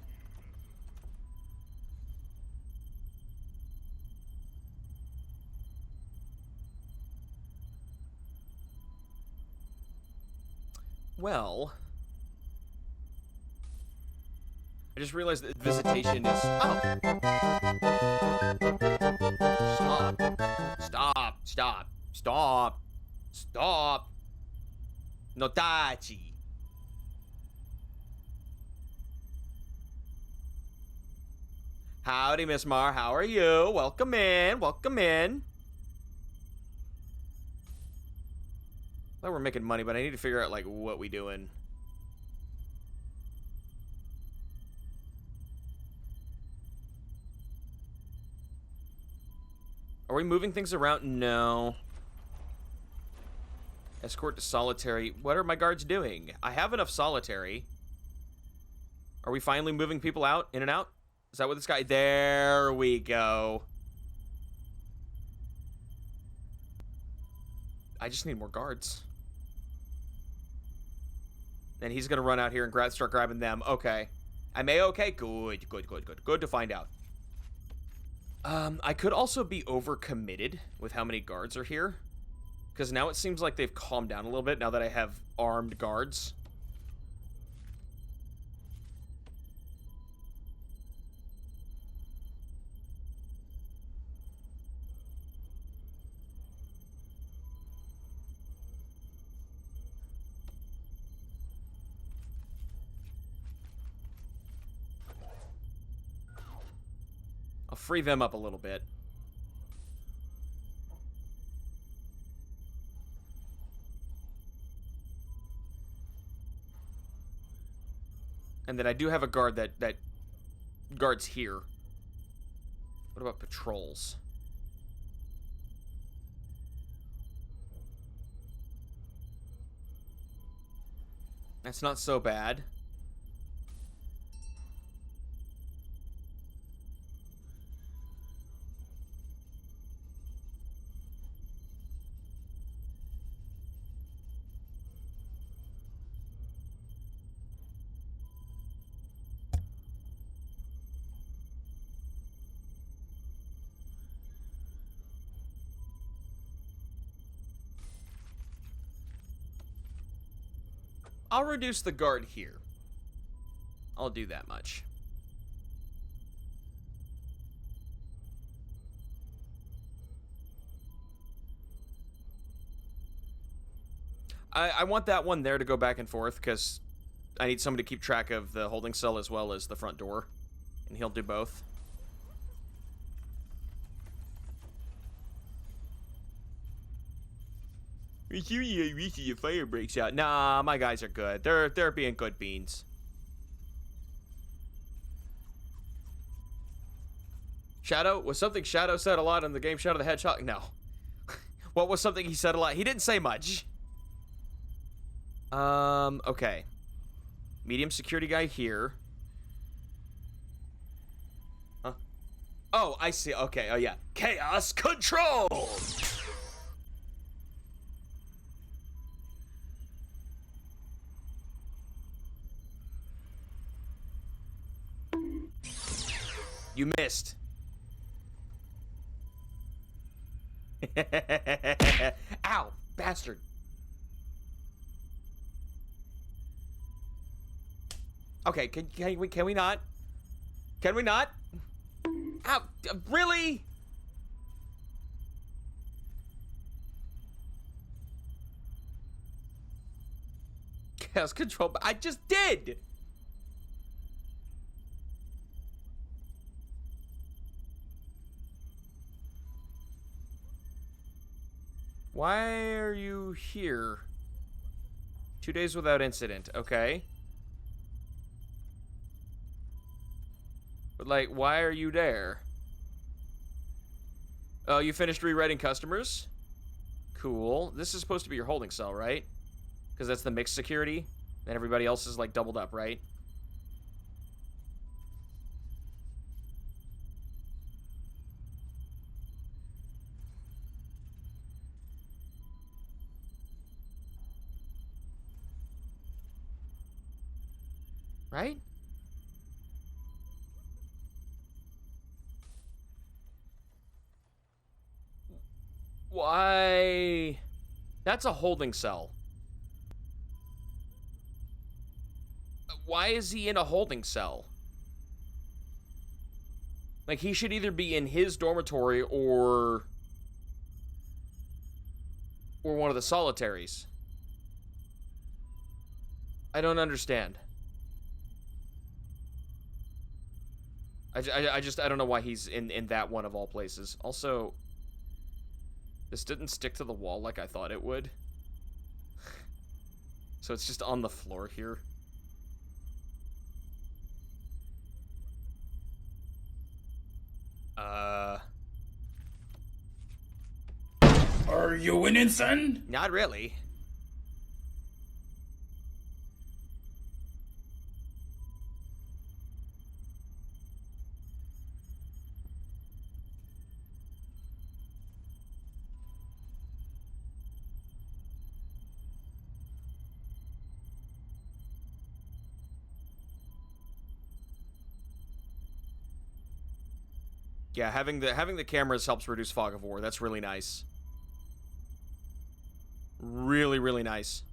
Speaker 2: Well, I just realized that visitation is... Oh. Stop. Notachi. Howdy, Miss Mar. How are you? Welcome in. Thought we're making money, but I need to figure out, like, what we doing. Are we moving things around? No. Escort to solitary. What are my guards doing? I have enough solitary. Are we finally moving people out? In and out? Is that what this guy... There we go. I just need more guards. And he's gonna run out here and start grabbing them. Okay. I'm A-okay? Good. Good to find out. I could also be overcommitted with how many guards are here. Because now it seems like they've calmed down a little bit now that I have armed guards. I'll free them up a little bit. And then I do have a guard that guards here. What about patrols? That's not so bad. I'll reduce the guard here. I'll do that much. I want that one there to go back and forth because I need somebody to keep track of the holding cell as well as the front door. And he'll do both. Your fire breaks out. Nah, my guys are good. They're being good beans. Shadow? Was something Shadow said a lot in the game Shadow the Hedgehog? No. What was something he said a lot? He didn't say much. Okay. Medium security guy here. Huh? Oh, I see. Okay, oh yeah. Chaos Control! You missed. Ow, bastard. Okay, can we not? Can we not? Ow, really? Chaos control, I just did. Why are you here? 2 days without incident, okay. But, like, why are you there? Oh, you finished rewriting customers? Cool. This is supposed to be your holding cell, right? Because that's the mixed security. And everybody else is, like, doubled up, right? Right? Why? That's a holding cell. Why is he in a holding cell? Like, he should either be in his dormitory or one of the solitaries. I don't understand. I don't know why he's in that one of all places. Also, this didn't stick to the wall like I thought it would. So it's just on the floor here.
Speaker 19: Are you winning, son?
Speaker 2: Not really. Yeah, having the cameras helps reduce fog of war. That's really nice. Really, really nice.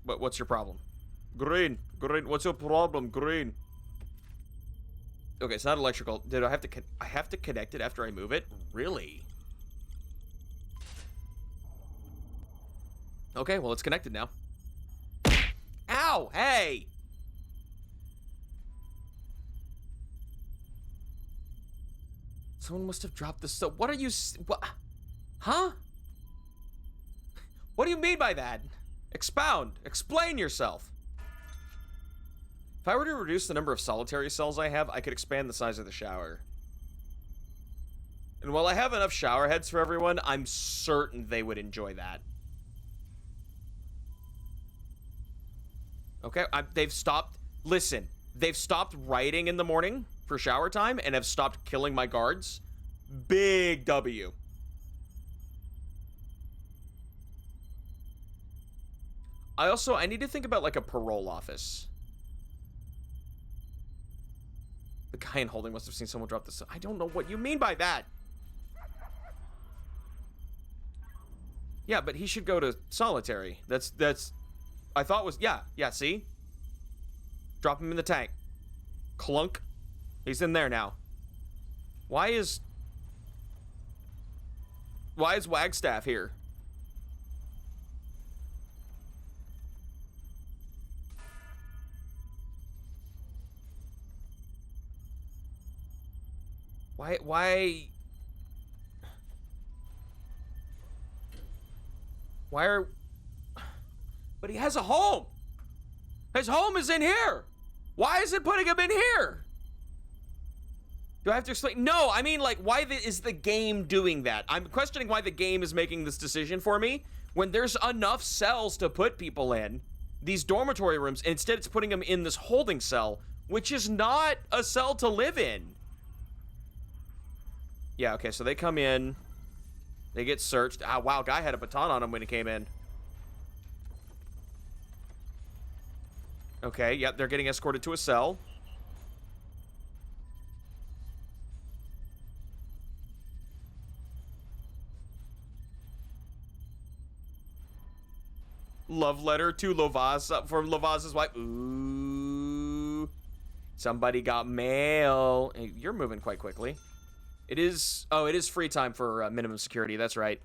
Speaker 2: But what's your problem? Green. What's your problem? Green. Okay, it's not electrical. Did I have to connect it after I move it? Really? Okay, well, it's connected now. Ow! Hey! Someone must have dropped the soap. What are you... What? Huh? What do you mean by that? Expound. Explain yourself. If I were to reduce the number of solitary cells I have, I could expand the size of the shower. And while I have enough shower heads for everyone, I'm certain they would enjoy that. Okay, they've stopped... Listen, they've stopped writing in the morning for shower time and have stopped killing my guards. Big W. I need to think about, like, a parole office. The guy in holding must have seen someone drop this. I don't know what you mean by that. Yeah, but he should go to solitary. That's I thought was, yeah, see? Drop him in the tank. Clunk. He's in there now. Why is Wagstaff here? Why are... But he has a home! His home is in here! Why is it putting him in here? Do I have to explain? No, I mean, like, why is the game doing that? I'm questioning why the game is making this decision for me when there's enough cells to put people in, these dormitory rooms, and instead it's putting them in this holding cell, which is not a cell to live in. Yeah, okay, so they come in. They get searched. Ah, wow, guy had a baton on him when he came in. Okay, yep, they're getting escorted to a cell. love letter to Lovaz from Lovaz's wife. Ooh. Somebody got mail. Hey, you're moving quite quickly. It is... Oh, it is free time for minimum security. That's right.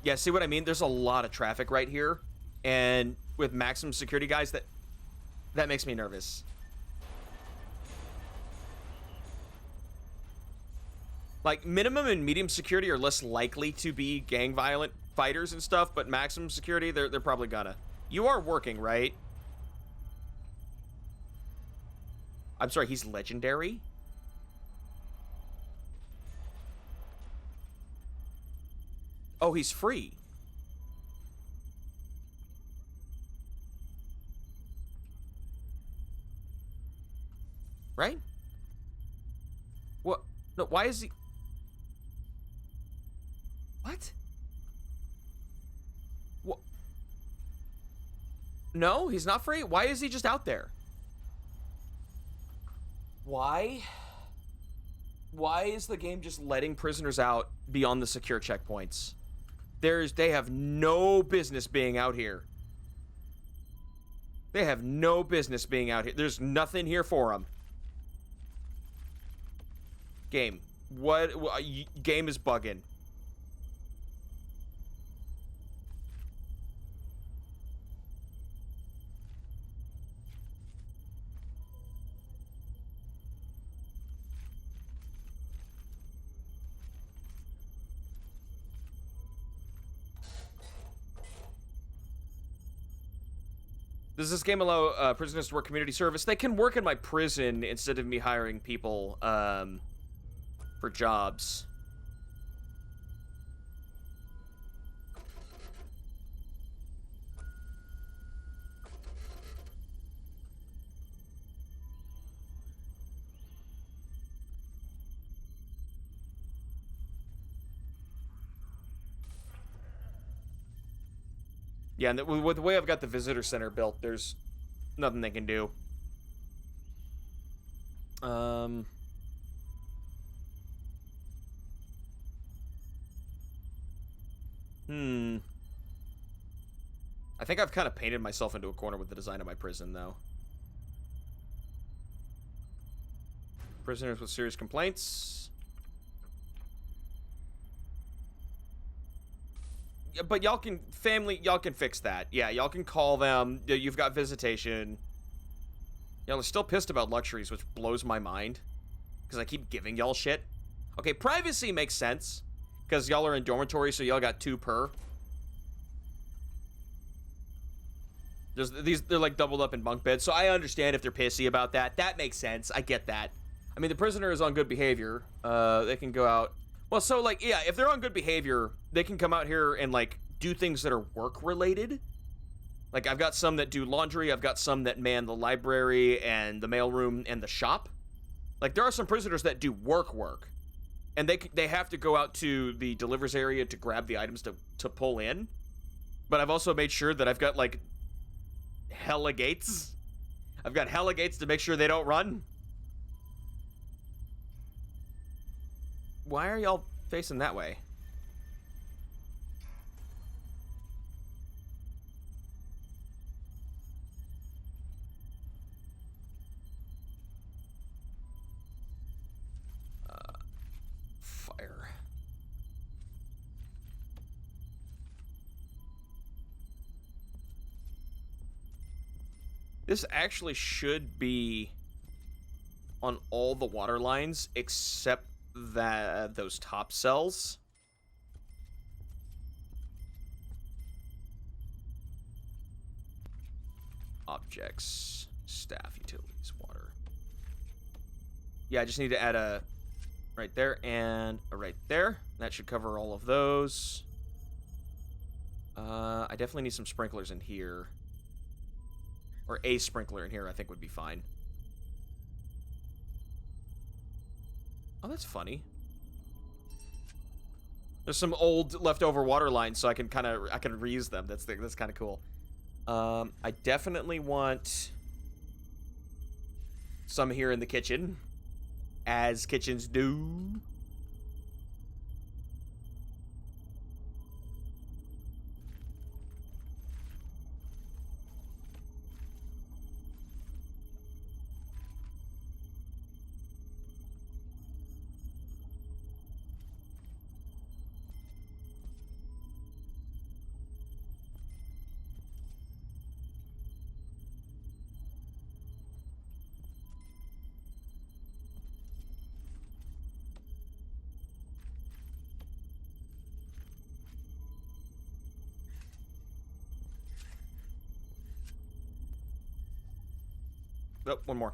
Speaker 2: Yeah, see what I mean? There's a lot of traffic right here. And with maximum security guys, that makes me nervous. Like, minimum and medium security are less likely to be gang violent fighters and stuff, but maximum security, they're probably gonna. You are working, right? I'm sorry, he's legendary? Oh, he's free. Right? What? No, why is he... What? What? No, he's not free? Why is he just out there? Why? Why is the game just letting prisoners out beyond the secure checkpoints? They have no business being out here. They have no business being out here. There's nothing here for them. Game. What game is bugging? Does this game allow prisoners to work community service? They can work in my prison instead of me hiring people for jobs. Yeah, and with the way I've got the visitor center built, there's nothing they can do. I think I've kind of painted myself into a corner with the design of my prison, though. Prisoners with serious complaints. But y'all can, y'all can fix that. Yeah, y'all can call them. You've got visitation. Y'all are still pissed about luxuries, which blows my mind. Because I keep giving y'all shit. Okay, privacy makes sense. Because y'all are in dormitory, so y'all got 2 per. They're like doubled up in bunk beds. So I understand if they're pissy about that. That makes sense. I get that. I mean, the prisoner is on good behavior. They can go out. Well, so, like, yeah, if they're on good behavior, they can come out here and, like, do things that are work-related. Like, I've got some that do laundry, I've got some that man the library and the mailroom and the shop. Like, there are some prisoners that do work. And they have to go out to the delivers area to grab the items to pull in. But I've also made sure that I've got, like, hella gates. I've got hella gates to make sure they don't run. Why are y'all facing that way? Fire. This actually should be on all the water lines except those top cells. Objects, staff, utilities, water. Yeah, I just need to add a right there and a right there. That should cover all of those. I definitely need some sprinklers in here. Or a sprinkler in here, I think would be fine. Oh, that's funny. There's some old leftover water lines, so I can reuse them. That's kind of cool. I definitely want some here in the kitchen, as kitchens do. Oh, one more.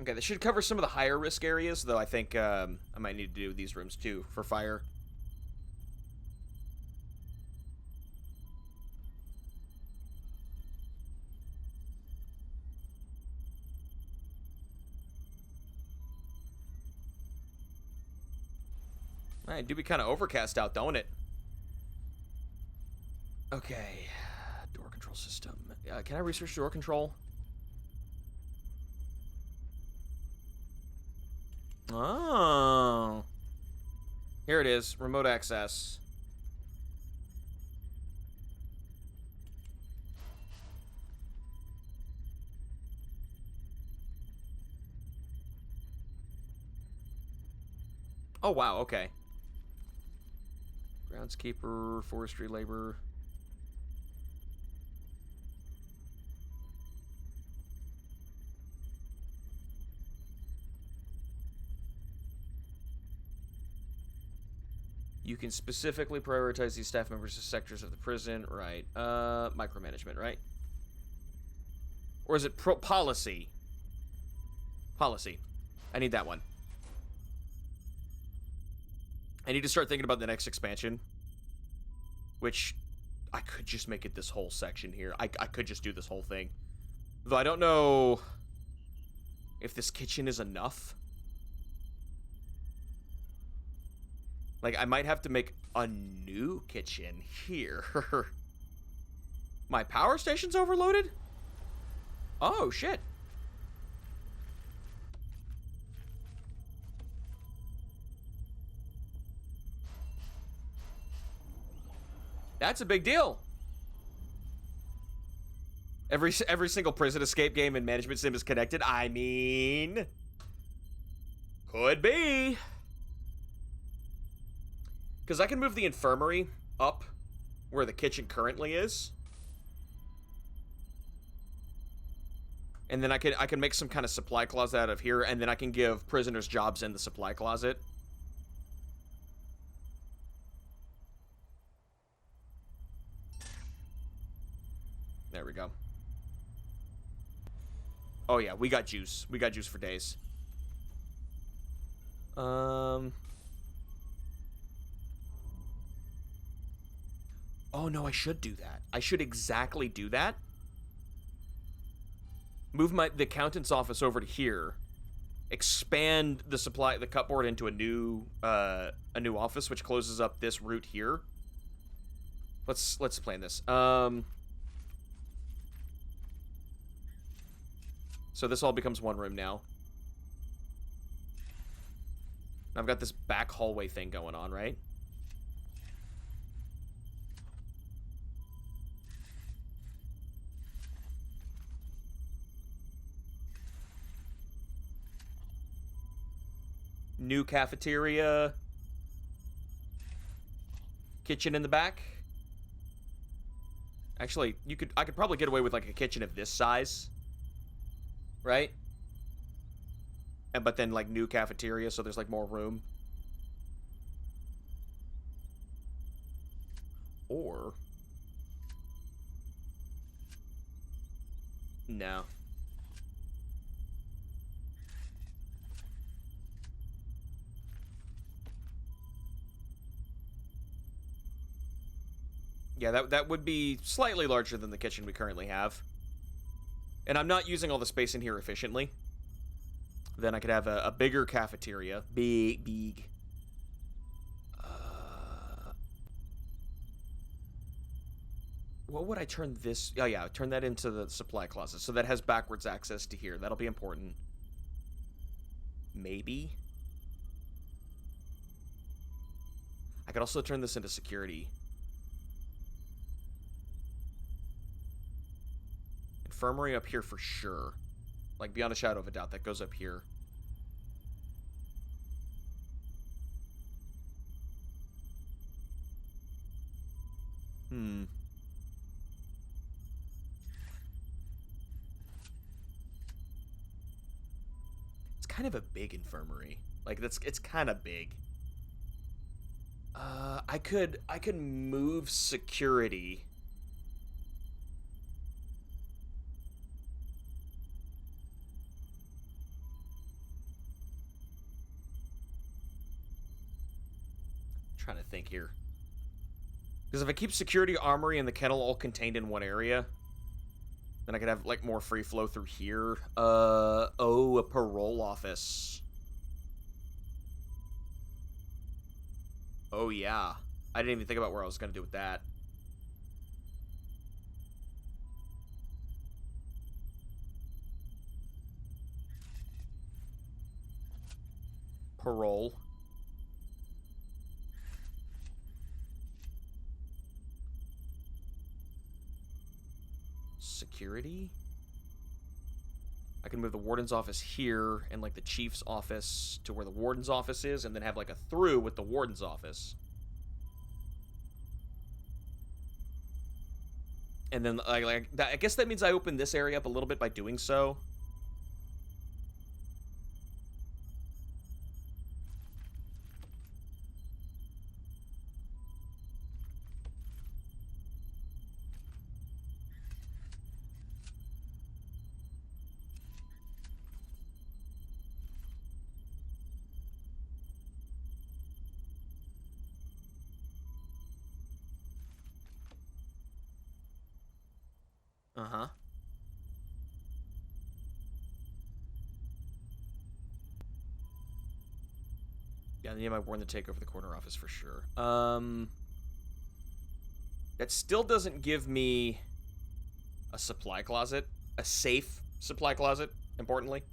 Speaker 2: Okay, this should cover some of the higher risk areas, though I think I might need to do these rooms too for fire. Alright, do be kind of overcast out, don't it? Okay, door control system. Can I research door control? Oh. Here it is, remote access. Oh, wow, okay. Groundskeeper, forestry labor. You can specifically prioritize these staff members as sectors of the prison, right? Micromanagement, right? Or is it policy? Policy. I need that one. I need to start thinking about the next expansion. Which, I could just make it this whole section here. I could just do this whole thing. Though I don't know if this kitchen is enough. Like, I might have to make a new kitchen here. My power station's overloaded? Oh, shit. That's a big deal. Every single prison escape game and management sim is connected. I mean, could be. Because I can move the infirmary up where the kitchen currently is. And then I can make some kind of supply closet out of here, and then I can give prisoners jobs in the supply closet. There we go. Oh yeah, we got juice. We got juice for days. Oh no, I should do that. I should exactly do that. Move the accountant's office over to here. Expand the cupboard into a new office, which closes up this route here. Let's plan this. So this all becomes one room now. I've got this back hallway thing going on, right? New cafeteria. Kitchen in the back. Actually, I could probably get away with like a kitchen of this size. Right? But then like new cafeteria, so there's like more room. Or no. Yeah, that would be slightly larger than the kitchen we currently have. And I'm not using all the space in here efficiently. Then I could have a bigger cafeteria. Big. What would I turn this? Oh yeah, turn that into the supply closet. So that has backwards access to here. That'll be important. Maybe. I could also turn this into security. Infirmary up here for sure. Like, beyond a shadow of a doubt, that goes up here. kind of a big infirmary. Like, it's kind of big. I could move security. Trying to think here. Because if I keep security, armory, and the kennel all contained in one area, then I could have, like, more free flow through here. A parole office. Oh, yeah. I didn't even think about where I was going to do with that. Parole. Security? I can move the warden's office here and, like, the chief's office to where the warden's office is, and then have, like, a through with the warden's office. And then, like that, I guess that means I open this area up a little bit by doing so. Uh-huh. Yeah, then you might warn to take over the corner office for sure. That still doesn't give me a supply closet. A safe supply closet, importantly.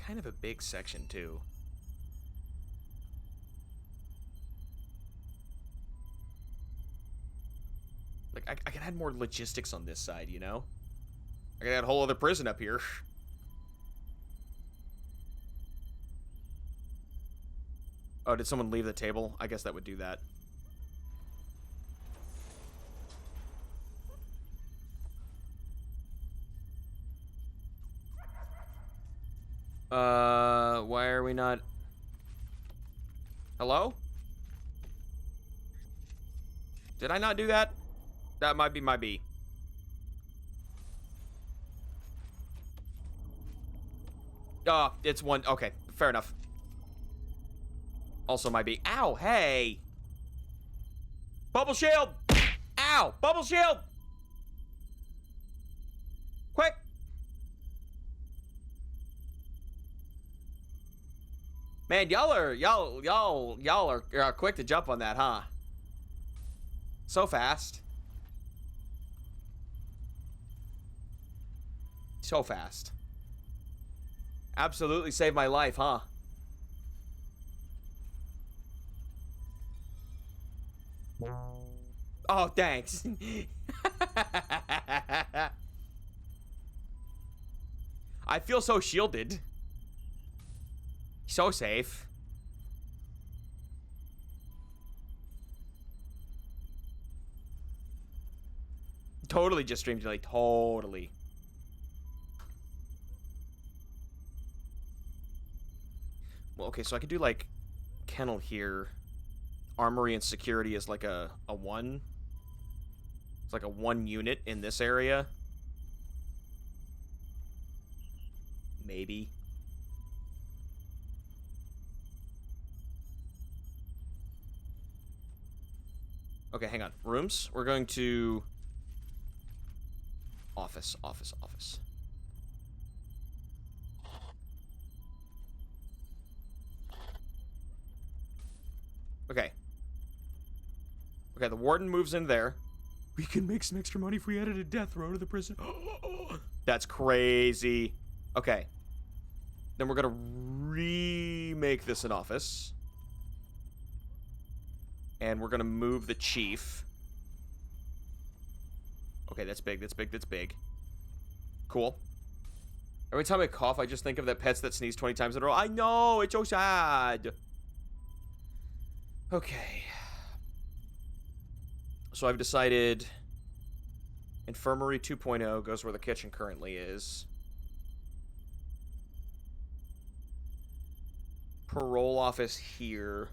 Speaker 2: Kind of a big section too. Like I can add more logistics on this side, you know? I can add a whole other prison up here. Oh, did someone leave the table? I guess that would do that. Why are we not... Hello? Did I not do that? That might be my B. It's one... Okay, fair enough. Also my B. Ow, hey! Bubble shield! Ow! Bubble shield! Quick! Man, y'all are quick to jump on that, huh? So fast. So fast. Absolutely saved my life, huh? Oh, thanks. I feel so shielded. So safe. Totally just stream delay. Totally. Well, okay, so I could do like kennel here. Armory and security is like a 1. It's like a 1 unit in this area. Maybe. Okay, hang on. Rooms. We're going to... Office. Okay. Okay, the warden moves in there. We can make some extra money if we added a death row to the prison. That's crazy. Okay. Then we're gonna remake this an office. And we're gonna move the chief. Okay, that's big, that's big, that's big. Cool. Every time I cough, I just think of that pets that sneeze 20 times in a row. I know, it's so sad. Okay. So I've decided Infirmary 2.0 goes where the kitchen currently is. Parole office here.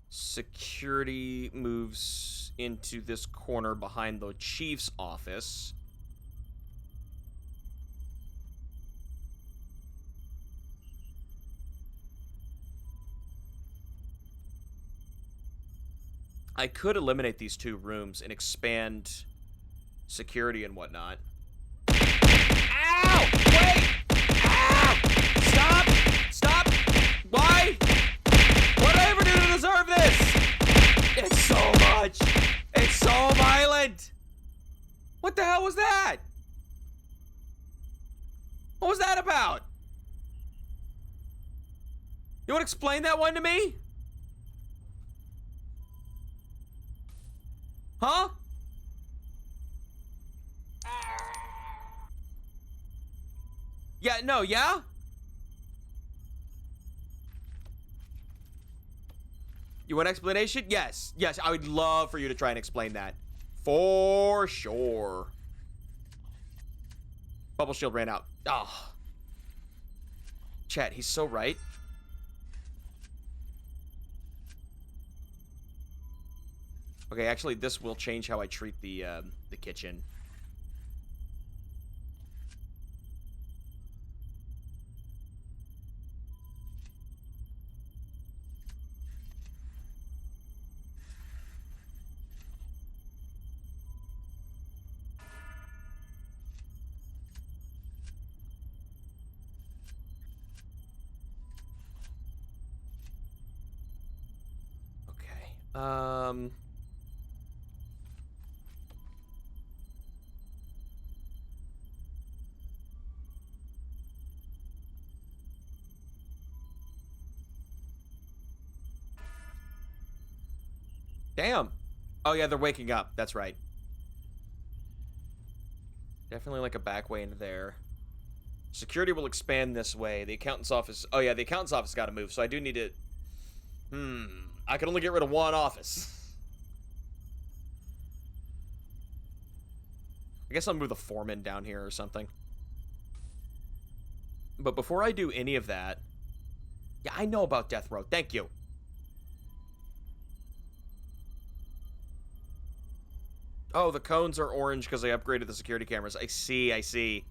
Speaker 2: Security moves into this corner behind the chief's office. I could eliminate these two rooms and expand security and whatnot. Ow! Wait! Ow! Stop! Stop! Why? What did I ever do to deserve this? It's so much! It's so violent! What the hell was that? What was that about? You want to explain that one to me? Huh? Yeah, no, yeah? You want an explanation? Yes. Yes, I would love for you to try and explain that. For sure. Bubble shield ran out. Oh. Chat, he's so right. Okay, actually, this will change how I treat the kitchen. Okay. Damn. Oh, yeah, they're waking up. That's right. Definitely like a back way into there. Security will expand this way. The accountant's office... Oh, yeah, the accountant's office got to move, so I do need to... I can only get rid of one office. I guess I'll move the foreman down here or something. But before I do any of that... Yeah, I know about death row. Thank you. Oh, the cones are orange because I upgraded the security cameras. I see, I see.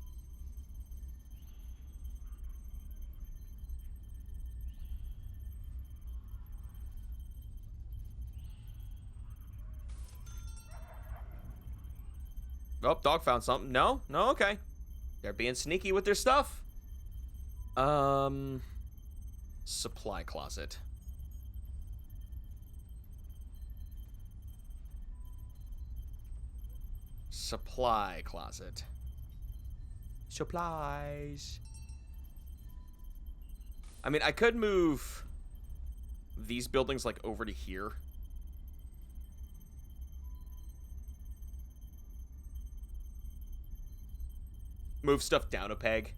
Speaker 2: Oh, dog found something. No? No? Okay. They're being sneaky with their stuff. Supply closet. Supply closet. Supplies. I mean, I could move these buildings, like, over to here. Move stuff down a peg.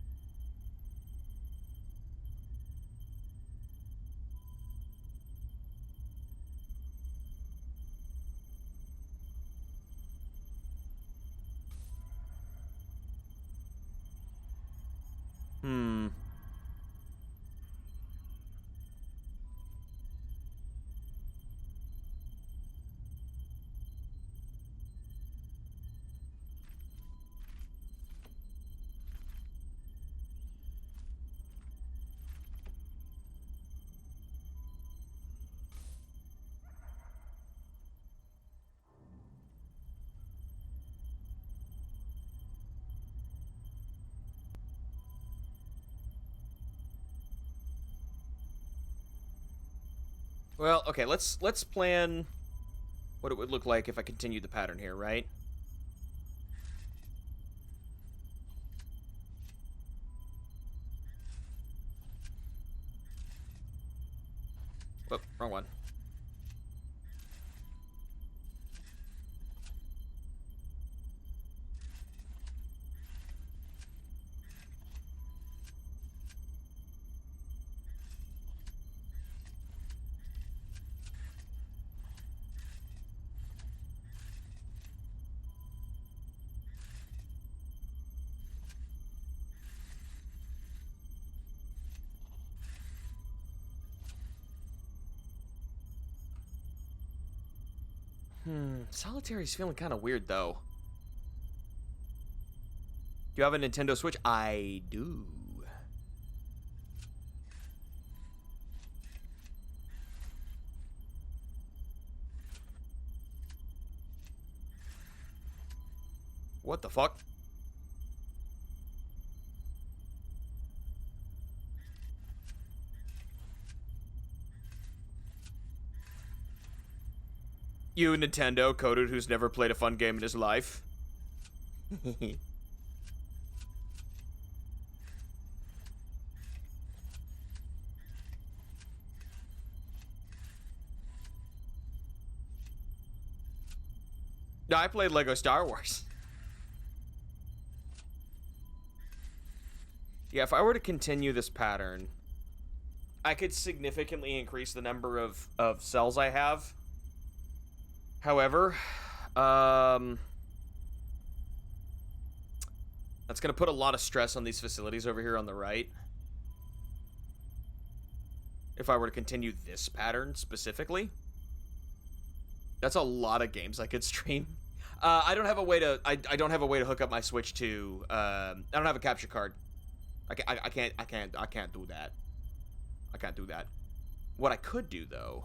Speaker 2: Well, okay, let's plan what it would look like if I continue the pattern here, right? Whoop, wrong one. Solitary's feeling kind of weird, though. Do you have a Nintendo Switch? I do. What the fuck? You, Nintendo, coded who's never played a fun game in his life. No, I played Lego Star Wars. Yeah, if I were to continue this pattern, I could significantly increase the number of cells I have. However, that's going to put a lot of stress on these facilities over here on the right. If I were to continue this pattern specifically. That's a lot of games I could stream. I don't have a way to I don't have a way to hook up my Switch to I don't have a capture card. I can't do that. I can't do that. What I could do though,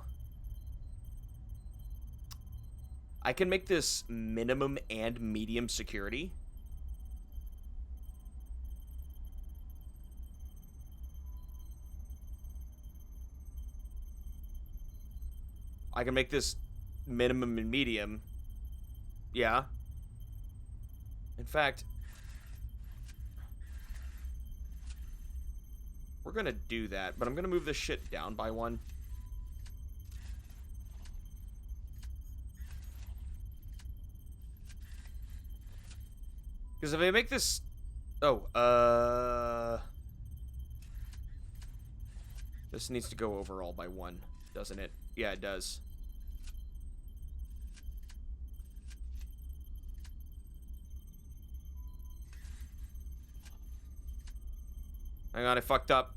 Speaker 2: I can make this minimum and medium security. I can make this minimum and medium. Yeah. In fact, we're gonna do that, but I'm gonna move this shit down by one. Because if I make this... Oh, this needs to go overall by one, doesn't it? Yeah, it does. Hang on, I fucked up.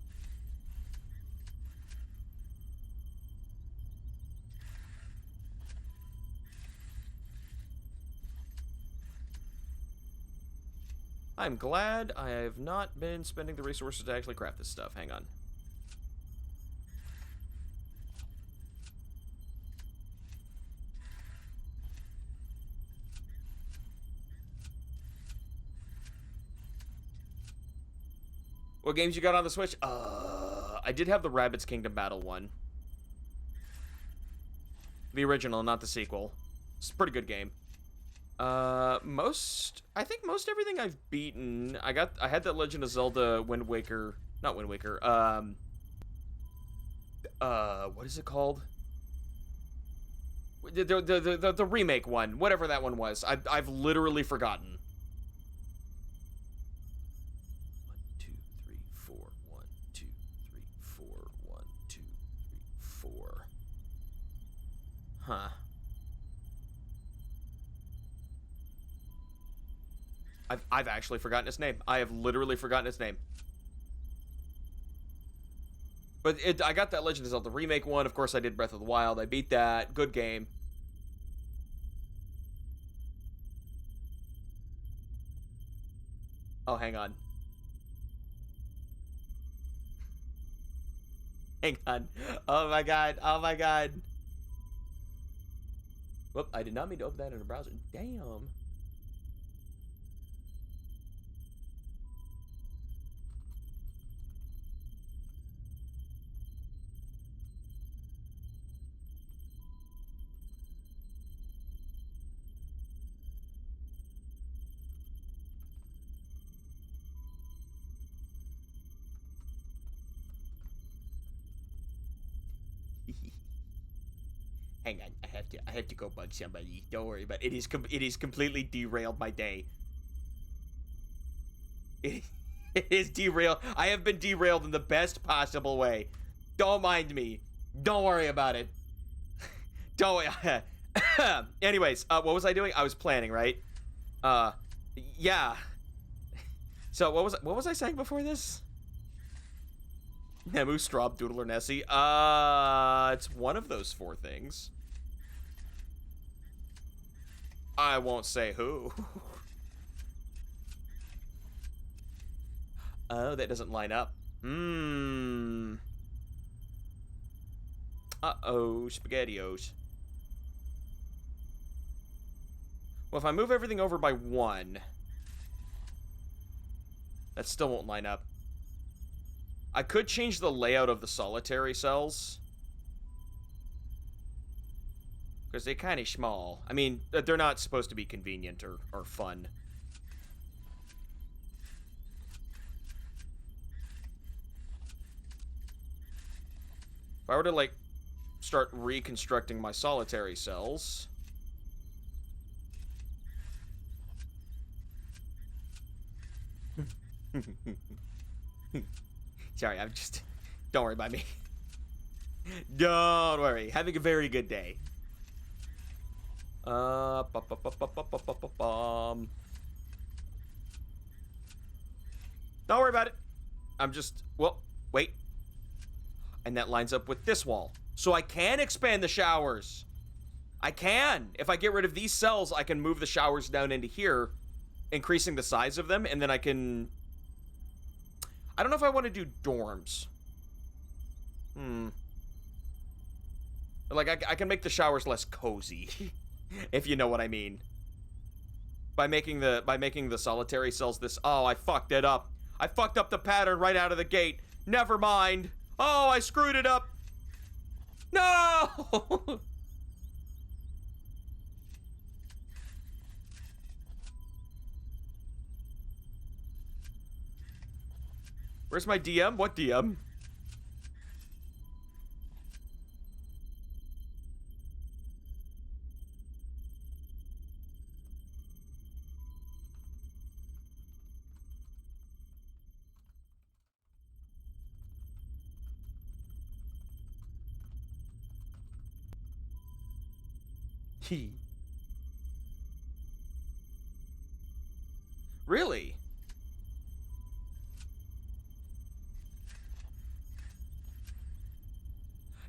Speaker 2: I'm glad I have not been spending the resources to actually craft this stuff. Hang on. What games you got on the Switch? I did have the Rabbids Kingdom Battle one. The original, not the sequel. It's a pretty good game. I think most everything I've beaten. I had that Legend of Zelda Wind Waker, not Wind Waker. What is it called? The remake one, whatever that one was. I've literally forgotten. 1, 2, 3, 4. 1, 2, 3, 4. 1, 2, 3, 4. Huh. I've actually forgotten its name. I have literally forgotten its name. But I got that Legend of Zelda remake one. Of course, I did Breath of the Wild. I beat that. Good game. Oh, hang on. Hang on. Oh my god. Oh my god. Whoop, I did not mean to open that in a browser. Damn. Hang on, I have to go bug somebody. Don't worry, but it is completely derailed my day. It is derailed. I have been derailed in the best possible way. Don't mind me. Don't worry about it. Don't. Anyways, what was I doing? I was planning, right? Yeah. So what was I saying before this? Nemu, Straub, Doodle, or Nessie? It's one of those four things. I won't say who. Oh, that doesn't line up. Uh-oh, SpaghettiOs. Well, if I move everything over by 1, that still won't line up. I could change the layout of the solitary cells, because they're kind of small. I mean, they're not supposed to be convenient or fun. If I were to, like, start reconstructing my solitary cells... Sorry, I'm just... Don't worry about me. Don't worry. Having a very good day. Don't worry about it. I'm just... Well, wait. And that lines up with this wall. So I can expand the showers. I can. If I get rid of these cells, I can move the showers down into here, increasing the size of them, and then I can... I don't know if I want to do dorms. Like, I can make the showers less cozy, if you know what I mean. By making the solitary cells this... Oh, I fucked it up. I fucked up the pattern right out of the gate. Never mind. Oh, I screwed it up. No! Where's my DM? What DM? Really?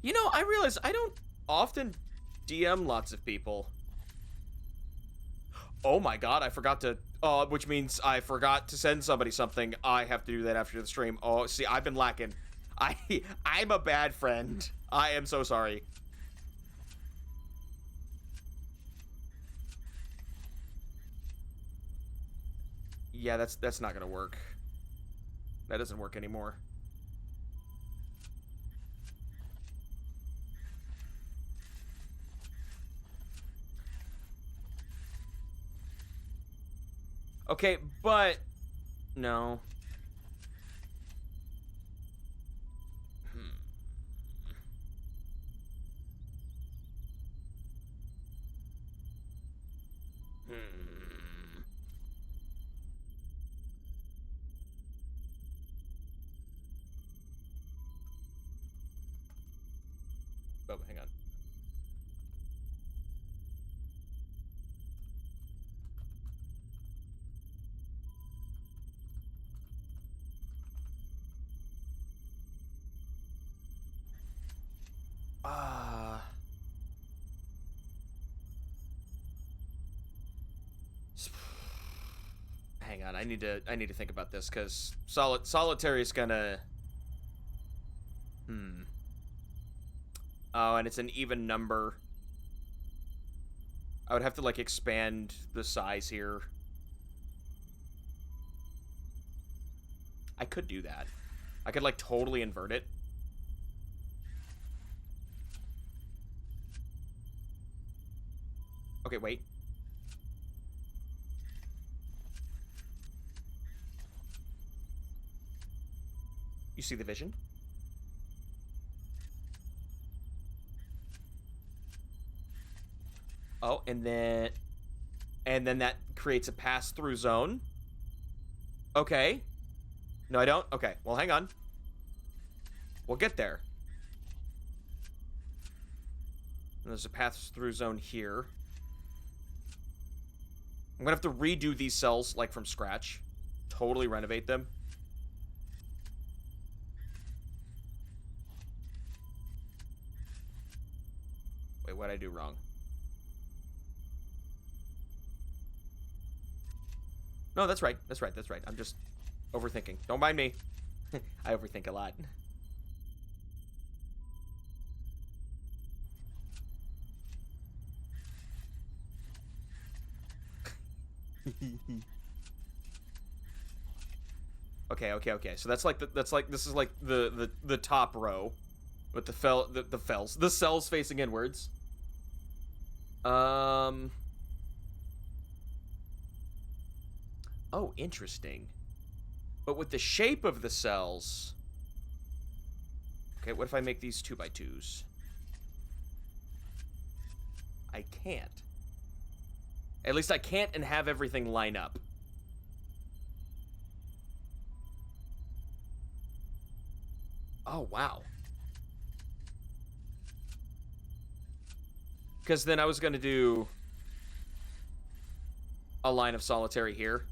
Speaker 2: You know, I realize I don't often DM lots of people. Oh my god, I forgot to... which means I forgot to send somebody something. I have to do that after the stream. Oh, see, I've been lacking. I'm a bad friend. I am so sorry. Yeah, that's not gonna work. That doesn't work anymore. Okay, but... No. Oh, hang on. Hang on, I need to think about this, because solitary is gonna... Oh, and it's an even number. I would have to, like, expand the size here. I could do that. I could, like, totally invert it. Okay, wait. You see the vision? Oh, and then that creates a pass-through zone. Okay. No, I don't? Okay, well, hang on. We'll get there. And there's a pass-through zone here. I'm gonna have to redo these cells, like, from scratch. Totally renovate them. Wait, what'd I do wrong? No, that's right. That's right. That's right. I'm just overthinking. Don't mind me. I overthink a lot. Okay. So that's like this is like the top row with the cells facing inwards. Oh, interesting. But with the shape of the cells. Okay, what if I make these 2x2s? I can't. At least I can't and have everything line up. Oh, wow. Because then I was going to do a line of solitary here.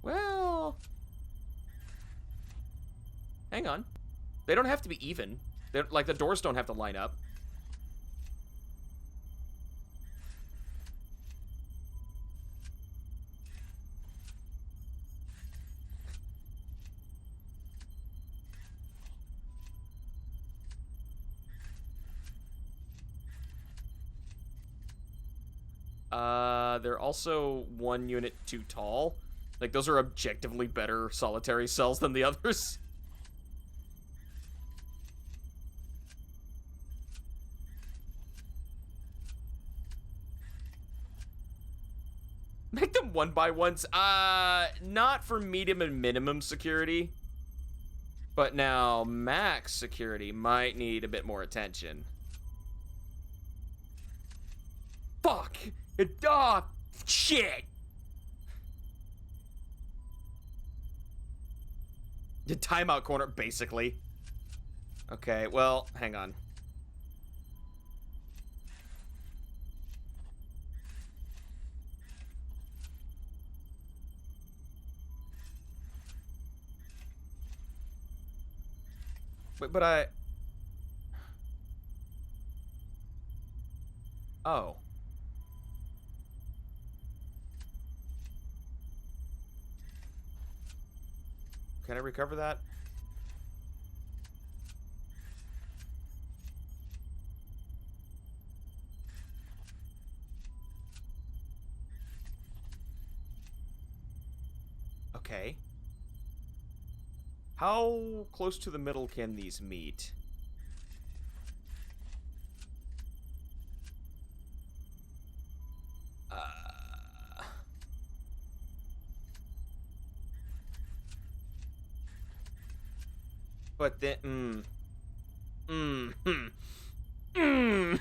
Speaker 2: Well, hang on. They don't have to be even. They're, like, the doors don't have to line up. They're also 1 unit too tall. Like, those are objectively better solitary cells than the others. Make them 1x1s. Not for medium and minimum security. But now, max security might need a bit more attention. Fuck! Shit! The timeout corner, basically. Okay, well, hang on. Wait, but I... Oh. Can I recover that? Okay. How close to the middle can these meet? But then,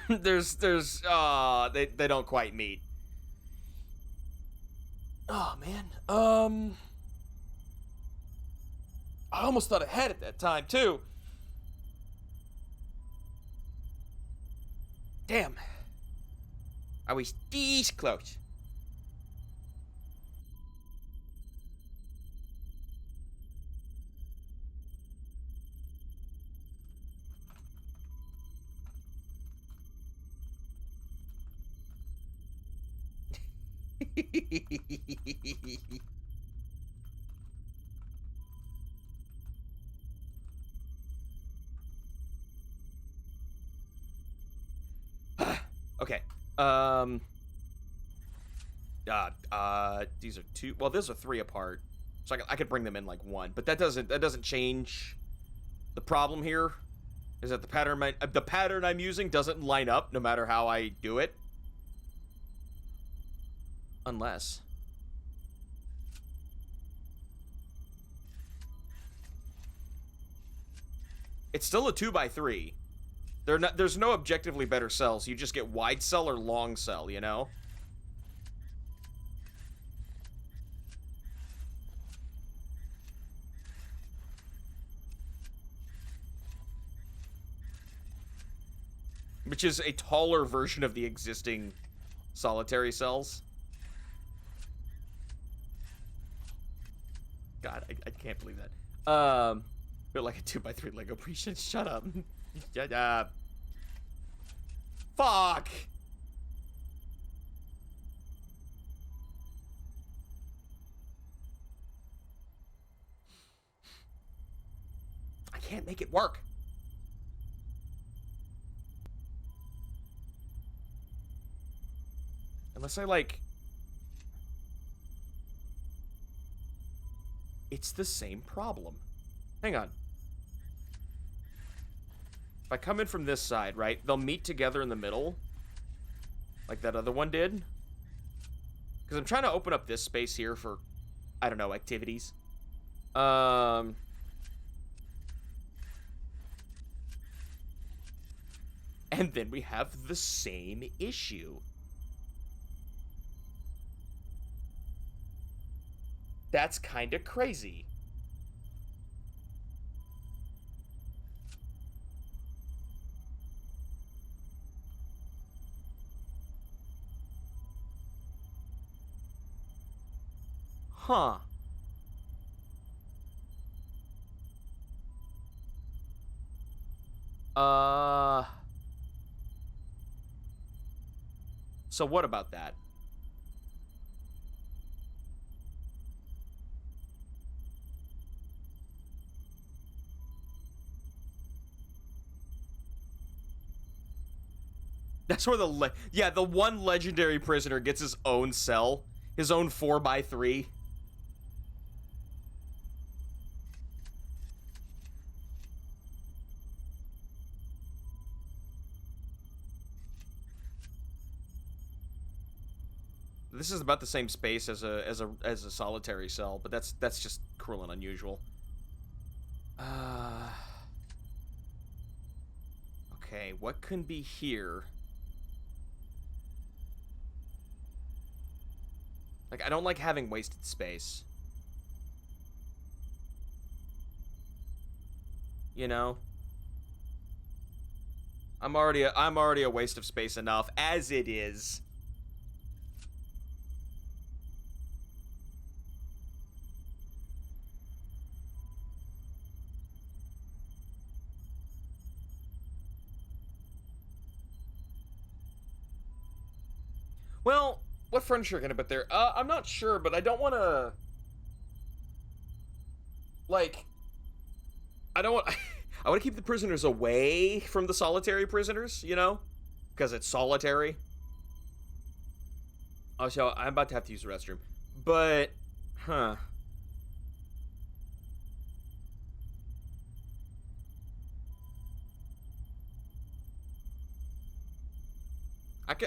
Speaker 2: they don't quite meet. Oh, man. I almost thought ahead at that time, too. Damn. I was this close. Okay. These are two. Well, these are 3 apart, so I could bring them in like 1, but that doesn't change. The problem here is that the pattern I'm using doesn't line up no matter how I do it, unless. It's still a 2x3. There's no objectively better cells. You just get wide cell or long cell, you know? Which is a taller version of the existing solitary cells. God, I can't believe that. But like a 2x3 Lego pre-shit. Shut up. Fuck! I can't make it work. Unless I, like... It's the same problem. Hang on. If I come in from this side, right? They'll meet together in the middle. Like that other one did. Because I'm trying to open up this space here for, I don't know, activities. And then we have the same issue. That's kind of crazy. Huh. So what about that? That's where the one legendary prisoner gets his own cell, his own 4x3. This is about the same space as a solitary cell, but that's just cruel and unusual. Okay, what can be here? Like, I don't like having wasted space. You know? I'm already a waste of space enough as it is. Well, what furniture can I put there? I'm not sure, but I don't want to... Like... I don't want... I want to keep the prisoners away from the solitary prisoners, you know? Because it's solitary. Oh, so I'm about to have to use the restroom. But... Huh.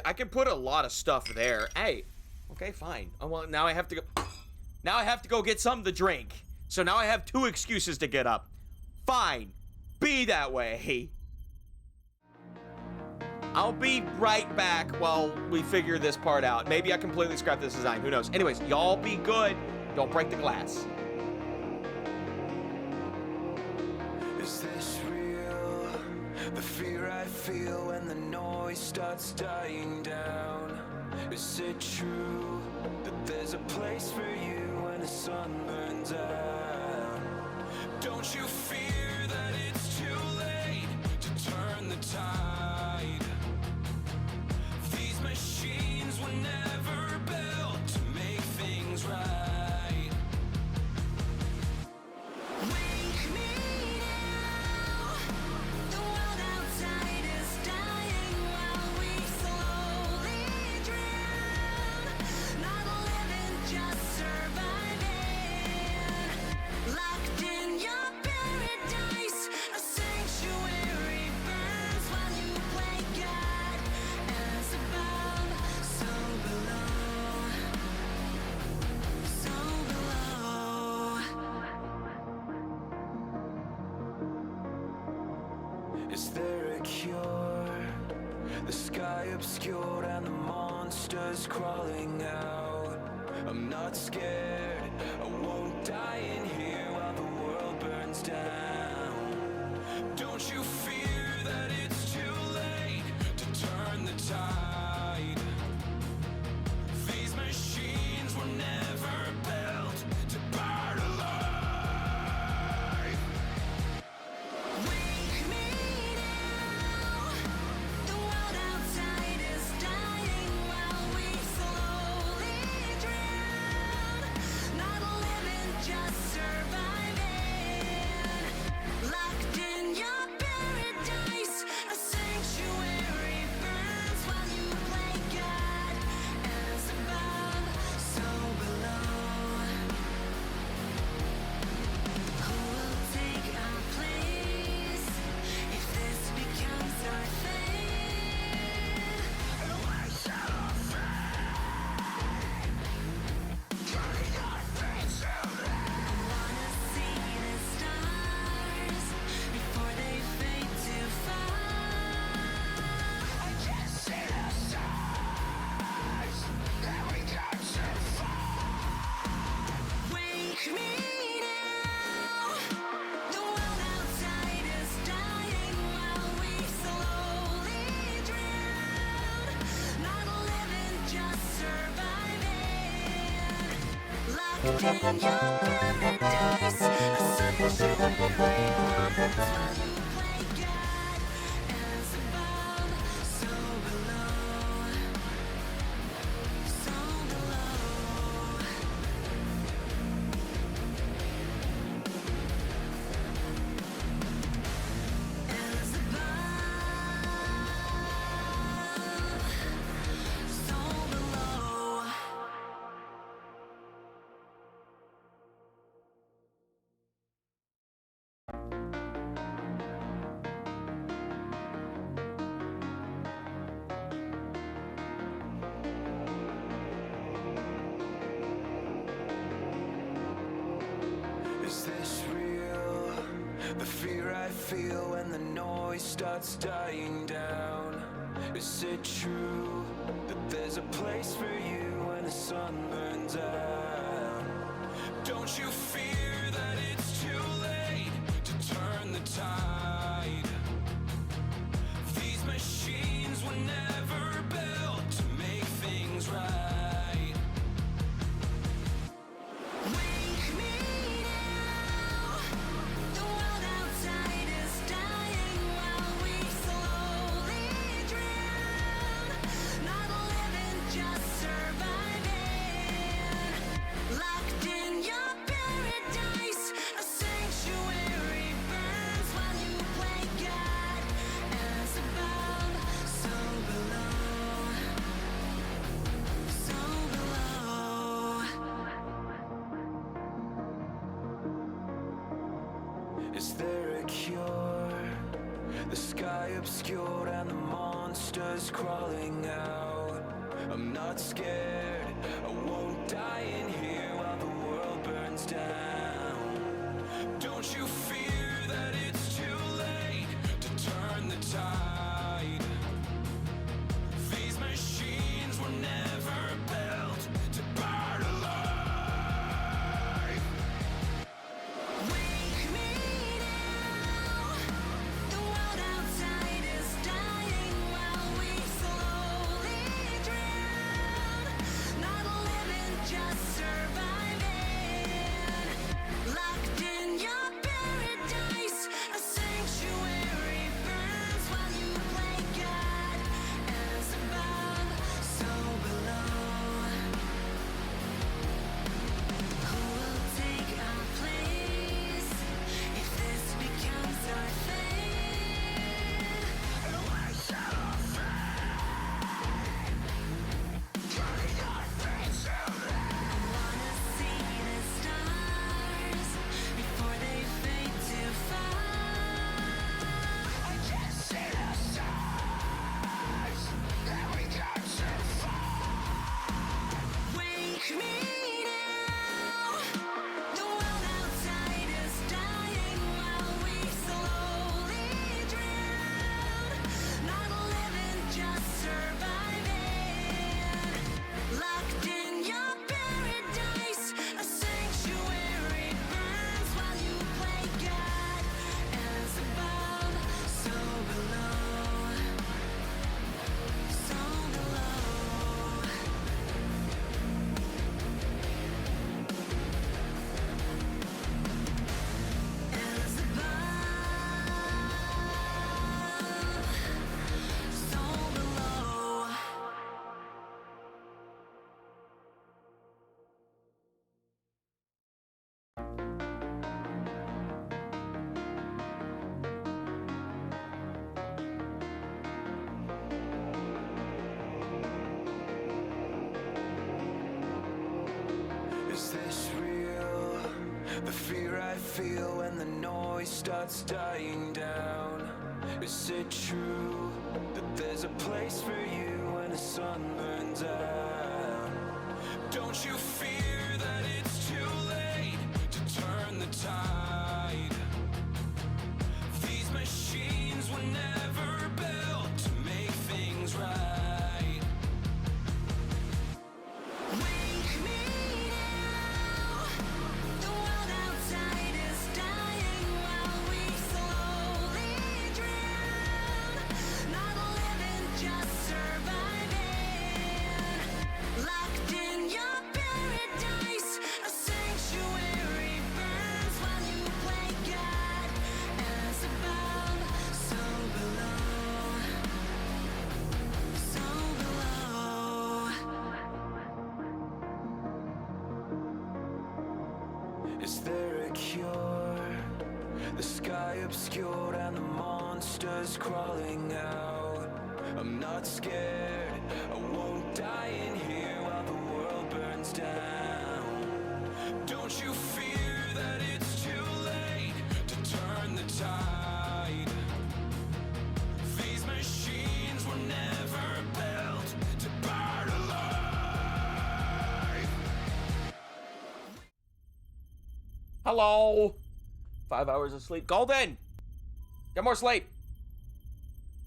Speaker 2: I can put a lot of stuff there. Hey, okay, fine. Oh, well, now I have to go. Now I have to go get something to drink. So now I have 2 excuses to get up. Fine, be that way. I'll be right back while we figure this part out. Maybe I completely scrap this design. Who knows? Anyways, y'all be good. Don't break the glass.
Speaker 20: Is this real? The fear I feel when the noise starts dying down. Is it true that there's a place for you when the sun burns out? Don't you fear that it's too late to turn the tide? These machines were never built to make things right. Wake me now. The world outside is dying while we slowly drown. Not living, just surviving. Is there a cure? The sky obscured and the monsters crawling out. I'm not scared, I won't die in here while the world burns down. Don't you fear that it's too late to turn the tide? These machines were never built to burn alive. Wake me now. The world outside is dying while we slowly drown. Not living, just surviving. Locked in your paradise, a sanctuary burns while you play God. As above, so below. Who will take our place if this becomes our fate? And we shall fade. Turning our faces. I wanna see the stars before they fade too far. I can't see the stars that we got too far. Wake me now. The world outside is dying while we slowly drown. Not living, just surviving. Locked in your paradise, a sanctuary burns while you play God. As above, so below. So below. As above, so below. Is this real? The fear I feel when the noise starts dying down. Is it true that there's a place for you when the sun burns out? Don't you fear that it's too late to turn the tide? These machines were never built to make things right. Wake me now. The world outside is dying while we slowly drown. Not living, just surviving. Locked in your paradise, a sanctuary burns while you play God. As above, so below. So below. Is there a cure? The sky obscured and the monsters crawling out. I'm not scared, I won't die in here while the world burns down. Don't you fear that it's too late to turn the tide? These machines were never built to burn alive. Wake me now. The world outside is dying while we slowly drown. Not living, just surviving. fear I feel when the noise starts dying down? Is it true that there's a place for you when the sun burns out? Don't you fear that it's too late to turn the tide? These machines were never built to make things right. Wake me now. The world outside is dying while we slowly drown. Not living, just surviving. Locked in your paradise, a sanctuary burns while you play God. As above, so below, so below. Is there a cure? The sky obscured and the monsters crawling out. I'm not scared, I won't die in here while the world burns down. Don't you fear that it's too late to turn the tide? These machines were never built to burn alive.
Speaker 2: Hello. 5 hours of sleep. Golden! Get more sleep.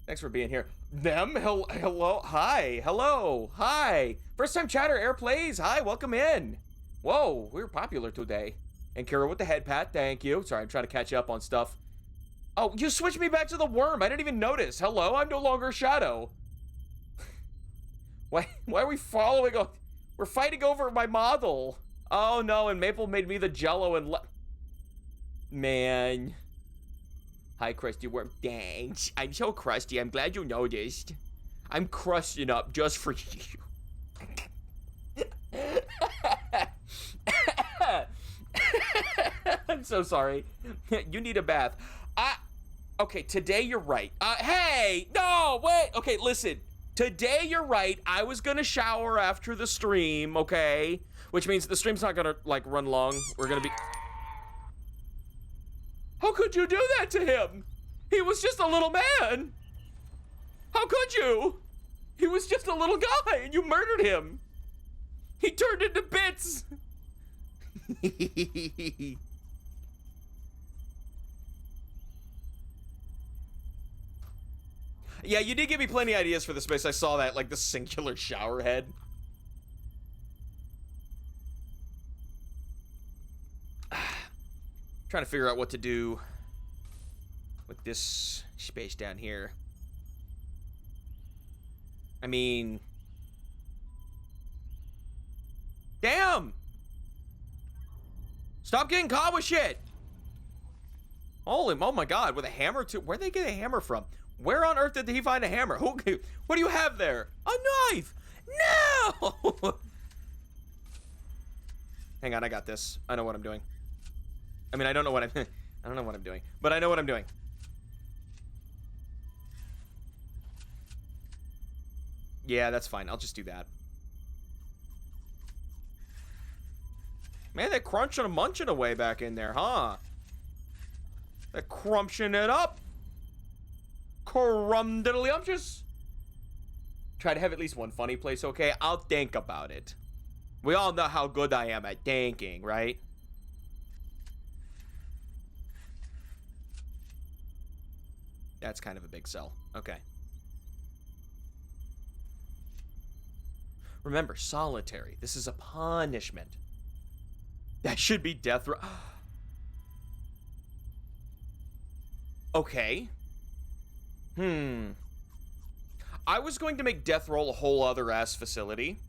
Speaker 2: Thanks for being here. Them? Hello? Hi. Hello. Hi. First time chatter, air plays. Hi, welcome in. Whoa, we're popular today. And Kara with the head pat, thank you. Sorry, I'm trying to catch you up on stuff. Oh, you switched me back to the worm. I didn't even notice. Hello, I'm no longer Shadow. Why are we following? We're fighting over my model. Oh no, and Maple made me the Jello and man. Hi, Krusty Worm. Thanks. I'm so crusty. I'm glad you noticed. I'm crusting up just for you. I'm so sorry. You need a bath. Okay, today you're right. Hey, no, wait. Okay, listen. Today you're right. I was gonna shower after the stream, okay? Which means the stream's not gonna, like, run long. We're gonna be... How could you do that to him? He was just a little man. How could you? He was just a little guy and you murdered him. He turned into bits. Yeah, you did give me plenty of ideas for the space. I saw that, like the singular shower head. Trying to figure out what to do with this space down here. I mean... Damn! Stop getting caught with shit! Holy, oh my god, with a hammer too? Where'd they get a hammer from? Where on earth did he find a hammer? What do you have there? A knife! No! Hang on, I got this. I know what I'm doing. I mean, I don't know what I'm doing, but I know what I'm doing. Yeah, that's fine. I'll just do that. Man, they're crunching and munching away back in there, huh? They're crumping it up. Crumdiddlyumptious. Try to have at least one funny place, okay? I'll think about it. We all know how good I am at thinking, right? That's kind of a big sell. Okay. Remember, solitary. This is a punishment. That should be death row. Okay. I was going to make death roll a whole other ass facility.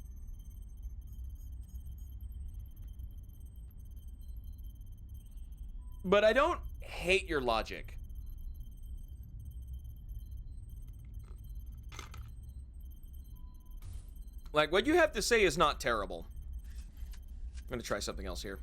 Speaker 2: But I don't hate your logic. Like, what you have to say is not terrible. I'm gonna try something else here.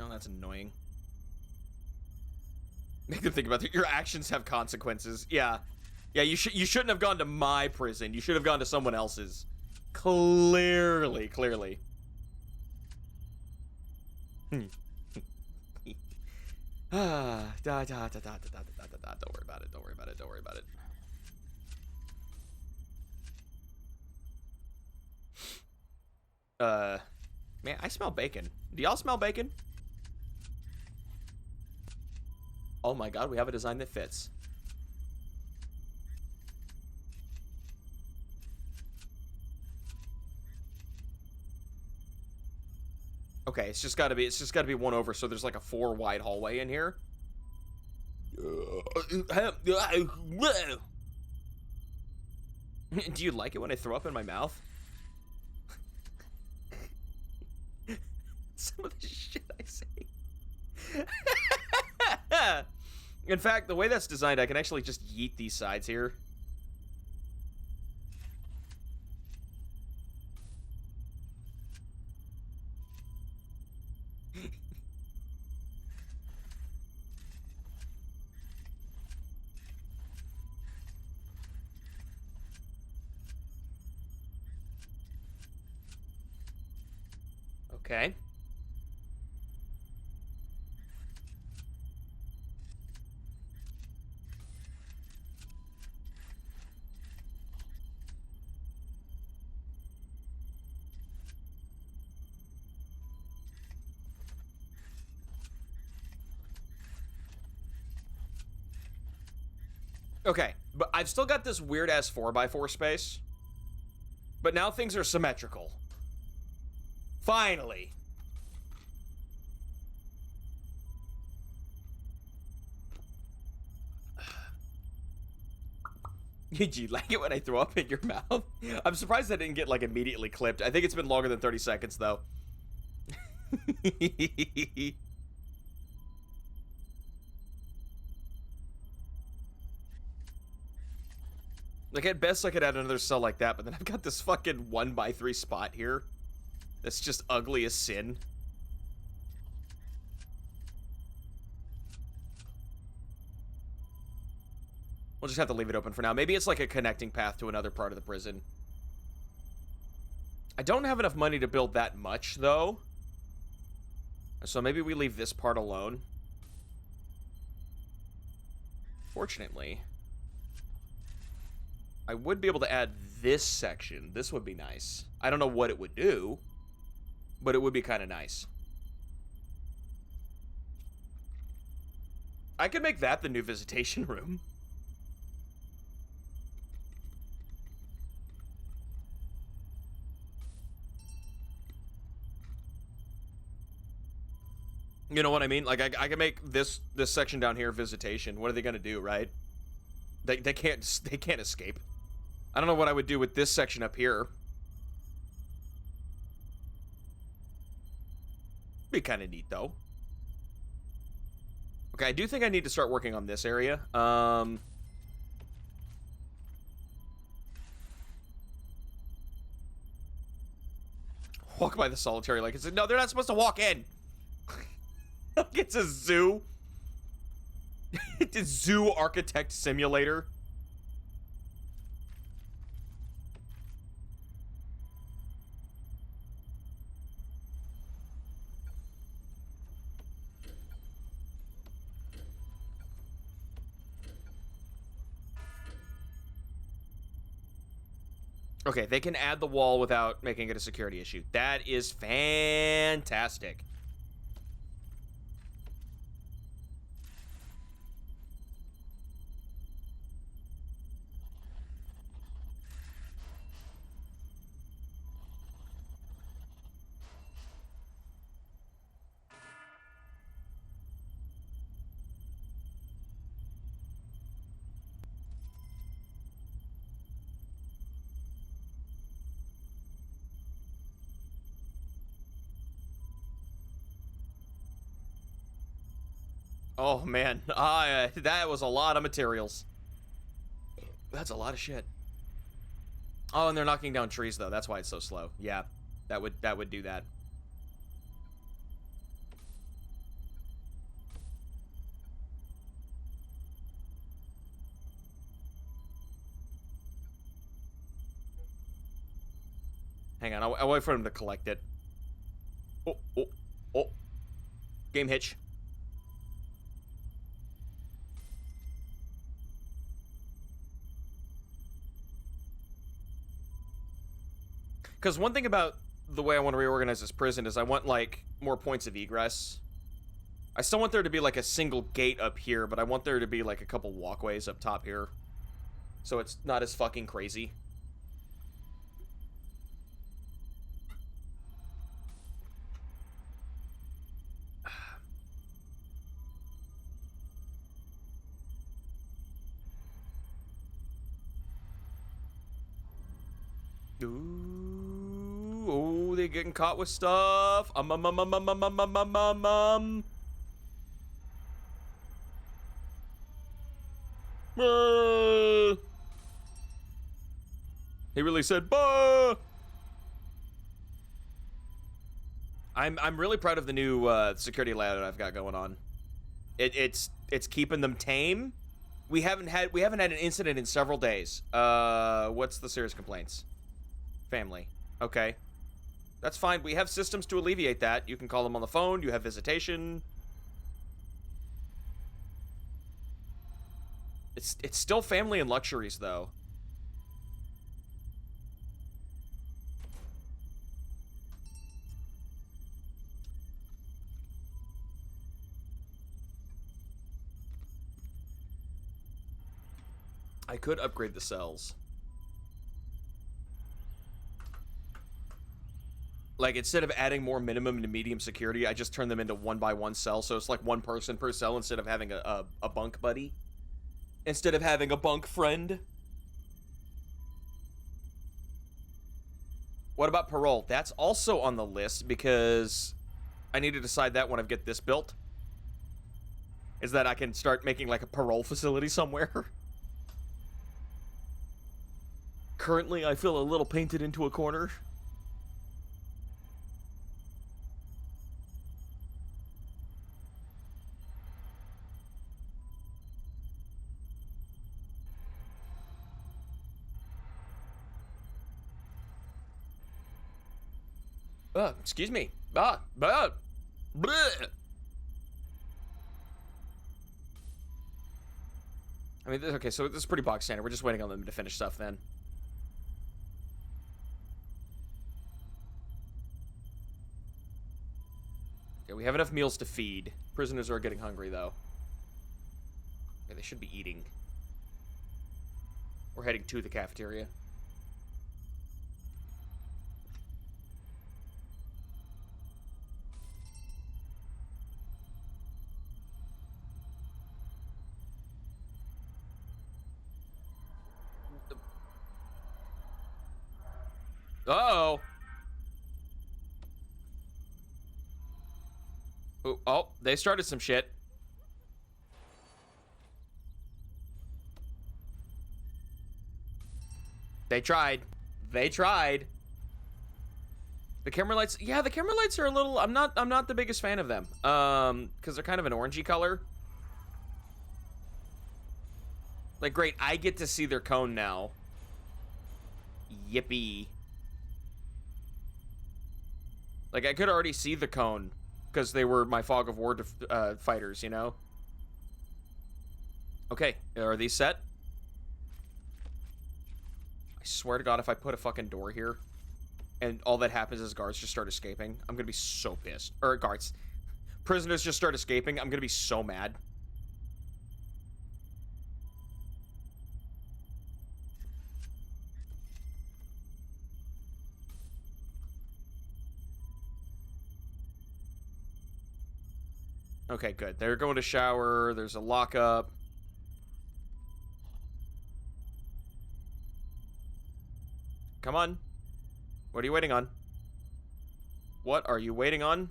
Speaker 2: Oh, that's annoying. Make them think about it. Your actions have consequences. Yeah. Yeah, you shouldn't have gone to my prison. You should have gone to someone else's. Clearly. Don't worry about it. Man, I smell bacon. Do y'all smell bacon? Oh my god, we have a design that fits. Okay, it's just gotta be one over, so there's like a 4 wide hallway in here. Do you like it when I throw up in my mouth? Some of the shit I say. In fact, the way that's designed, I can actually just yeet these sides here. Okay. Okay, but I've still got this weird-ass 4x4 space. But now things are symmetrical. Finally. Did you like it when I throw up in your mouth? I'm surprised I didn't get, like, immediately clipped. I think it's been longer than 30 seconds, though. Like, at best, I could add another cell like that, but then I've got this fucking 1x3 spot here. That's just ugly as sin. We'll just have to leave it open for now. Maybe it's like a connecting path to another part of the prison. I don't have enough money to build that much, though. So maybe we leave this part alone. Fortunately, I would be able to add this section. This would be nice. I don't know what it would do, but it would be kind of nice. I could make that the new visitation room. You know what I mean? Like, I can make this section down here visitation. What are they gonna do, right? They can't escape. I don't know what I would do with this section up here. Be kind of neat, though. Okay, I do think I need to start working on this area. Walk by the solitary like it's... No, they're not supposed to walk in. It's a zoo. It's a zoo architect simulator. Okay, they can add the wall without making it a security issue. That is fantastic. Oh, man. That was a lot of materials. That's a lot of shit. Oh, and they're knocking down trees, though. That's why it's so slow. Yeah, that would do that. Hang on, I'll wait for him to collect it. Oh, oh, oh. Game hitch. Because one thing about the way I want to reorganize this prison is I want, like, more points of egress. I still want there to be, like, a single gate up here, but I want there to be, like, a couple walkways up top here. So it's not as fucking crazy. Ooh, oh, they're getting caught with stuff. He really said, "Bah!" I'm really proud of the new security layout I've got going on. It's keeping them tame. We haven't had an incident in several days. What's the serious complaints? Family. Okay. That's fine. We have systems to alleviate that. You can call them on the phone. You have visitation. It's still family and luxuries, though. I could upgrade the cells. Like, instead of adding more minimum to medium security, I just turn them into 1-by-1 cells, so it's like one person per cell instead of having a bunk buddy. Instead of having a bunk friend. What about parole? That's also on the list, because I need to decide that when I get this built. Is that I can start making, like, a parole facility somewhere. Currently, I feel a little painted into a corner. Excuse me. Bleh. I mean, okay, so this is pretty box standard. We're just waiting on them to finish stuff then. Okay, we have enough meals to feed. Prisoners are getting hungry, though. Okay, they should be eating. We're heading to the cafeteria. Uh-oh. Oh, they started some shit. They tried. They tried. The camera lights, yeah, the camera lights are a little, I'm not the biggest fan of them. Because they're kind of an orangey color. Like, great, I get to see their cone now. Yippee. Like, I could already see the cone, because they were my Fog of War fighters, you know? Okay, are these set? I swear to God, if I put a fucking door here, and all that happens is guards just start escaping, I'm gonna be so pissed. Or guards. Prisoners just start escaping, I'm gonna be so mad. Okay, good. They're going to shower. There's a lockup. Come on. What are you waiting on? What are you waiting on?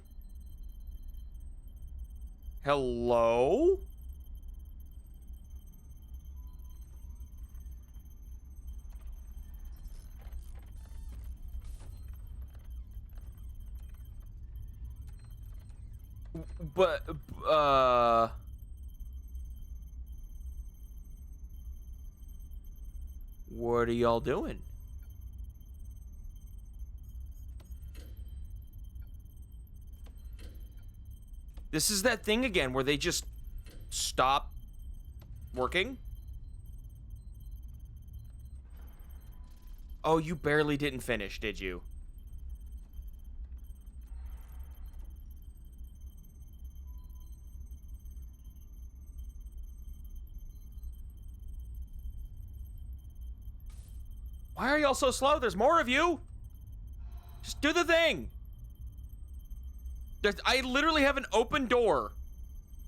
Speaker 2: Hello? But, what are y'all doing? This is that thing again where they just stop working. Oh, you barely didn't finish, did you? Why are y'all so slow? There's more of you. Just do the thing. I literally have an open door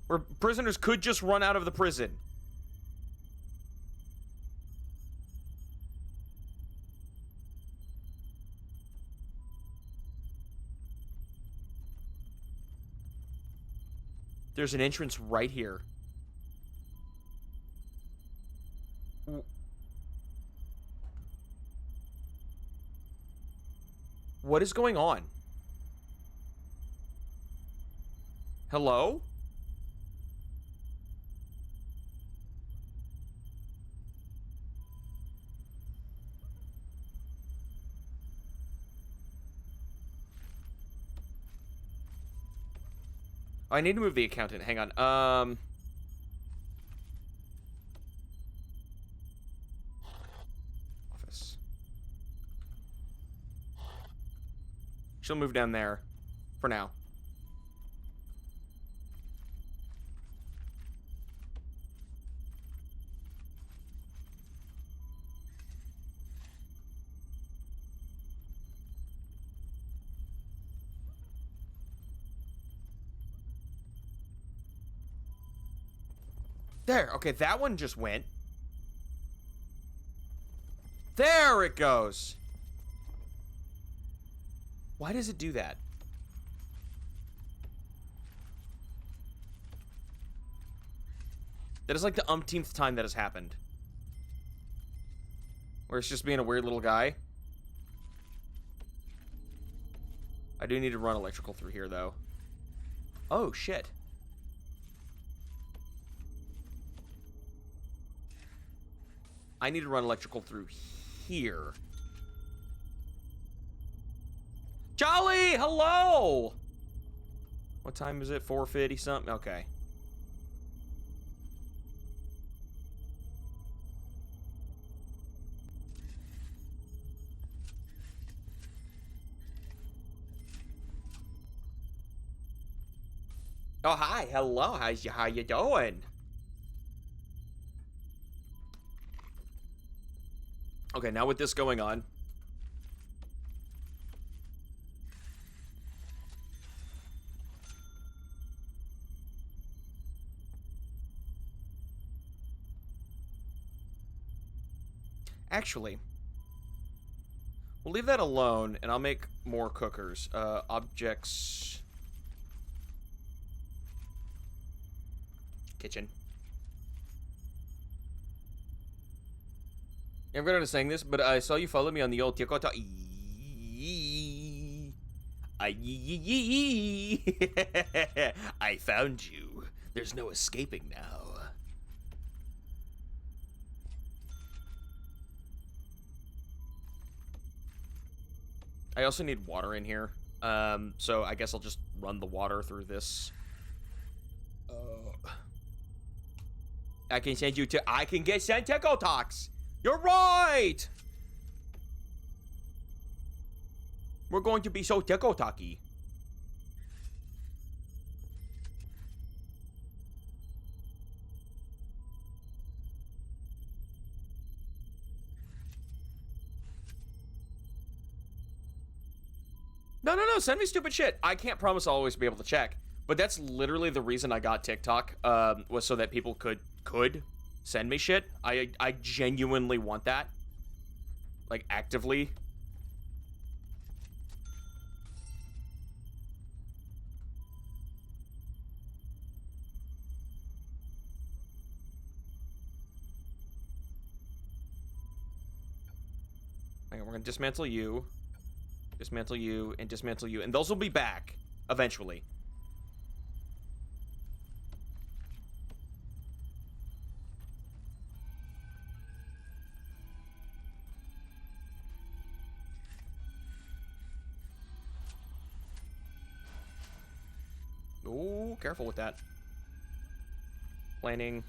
Speaker 2: where prisoners could just run out of the prison. There's an entrance right here. What is going on? Hello? I need to move the accountant. Hang on. Office. She'll move down there for now. There. Okay, that one just went. There it goes. Why does it do that? That is like the umpteenth time that has happened. Where it's just being a weird little guy. I do need to run electrical through here, though. Oh, shit. I need to run electrical through here. Jolly, hello! What time is it? 4:50 something? Okay. Oh, hi. Hello. How you doing? Okay, now with this going on. Actually, we'll leave that alone, and I'll make more cookers. Objects. Kitchen. I'm gonna sing this, but I saw you follow me on the old TikTok. I found you. There's no escaping now. I also need water in here. So I guess I'll just run the water through this. I can send you to. I can get sent TikToks. You're right! We're going to be so TikTok-y. No, send me stupid shit. I can't promise I'll always be able to check, but that's literally the reason I got TikTok, was so that people could send me shit. I genuinely want that. Like, actively. Hang on, we're gonna dismantle you, and dismantle you, and those will be back eventually. careful with that. Planning.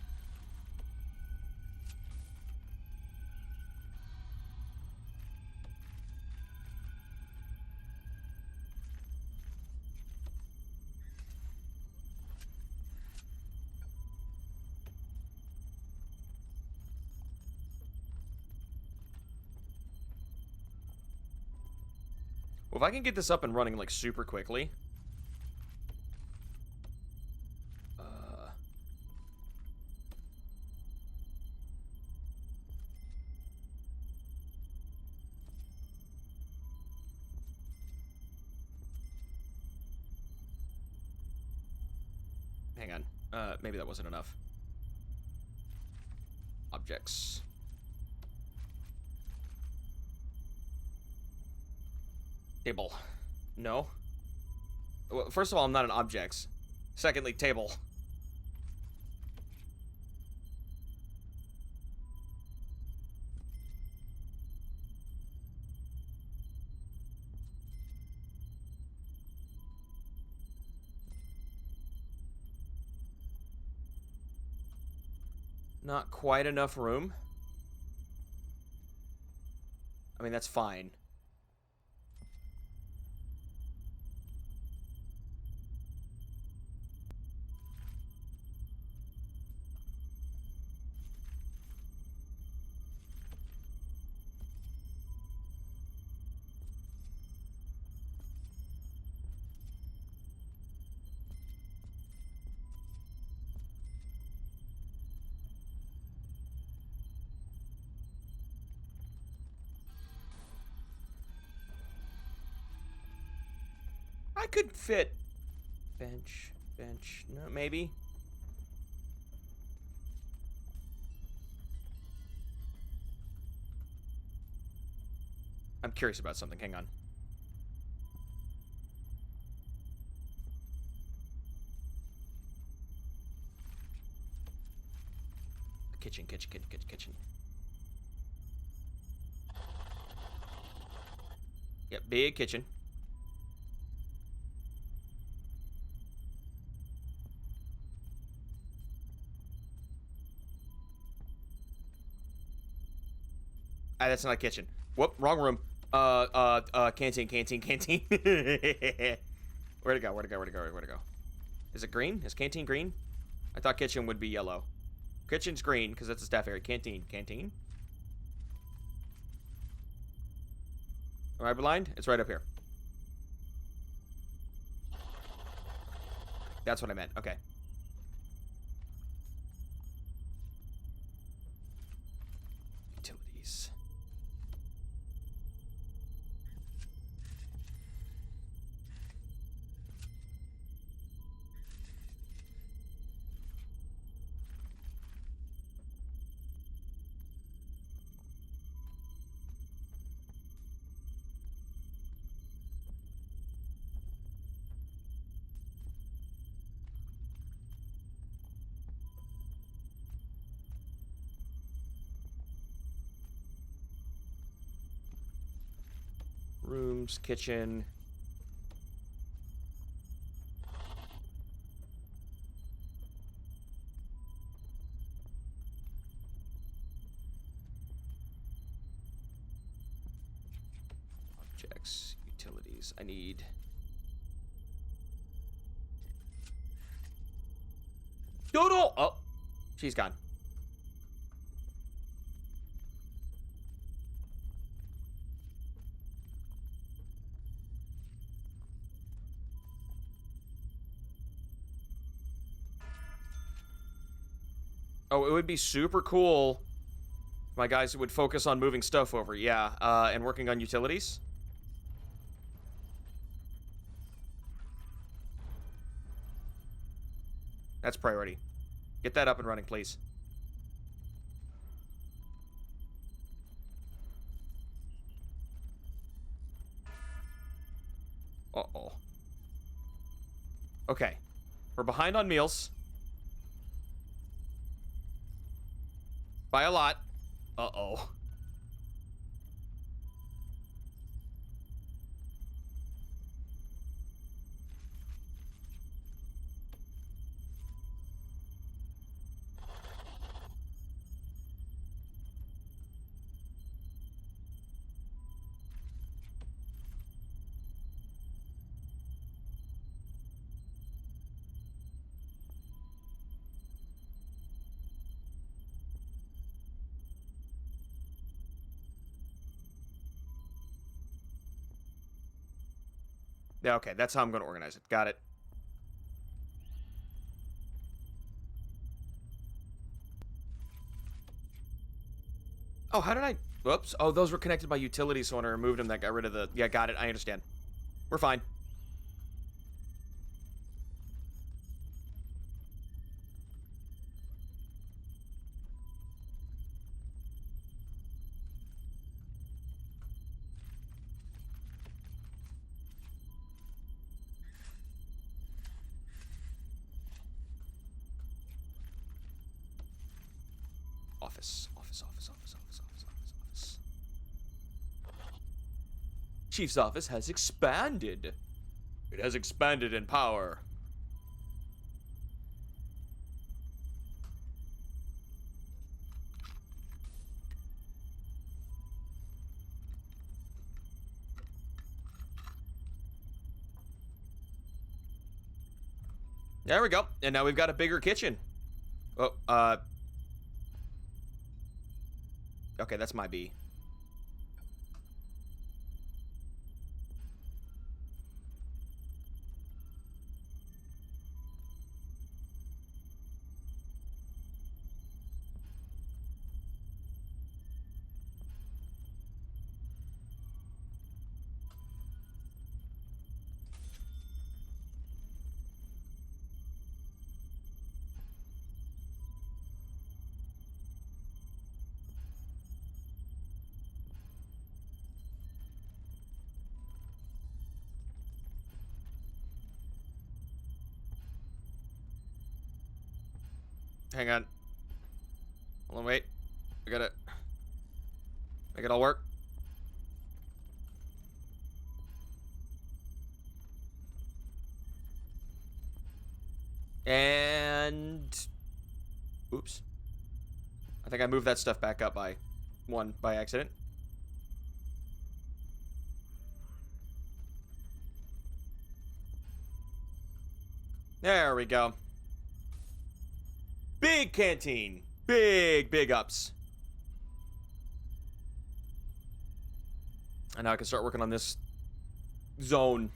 Speaker 2: Well, if I can get this up and running, like, super quickly. Hang on. Maybe that wasn't enough. Objects. Table. No. Well, first of all, I'm not an objects. Secondly, table. Not quite enough room. I mean, that's fine. I could fit bench, no, maybe. I'm curious about something. Hang on. Kitchen. Yep, big kitchen. Ah, that's not a kitchen. Whoop, wrong room. Canteen. Where'd it go? Is it green? Is canteen green? I thought kitchen would be yellow. Kitchen's green, because that's a staff area. Canteen. Am I blind? It's right up here. That's what I meant. Okay. Utilities. Rooms, kitchen. Objects, utilities. I need... Doodle! Oh, she's gone. Oh, it would be super cool if my guys would focus on moving stuff over. Yeah, and working on utilities. That's priority. Get that up and running, please. Uh-oh. Okay. We're behind on meals. By a lot. Uh-oh. Yeah, okay, that's how I'm going to organize it. Got it. Oh, how did I... Whoops. Oh, those were connected by utilities, so when I removed them, that got rid of the... Yeah, got it. I understand. We're fine. Office. Chief's office has expanded. It has expanded in power. There we go. And now we've got a bigger kitchen. Oh, okay, that's my B. Hang on. Hold on, wait. I gotta make it all work. And... Oops. I think I moved that stuff back up by one by accident. There we go. Big canteen. Big ups. And now I can start working on this zone.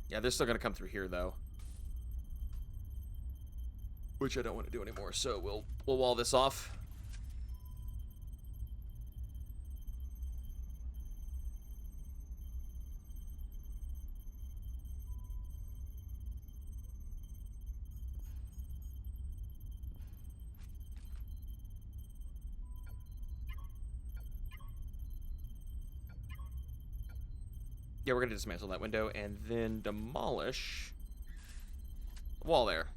Speaker 2: Yeah, they're still gonna come through here though. Which I don't want to do anymore, so we'll wall this off. Yeah, we're gonna dismantle that window and then demolish the wall there.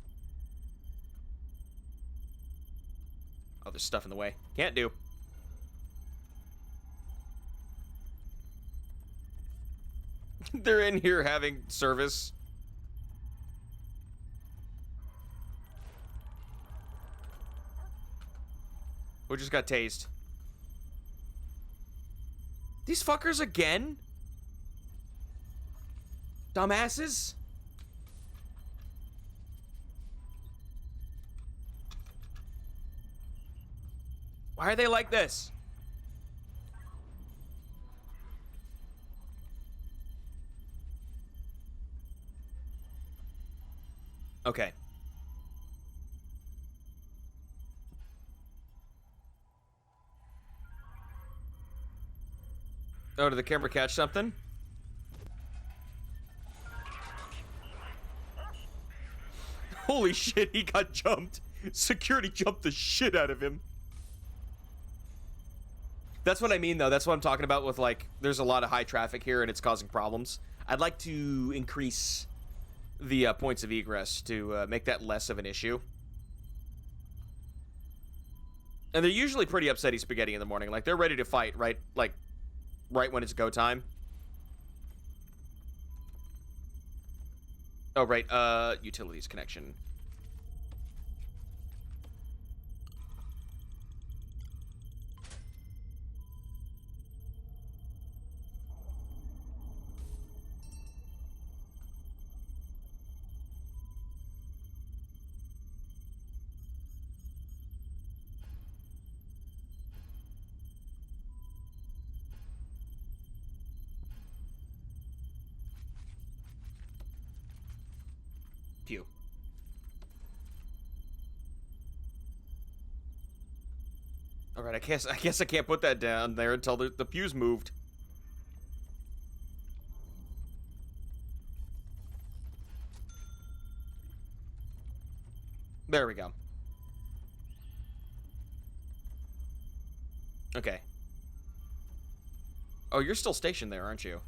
Speaker 2: Oh, there's stuff in the way. Can't do. They're in here having service. We just got tased. These fuckers again? Dumbasses? Why are they like this? Okay. Oh, did the camera catch something? Holy shit, he got jumped. Security jumped the shit out of him. That's what I mean, though. That's what I'm talking about with, like, there's a lot of high traffic here and it's causing problems. I'd like to increase the points of egress to make that less of an issue. And they're usually pretty upsetty spaghetti in the morning. Like, they're ready to fight, right? Like, right when it's go time. Oh, right. Utilities connection. pew. All right, I guess I can't put that down there until the pew's moved. There we go. Okay. Oh, you're still stationed there, aren't you?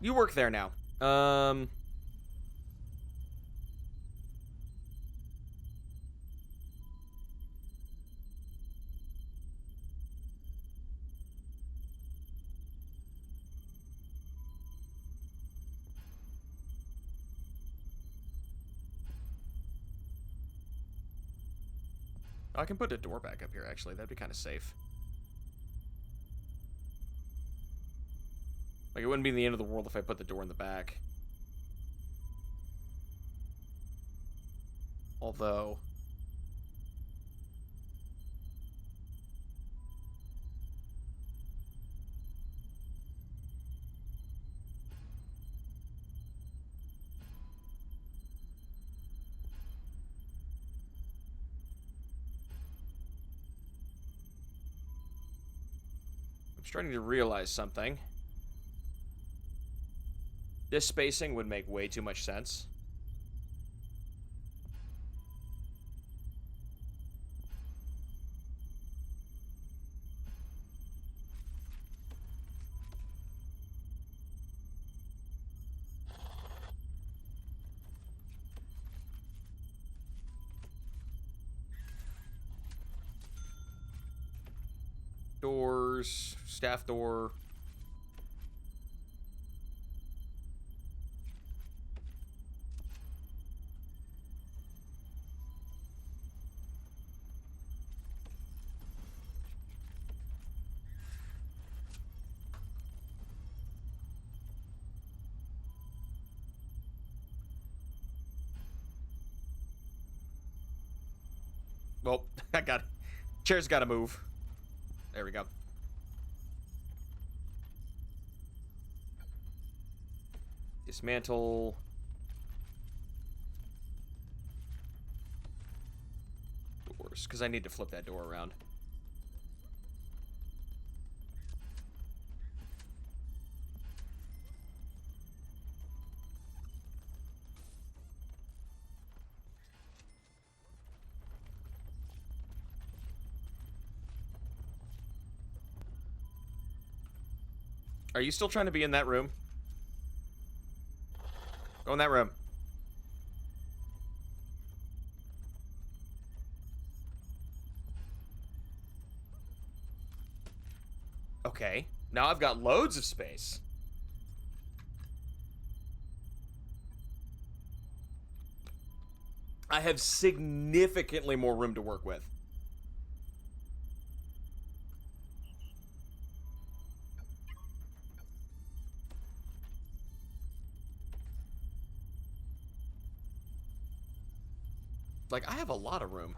Speaker 2: You work there now. I can put a door back up here, actually. That'd be kind of safe. Like, it wouldn't be the end of the world if I put the door in the back. Although... I'm starting to realize something. This spacing would make way too much sense. Doors, staff door. Well, I got it. Chair's got to move. There we go. Dismantle. Doors, because I need to flip that door around. Are you still trying to be in that room? Go in that room. Okay. Now I've got loads of space. I have significantly more room to work with. Like, I have a lot of room.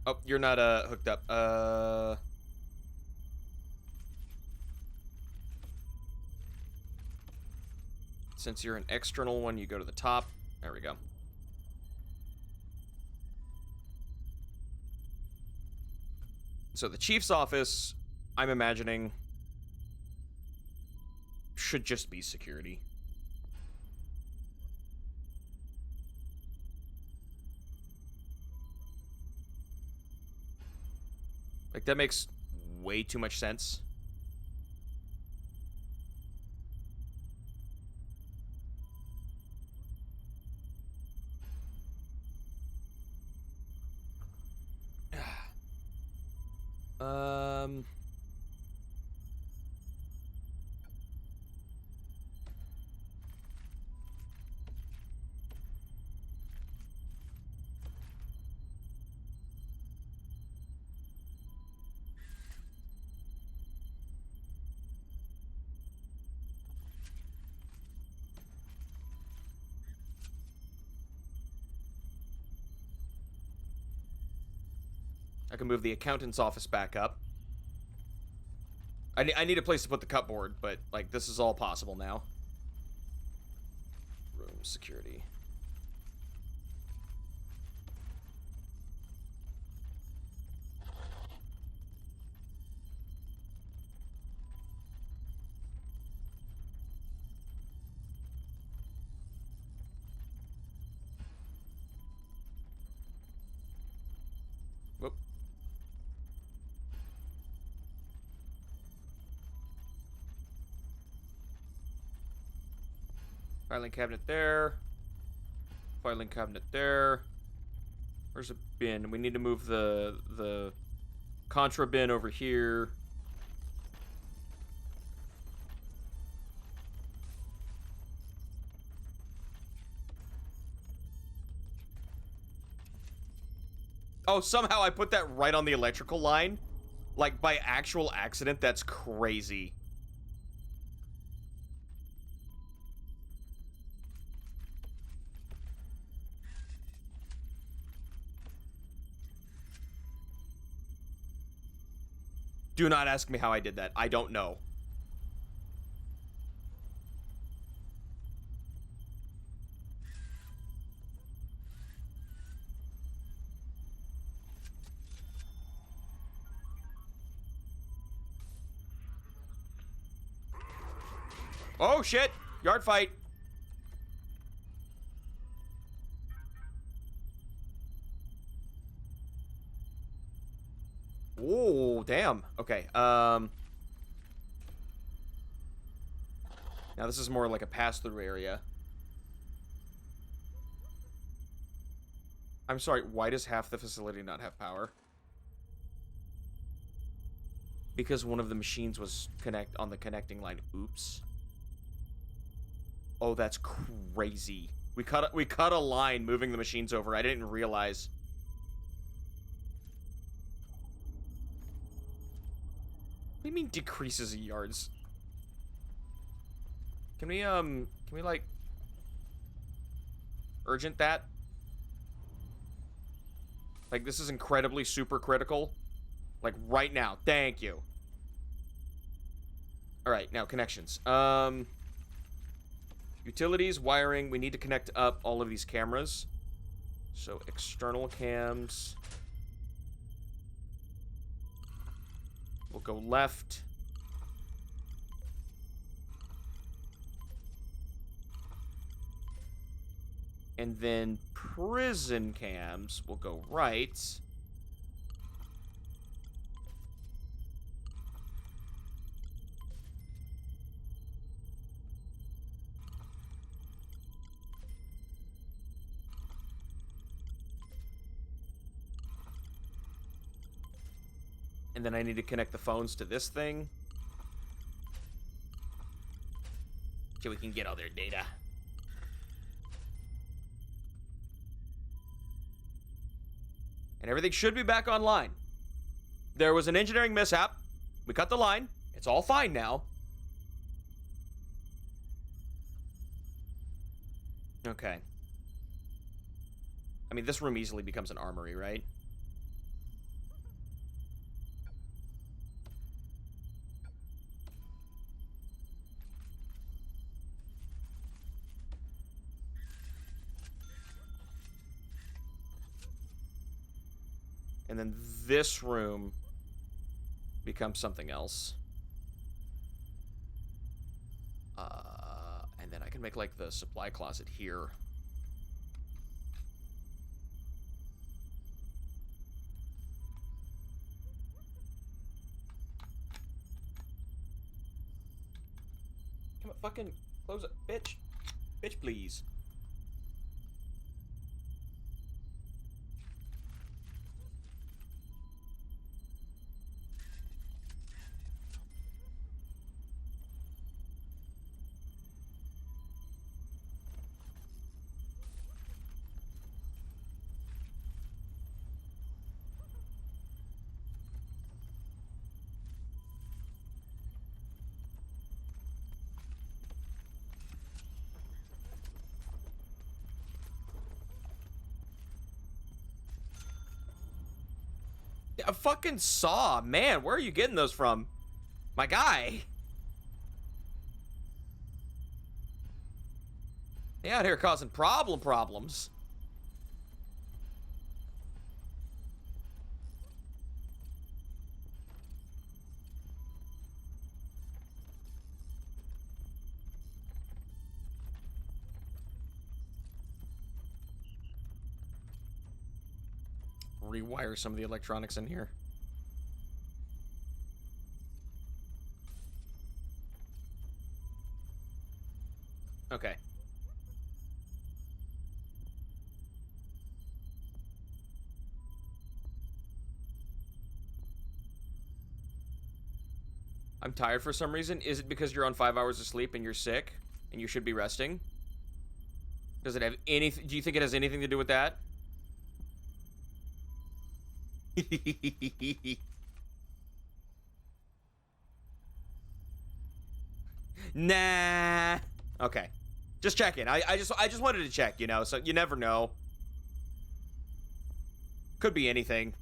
Speaker 2: Oh, you're not, hooked up. Since you're an external one, you go to the top. There we go. So the chief's office, I'm imagining, should just be security. Like, that makes way too much sense. I can move the accountant's office back up. I need a place to put the cupboard, but, like, this is all possible now. Room security. Whoop. Filing cabinet there. Filing cabinet there. Where's the bin? We need to move the contra bin over here. Oh, somehow I put that right on the electrical line. Like, by actual accident. That's crazy. Do not ask me how I did that. I don't know. Oh, shit. Yard fight. Oh, damn. Okay. Now this is more like a pass-through area. I'm sorry, why does half the facility not have power? Because one of the machines was on the connecting line. Oops. Oh, that's crazy. We cut a line moving the machines over. I didn't realize. What do you mean decreases yards? Can we like urgent that? Like, this is incredibly super critical. Like, right now. Thank you. Alright, now connections. Utilities, wiring. We need to connect up all of these cameras. So, external cams. We'll go left. And then prison cams will go right. And then I need to connect the phones to this thing, so we can get all their data. And everything should be back online. There was an engineering mishap. We cut the line. It's all fine now. Okay. I mean, this room easily becomes an armory, right? And then this room becomes something else. And then I can make, like, the supply closet here. Come on, fucking close it, bitch. Bitch, please. A fucking saw, man. Where are you getting those from? My guy. He out here causing problems. Rewire some of the electronics in here. Okay. I'm tired for some reason. Is it because you're on 5 hours of sleep and you're sick and you should be resting? Does it have anything? Do you think it has anything to do with that? Nah. Okay. Just checking. I just wanted to check, you know, so you never know. Could be anything.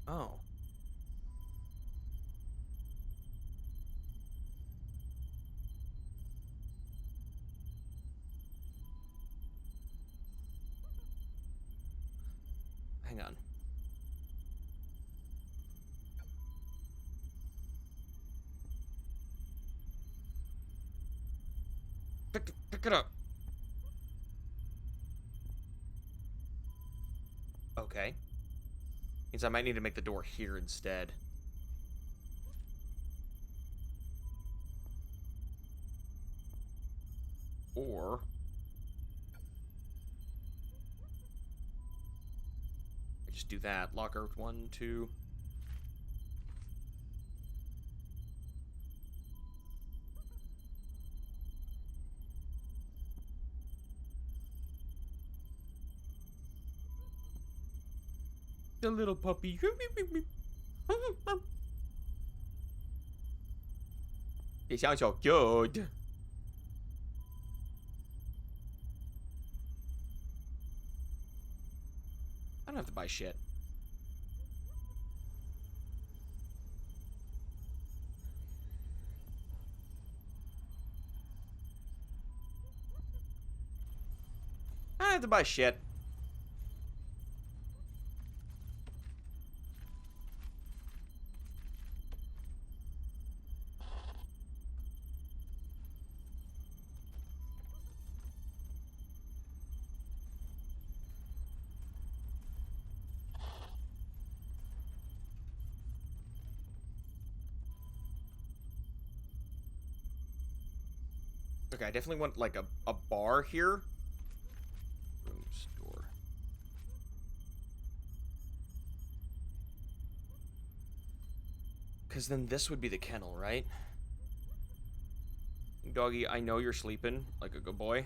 Speaker 2: Oh. Hang on. Pick it up. Okay. Means I might need to make the door here instead. Or I just do that. Locker 1, 2. The little puppy. It sounds so good. I don't have to buy shit. I don't have to buy shit. Okay, I definitely want, like, a bar here. Room store. Because then this would be the kennel, right? Doggy, I know you're sleeping like a good boy.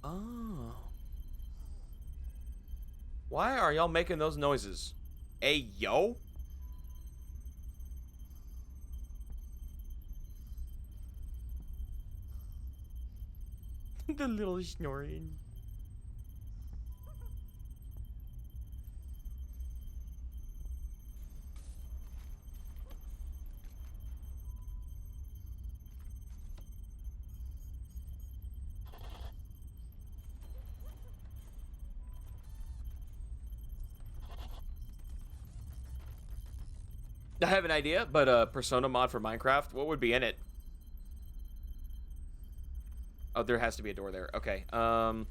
Speaker 2: Oh. Why are y'all making those noises? Hey, yo? The little snoring. I have an idea, but a Persona mod for Minecraft, what would be in it? Oh, there has to be a door there. Okay. I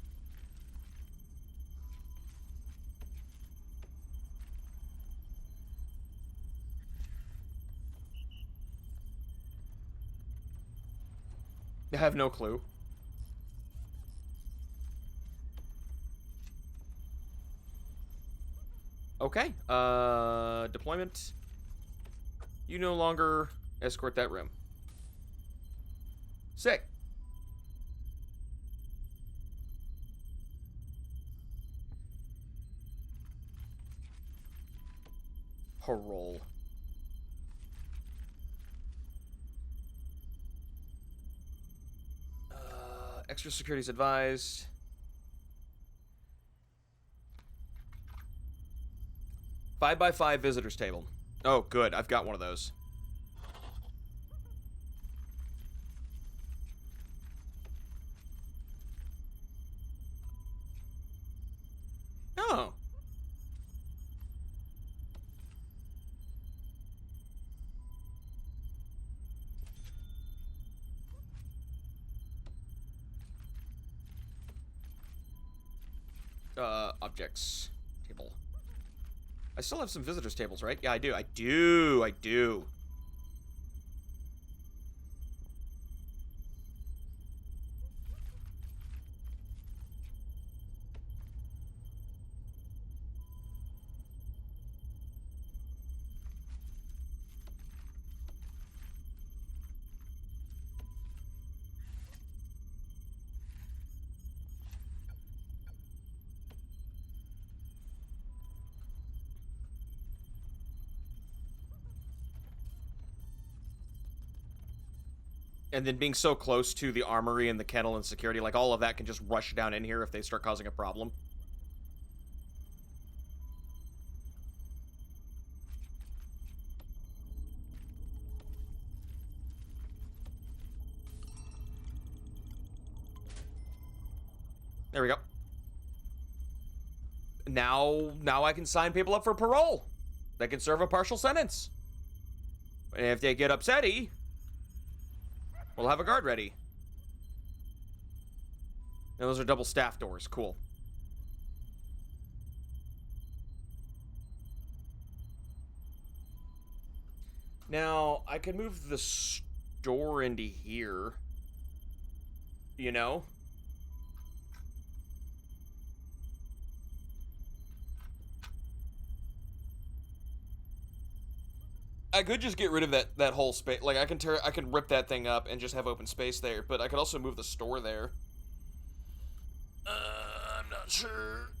Speaker 2: have no clue. Okay. Deployment. You no longer escort that room. Sick. Parole. Extra securities advised. Five by 5 visitors table. Oh, good. I've got one of those. Oh. Objects. Table. I still have some visitors tables, right? Yeah, I do. I do. And then being so close to the armory and the kennel and security, like all of that can just rush down in here if they start causing a problem. There we go. Now I can sign people up for parole. They can serve a partial sentence. And if they get upsetty, we'll have a guard ready. And those are double staff doors. Cool. Now, I could move the store into here. You know? I could just get rid of that whole space. Like, I can rip that thing up and just have open space there. But I could also move the store there. I'm not sure.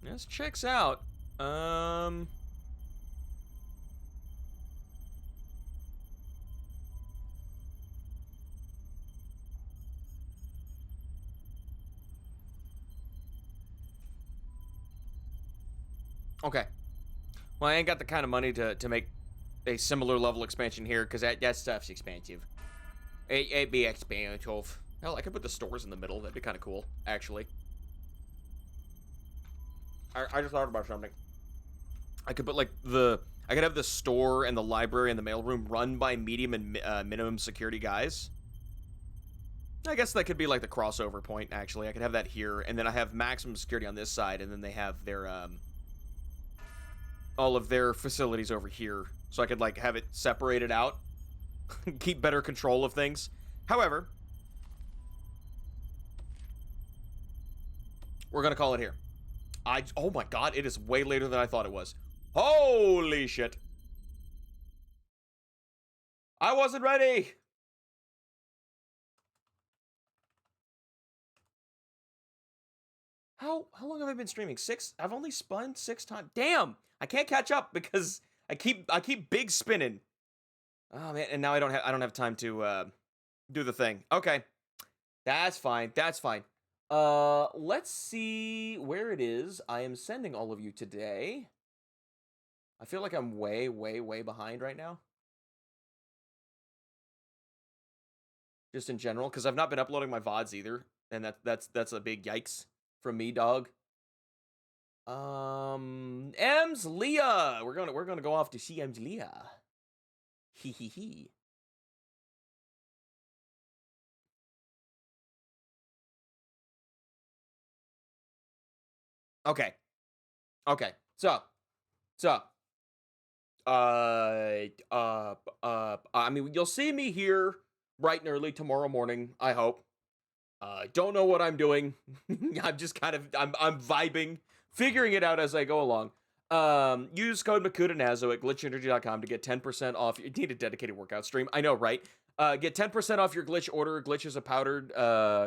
Speaker 2: This checks out. Okay. Well, I ain't got the kind of money to make a similar level expansion here, because that stuff's expensive. It'd be expensive. Hell, I could put the stores in the middle. That'd be kind of cool, actually. I just thought about something. I could put, like, I could have the store and the library and the mailroom run by medium and minimum security guys. I guess that could be, like, the crossover point, actually. I could have that here, and then I have maximum security on this side, and then they have their, all of their facilities over here. So I could, like, have it separated out. Keep better control of things. However, we're gonna call it here. Oh my god, it is way later than I thought it was. Holy shit. I wasn't ready. How long have I been streaming? 6? I've only spun 6 times. Damn, I can't catch up because I keep big spinning. Oh man, and now I don't have time to do the thing. Okay. That's fine. That's fine. Let's see where it is I am sending all of you today. I feel like I'm way behind right now. Just in general, because I've not been uploading my VODs either, and that's a big yikes from me, dog. Ems Leah. We're gonna go off to see Ems Leah. Hee. Okay. So, I mean, you'll see me here bright and early tomorrow morning, I hope. Don't know what I'm doing. I'm just kind of, I'm vibing, figuring it out as I go along. Use code MakudaNazo at glitchenergy.com to get 10% off. You need a dedicated workout stream. I know, right? Get 10% off your Glytch order. Glytch is a powdered,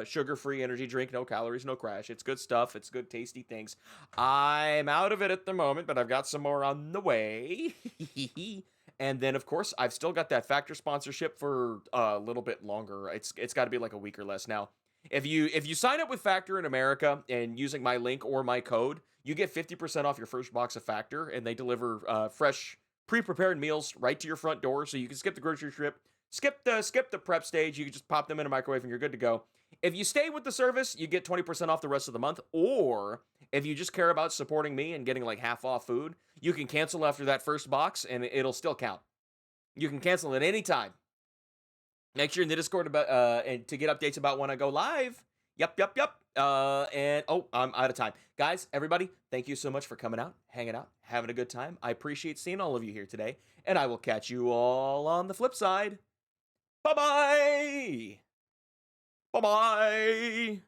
Speaker 2: sugar-free energy drink. No calories, no crash. It's good stuff. It's good, tasty things. I'm out of it at the moment, but I've got some more on the way. And then, of course, I've still got that Factor sponsorship for a little bit longer. It's got to be like a week or less now. If you sign up with Factor in America and using my link or my code, you get 50% off your first box of Factor, and they deliver fresh, pre-prepared meals right to your front door, so you can skip the grocery trip, skip the prep stage. You can just pop them in a microwave and you're good to go. If you stay with the service, you get 20% off the rest of the month, or if you just care about supporting me and getting like half off food, you can cancel after that first box, and it'll still count. You can cancel at any time. Make sure in the Discord about and to get updates about when I go live. Yep. And I'm out of time. Guys, everybody, thank you so much for coming out, hanging out, having a good time. I appreciate seeing all of you here today, and I will catch you all on the flip side. Bye-bye. Bye-bye.